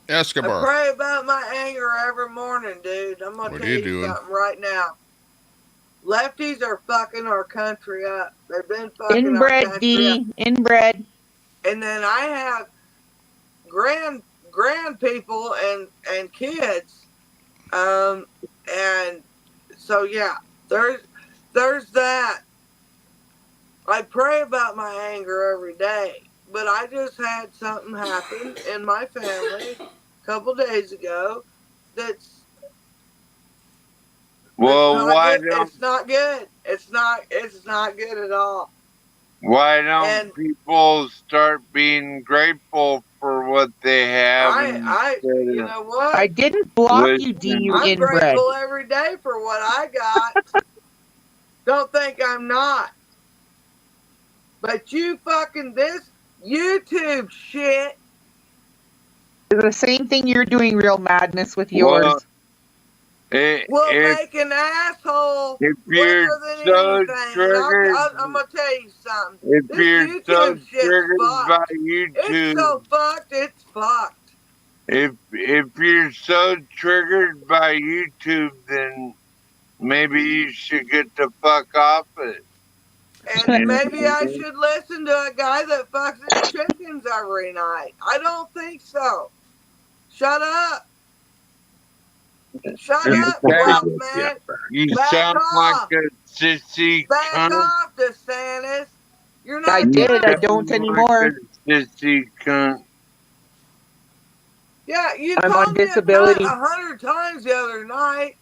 I Escobar. pray about my anger every morning, dude. I'm gonna What tell are you you doing? something right now. Lefties are fucking our country up. They've been fucking Inbred, our country up. D. Inbred. And then I have grand people and kids. And so yeah, there's that. I pray about my anger every day, but I just had something happen in my family a couple days ago that's Well, why good. don't It's not good. It's not good at all. people start being grateful for what they have? You know what? I didn't block you, D, you I'm inbred. grateful every day for what I got. Don't think I'm not. But you fucking this YouTube shit. The same thing you're doing, Real Madness, with yours. Will make an asshole if quicker you're than so anything. triggered- I'm gonna tell you something. If This you're YouTube so shit's triggered fucked. by YouTube, It's so fucked. It's fucked. if you're so triggered by YouTube, then maybe you should get the fuck off it. And maybe I should listen to a guy that fucks his chickens every night. I don't think so. Shut up. Shut up, 12 man. You Back sound off. like a sissy Back cunt. off, DeSantis. You're not I doing did. I it. don't anymore. Sissy cunt. Yeah, you I'm called on me disability. a cunt 100 times the other night.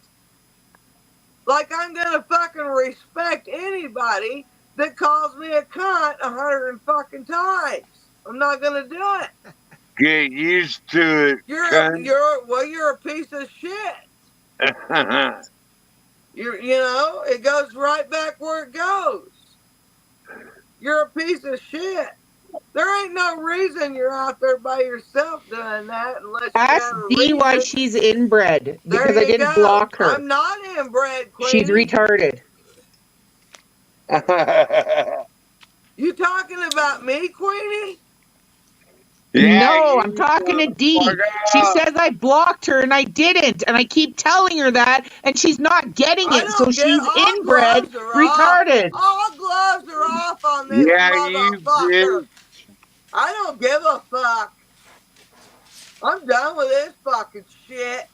Like I'm gonna fucking respect anybody that calls me a cunt 100 fucking times. I'm not gonna do it. Get used to it, You're a piece of shit. cunt. You know, it goes right back where it goes. You're a piece of shit. There ain't no reason you're out there by yourself doing that unless you Ask have a D why reason. she's inbred. Because There I you didn't go. block her. I'm not inbred, Queenie. She's retarded. You talking about me, Queenie? No, I'm talking to D. She says I blocked her and I didn't. And I keep telling her that and she's not getting it. So she's inbred, retarded. All gloves are off on this motherfucker. I don't give a fuck. I'm done with this fucking shit.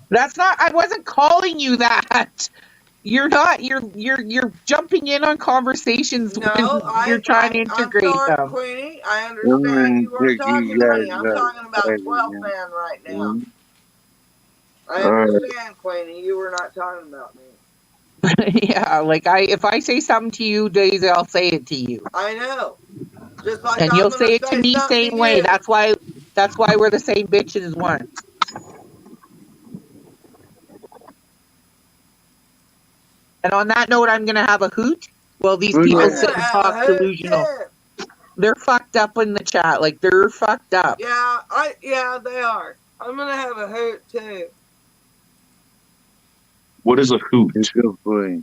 That's not, I wasn't calling you that. You're not, you're jumping in on conversations when you're trying to integrate I'm sorry, them. Queenie. I understand you weren't talking to me. I'm talking about 12 man right now. I understand, Queenie. You were not talking about me. Yeah, like if I say something to you, Daisy, I'll say it to you. I know. Just like And I'm you'll gonna say it to me something same way. you. That's why we're the same bitches as one. And on that note, I'm gonna have a hoot while these people sit and talk delusional. They're fucked up in the chat. Like, they're fucked up. Yeah, they are. I'm gonna have a hoot too. What is a hoot? It's a good boy.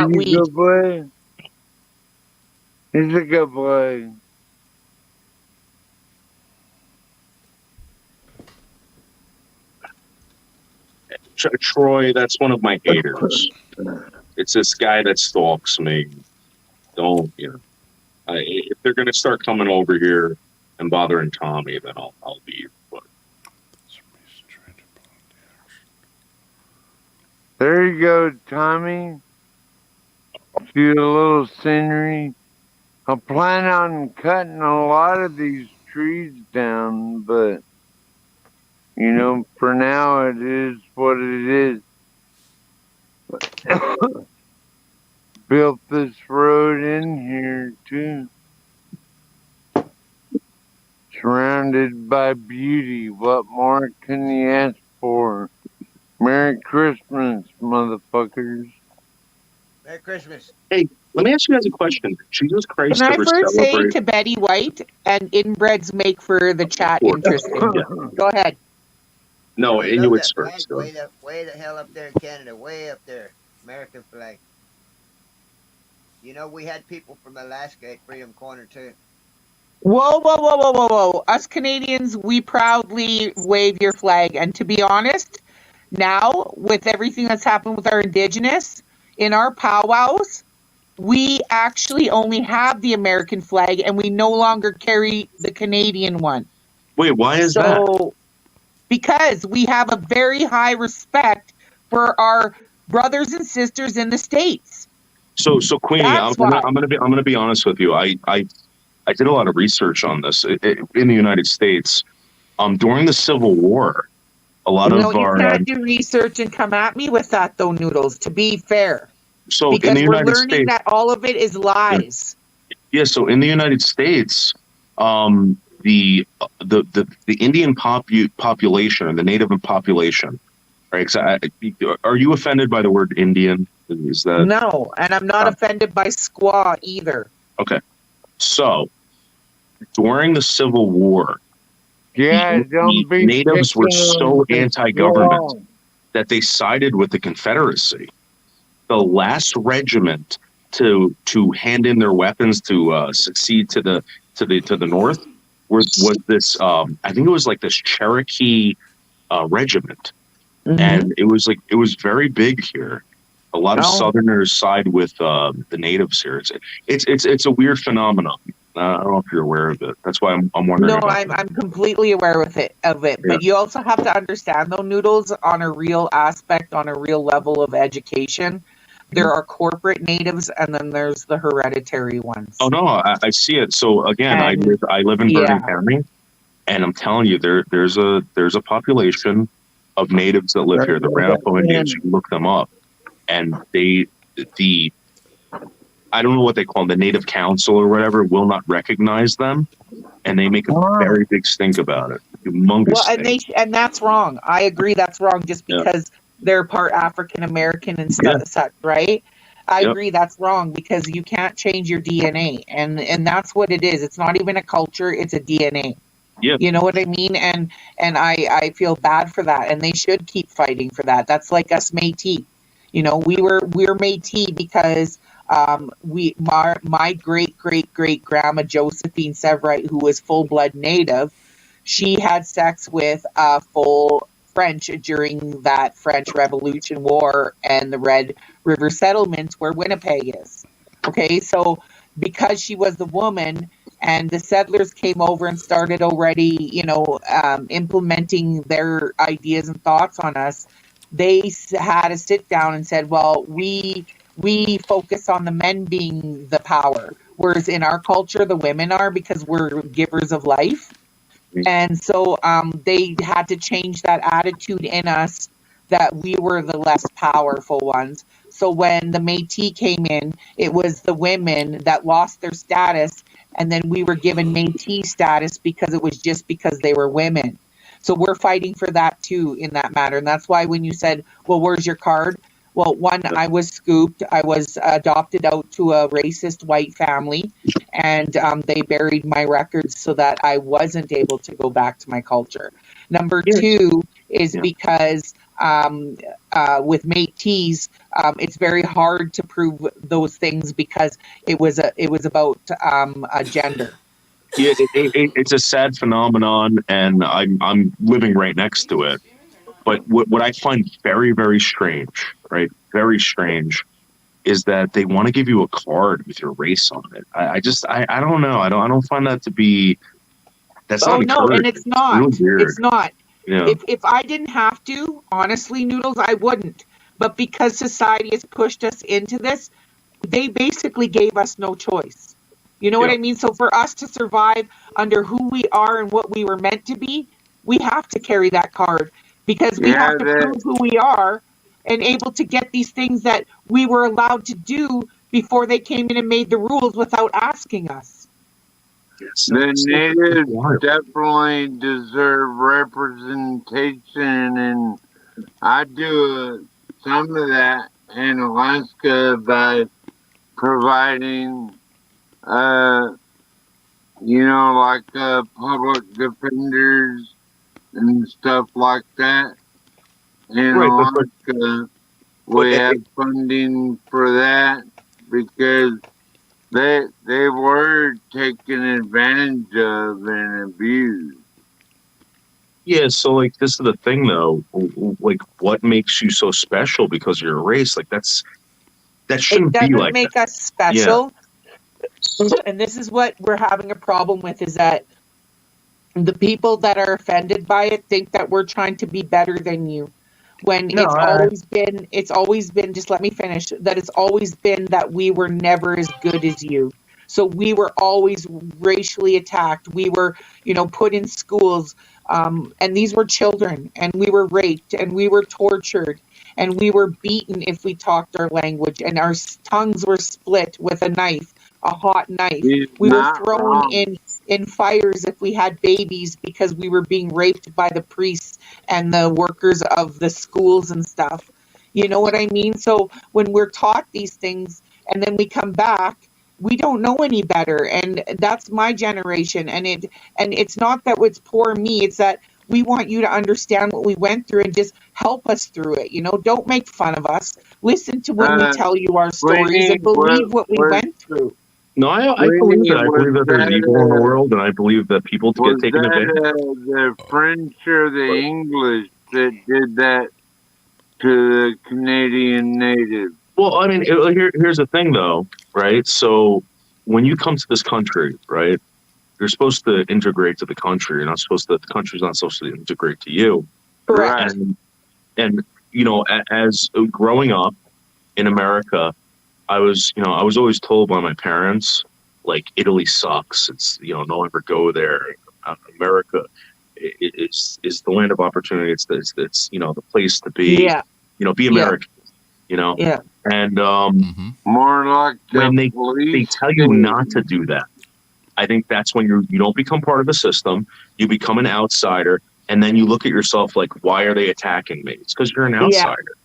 We Good boy. He's a good boy. Troy, that's one of my haters. It's this guy that stalks me. Don't, if they're going to start coming over here and bothering Tommy, then I'll leave. But There you go, Tommy. See a little scenery. I plan on cutting a lot of these trees down, but for now it is what it is. Built this road in here too. Surrounded by beauty. What more can you ask for? Merry Christmas, motherfuckers. Merry Christmas. hey, let me ask you guys a question. Jesus Christ Can I ever first say celebrate? to Betty White, and inbreds make for the chat interesting. Yeah. Go ahead. No, We love Inuits that flag. first. Way the hell up there in Canada. Way up there. American flag. We had people from Alaska at Freedom Corner too. Whoa. Us Canadians, we proudly wave your flag. And to be honest, now with everything that's happened with our Indigenous, in our powwows, we actually only have the American flag and we no longer carry the Canadian one. Wait, why is that? Because we have a very high respect for our brothers and sisters in the States. So Queenie, I'm gonna be honest with you. I did a lot of research on this in the United States. During the Civil War, a lot of our you can't do research and come at me with that though, Noodles. To be fair, so because in the we're United learning States, that all of it is lies. Yeah. So in the United States, the Indian population or the Native population, right? Are you offended by the word Indian? Is that no? And I'm not offended by squaw either. Okay. So during the Civil War, don't be natives were so picking anti-government that they sided with the Confederacy. The last regiment to hand in their weapons to succeed to the North was this I think it was like this Cherokee regiment, and it was very big here. A lot of Southerners side with the natives here. It's a weird phenomenon. I don't know if you're aware of it. That's why I'm wondering. No, about I'm completely aware of it. Yeah. But you also have to understand, though, Noodles, on a real aspect, on a real level of education, there are corporate natives, and then there's the hereditary ones. Oh no, I see it. So again, I live in Bergen County, and I'm telling you, there's a population of natives that live here. The Ramapo Indians. You can look them up, and I don't know what they call them, the Native Council or whatever, will not recognize them, and they make a very big stink about it. Humongous stink. And that's wrong. I agree that's wrong just because they're part African American and such, right? I agree that's wrong because you can't change your DNA, and that's what it is. It's not even a culture; it's a DNA. Yeah. You know what I mean? And I feel bad for that, and they should keep fighting for that. That's like us Métis. We're Métis because my great grandma Josephine Severite, who was full blood Native, she had sex with full French during that French Revolution War and the Red River settlements where Winnipeg is. Okay, so because she was the woman and the settlers came over and started already, implementing their ideas and thoughts on us, they had to sit down and said, well, we focus on the men being the power, whereas in our culture, the women are, because we're givers of life. And so they had to change that attitude in us that we were the less powerful ones. So when the Métis came in, it was the women that lost their status, and then we were given Métis status because it was just because they were women. So we're fighting for that too in that matter. And that's why when you said, well, where's your card? Well, one, I was scooped. I was adopted out to a racist white family. and they buried my records so that I wasn't able to go back to my culture. Number two is because with Métis, it's very hard to prove those things because it was about gender. Yeah, it's a sad phenomenon, and I'm living right next to it. But what I find very, very strange, right? Very strange, is that they want to give you a card with your race on it. I don't know. I don't find that to be. That's not No, and encouraging. it's not. Really weird. It's not. Yeah. If I didn't have to, honestly, Noodles, I wouldn't. But because society has pushed us into this, they basically gave us no choice. You know what I mean? So for us to survive under who we are and what we were meant to be, we have to carry that card because we have to prove who we are and able to get these things that we were allowed to do before they came in and made the rules without asking us. The natives definitely deserve representation, and I do some of that in Alaska by providing, public defenders and stuff like that. In Alaska, we have funding for that because they were taken advantage of and abused. Yeah, so like this is the thing though, like what makes you so special because of your race? Like that shouldn't be like that. It doesn't make us special. Yeah. And this is what we're having a problem with is that the people that are offended by it think that we're trying to be better than you. When it's always been, just let me finish, that it's always been that we were never as good as you. So we were always racially attacked. We were, put in schools, and these were children, and we were raped, and we were tortured, and we were beaten if we talked our language, and our tongues were split with a knife, a hot knife. We were thrown in fires if we had babies because we were being raped by the priests and the workers of the schools and stuff. You know what I mean? So when we're taught these things and then we come back, we don't know any better. And that's my generation. And it's not that it's poor me, it's that we want you to understand what we went through and just help us through it. Don't make fun of us. Listen to when we tell you our stories and believe what we went through. No, I believe that. I believe that there's evil in the world, and I believe that people get taken advantage of. The French or the English that did that to the Canadian natives? Well, I mean, here's the thing, though, right? So when you come to this country, right, you're supposed to integrate to the country. You're not supposed to. The country's not supposed to integrate to you. Correct. And as growing up in America, I was always told by my parents, like, Italy sucks. It's, don't ever go there. America is the land of opportunity. It's the place to be. Yeah. Be American. Yeah. And more like when they tell you not to do that, I think that's when you don't become part of the system. You become an outsider, and then you look at yourself like, why are they attacking me? It's because you're an outsider.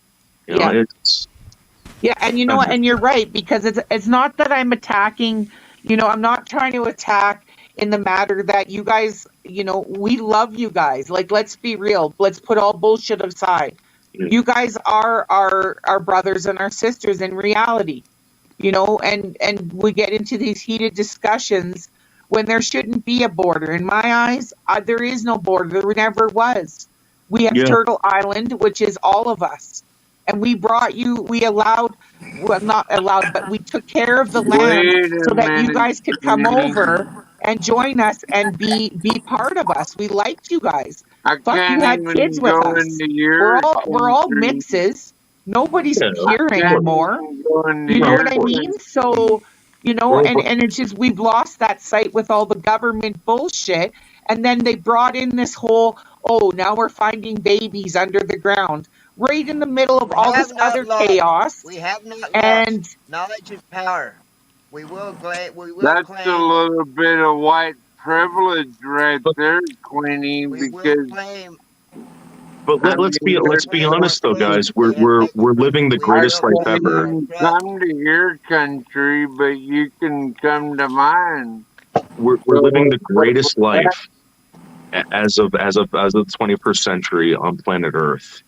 Yeah, and you know what? And you're right, because it's not that I'm attacking, I'm not trying to attack in the matter that you guys, we love you guys. Like, let's be real. Let's put all bullshit aside. You guys are our brothers and our sisters in reality, and we get into these heated discussions when there shouldn't be a border. In my eyes, there is no border. There never was. We have Turtle Island, which is all of us. And we brought you, not allowed, but we took care of the land so that you guys could come over and join us and be part of us. We liked you guys. Fuck, you had kids with us. We're all mixes. Nobody's here anymore. You know what I mean? So, and it's just, we've lost that sight with all the government bullshit. And then they brought in this whole, now we're finding babies under the ground. Right in the middle of all this other chaos. We have not and lost. Knowledge is power. We will That's claim. a little bit of white privilege right there, Queenie, We because will claim. But let's be honest though, guys. We're living the greatest life ever. Come to your country, but you can come to mine. We're living the greatest life as of the 21st century on planet Earth,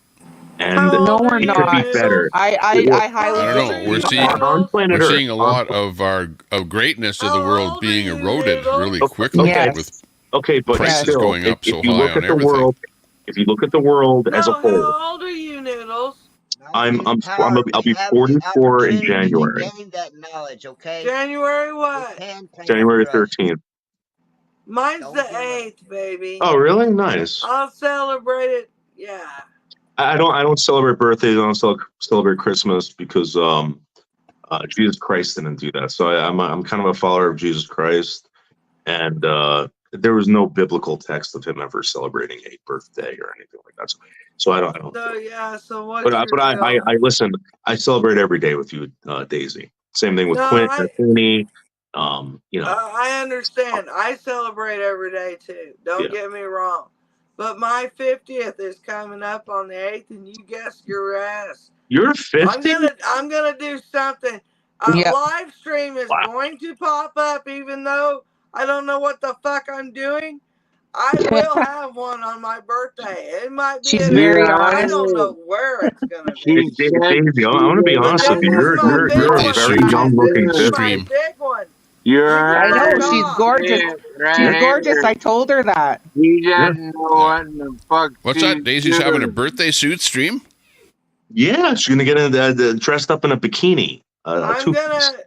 and No, we're it could be not. better. I highly I don't know. disagree. On planet We're Earth. seeing a lot of greatness of the world being eroded really quickly with Okay, but prices still, going up so if you high look on at the everything. world, if you look at the world as a No, whole, how old are you, Noodles? I'll be 44 in January. Gain that knowledge, okay? January what? January 13th. Mine's the 8th, baby. Oh, really? Nice. I'll celebrate it. Yeah. I don't celebrate birthdays. I don't celebrate Christmas because Jesus Christ didn't do that. So I'm kind of a follower of Jesus Christ, and there was no biblical text of him ever celebrating a birthday or anything like that. So I don't. So yeah. So what's But your deal? I listen. I celebrate every day with you, Daisy. Same thing with No, Queenie. I understand. I celebrate every day too. Don't get me wrong. But my 50th is coming up on the 8th, and you guessed your ass. You're 50. I'm gonna do something. A live stream is going to pop up, even though I don't know what the fuck I'm doing. I will have one on my birthday. It might be. She's very honest. I don't know where it's gonna be. Daisy, I'm gonna be honest with you. You're a very young looking 50. Big one. I know she's gorgeous. She's gorgeous. I told her that. He doesn't know what in the fuck. What's that? Daisy's having a birthday suit stream? Yeah, she's gonna get dressed up in a bikini. I'm gonna.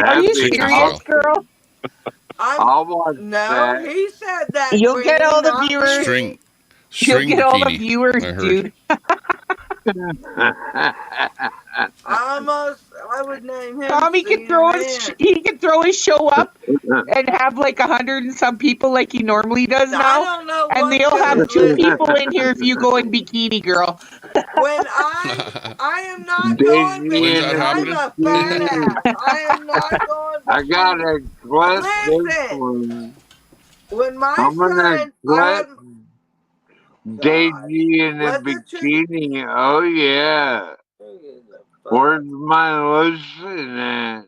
Are you serious, girl? I'll watch No, he said that. You'll get all the viewers. You'll get all the viewers, dude. I would name him. Tommy can throw his show up and have like 100 and some people like he normally does now. I don't know. And they'll have 2 people in here if you go in bikini, girl. When I am not going bikini. I'm a fat ass. I am not going bikini. I gotta clip this one. When my I'm gonna son, clip Daisy in a bikini. Oh yeah. Where's my lotion at?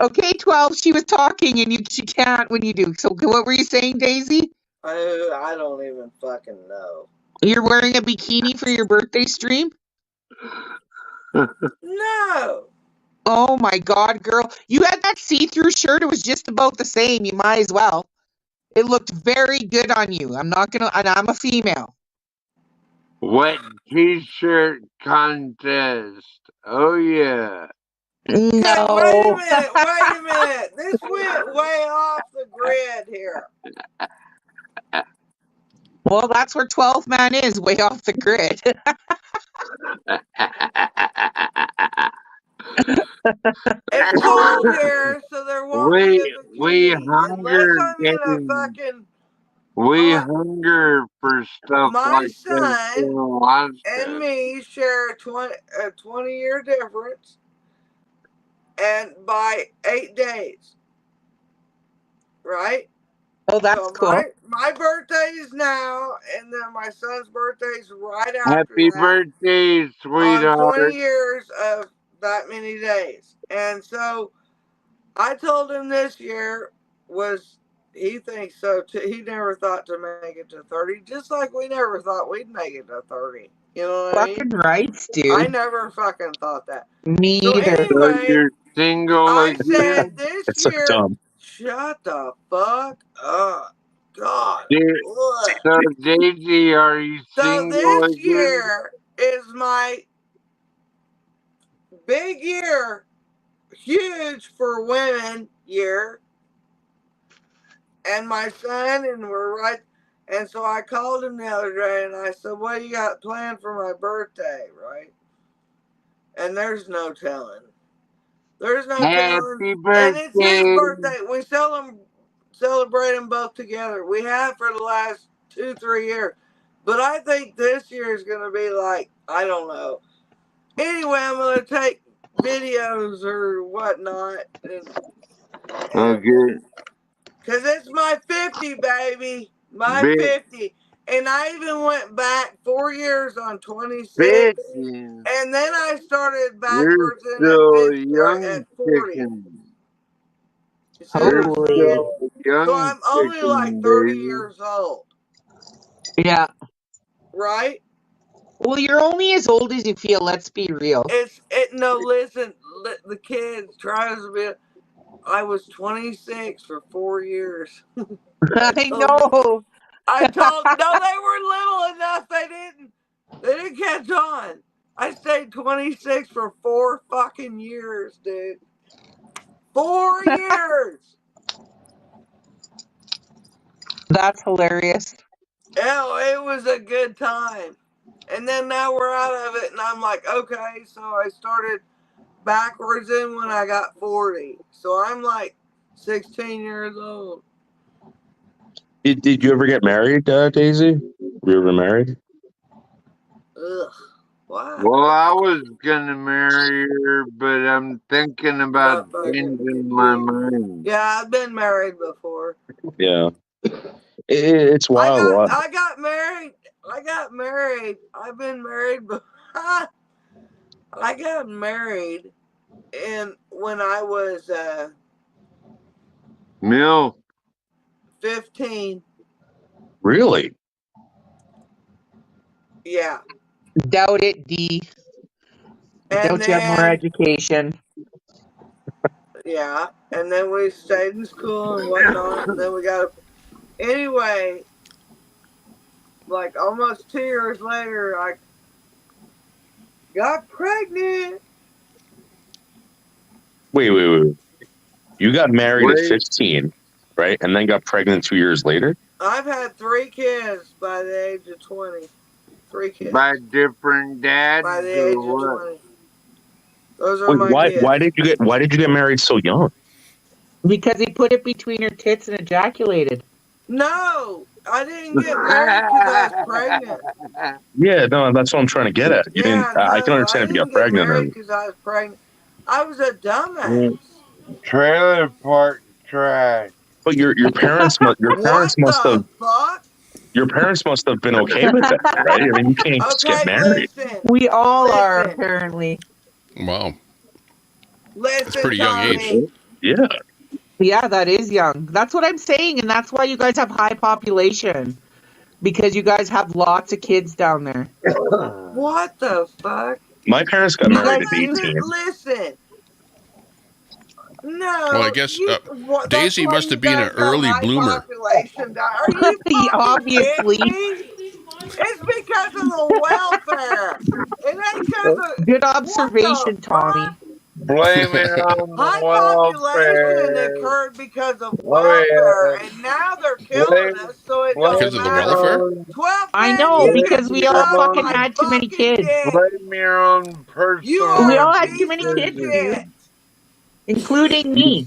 Okay, 12. She was talking and she can't when you do. So what were you saying, Daisy? I don't even fucking know. You're wearing a bikini for your birthday stream? No. Oh my God, girl. You had that see-through shirt. It was just about the same. You might as well. It looked very good on you. And I'm a female. Wet t-shirt contest. Oh yeah. No. Wait a minute. This went way off the grid here. Well, that's where 12 Man is, way off the grid. It's cold here, so there won't be a bikini. We hunger for stuff my like son and me share a 20-year difference, and by 8 days, right? Oh, that's cool. My birthday is now, and then my son's birthday is right after Happy that. birthday, sweetheart. 20 years of that many days. And so I told him this year he thinks so too. He never thought to make it to 30, just like we never thought we'd make it to 30. You know what I mean? Fucking rights, dude. I never fucking thought that. Me either. Anyway, you're single I said this That's so year, dumb. shut the fuck up. God. So, Daisy, are you single this again? year is my big year, huge for women year, and my son, and we're right. And so I called him the other day and I said, what do you got planned for my birthday, right? And there's no telling. There's no telling. Birthday. And it's his birthday. We celebrate them both together. We have for the last 2-3 years. But I think this year is going to be like, I don't know. Anyway, I'm going to take videos or whatnot. Okay. Because it's my 50, baby. My Big. 50. And I even went back 4 years on 26. 50. And then I started You're backwards in still a at young 40. chicken. You're Seriously. still a young So I'm only like chicken, 30 baby. years old. Yeah. Right? Well, you're only as old as you feel. Let's be real. No, listen, the kids tries to be. I was 26 for 4 years. I know. I told no, they were little enough. They didn't catch on. I stayed 26 for 4 fucking years, dude. 4 years. That's hilarious. Yeah, it was a good time. And then now we're out of it, and I'm like, okay, so I started backwards in when I got 40. So I'm like 16 years old. Did you ever get married, Daisy? Were you ever married? Ugh. Why? Well, I was gonna marry her, but I'm thinking about changing my mind. Yeah, I've been married before. Yeah. It's wild. I got married. I've been married before. I got married when I was Mill. 15. Really? Yeah. Doubt it, D. Doubt you have more education. Yeah. And then we stayed in school and whatnot. And then we got anyway, like almost 2 years later, I got pregnant. Wait. You got married at 15, right? And then got pregnant 2 years later? I've had 3 kids by the age of 20. 3 kids. By different dads. By the age of 20. Those are Wait, my kids. why did you get married so young? Because he put it between her tits and ejaculated. No, I didn't get married because I was pregnant. Yeah, no, that's what I'm trying to get at. You didn't. I can understand if you got pregnant. Because I was pregnant. I was a dumbass. Trailer park trash. But your parents must have been okay with that, right? I mean, you can't just get married. We all are apparently. Wow. Listen, That's pretty young age. Yeah. Yeah, that is young. That's what I'm saying, and that's why you guys have high population. Because you guys have lots of kids down there. What the fuck? My parents got married at 18. Listen. No. Well, I guess Daisy must have been an early bloomer. Population. Are you obviously? It's because of the welfare. It ain't because of good observation, Tommy. Blame it on the high welfare. population occurred because of welfare, and now they're killing us. So it Because don't of the matter. welfare? 12 I know, because we all fucking had too many kids. Blame your own personal. We all had too many kids, dude. Including me.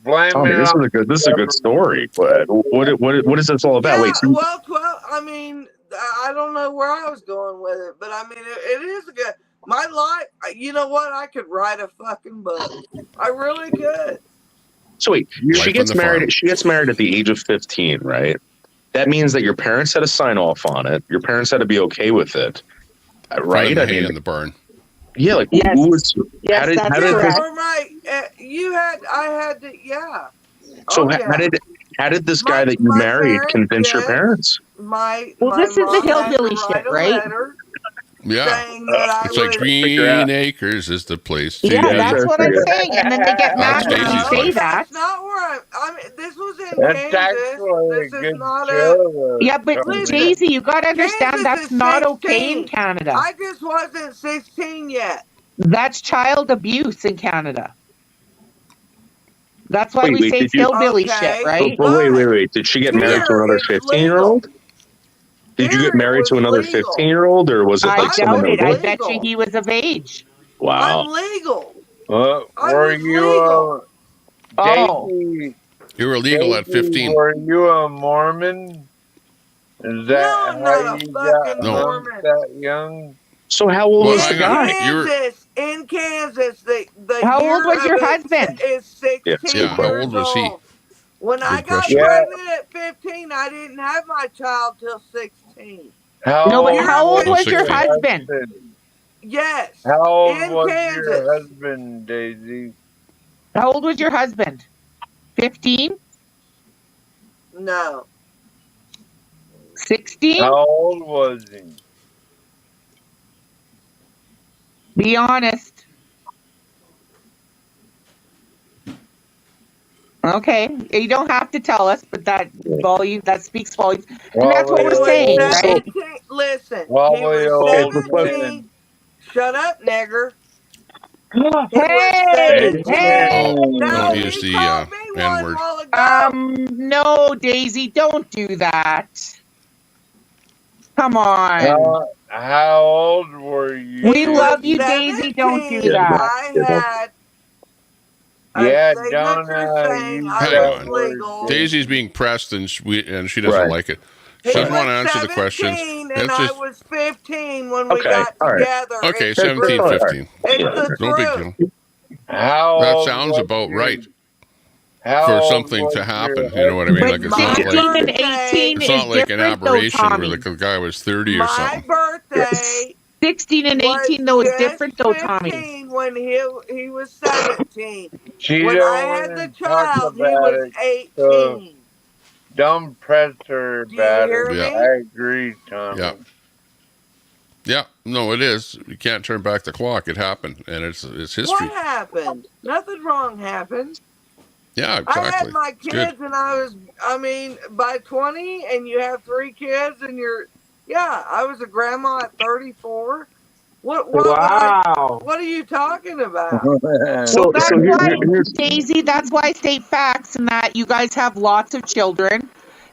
Blame Tommy, it this on. is a good story. But what is this all about? Yeah, Wait, so well, 12. I mean, I don't know where I was going with it, but I mean, it is a good. My life. You know what? I could write a fucking book. I really could. So wait, she gets married. She gets married at the age of 15, right? That means that your parents had to sign off on it. Your parents had to be okay with it, right? I mean, in the barn. Yeah, like who was? Yes, how did that's this? correct. I had to. Yeah. So how did this guy that you married convince your parents? This is the hillbilly shit, right? Yeah. It's like Green Acres is the place to Yeah, be. that's what I'm saying. And then they get mad when you say that. That's not where I mean, this was in That's Kansas. actually This a is good not show. Yeah, but Daisy, you got to understand Kansas that's is not 16. okay in Canada. I just wasn't 16 yet. That's child abuse in Canada. That's why we say did you- hillbilly shit, right? But wait. Did she get married to another 15-year-old? Did you get married to another 15-year-old, or was it like someone doubt it. that was I bet you he was of age. Wow. I'm legal. Were you Daisy? You were legal at 15. Were you a Mormon? Is that how you got hung that young? So how old was the guy? In Kansas, the How year old was of your it husband? Is 16 Yeah, how old was he? When I Good got question. pregnant at 15, I didn't have my child till 16. How but old how old Oh, was your 16. husband? Yes, How old in was Kansas. your husband, Daisy? How old was your husband? 15? No. 16? How old was he? Be honest. Okay, you don't have to tell us, but that speaks volumes, and that's what Probably we're He was saying, right? 17. Listen, he Probably was old Okay, but 17. Shut up, nigger. He was Hey, 17. Oh, don't No, use he the called me N one word. while ago. no, Daisy, don't do that. Come on. How old were you, We He was love you, Daisy? Daisy. Don't do 17. that. I had a Yeah, signature Donna, saying use I Hang was that on. word, legal. Daisy's Daisy. being pressed and she doesn't right. like it. She He doesn't want was to answer the questions. 17 and Let's I just, was 15 when we Okay, got all right. together. okay, It's the That's 17, all truth. right. 15. It's Yeah. the No big truth. deal. How That old sounds was about your right How for old something was to your happen. You know what I mean? But Like it's My not like 16 and birthday, 18 it's is not like an different, though, aberration where Tommy. like a guy was 30 or my something. birthday 16 and was 18, though, is just different, though, Tommy. 15 when he was 17. She When I don't had the want to talk child, he about was it, so 18. don't press her Do you about it. hear Yeah. me? I agree, Tommy. Yeah. Yeah. No, it is. You can't turn back the clock. It happened and it's history. What happened? Nothing wrong happened. Yeah, I had exactly. my It's good. kids and I mean, by 20 and you have 3 kids and I was a grandma at 34. Wow. What are you talking about? Well, So that's why, here's Daisy, that's why I state facts and that you guys have lots of children.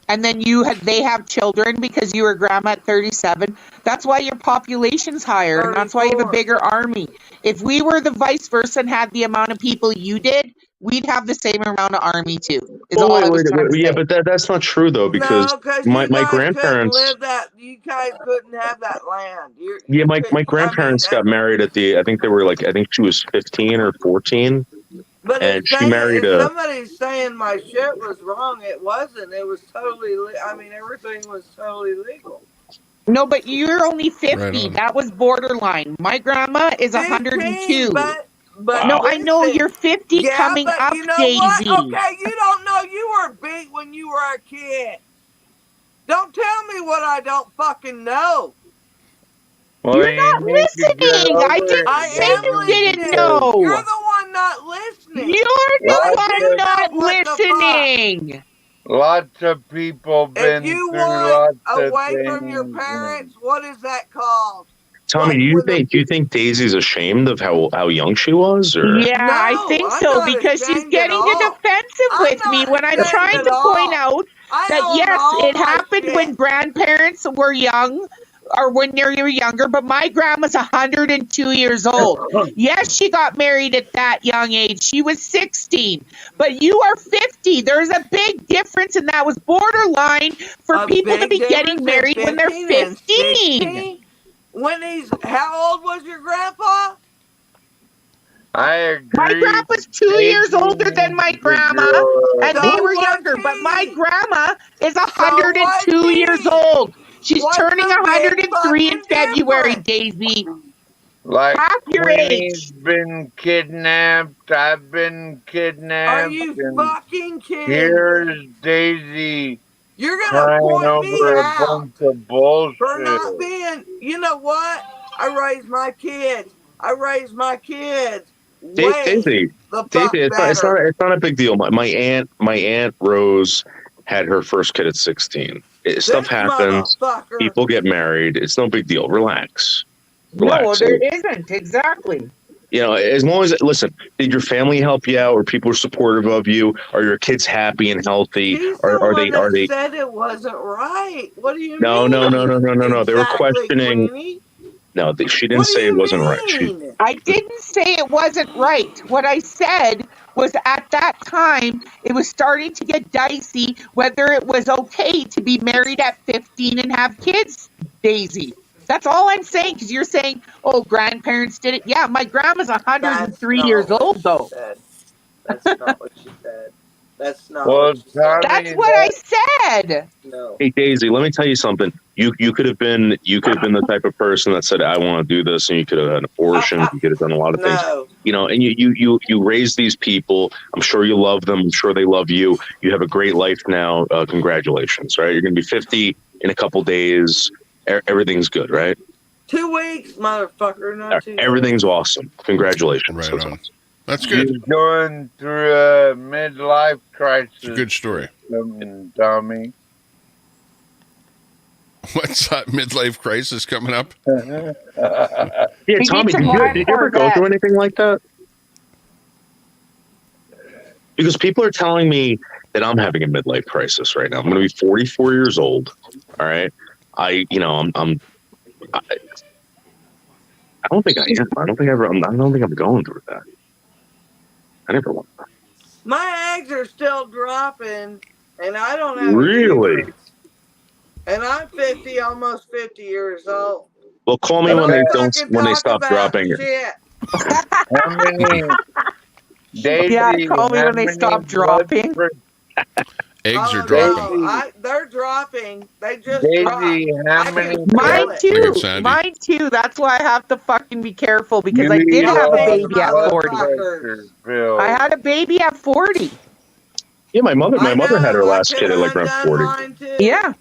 And then they have children because you were grandma at 37. That's why your population's higher, and that's why you have a 34. bigger army. If we were the vice versa and had the amount of people you did, we'd have the same amount of army too. Is all I was trying to yeah, say. but that's not true though, because No, because my you guys couldn't grandparents, live that. You guys couldn't have that land. yeah, You my could. I mean, grandparents got married at I think they were like, I think she was 15 or 14, but and she married if a. somebody's saying my shit was wrong, it wasn't. It was totally. I mean, everything was totally legal. No, but you're only 50. Right on. That was borderline. My grandma is 15, 102. but No, I know listen. you're 50 Yeah, coming but up, you know what? Daisy. Okay, you don't know. You were beat when you were a kid. Don't tell me what I don't fucking know. Well, You're you not need to get listening. I over didn't it, I say you am Daisy, didn't listening. because You're know. the one not listening. You're the I lots one do of not know what the fuck. listening. lots of people If been you through want lots of away from your things. parents, what is that called? Tommy, do you think Daisy's ashamed of how young she was, or? Yeah, I No, think I'm so not because she's ashamed at getting all. defensive I'm with me not when I'm ashamed trying at to point all. out I that own yes, all it my happened when shit. grandparents were young or when they were younger, but my grandma's 102 years old. Yes, she got married at that young age. She was 16, but you are 50. There's a big difference, and that was borderline for A people to big be getting difference in married when they're 15 and 15. 16. How old was your grandpa? I My agree. grandpa's 2 years Daisy older than needs my to grandma, do and So they were was younger. But my he. grandma is So was 102 years he. old. She's What's turning the big 103 in fucking February, difference? Daisy. like Half your Queenie's age. been kidnapped. I've been Are kidnapped, you and fucking kidding me? here's Daisy You're gonna crying point me over a out bunch of for bullshit. not being. You know what? I raised my kids. I raised my kids way Daisy, the fuck Daisy, better. it's not a big deal. My aunt Rose had her first kid at 16. Stuff This happens. motherfucker. People get married. It's no big deal. Relax. No, Relax. there isn't. Exactly. You know, as long as listen, did your family help you out? Or people are supportive of you? Are your kids happy and healthy? She's the Are one they? Are that they? said it wasn't right. What do you No, no, no, mean? no, no, no, no. They were Exactly, questioning. Queenie. No, she didn't What do say it you wasn't right. mean? I didn't say it wasn't right. What I said was at that time, it was starting to get dicey whether it was okay to be married at 15 and have kids, Daisy. That's all I'm saying, because you're saying, oh, grandparents did it. Yeah, my grandma's That's 103 not years what old, she though. said. That's not what she said. That's not Well, what you said. That's what I said. No. That's what I said. No. Hey Daisy, let me tell you something. You could have been the type of person that said, I want to do this, and you could have had an abortion, you could have done a lot of things. No. You know, and you raise these people. I'm sure you love them, I'm sure they love you. You have a great life now. Congratulations, right? You're gonna be 50 in a couple days. Everything's good, right? 2 weeks, motherfucker, not 2 days. Everything's awesome. Congratulations. Right That's on. awesome. That's good. You're going through a midlife crisis. It's a good story. Tommy. What's that midlife crisis coming up? Yeah, Tommy, did you ever go through anything like that? Because people are telling me that I'm having a midlife crisis right now. I'm going to be 44 years old. All right. I don't think I am. I don't think I'm going through that. I never want that. My eggs are still dropping, and I don't have Really? And I'm 50, almost 50 years old. Well, call me when they stop dropping. Shit. How many? Daisy, Yeah, call me how when they many stop dropping. Eggs are Oh, dropping. no, they're dropping. They just Daisy, dropped. how I many? can feel Mine it. too. Sandy. Mine too. That's why I have to fucking be careful because You I did need have a a baby at blood 40. pressure pill. I had a baby at 40. Yeah, my mother had her last I kid at like could've around undone 40. mine too. Yeah.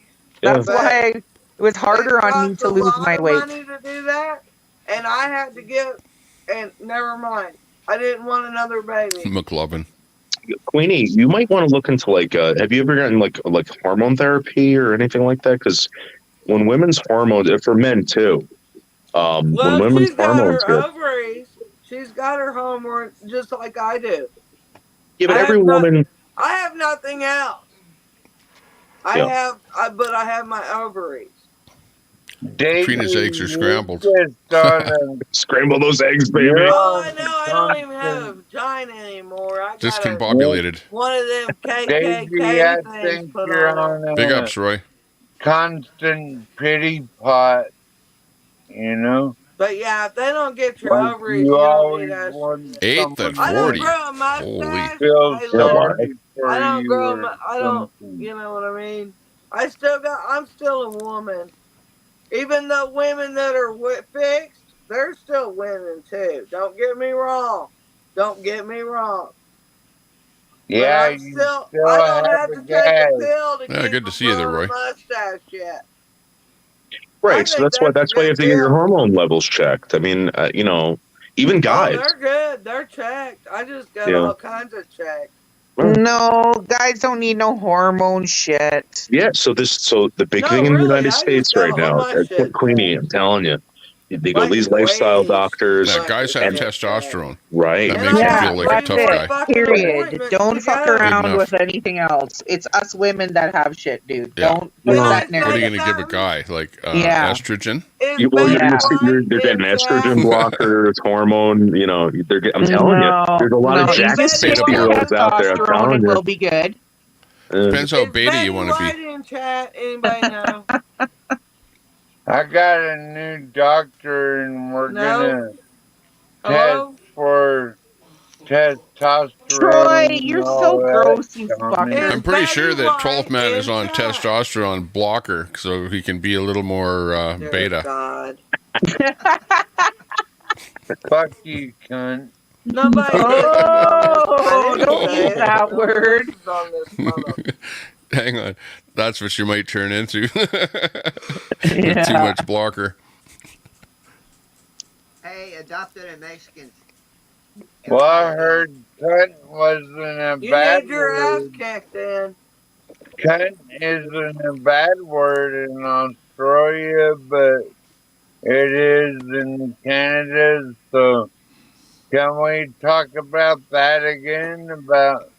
That's But why it was harder on me cost to a lose lot my of weight. money to do that, and I had to get. And never mind, I didn't want another baby. McLovin. Queenie, you might want to look into like, have you ever gotten like hormone therapy or anything like that? Because when women's hormones, for men too, when Well, women's she's got hormones her get, ovaries. She's got her hormone just like I do. yeah, but I every have woman, I have nothing else. Yeah. But I have my ovaries. Trina's eggs are scrambled. Scramble those eggs, baby. Oh, I know. I don't even have a vagina anymore. I got Discombobulated. one of them Daisy, I KKK things think put you're on it. on Big a ups, Roy. constant pity pot, you know? But yeah, if they don't get your Like ovaries, you you don't always need us. want 8th at I don't 40. grow a mustache. Holy. feel Hey, sorry for I don't you grow. or I don't. something. You know what I mean? I'm still a woman. Even though women that are fixed, they're still women too. Don't get me wrong. Don't get me wrong. Yeah, But you still, still I don't have have a to take gas. a pill to Yeah, keep good to from see you there, growing Roy. a mustache yet. Right. So that's why you have to get your hormone levels checked. I mean, even guys. Oh, they're good. They're checked. I just got Yeah. all kinds of checks. No, guys don't need no hormone shit. Yeah. So the big No, thing in the really, United I States just got right all now, my shit Queenie, I'm telling you, they go My these lifestyle waist, doctors. Yeah, guys have and- testosterone. Right. That makes you Yeah, feel like a that's tough it. guy. Period. Don't fuck Good around enough. with anything else. It's us women that have shit, dude. Yeah. Don't put that What are you narrative. going to give a guy? Like Yeah. estrogen? You're getting estrogen blockers, hormone. I'm telling you, there's a lot of jacked Even 60-year-olds out there. I'm testosterone telling and you. will be good. Depends how beta you want to White be. in chat. Anybody know? I got a new doctor and we're No. gonna test Hello? for testosterone. Troy, and you're all so that, gross, you Tommy. fucker. I'm pretty sure that Betty 12th man White is on in chat. testosterone blocker, so he can be a little more Dear beta. God. Fuck you, cunt. Nobody Oh, don't use that word. on this mother. Hang on. That's what you might turn into. Yeah. Too much blocker. Hey, adopted a Mexican. Well, I heard cunt wasn't a You bad need your ass word. kicked in. Cunt isn't a bad word in Australia, but it is in Canada, so can we talk about that again? About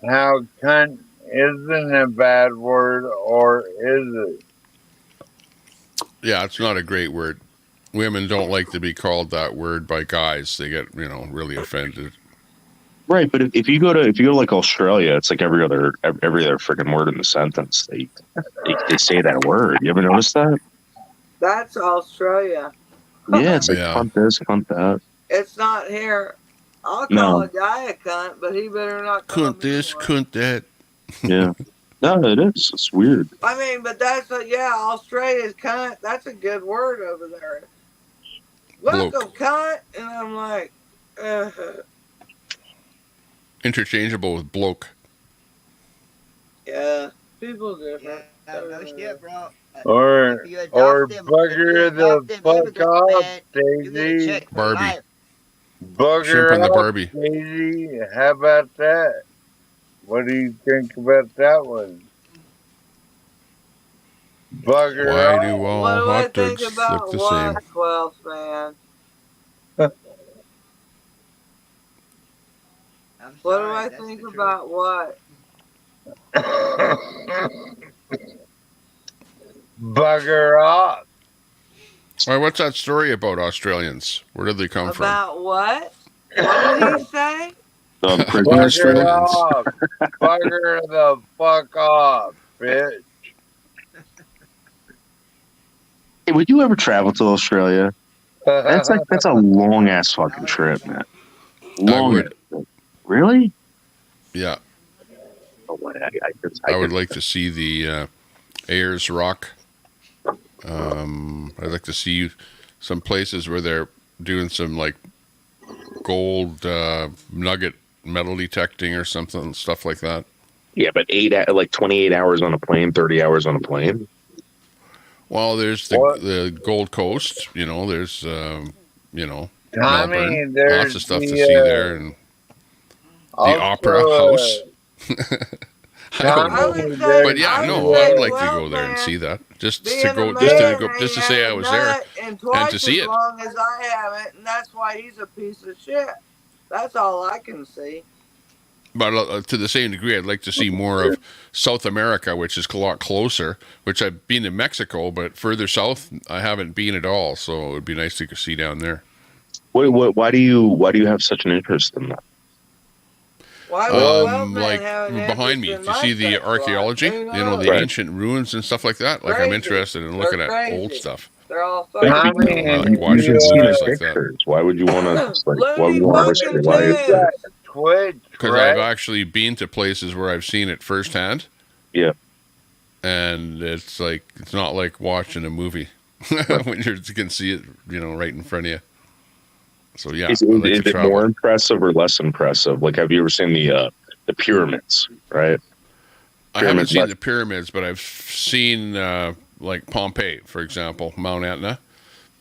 how cunt isn't a bad word, or is it? Yeah, it's not a great word. Women don't like to be called that word by guys. They get, really offended. Right, but if you go to like Australia, it's like every other freaking word in the sentence. They say that word. You ever noticed that? That's Australia. Yeah, it's like cunt this, cunt that. It's not here. I'll call No. a guy a cunt, but he better not call Cunt me this, one. cunt that. Yeah. No, it is. It's weird. I mean, but that's Australia's cunt. That's a good word over there. Welcome, cunt. And I'm like, Interchangeable with bloke. yeah, people different. No shit, bro. Or If you adopt or them, bugger the fuck immigrants, off, man, you get a Daisy. check for Barbie. life. Shrimp Bugger on the off, Barbie. Daisy. How about that? What do you think about that one? Bugger Why off. do all What do I hot think dogs about look the what, same? 12th man? What do I think about what? Bugger off. Why, what's that story about Australians? Where did they come About what? What did he say? The from? prison Bugger Australians. off. Bugger the fuck off, bitch. Hey, would you ever travel to Australia? That's a long ass fucking trip, man. Long. would. Really? Yeah. Oh, I would like to see the Ayers Rock. I'd like to see some places where they're doing some like gold nugget metal detecting or something, stuff like that. Yeah, but 28 hours on a plane, 30 hours on a plane. Well, there's the Gold Coast. You know, there's Tommy, Melbourne. there's Lots of stuff to the, see there, and the Opera House. I don't know, but yeah, no, I would like to go there and see that. Just to say I was there and and to see as it. long as I have it, and that's why he's a piece of shit. That's all I can see. But to the same degree, I'd like to see more of South America, which is a lot closer. Which I've been to Mexico, but further south, I haven't been at all. So it would be nice to see down there. Why do you have such an interest in that? Why like behind me, do you see the archaeology? You know, the ancient ruins and stuff like that. Like I'm interested in looking at old stuff. They're all Like, fucking I like you watching can see the movies like that. pictures. Why would you want to? Why would you want to risk your life? Because I've actually been to places where I've seen it firsthand. Yeah. And it's not like watching a movie when you can see it, right in front of you. So yeah, Is it more impressive or less impressive? Like, have you ever seen the pyramids? Right. I haven't seen the pyramids, but I've seen like Pompeii, for example, Mount Etna,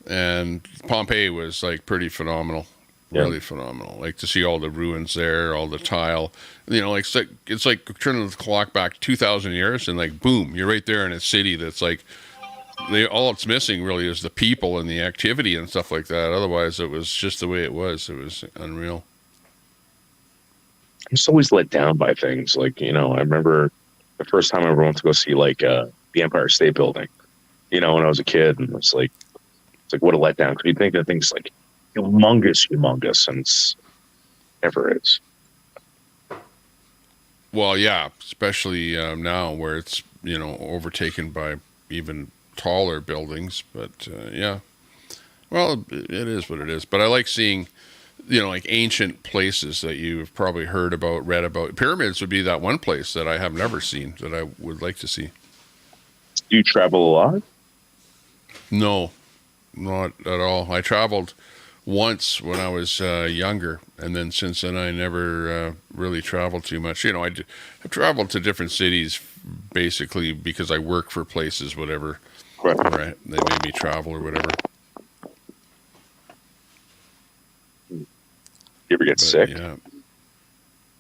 and Pompeii was like pretty phenomenal. Really phenomenal. Like to see all the ruins there, all the tile. It's like turning the clock back 2,000 years, and like boom, you're right there in a city that's like all it's missing really is the people and the activity and stuff like that. Otherwise, it was just the way it was. It was unreal. I'm just always let down by things. Like, I remember the first time I ever went to go see like the Empire State Building. When I was a kid, and it's like what a letdown. Because you think that thing's like humongous, and it's never is. Well, yeah, especially now where it's overtaken by even taller buildings. But yeah, well, it is what it is. But I like seeing, like ancient places that you've probably heard about, read about. Pyramids would be that one place that I have never seen that I would like to see. Do you travel a lot? No, not at all. I traveled once when I was younger, and then since then I never really traveled too much. I've traveled to different cities basically because I work for places, whatever. Right. They made me travel or whatever. You ever get sick? Yeah.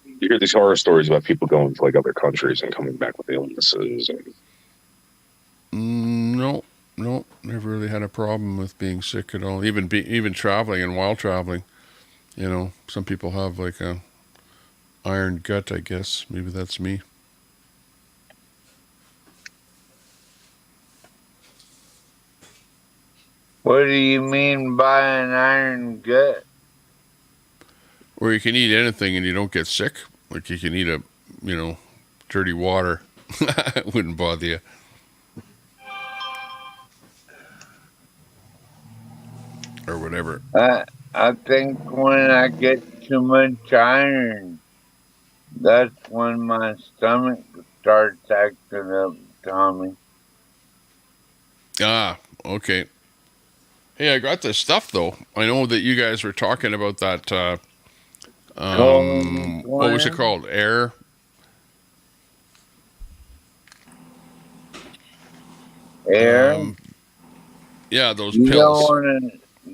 You hear these horror stories about people going to like other countries and coming back with illnesses. No, never really had a problem with being sick at all. Even traveling and while traveling, some people have like a iron gut, I guess. Maybe that's me. What do you mean by an iron gut? Where you can eat anything and you don't get sick. Like you can eat dirty water. It wouldn't bother you. Or whatever. I think when I get too much iron, that's when my stomach starts acting up, Tommy. Ah, okay. Hey, I got this stuff though. I know that you guys were talking about that. What was it called? Air. Air. Yeah, those You pills.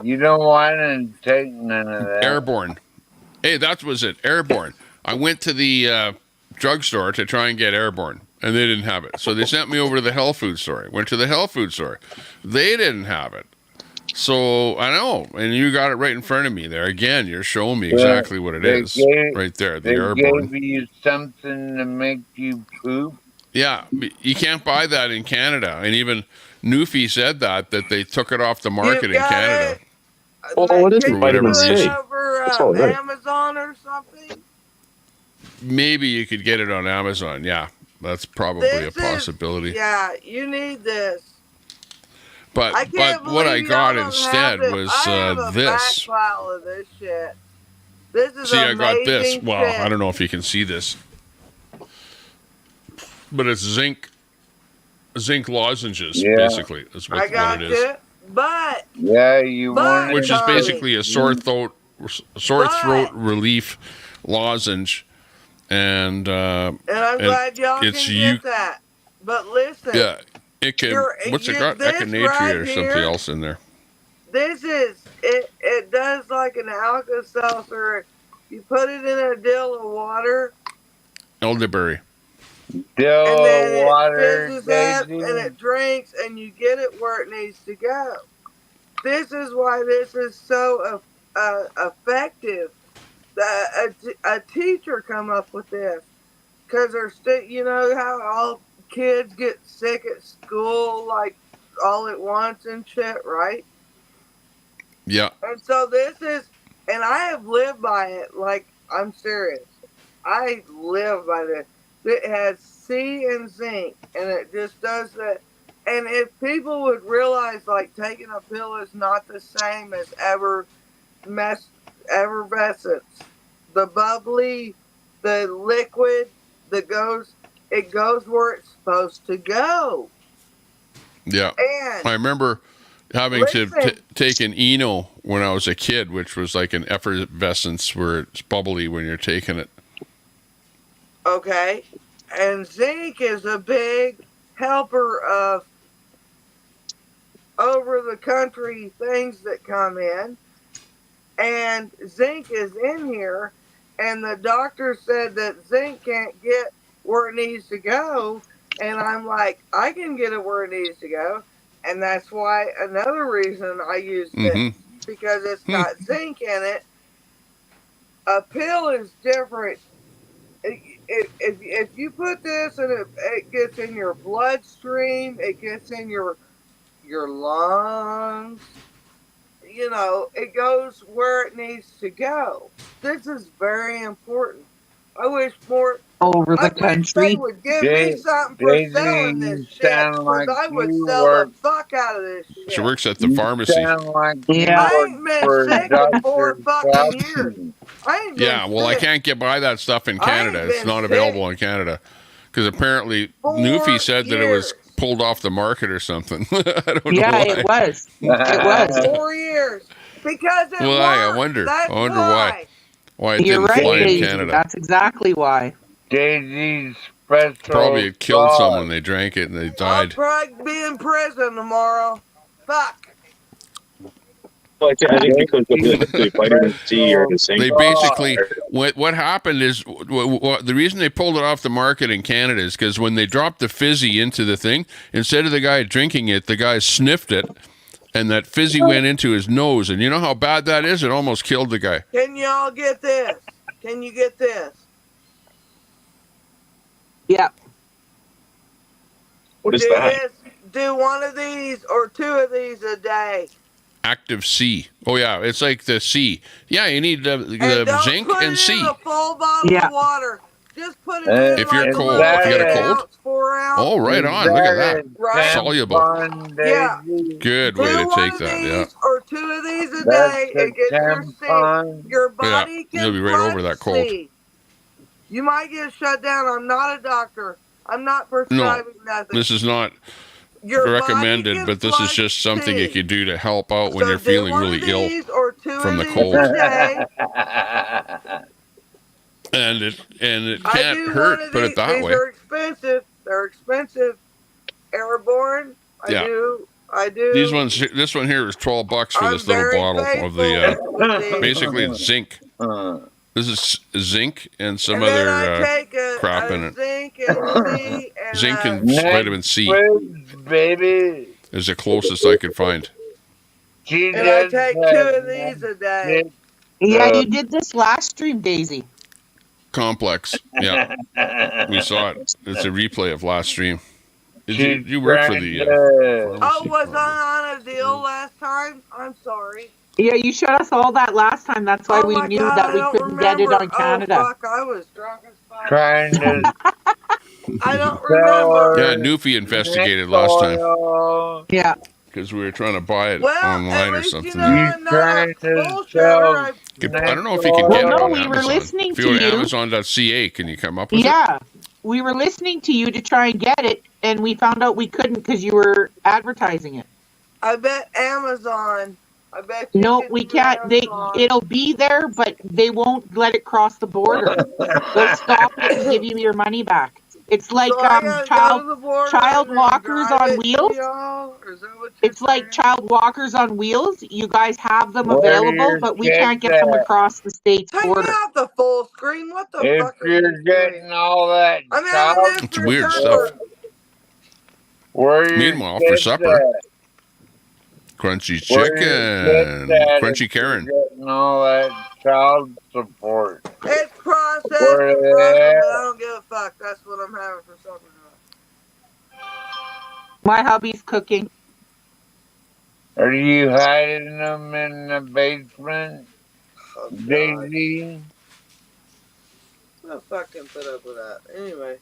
you don't want to take none of that. Airborne. Hey, that was it. Airborne. I went to the drugstore to try and get Airborne, and they didn't have it. So they sent me over to the health food store. Went to the health food store. They didn't have it. So I know, and you got it right in front of me there. Again, you're showing me exactly what it is right there. The Airborne. They gave you something to make you poop. Yeah, you can't buy that in Canada, and even Newfie said that they took it off the market in Canada. Well, what is vitamin C? Over Amazon or something. Maybe you could get it on Amazon. Yeah, that's probably a possibility. Yeah, you need this. But what I got instead was this. Backpile of this shit. This is see, I got this. shit. Well, I don't know if you can see this, but it's zinc lozenges. Basically, is what it is. But yeah, you want which is basically a sore throat relief lozenge, and I'm glad y'all can get that. But listen, yeah, it can. What's it got? Echinacea or something else in there. This is it. It does like an Alka-Seltzer. You put it in a dill of water. Elderberry. Dill and then water, it fizzes up and it drinks, and you get it where it needs to go. This is why this is so effective. A teacher come up with this because they're you know how all kids get sick at school like all at once and shit, right? Yeah. And so this is, and I have lived by it. Like, I'm serious. I live by this. It has C and zinc, and it just does that. And if people would realize, like, taking a pill is not the same as effervescence, the bubbly, the liquid that it goes where it's supposed to go. Yeah. And I remember having to take an Eno when I was a kid, which was like an effervescence where it's bubbly when you're taking it. Okay. And zinc is a big helper of over the country things that come in. And zinc is in here. And the doctor said that zinc can't get where it needs to go. And I'm like, I can get it where it needs to go. And that's why another reason I use this, because it's got zinc in it. A pill is different. If you put this and it gets in your bloodstream, it gets in your lungs, you know, it goes where it needs to go. This is very important. I wish more over the country they would give me something for selling this shit, because I would sell the fuck out of this shit. She works at the pharmacy. I ain't been sick in 4 fucking years. Yeah, well, I can't buy that stuff in Canada. It's not available in Canada. Because apparently Newfie said that it was pulled off the market or something. I don't know why. It was. It was. 4 years. Because it worked. I wonder. That's I wonder why. Why it You're didn't right, fly Daisy. in Canada. That's exactly why. Daisy's special Probably it killed someone. They drank it and they died. I'll probably be in prison tomorrow. Fuck. Well, I think because of the vitamin C or the zinc. They basically, what happened is, the reason they pulled it off the market in Canada is because when they dropped the fizzy into the thing, instead of the guy drinking it, the guy sniffed it, and that fizzy went into his nose. And you know how bad that is? It almost killed the guy. Can y'all get this? Can you get this? Yeah. What is that? Do one of these or 2 of these a day. Active C. Oh yeah, it's like the C. Yeah, you need the zinc and C. In a full bottle of water. Just put it in if you're like cold, if you got a cold. 4 ounce. Oh, right on. Look at that. Right. Soluble. Yeah. Good way to take that. Yeah. Or 2 2 of these a That's day a and get your tampon. your Yeah, body you'll can be right over that cold. see. You might get shut down. I'm not a doctor. I'm not No, prescribing nothing. this is not Your body recommended, can but this is just something you see. could do to help out when So you're do feeling one really of ill these or 2 from of the these cold. a day. And it I can't do hurt. one of Put it these. that These way. are expensive. They're expensive. Airborne. Yeah. I do. These ones. This one here is $12 for I'm this little very bottle of faithful with the. these. Basically, it's zinc. This is zinc and some And then other I take crap in a it. zinc and C and Zinc and Next vitamin C quiz, baby. is the closest I could find. She and I does take 2 have of these a day. Yeah, you did this last stream, Daisy. Complex. Yeah, we saw it. It's a replay of last stream. Did you work for the Oh, was I on a deal last time? I'm sorry. Yeah, you showed us all that last time. That's why Oh we my knew God, that I we don't couldn't get it remember. on Canada. Oh fuck, I was drunk as fuck. Trying to I don't remember. Yeah, Newfie investigated last time Yeah. because we were trying to buy it Well, at online or least something. you know I'm not a bullshitter. I don't know if you can get it no, on we were Amazon. listening If you go to to you. Amazon.ca, can you come up with it? Yeah. We were listening to you to try and get it, and we found out we couldn't because you were advertising it. I bet Amazon. I bet you No, can we do can't. Amazon. It'll be there, but they won't let it cross the border. They'll stop it and give you your money back. It's like So I gotta go to the border child and then walkers drive on it to wheels. y'all? Or is that what you're It's like child walkers on wheels. You guys have them Where available, your but we kids can't get them at? across the state's Take me border. off the full screen. What the If fuck are you you're getting all that I'm having child this It's for weird supper. stuff. where your Meanwhile, for kids supper, at? crunchy Where your chicken, kids at crunchy if you're Karen. getting all that child support? It's processed Where and they broken, at? but I don't give a fuck. That's what I'm having for supper tonight. My hubby's cooking. Are you hiding them in the basement, Oh, God. Daisy? I fucking put up with that. Anyway.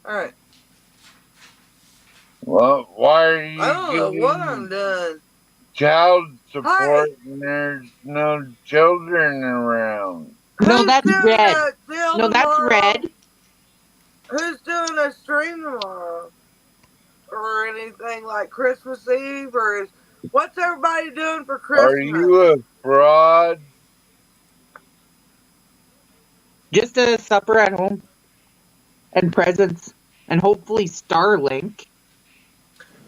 Alright. Well, why are you I don't know what giving I'm doing. child support and there's no children around? No, Who's that's doing red. a deal No, that's tomorrow? red. Who's doing a stream tomorrow? Or anything like Christmas Eve? Or what's everybody doing for Christmas? Are you a fraud? Just a supper at home. And presents. And hopefully Starlink.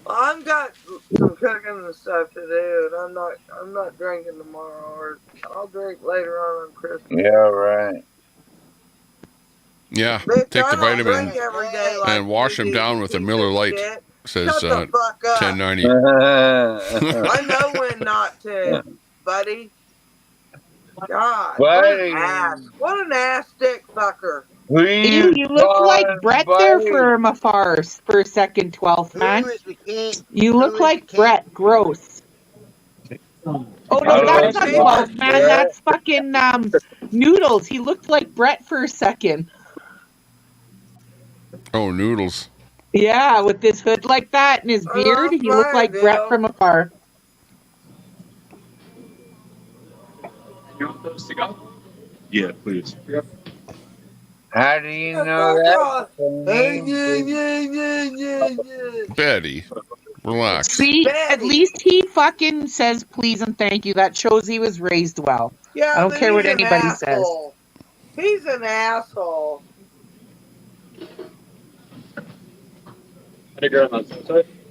Well, I've got some cooking and stuff to do, and I'm not drinking tomorrow, or I'll drink later on Christmas. Yeah, right. Yeah, Bitch, take I the don't vitamin drink every day like and wash you them do, down you with a piece Miller of Lite. shit. Says Shut the fuck up. 1090. I know when not to, buddy. God, Buddy. what an ass stick fucker. Who Ew, you look like Brett there from afar for a second, 12th, man. Who is the king? You look Who is like the king? Brett. Gross. Oh, I no, that's look not like 12th, man. Brett. That's fucking Noodles. He looked like Brett for a second. Oh, noodles. Yeah, with his hood like that and his beard, he looked like Brett from afar. You want those to go? Yeah, please. How do you know that? Betty, relax. See, at least he fucking says please and thank you. That shows he was raised well. Yeah, I don't but care what he's an anybody says. asshole. He's an asshole.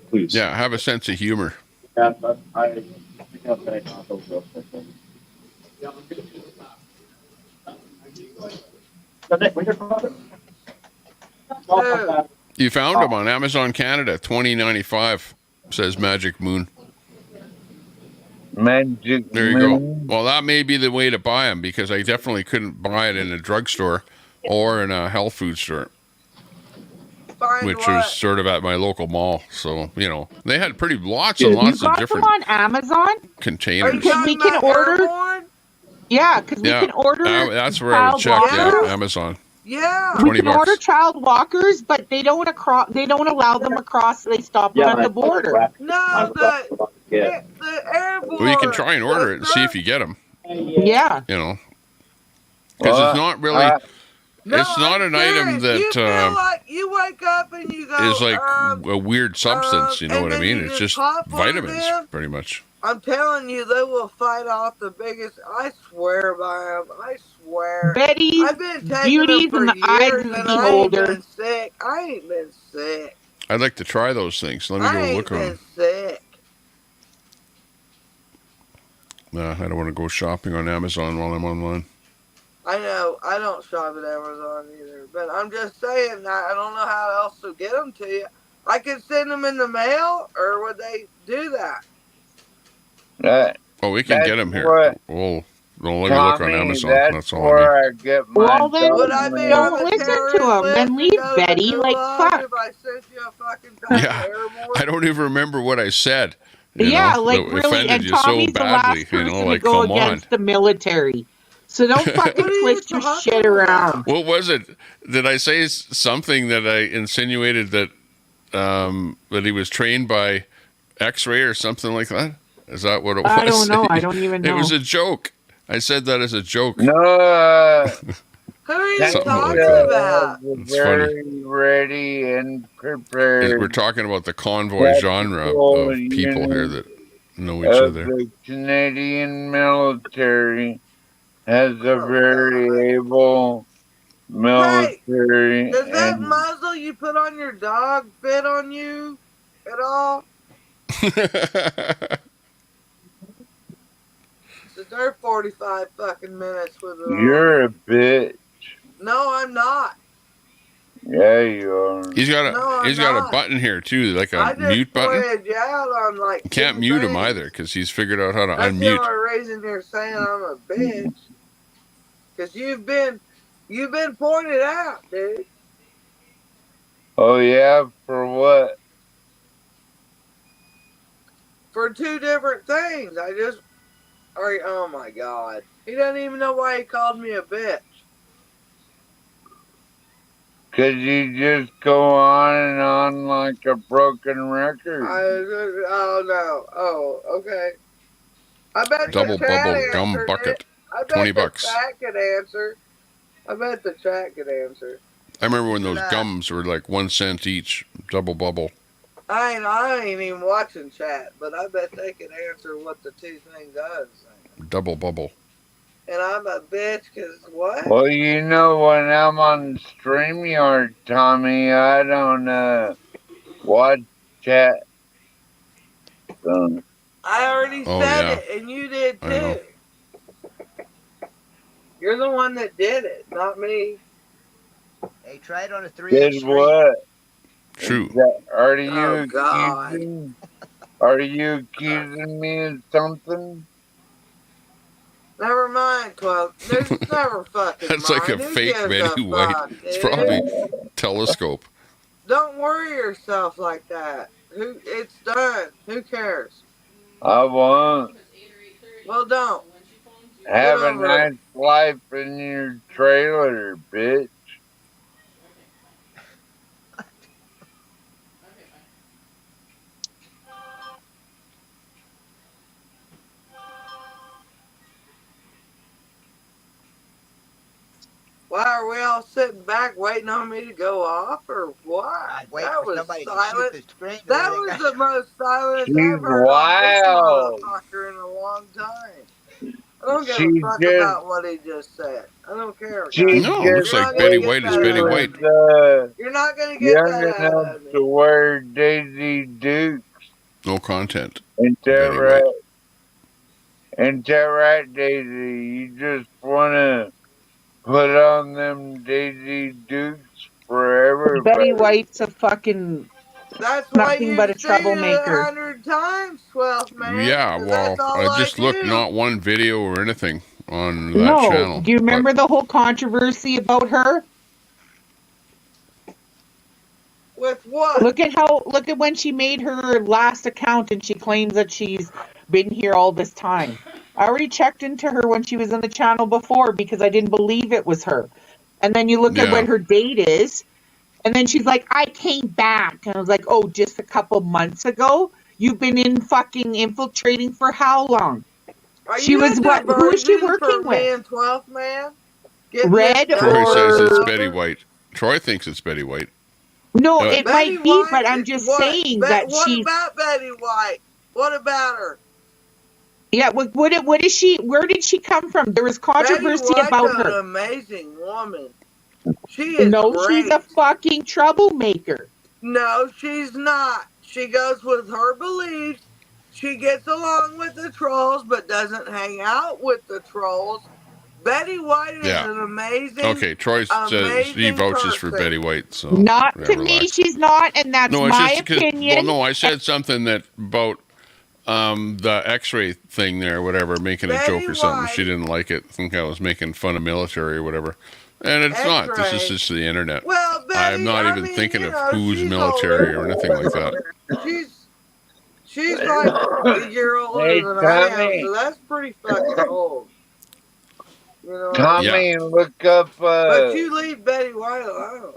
Please. Yeah, have a sense of humor. You found them on Amazon Canada, $20.95. Says Magic Moon. Magic There you Moon. go. Well, that may be the way to buy them because I definitely couldn't buy it in a drugstore or in a health food store, which was sort of at my local mall. So, you know, they had lots and lots You of got different them on Amazon? containers. Because we can order. Yeah, because we can order. That's where I would check. Yeah, walkers. Amazon. Yeah. We 20 can order bucks. child walkers, but they don't allow them across. They stop them at the border. No, the Well, you can try and order it and see if you get them. Yeah. You know, because it's not really. It's not an item that You feel like you wake up and you go, is like a weird substance. You know what I mean? It's just vitamins, pretty much. I'm telling you, they will fight off the biggest. I swear by them. I swear. Betty, I've been taking beauty's them in for the eyes years, of the and I ain't beholder. been sick. I ain't been sick. I'd like to try those things. Let me I go ain't look on been them. sick. Nah, I don't want to go shopping on Amazon while I'm online. I know. I don't shop at Amazon either, but I'm just saying. I don't know how else to get them to you. I could send them in the mail, or would they do that? Oh, we can get them here. Well, let me look on Amazon. That's all I where mean. I get my Well, then Would I be don't on the listen to terrorist him. list Then and leave go to the Betty. Like, gulag fuck. if I sent you a fucking pack Yeah, of Paramore? I don't even remember what I said. You Yeah, know, like that really. offended And you so Tommy's the last badly. person You know, like to go come on. against the military. So don't fucking twist your shit around. What was it? Did I say something that I insinuated that that he was trained by X-ray or something like that? Is that what it was? I don't know. I don't even know. It was a joke. I said that as a joke. No. Who are you Something talking like that. about? It's funny. Very ready and prepared. We're talking about the convoy genre of people here that know each of other. The Canadian military has a very able military. Does that and muzzle you put on your dog fit on you at all? They're 45 fucking minutes with it on. you're a bitch. No, I'm not. Yeah, you are. He's got a No, I'm got a not. button here too, like I a just mute button. pointed you out on like You can't two mute him things. either because he's figured out how to That's the unmute. only reason you're saying I'm a bitch. Because you've been pointed out, dude. Oh yeah, for what? For two different things. Oh my God. He doesn't even know why he called me a bitch. Cause you just go on and on like a broken record. Oh no. Oh, okay. I bet Double the chat bubble gum answered bucket, it. I bet $20. the chat could answer. I bet the chat could answer. I remember when those gums were like 1 cent each. Double bubble. I ain't even watching chat, but I bet they could answer what the two things I was saying. Double bubble. And I'm a bitch because what? Well, you know, when I'm on StreamYard, Tommy, I don't watch chat. I already Oh, said yeah. it, and you did I know. too. You're the one that did it, not me. Hey, try it on a 3x Did screen. what? True. Are you Oh, God. accusing? Are you accusing me of something? Never mind, Club. There's never fucking That's mind. like a Who fake gives Betty a White. fuck, It's dude? probably telescope. Don't worry yourself like that. It's done. Who cares? I won't. Well, don't. Have a over it. nice life in your trailer, bitch. Why are we all sitting back waiting on me to go off, or what? Waiting That for was somebody to shoot silent. the screen. That was the most silent She's I've heard wild. on this motherfucker in a long time. I don't give She a fuck just- about what he just said. I don't care. She guys. No, You're looks not like gonna Betty get White is that Betty out of White. me. You're not gonna get young that out enough of me. to wear Daisy Dukes. No content. Ain't that Betty right? White. Ain't that right, Daisy? You just wanna put on them Daisy Dukes for everybody. Betty White's a fucking That's why nothing you've but a seen it troublemaker. 100 times, 12 man. Yeah, 'cause well, that's all I just looked, do. not one video or anything on that No, channel. do you remember the whole controversy about her? With what? Look at when she made her last account and she claims that she's been here all this time. I already checked into her when she was on the channel before because I didn't believe it was her. And then you look at Yeah. when her date is, and then she's like, I came back. And I was like, oh, just a couple months ago? You've been in fucking infiltrating for how long? Are She you was a what? Who is she diversion working for me with? and 12th man? Get Red this Troy says it's or Betty White. Troy thinks it's Betty White. no? Uh, It Betty might be, White. but I'm just What? saying that What she's. about Betty White? What about her? Yeah. What is she? Where did she come from? There was Betty controversy White's about an her. amazing woman. She is No, she's great. a fucking troublemaker. No, she's not. She goes with her beliefs. She gets along with the trolls, but doesn't hang out with the trolls. Betty White is yeah. an amazing, Okay, Troy says he amazing vouches for person. Betty White, so Not yeah, to me, relax. she's not, and that's No, it's my just because. opinion. Well, no, I said something that about the X-ray thing there, whatever, making a Betty joke or something. White. She didn't like it. I think I was making fun of military or whatever. And it's not. This is X-ray. just the internet. Well, Betty, I'm not even thinking of who's military or anything like that. She's like a year older Hey, than I am, Tommy. so that's pretty fucking old. You know what I mean? Tommy, look up. But you leave Betty White alone.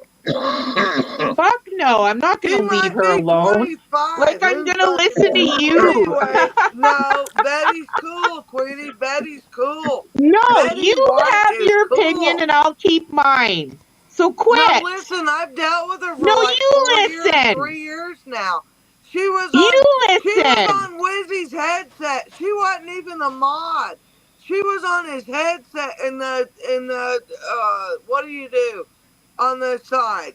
Fuck no, I'm not gonna leave her alone. 25. Like I'm Who gonna fuck- listen to you. Anyway, no, Betty's cool, Queenie. Betty's cool. No, Betty you White have is your cool. opinion and I'll keep mine. So quit. No, listen, I've dealt with her for No, like you 4 years, listen. 3 years now. She was You on, She was listen. on Wizzy's headset. She wasn't even a mod. She was on his headset in the what do you do on the side?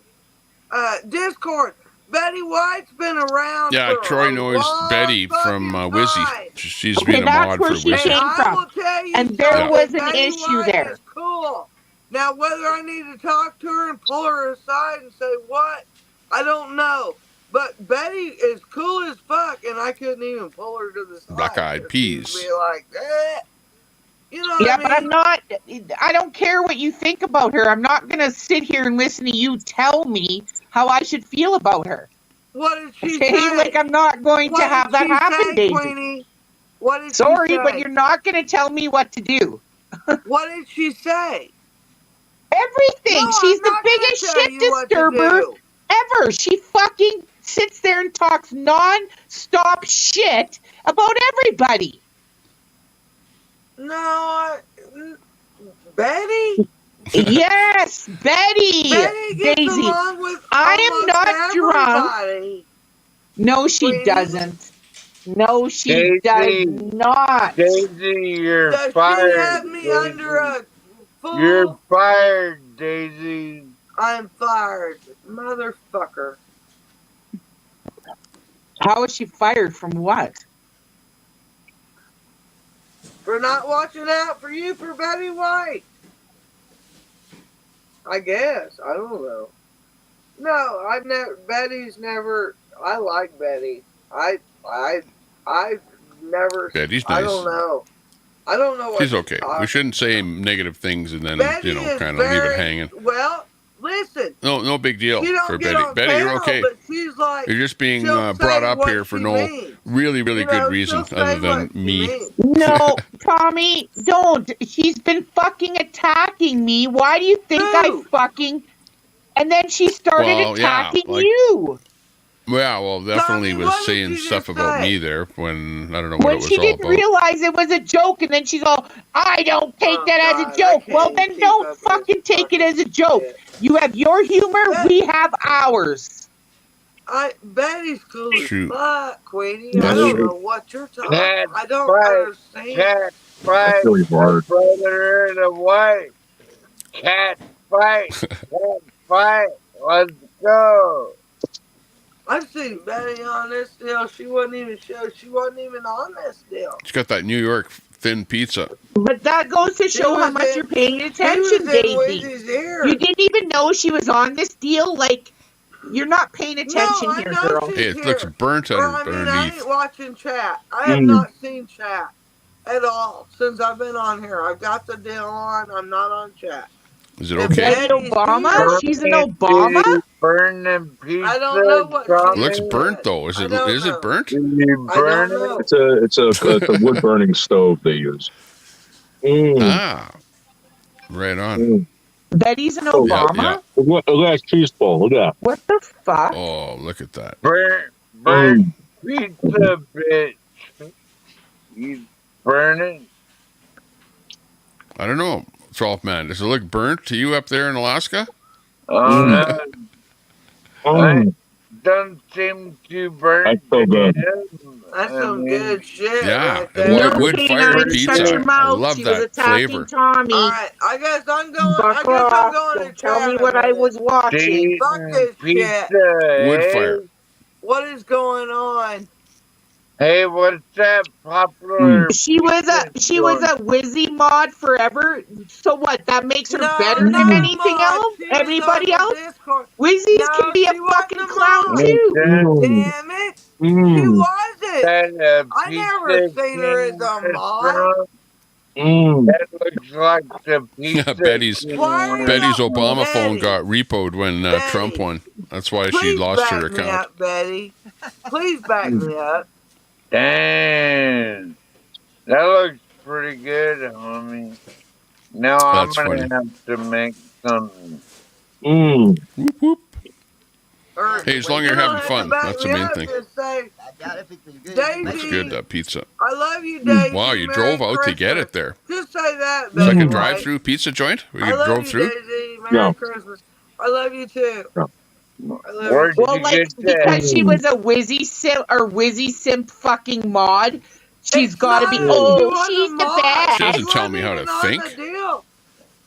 Discord. Betty White's been around Yeah, for Troy a knows long Betty from fucking Wizzy. time. She's Okay, been a that's mod where for she Wizzy. came And I from. will tell you And there something. was an Betty issue White there. is cool. Now, whether I need to talk to her and pull her aside and say what, I don't know. But Betty is cool as fuck, and I couldn't even pull her to the side. Black Eyed Peas. Be like, you know Yeah, what but I I'm mean? not. I don't care what you think about her. I'm not gonna sit here and listen to you tell me how I should feel about her. What did she Okay, say? like I'm not going What to have did that she happen, say, Daisy. Queenie? What did Sorry, she say? but you're not gonna tell me what to do. What did she say? Everything. No, She's I'm the not biggest gonna tell shit you what to disturber do. ever. She fucking sits there and talks non-stop shit about everybody. No, Betty? Yes, Betty. Betty gets Daisy. along with I am almost not drunk. everybody. No, she Queenie? doesn't. No, she Daisy. does not. Daisy, you're Does fired. she have me Daisy. under a fool? You're fired, Daisy. I'm fired. Motherfucker. How is she fired from what? For not watching out for you for Betty White. I guess. I don't know. No, Betty's never. I like Betty. I've never. Betty's I nice. don't know. I don't know what She's okay. talking- We shouldn't say negative things and then, Betty is kind of leave it very- hanging. Well, listen. No big deal She don't for get Betty. on Betty, you're panel, okay. But she's like, You're just being she'll brought say up what here for she no means. really good reason she'll other say than what she me. means. No, Tommy, don't. She's been fucking attacking me. Why do you think I fucking... And then she started Well, yeah, attacking like- you. Yeah, well, definitely Tommy, was what did saying you stuff just about say? me there when I don't know what When it was she all didn't about. realize it was a joke, and then she's all, I don't take that as God, a joke. I Well, can't then keep don't up fucking this take it as a joke. shit. You have your humor, we have ours. Betty's cool Shoot. as fuck, Queenie. That's I don't true. know what you're talking Cat about. I don't fight. understand. Cat fight. That's really hard. A brother and a wife. Cat fight. Cat fight. Let's go. I've seen Betty on this deal. She wasn't even on this deal. She's got that New York thin pizza. But that goes to She show how was much in- you're paying She was attention, in Daisy. Wizzy's ear. You didn't even know she was on this deal? Like, you're not paying No, attention I here, know girl. she's Hey, it looks here. burnt Or, I underneath. ain't watching chat. I have not seen chat at all since I've been on here. I've got the deal on. I'm not on chat. Is it And okay? Betty Obama? She's an Obama? Burn them pizza. I don't know what she It looks burnt though. Is I it? don't Is know. it burnt? You I burn don't know. It's a wood burning stove they use. Ah, right on. Betty's an Oh, Obama? yeah. Look at that cheese ball. Look at that. What the fuck? Oh, look at that. Burn pizza, bitch. You burning? I don't know, 12 man. Does it look burnt to you up there in Alaska? Oh no. I don't seem to burn That's so to good. him. That's I some mean, good shit Yeah, right and there. wood fire Canine, shut your pizza. I mouth. love She was that attacking flavor. Tommy. All right, I guess I'm going. I Buckle guess I'm off. going to Don't tell chat me a what I minute. was watching. Fuck this shit. pizza, Wood eh? fire. What is going on? Hey, what's that popular She was pizza a Wizzy mod forever. So what? That makes her No, better than not a anything mod. else? She was Everybody on the else? Discord. Wizzies can No, be a she wasn't fucking a clown mod. too. Damn it. She wasn't. I never seen her as a mod. That looks like the pizza Betty's king Betty's Obama phone Betty. got repoed when Trump won. That's why she Please lost her back me account. up, Betty. Please back me up. Dang. That looks pretty good, homie. Now I'm That's gonna funny. have to make something. Whoop, whoop. Or, Hey, as long as you you're don't having have fun, to back that's the me main up. thing. Just say, Looks Daisy, good, that pizza. I love you, Daisy. Wow, you Merry drove out Christmas. to get it there. Just say that, It's like Betty a White. drive-through pizza joint where I you love drove you, through? Daisy. Merry No. Christmas. I love you too. No. I love Where'd you. Well, you like get because she that? was a Wizzy simp fucking mod, she's It's got to be. not. She Oh, was she's a the mod. She She best. doesn't tell wasn't me how to even on the think. deal.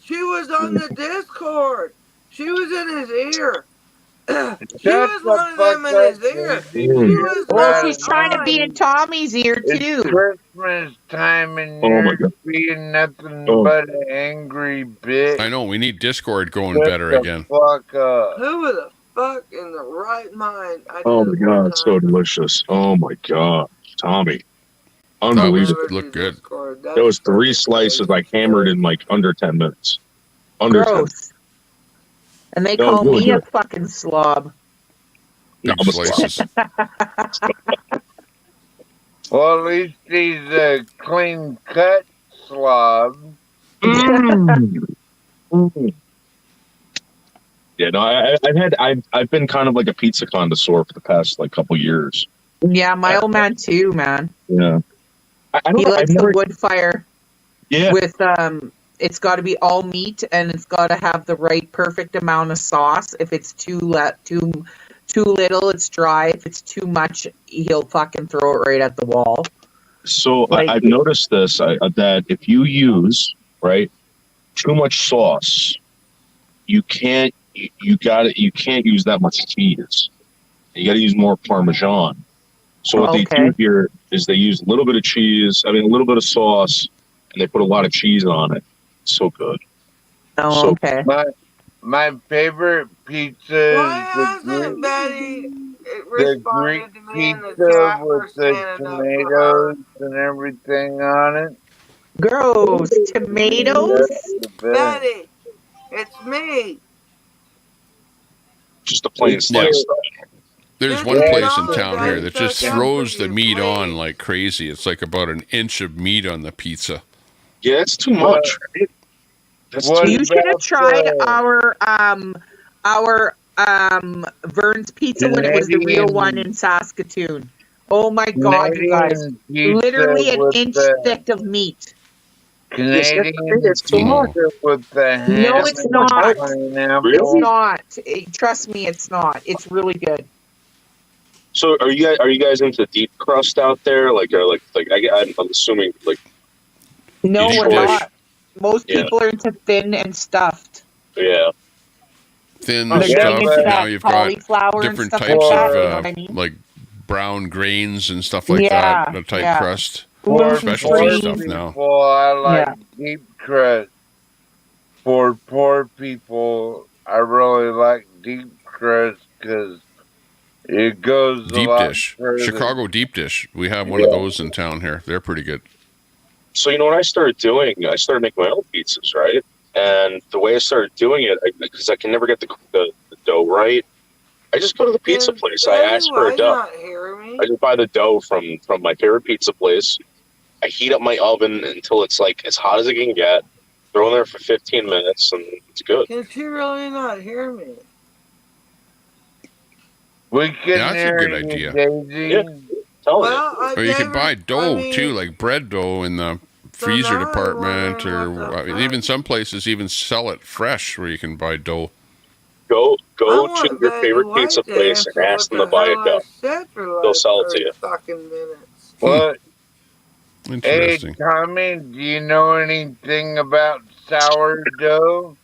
She was on the Discord. She was in his ear. She Shut was the one of fuck them in up, his ear. Daisy. She You're was Well, not she's trying to be in on. Tommy's ear It's too. Christmas time and Oh my you're god. being nothing Oh. but an angry bitch. I know, we need Discord going Shut better the again. fuck up. Who the fuck in the right mind? I Oh did my it one god, so time. delicious. Oh my god. Tommy. That Unbelievable. was looked good. Discord. There That's was 3 fucking slices crazy I hammered shit. in like under 10 minutes. Under 10. Gross. And they That was call really me a good. fucking slob. No, Big I'm a slob. slices. Well, at least he's a clean cut slob. Yeah, no, I've been kind of like a pizza connoisseur for the past like couple years. Yeah, my old man too, man. Yeah, I don't He know. likes the wood fire. Yeah. With it's got to be all meat and it's got to have the right perfect amount of sauce. If it's too little, it's dry. If it's too much, he'll fucking throw it right at the wall. So Like- I've noticed this that if you use too much sauce, you can't use that much cheese. You got to use more Parmesan. So what they do here is they use a little bit of cheese, a little bit of sauce, and they put a lot of cheese on it. It's so good. Oh, So- okay. My favorite pizza Why is the hasn't Betty Greek responded to me in the pizza chat for with the standing up for her? tomatoes and everything on it. Gross. Tomatoes? That's the best. Betty, it's me. Just a plain It's slice. There's Did one you place in know town that here that it's just okay throws for the you, meat please? on like crazy. It's like about an inch of meat on the pizza. Yeah, it's too much. Right? What You should have about tried the our Vern's Pizza when it was the real one in Saskatoon. Oh my god, you guys. Canadian pizza Literally an with inch the thick of meat. Canadian It's too much. pizza with the ham No, it's and not. pineapple? It's not. Trust me, it's not. It's really good. So are you guys into deep crust out there? I'm assuming like No, Deep we're dish. not. Most Yeah. people are into thin and stuffed. yeah. Thin They're getting stuff. into Now that you've got cauliflower and different stuff types like that. of You know what I mean? like brown grains and stuff like Yeah, that. The tight yeah. crust. For Specialty poor stuff now. people, I like Yeah. deep crust. For poor people, I really like deep crust because it goes a Deep lot dish. further. Chicago deep dish. We have one of Yeah. those in town here. They're pretty good. So what I started doing? I started making my own pizzas, right? And the way I started doing it, because I can never get the dough right, I just go to the pizza place. I Betty ask for a White dough. not hearing me? I just buy the dough from my favorite pizza place. I heat up my oven until it's like as hot as it can get. Throw in there for 15 minutes, and it's good. Can she really not hear me? We can Yeah, that's a hear good you, idea. Daisy. Yeah. Telling you. Well, I Or you can gave buy her. dough I mean, too, like bread dough in the so freezer now I department, wonder what or the even fuck. some places even sell it fresh, where you can buy dough. Go I to want your Betty favorite White pizza to place and answer ask what them to the buy a hell I dough. said for the They'll last sell it to 30 you. fucking minutes. What? Hey, Interesting. Tommy, do you know anything about sourdough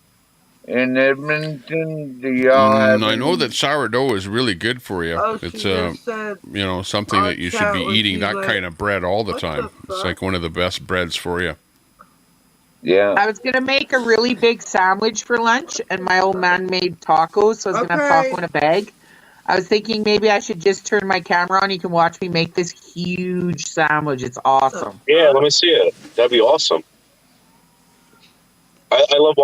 in Edmonton? Do y'all have I know that any? sourdough is really good for you. Oh, It's she just said, something I'll that you should be chat with eating you that later. kind of bread all the What the time. It's fuck? like one of the best breads for you. Yeah. I was gonna make a really big sandwich for lunch, and my old man made tacos, so I was gonna have taco in a bag. I was thinking maybe I should just turn my camera on. You can watch me make this huge sandwich. It's awesome. Yeah, let me see it. That'd be awesome. I love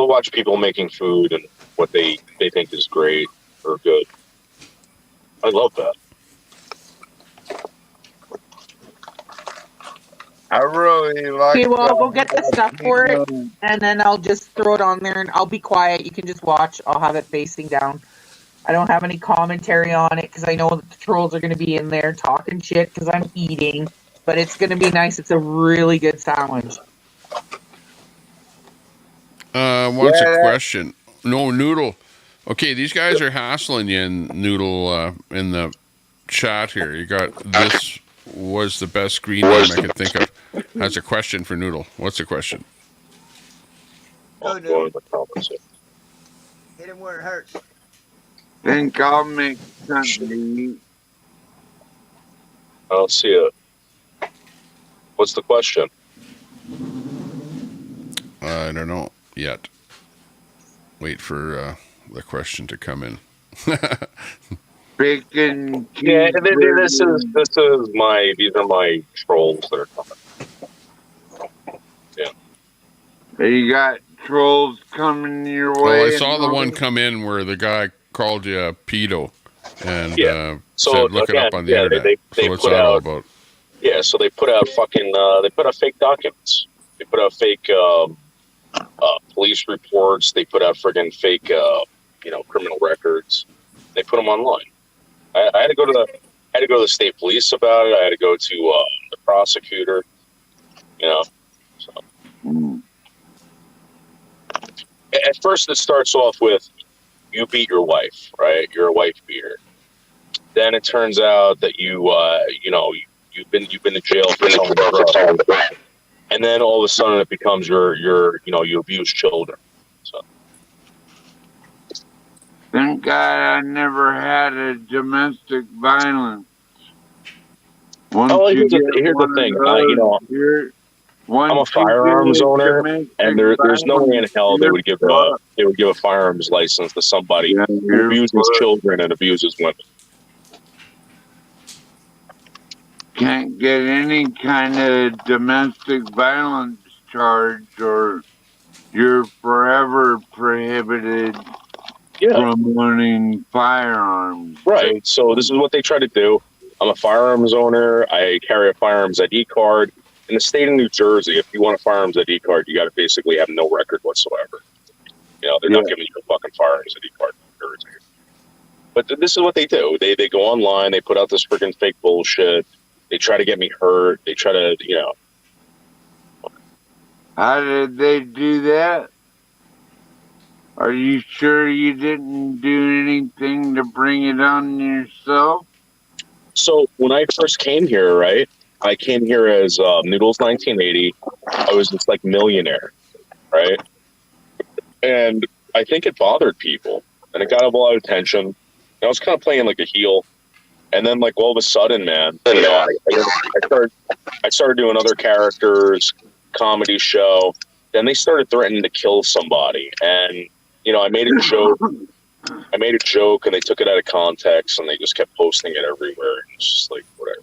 watching people making food and what they think is great or good. I love that. I really like Okay, well, I'll go get the stuff for it, Latino. and then I'll just throw it on there, and I'll be quiet. You can just watch. I'll have it facing down. I don't have any commentary on it because I know that the trolls are going to be in there talking shit because I'm eating. But it's going to be nice. It's a really good sandwich. What's a question? No, Noodle. Okay, these guys are hassling you, Noodle, in the chat here. You got this was the best screen name I could think of. Has a question for Noodle. What's the question? Go, Noodle. Hit him where it hurts. Think I'll make something to eat. I don't see it. What's the question? I don't know yet. Wait for the question to come in. Bacon. Yeah, these are my trolls that are coming. Yeah. You got trolls coming your Oh, way. I saw the one come in where the guy called you a pedo and So said, look it again, up on the internet. they So what's put that all out. about? Yeah, so they put out they put out fake documents. They put out fake police reports. They put out friggin' fake criminal records. They put them online. I had to go to the state police about it. I had to go to the prosecutor. So. At first, it starts off with you beat your wife, right? You're a wife beater. Then it turns out that you've been to jail for selling drugs. And then all of a sudden it becomes you abuse children. So. Thank God I never had a domestic violence. Once Here's the thing. I'm a firearms owner, and there's no way in hell they would give a firearms license to somebody who abuses children and abuses women. Can't get any kind of domestic violence charge, or you're forever prohibited from owning firearms. Right. So this is what they try to do. I'm a firearms owner. I carry a firearms ID card. In the state of New Jersey, if you want a firearms ID card, you got to basically have no record whatsoever. They're not giving you a fucking firearms ID card in New Jersey. But this is what they do. They go online. They put out this freaking fake bullshit. They try to get me hurt. They try to, How did they do that? Are you sure you didn't do anything to bring it on yourself? So when I first came here, right, I came here as Noodles 1980. I was this like millionaire, right? And I think it bothered people, and it got a lot of attention. And I was kind of playing like a heel, and then like all of a sudden, man, I started doing other characters, comedy show. Then they started threatening to kill somebody, and I made a joke. And they took it out of context, and they just kept posting it everywhere. And it's just like whatever.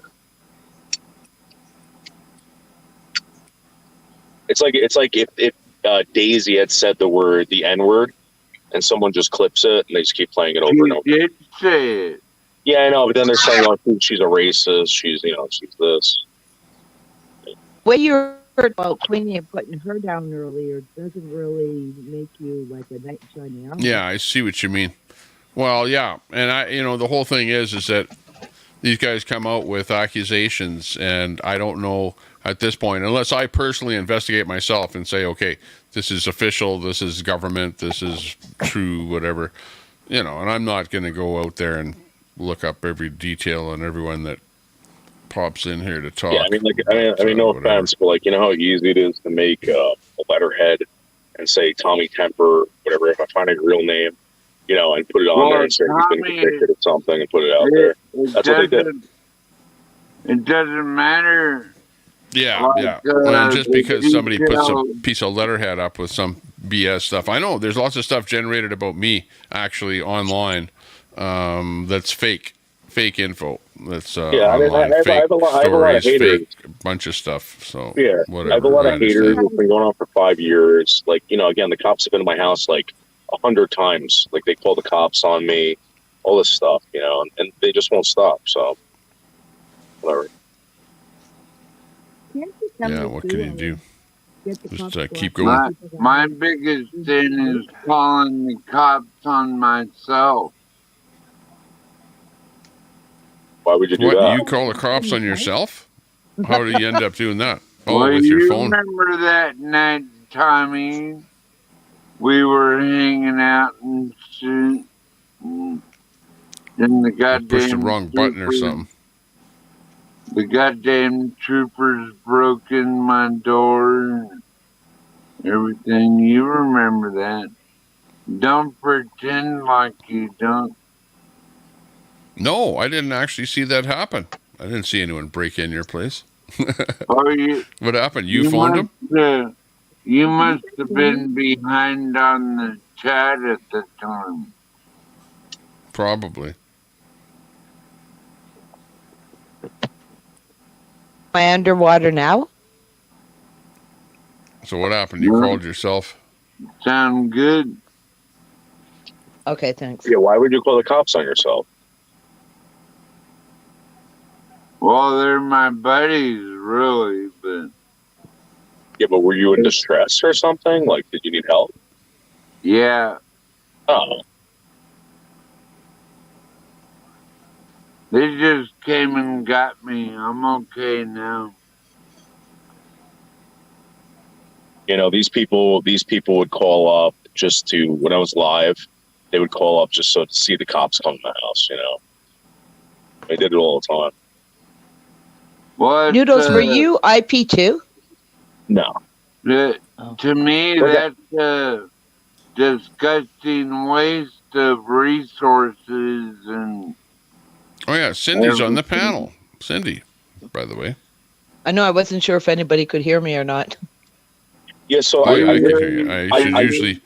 It's like if Daisy had said the N-word, and someone just clips it, and they just keep playing it over and over. You did say it. Yeah, I know, but then they're saying, "Oh, she's a racist. She's this." What you heard about Queenie and putting her down earlier doesn't really make you like a knight in shining armor. Yeah, I see what you mean. Well, yeah, and the whole thing is that these guys come out with accusations, and I don't know at this point, unless I personally investigate myself and say, okay, this is official, this is government, this is true, whatever, and I'm not going to go out there and look up every detail on everyone that pops in here to talk. Yeah, I mean, no offense, but like, you know how easy it is to make a letterhead and say Tommy Temper, whatever. If I find a real name, and put it on there and say he's been convicted of something and put it out there. That's what they did. It doesn't matter. Yeah, just because somebody puts a piece of letterhead up with some BS stuff. I know there's lots of stuff generated about me actually online that's fake info. That's online, I have a lot of haters. fake, bunch of stuff. So yeah, whatever. I have a lot of haters. It's been going on for 5 years. Like, again, the cops have been to my house like 100 times. Like, they call the cops on me, all this stuff, and they just won't stop. So whatever. Yeah, what can you do? Just keep going. My biggest thing is calling the cops on myself. Why would you do that? You call the cops on yourself? How did you end up doing that? Oh, well, with your phone? Remember that night, Tommy? We were hanging out and shit. And the goddamn pushed the wrong button or something. The goddamn troopers broke in my door and everything. You remember that. Don't pretend like you don't. No, I didn't actually see that happen. I didn't see anyone break in your place. What happened? You phoned him? You must have been behind on the chat at the time. Probably. Am I underwater now? So what happened? You called yourself? Sound good. Okay, thanks. Yeah, why would you call the cops on yourself? Well, they're my buddies, really, but... Yeah, but were you in distress or something? Like, did you need help? Yeah. Oh. They just came and got me. I'm okay now. These people would call up just to, when I was live, they would call up just so to see the cops come to my house, They did it all the time. What? Noodles, were you IP2? No. To me, that's a disgusting waste of resources and... Oh, yeah, Cindy's on the panel. Cindy, by the way. I know, I wasn't sure if anybody could hear me or not. Yeah, so I can hear you. I should usually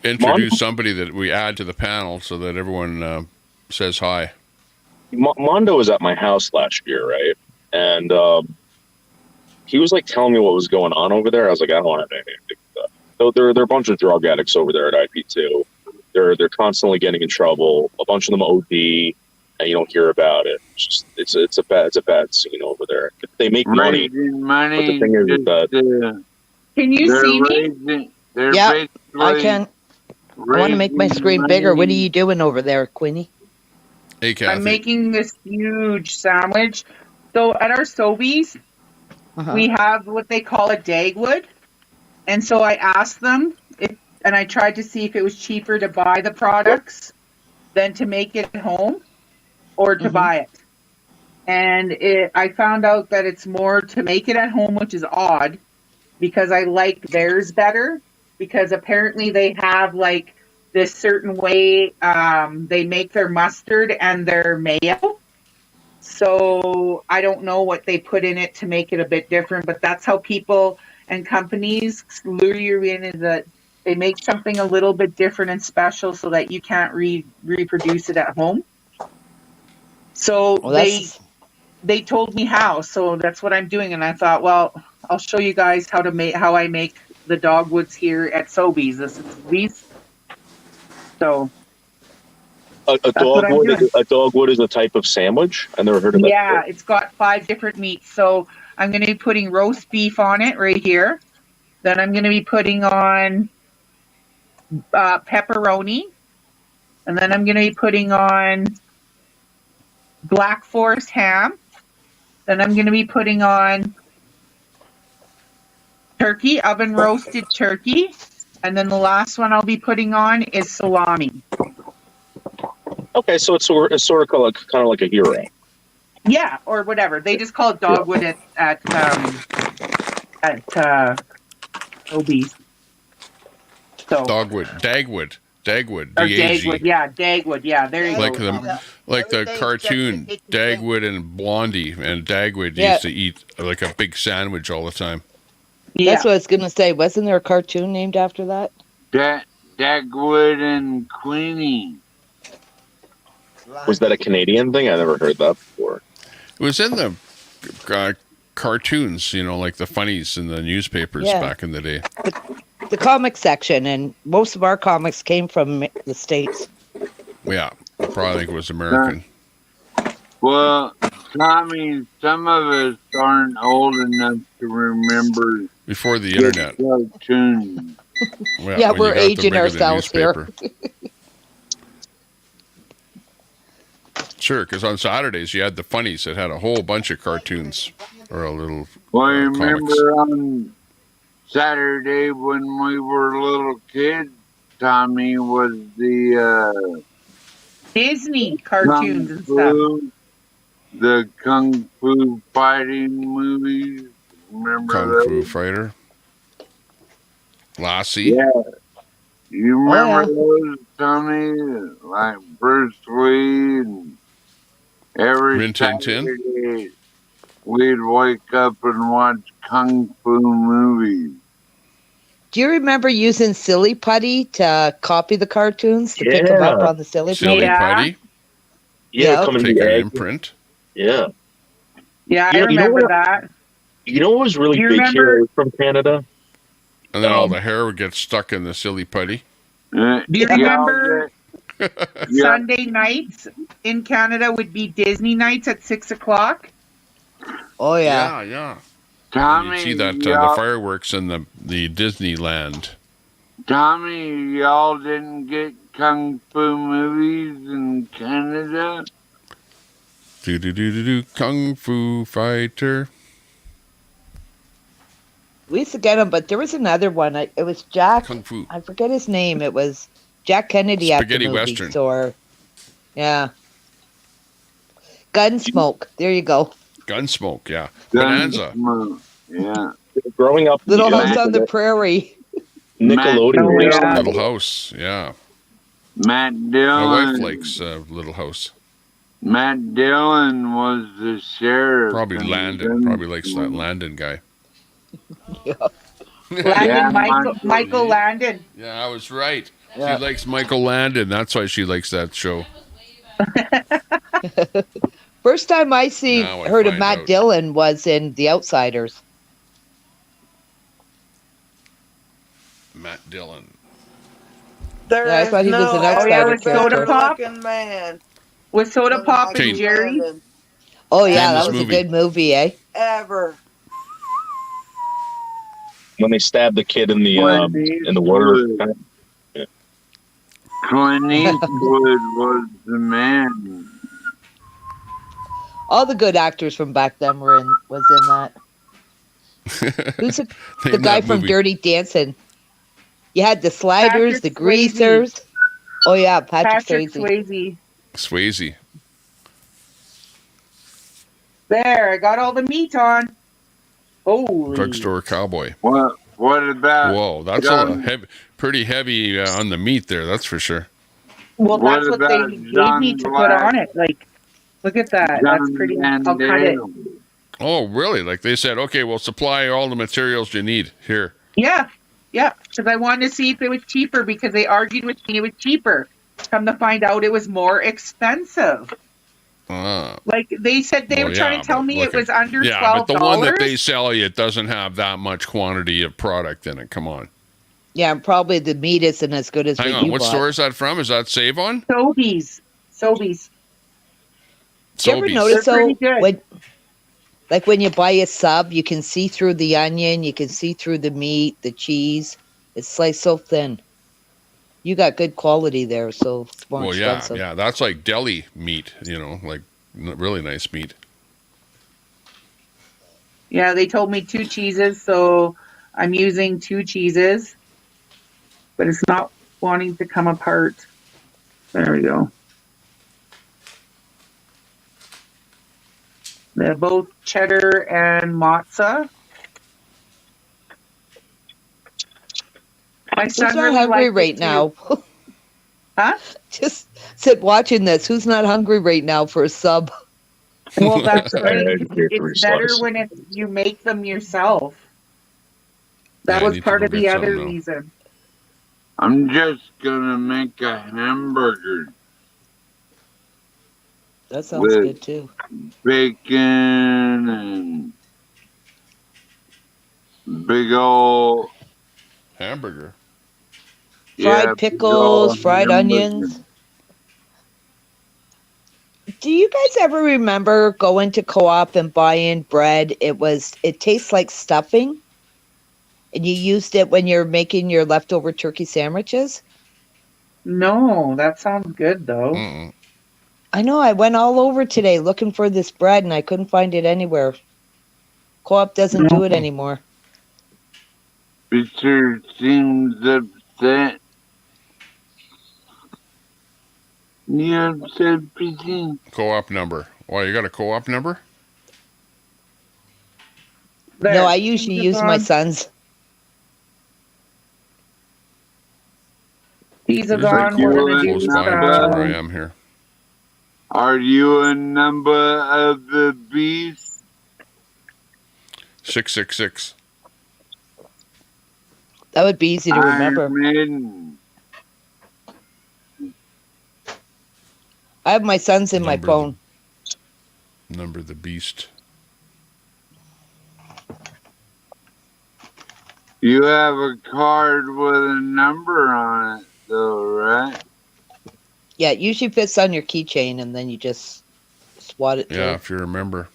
introduce somebody that we add to the panel so that everyone says hi. Mondo was at my house last year, right? And he was like telling me what was going on over there. I was like, I don't want to have anything to do with that. So they're a bunch of drug addicts over there at IP2. They're constantly getting in trouble. A bunch of them OD, and you don't hear about it. It's a bad scene over there. They make money. But the thing is that can you see me? Yeah, I can. I want to make my screen bigger. What are you doing over there, Queenie? Hey, Kathy. I'm making this huge sandwich. So at our Sobeys, we have what they call a Dagwood. And so I asked them, and I tried to see if it was cheaper to buy the products than to make it at home or to buy it. And I found out that it's more to make it at home, which is odd because I like theirs better because apparently they have like this certain way they make their mustard and their mayo. So I don't know what they put in it to make it a bit different, but that's how people and companies lure you in, is that they make something a little bit different and special so that you can't reproduce it at home. So they told me how, so that's what I'm doing. And I thought, well, I'll show you guys how I make the dogwoods here at Sobeys. This is these. So a dogwood is a type of sandwich. I never heard of that. Yeah, it's got 5 different meats. So I'm going to be putting roast beef on it right here. Then I'm going to be putting on pepperoni. And then I'm going to be putting on Black Forest ham. Then I'm going to be putting on turkey, oven roasted turkey. And then the last one I'll be putting on is salami. Okay, so it's sort of kind of like a hero. Yeah, or whatever. They just call it dogwood at Obese. So Dagwood, or D-A-G. Dagwood, yeah, Dagwood, yeah. There you Like go. the cartoon Dagwood and Blondie, and Dagwood Yeah. used to eat like a big sandwich all the time. That's what I was gonna say. Wasn't there a cartoon named after that? Dagwood and Queenie. Was that a Canadian thing? I never heard that before. It was in the cartoons, like the funnies in the newspapers Yeah. back in the day. The comic section, and most of our comics came from the States. Yeah, I probably think it was American. Well, Tommy, some of us aren't old enough to remember Before the internet. Cartoons. Yeah, when we're you got the aging regular ourselves here. newspaper. Sure, because on Saturdays you had the funnies that had a whole bunch of cartoons or a little. Well, you comics. remember on Saturday when we were little kids, Tommy, was the Disney cartoons and stuff. The Kung Fu fighting movies. Remember Kung those? Fu Fighter. Lassie. Yeah. You remember Oh, those, Tommy? Like Bruce Lee and every Rin Tin Tin? Saturday we'd wake up and watch Kung Fu movies. Do you remember using Silly Putty to copy the cartoons to pick them up on the Silly Putty? Silly Putty. Yeah, come in Take the an egg. imprint. Yeah. Yeah, I You know remember what- that. You know what was really Do you big remember- here from Canada? And then all the hair would get stuck in the Silly Putty. Do you remember Yeah. Sunday nights in Canada would be Disney nights at 6:00? Oh Yeah, yeah. Tommy, You see that the fireworks in the Disneyland. Tommy, y'all didn't get Kung Fu movies in Canada? Do Kung Fu Fighter. We used to get them, but there was another one. It was Jack. Kung Fu. I forget his name. It was Jack Kennedy at the Spaghetti movie Western. store. Yeah. Gunsmoke. There you go. Gunsmoke, yeah. Bonanza. Yeah. Growing up, Little yeah, House on the Prairie. Nickelodeon. Yeah. used to- Little House, yeah. Matt My wife Dillon. likes Little House. Matt Dillon was the sheriff. Probably in Landon. Probably Gunsmoke. likes that Landon guy. Landon, Yeah, Michael Landon. Yeah, I was right. Yeah. She likes Michael Landon. That's why she likes that show. First time I Now I heard of find Matt out. Dillon was in The Outsiders. Matt Dillon. There Yeah, I is thought he was no an outsider with Soda character. Pop. looking man With Soda than Pop Michael and Jerry. Landon Oh yeah, Famous that was movie. a good movie, eh? ever. When they stabbed the kid in the water. Clint Eastwood was the man. All the good actors from back then was in that. Who's the Name guy that from movie. Dirty Dancing? You had the sliders, Patrick the Swayze. greasers. Oh yeah, Patrick Patrick Swayze. Swayze. Swayze. There, I got all the meat on. Holy. Drugstore Cowboy. What about? Whoa, that's pretty heavy on the meat there, that's for sure. Well, What that's what they about gave John me to put Black? on it. Like, look at that. John That's pretty. I'll cut it. Mandel. Oh, really? Like they said, okay, we'll supply all the materials you need. Here. Yeah, because I wanted to see if it was cheaper because they argued with me it was cheaper. Come to find out, it was more expensive. Like they said, they Well, were trying yeah, to tell but me look it was at- under Yeah, $12. but the one that they sell you, it doesn't have that much quantity of product in it. Come on. Yeah, and probably the meat isn't as good as Hang what on. you What bought. store is that from? Is that Save-On? Sobeys. Do you ever Sobeys. notice They're though, pretty good. when you buy a sub, you can see through the onion, you can see through the meat, the cheese. It's sliced so thin. You got good quality there, so it's more Well, yeah, expensive. yeah. That's like deli meat, like really nice meat. Yeah, they told me 2 cheeses, so I'm using 2 cheeses, but it's not wanting to come apart. There we go. They're both cheddar and mozza. My Who's son not really hungry liked right it now? too. Huh? Just sit watching this. Who's not hungry right now for a sub? Well, that's great. It's better when you make them yourself. That Yeah, I was need to part go of the get other some now. reason. I'm just gonna make a hamburger That sounds with good too. bacon and big ol' Hamburger. Fried big ol' pickles, fried hamburger. onions. Do you guys ever remember going to co-op and buying bread? It tastes like stuffing, and you used it when you're making your leftover turkey sandwiches? No, that sounds good though. Mm-mm. I know, I went all over today looking for this bread and I couldn't find it anywhere. Co-op doesn't do it anymore. Mr. seems upset. You upset, Peter? Co-op number. Why, you got a co-op number? No, I usually use my son's. These are There's a gone. We're gonna do close by to where I am here. Are you a number of the beast? 666. That would be easy to remember. Maiden. I have my son's in my phone. Number the beast. You have a card with a number on it, though, right? Yeah, it usually fits on your keychain and then you just swat it Yeah, through. if you remember.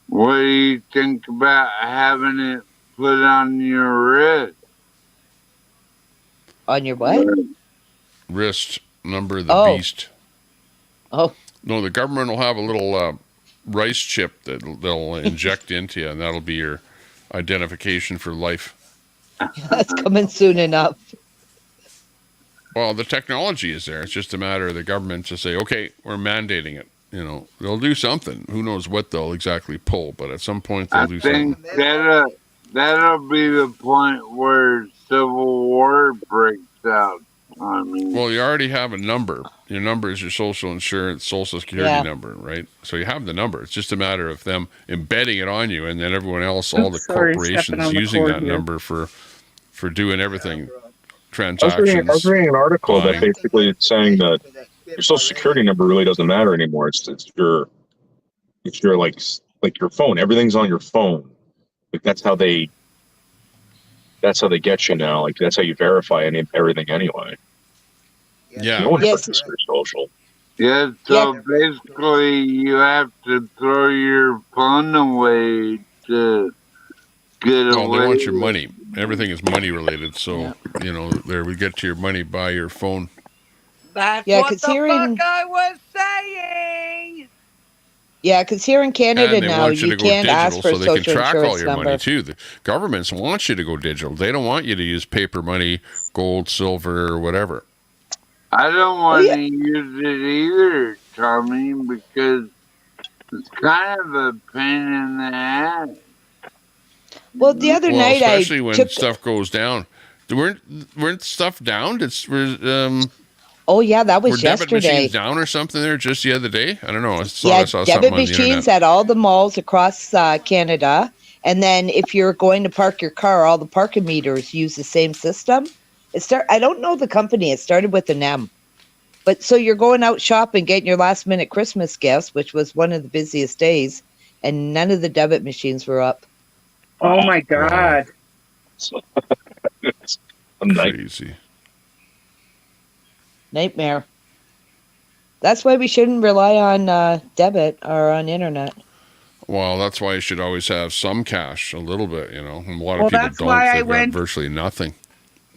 What do you think about having it put on your wrist? On your what? Wrist number the Oh. beast. Oh. No, the government will have a little rice chip that they'll inject into you, and that'll be your identification for life. That's coming soon enough. Well, the technology is there. It's just a matter of the government to say, okay, we're mandating it. You know, they'll do something. Who knows what they'll exactly pull, but at some point they'll do something. That'll be the point where civil war breaks out. I mean, Well, you already have a number. Your number is your social insurance, social security number, right? So you have the number. It's just a matter of them embedding it on you, and then everyone else, all the corporations using that number for doing everything, transactions. I was reading an article that buying. basically is saying that your social security number really doesn't matter anymore. It's your like your phone. Everything's on your phone. Like that's how they get you now. Like that's how you verify everything anyway. Yeah. No one touches your social. Yeah, so basically you have to throw your phone away to get Well, away. they want your money. Everything is money related. So, you know, there we get to your money by your phone. That's Yeah, what 'cause the here fuck in- I was saying. Yeah, because here in Canada And they now, want you you to go can't ask digital for a so they can social track all insurance your number. money too. The governments want you to go digital. They don't want you to use paper money, gold, silver, or whatever. I don't want to use it either, Tommy, because it's kind of a pain in the ass. Well, the other Well, night especially I when took. stuff goes down. Weren't stuff down? Oh yeah, that was were debit yesterday. machines down or something there just the other day? I don't know. I saw Yeah, something debit on the machines internet. at all the malls across Canada. And then if you're going to park your car, all the parking meters use the same system. I don't know the company. It started with an M. But so you're going out shopping, getting your last minute Christmas gifts, which was one of the busiest days, and none of the debit machines were up. Oh my God. Crazy. Nightmare. That's why we shouldn't rely on debit or on internet. Well, that's why you should always have some cash, a little bit, you know. And a lot Well, of people that's don't. why I They've got went- virtually nothing.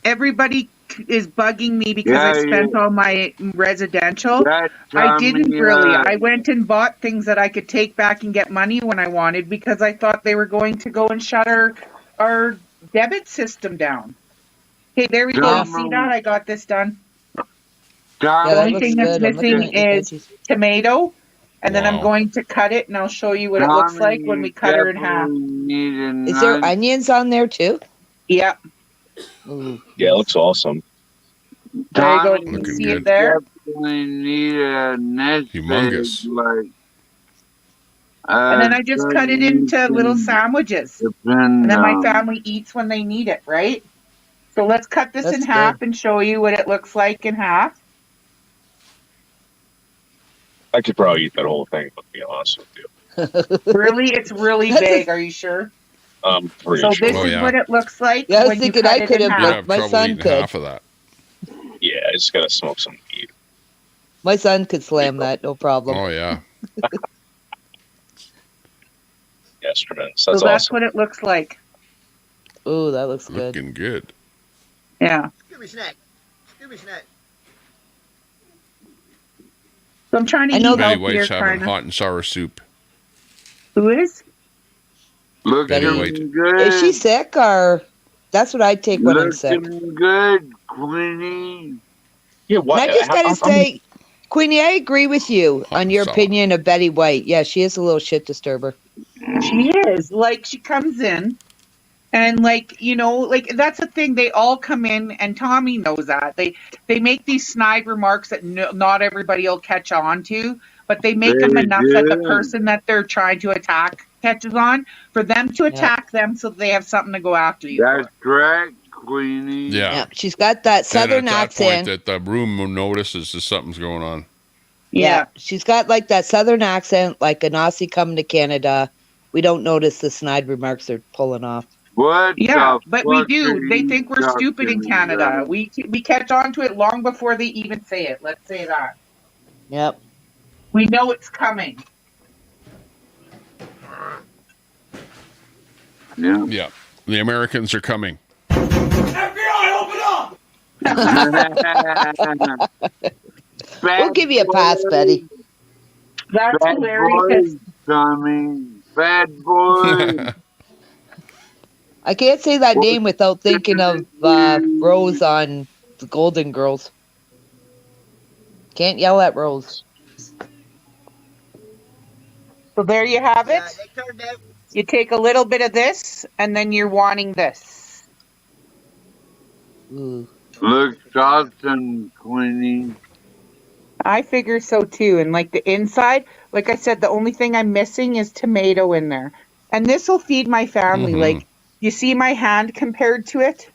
Everybody is bugging me because Yeah, I spent all my residential. That I didn't Tommy, really. I went and bought things that I could take back and get money when I wanted because I thought they were going to go and shut our debit system down. Okay, there we go. You see that? I got this done. Yeah, The that only looks thing that's good. I'm looking missing at your is veggies. tomato, and then I'm Wow. going to cut it, and I'll show you what it looks like when we cut her in half. Is there onions on there too? Yep. Ooh, Yeah, it looks awesome. There you go. Tommy, You Looking see good. it there? definitely need a nest egg, Humongous. like And then I just so cut it you into little can sandwiches. And depend then my on. family eats when they need it, right? So let's cut this in that's half good. and show you what it looks like in half. I could probably eat that whole thing, to be honest with you. Really? It's really That's big. a- Are you sure? I'm pretty So sure. this Oh, is yeah. what it looks like Yeah, I was when you thinking cut I it could in have, You'd half. have my trouble son eating could. half of that. Yeah, I just gotta smoke some weed. My son could slam that, no problem. Oh, yeah. Yes, tremendous. So That's that's awesome. what it looks like. Ooh, that looks good. Looking good. Yeah. Give me snack. Give me snack. So I'm trying to I eat know Betty healthier, White's having kind of. hot and sour soup. Who is? Betty Looking White. good. Is she sick or? That's what I take when I'm sick. Looking good, Queenie. Yeah, And what? I just gotta I'm say, Queenie, I agree with you Hot on and your sour. opinion of Betty White. Yeah, she is a little shit disturber. She is. Like, she comes in and, like, you know, like, that's the thing. They all come in, and Tommy knows that. They make these snide remarks that not everybody will catch on to, but they make them They enough that the do. person that they're trying to attack catches on for them to attack them so that they have something to go after you That's for. correct, Queenie. Yeah. Yeah, she's got that And southern at that point, accent. that the room notices that something's going on. Yeah, she's got like that southern accent, like an Aussie coming to Canada. We don't notice the snide remarks they're pulling off. What Yeah, the but we fuck do. are They you think we're stupid in talking Canada. about? We catch on to it long before they even say it. Let's say that. Yep. We know it's coming. Yeah. Yeah. The Americans are coming. FBI, open up! We'll give you a pass, Betty. That's Bad hilarious. boys coming. Bad boys. I can't say that name without thinking of Rose on the Golden Girls. Can't yell at Rose. So there you have it. Yeah, they turned that. You take a little bit of this, and then you're wanting this. Ooh. Looks awesome, Queenie. I figure so too. And like the inside, like I said, the only thing I'm missing is tomato in there. And this will feed my family. Mhm. Like, you see my hand compared to it?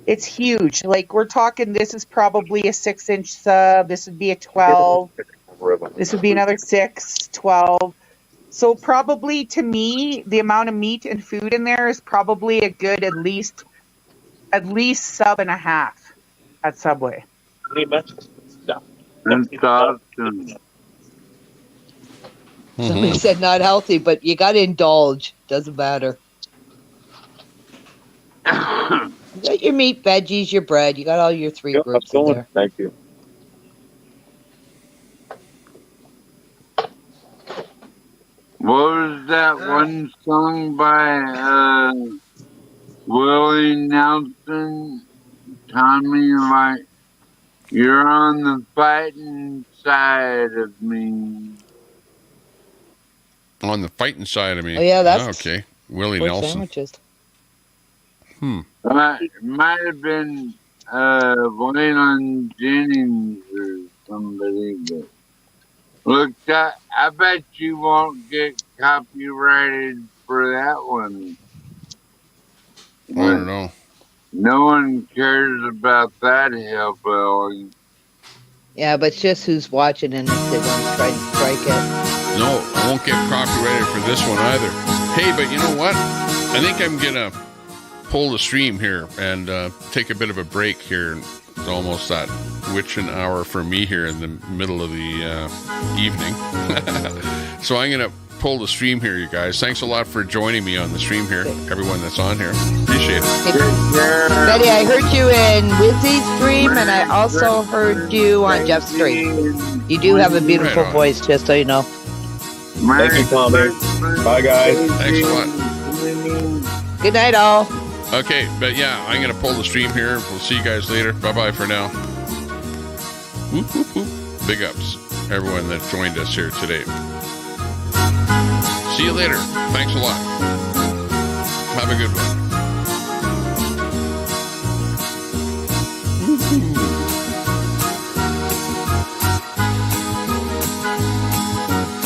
It's huge. Like, we're talking, this is probably a 6-inch sub. This would be a 12. This would be another 6, 12. So probably to me, the amount of meat and food in there is probably a good at least sub and a half at Subway. That's awesome. Somebody said not healthy, but you got to indulge. Doesn't matter. You got your meat, veggies, your bread. You got all your three groups in there. Thank you. What was that one song by Willie Nelson? Tommy, like, you're on the fighting side of me. On the fighting side of me. Oh, yeah, that's okay. Willie pork Nelson. sandwiches. Might have been Waylon Jennings or somebody, but look, I bet you won't get copyrighted for that one. I don't know. No one cares about that hillbilly. Yeah, but it's just who's watching and if they want to try to strike it. No, I won't get copyrighted for this one either. Hey, but you know what? I think I'm going to pull the stream here and take a bit of a break here. It's almost that witching hour for me here in the middle of the evening. So I'm going to pull the stream here, you guys. Thanks a lot for joining me on the stream here, everyone that's on here. Appreciate it. Betty, I heard you in Wizzy's stream, and I also heard you on Jeff's stream. You do have a beautiful voice, just so you know. Thank you, Tommy. Bye, guys. Thanks a lot. Good night, all. Okay, but yeah, I'm going to pull the stream here. We'll see you guys later. Bye-bye for now. Whoop, whoop, whoop. Big ups, everyone that joined us here today. See you later. Thanks a lot. Have a good one.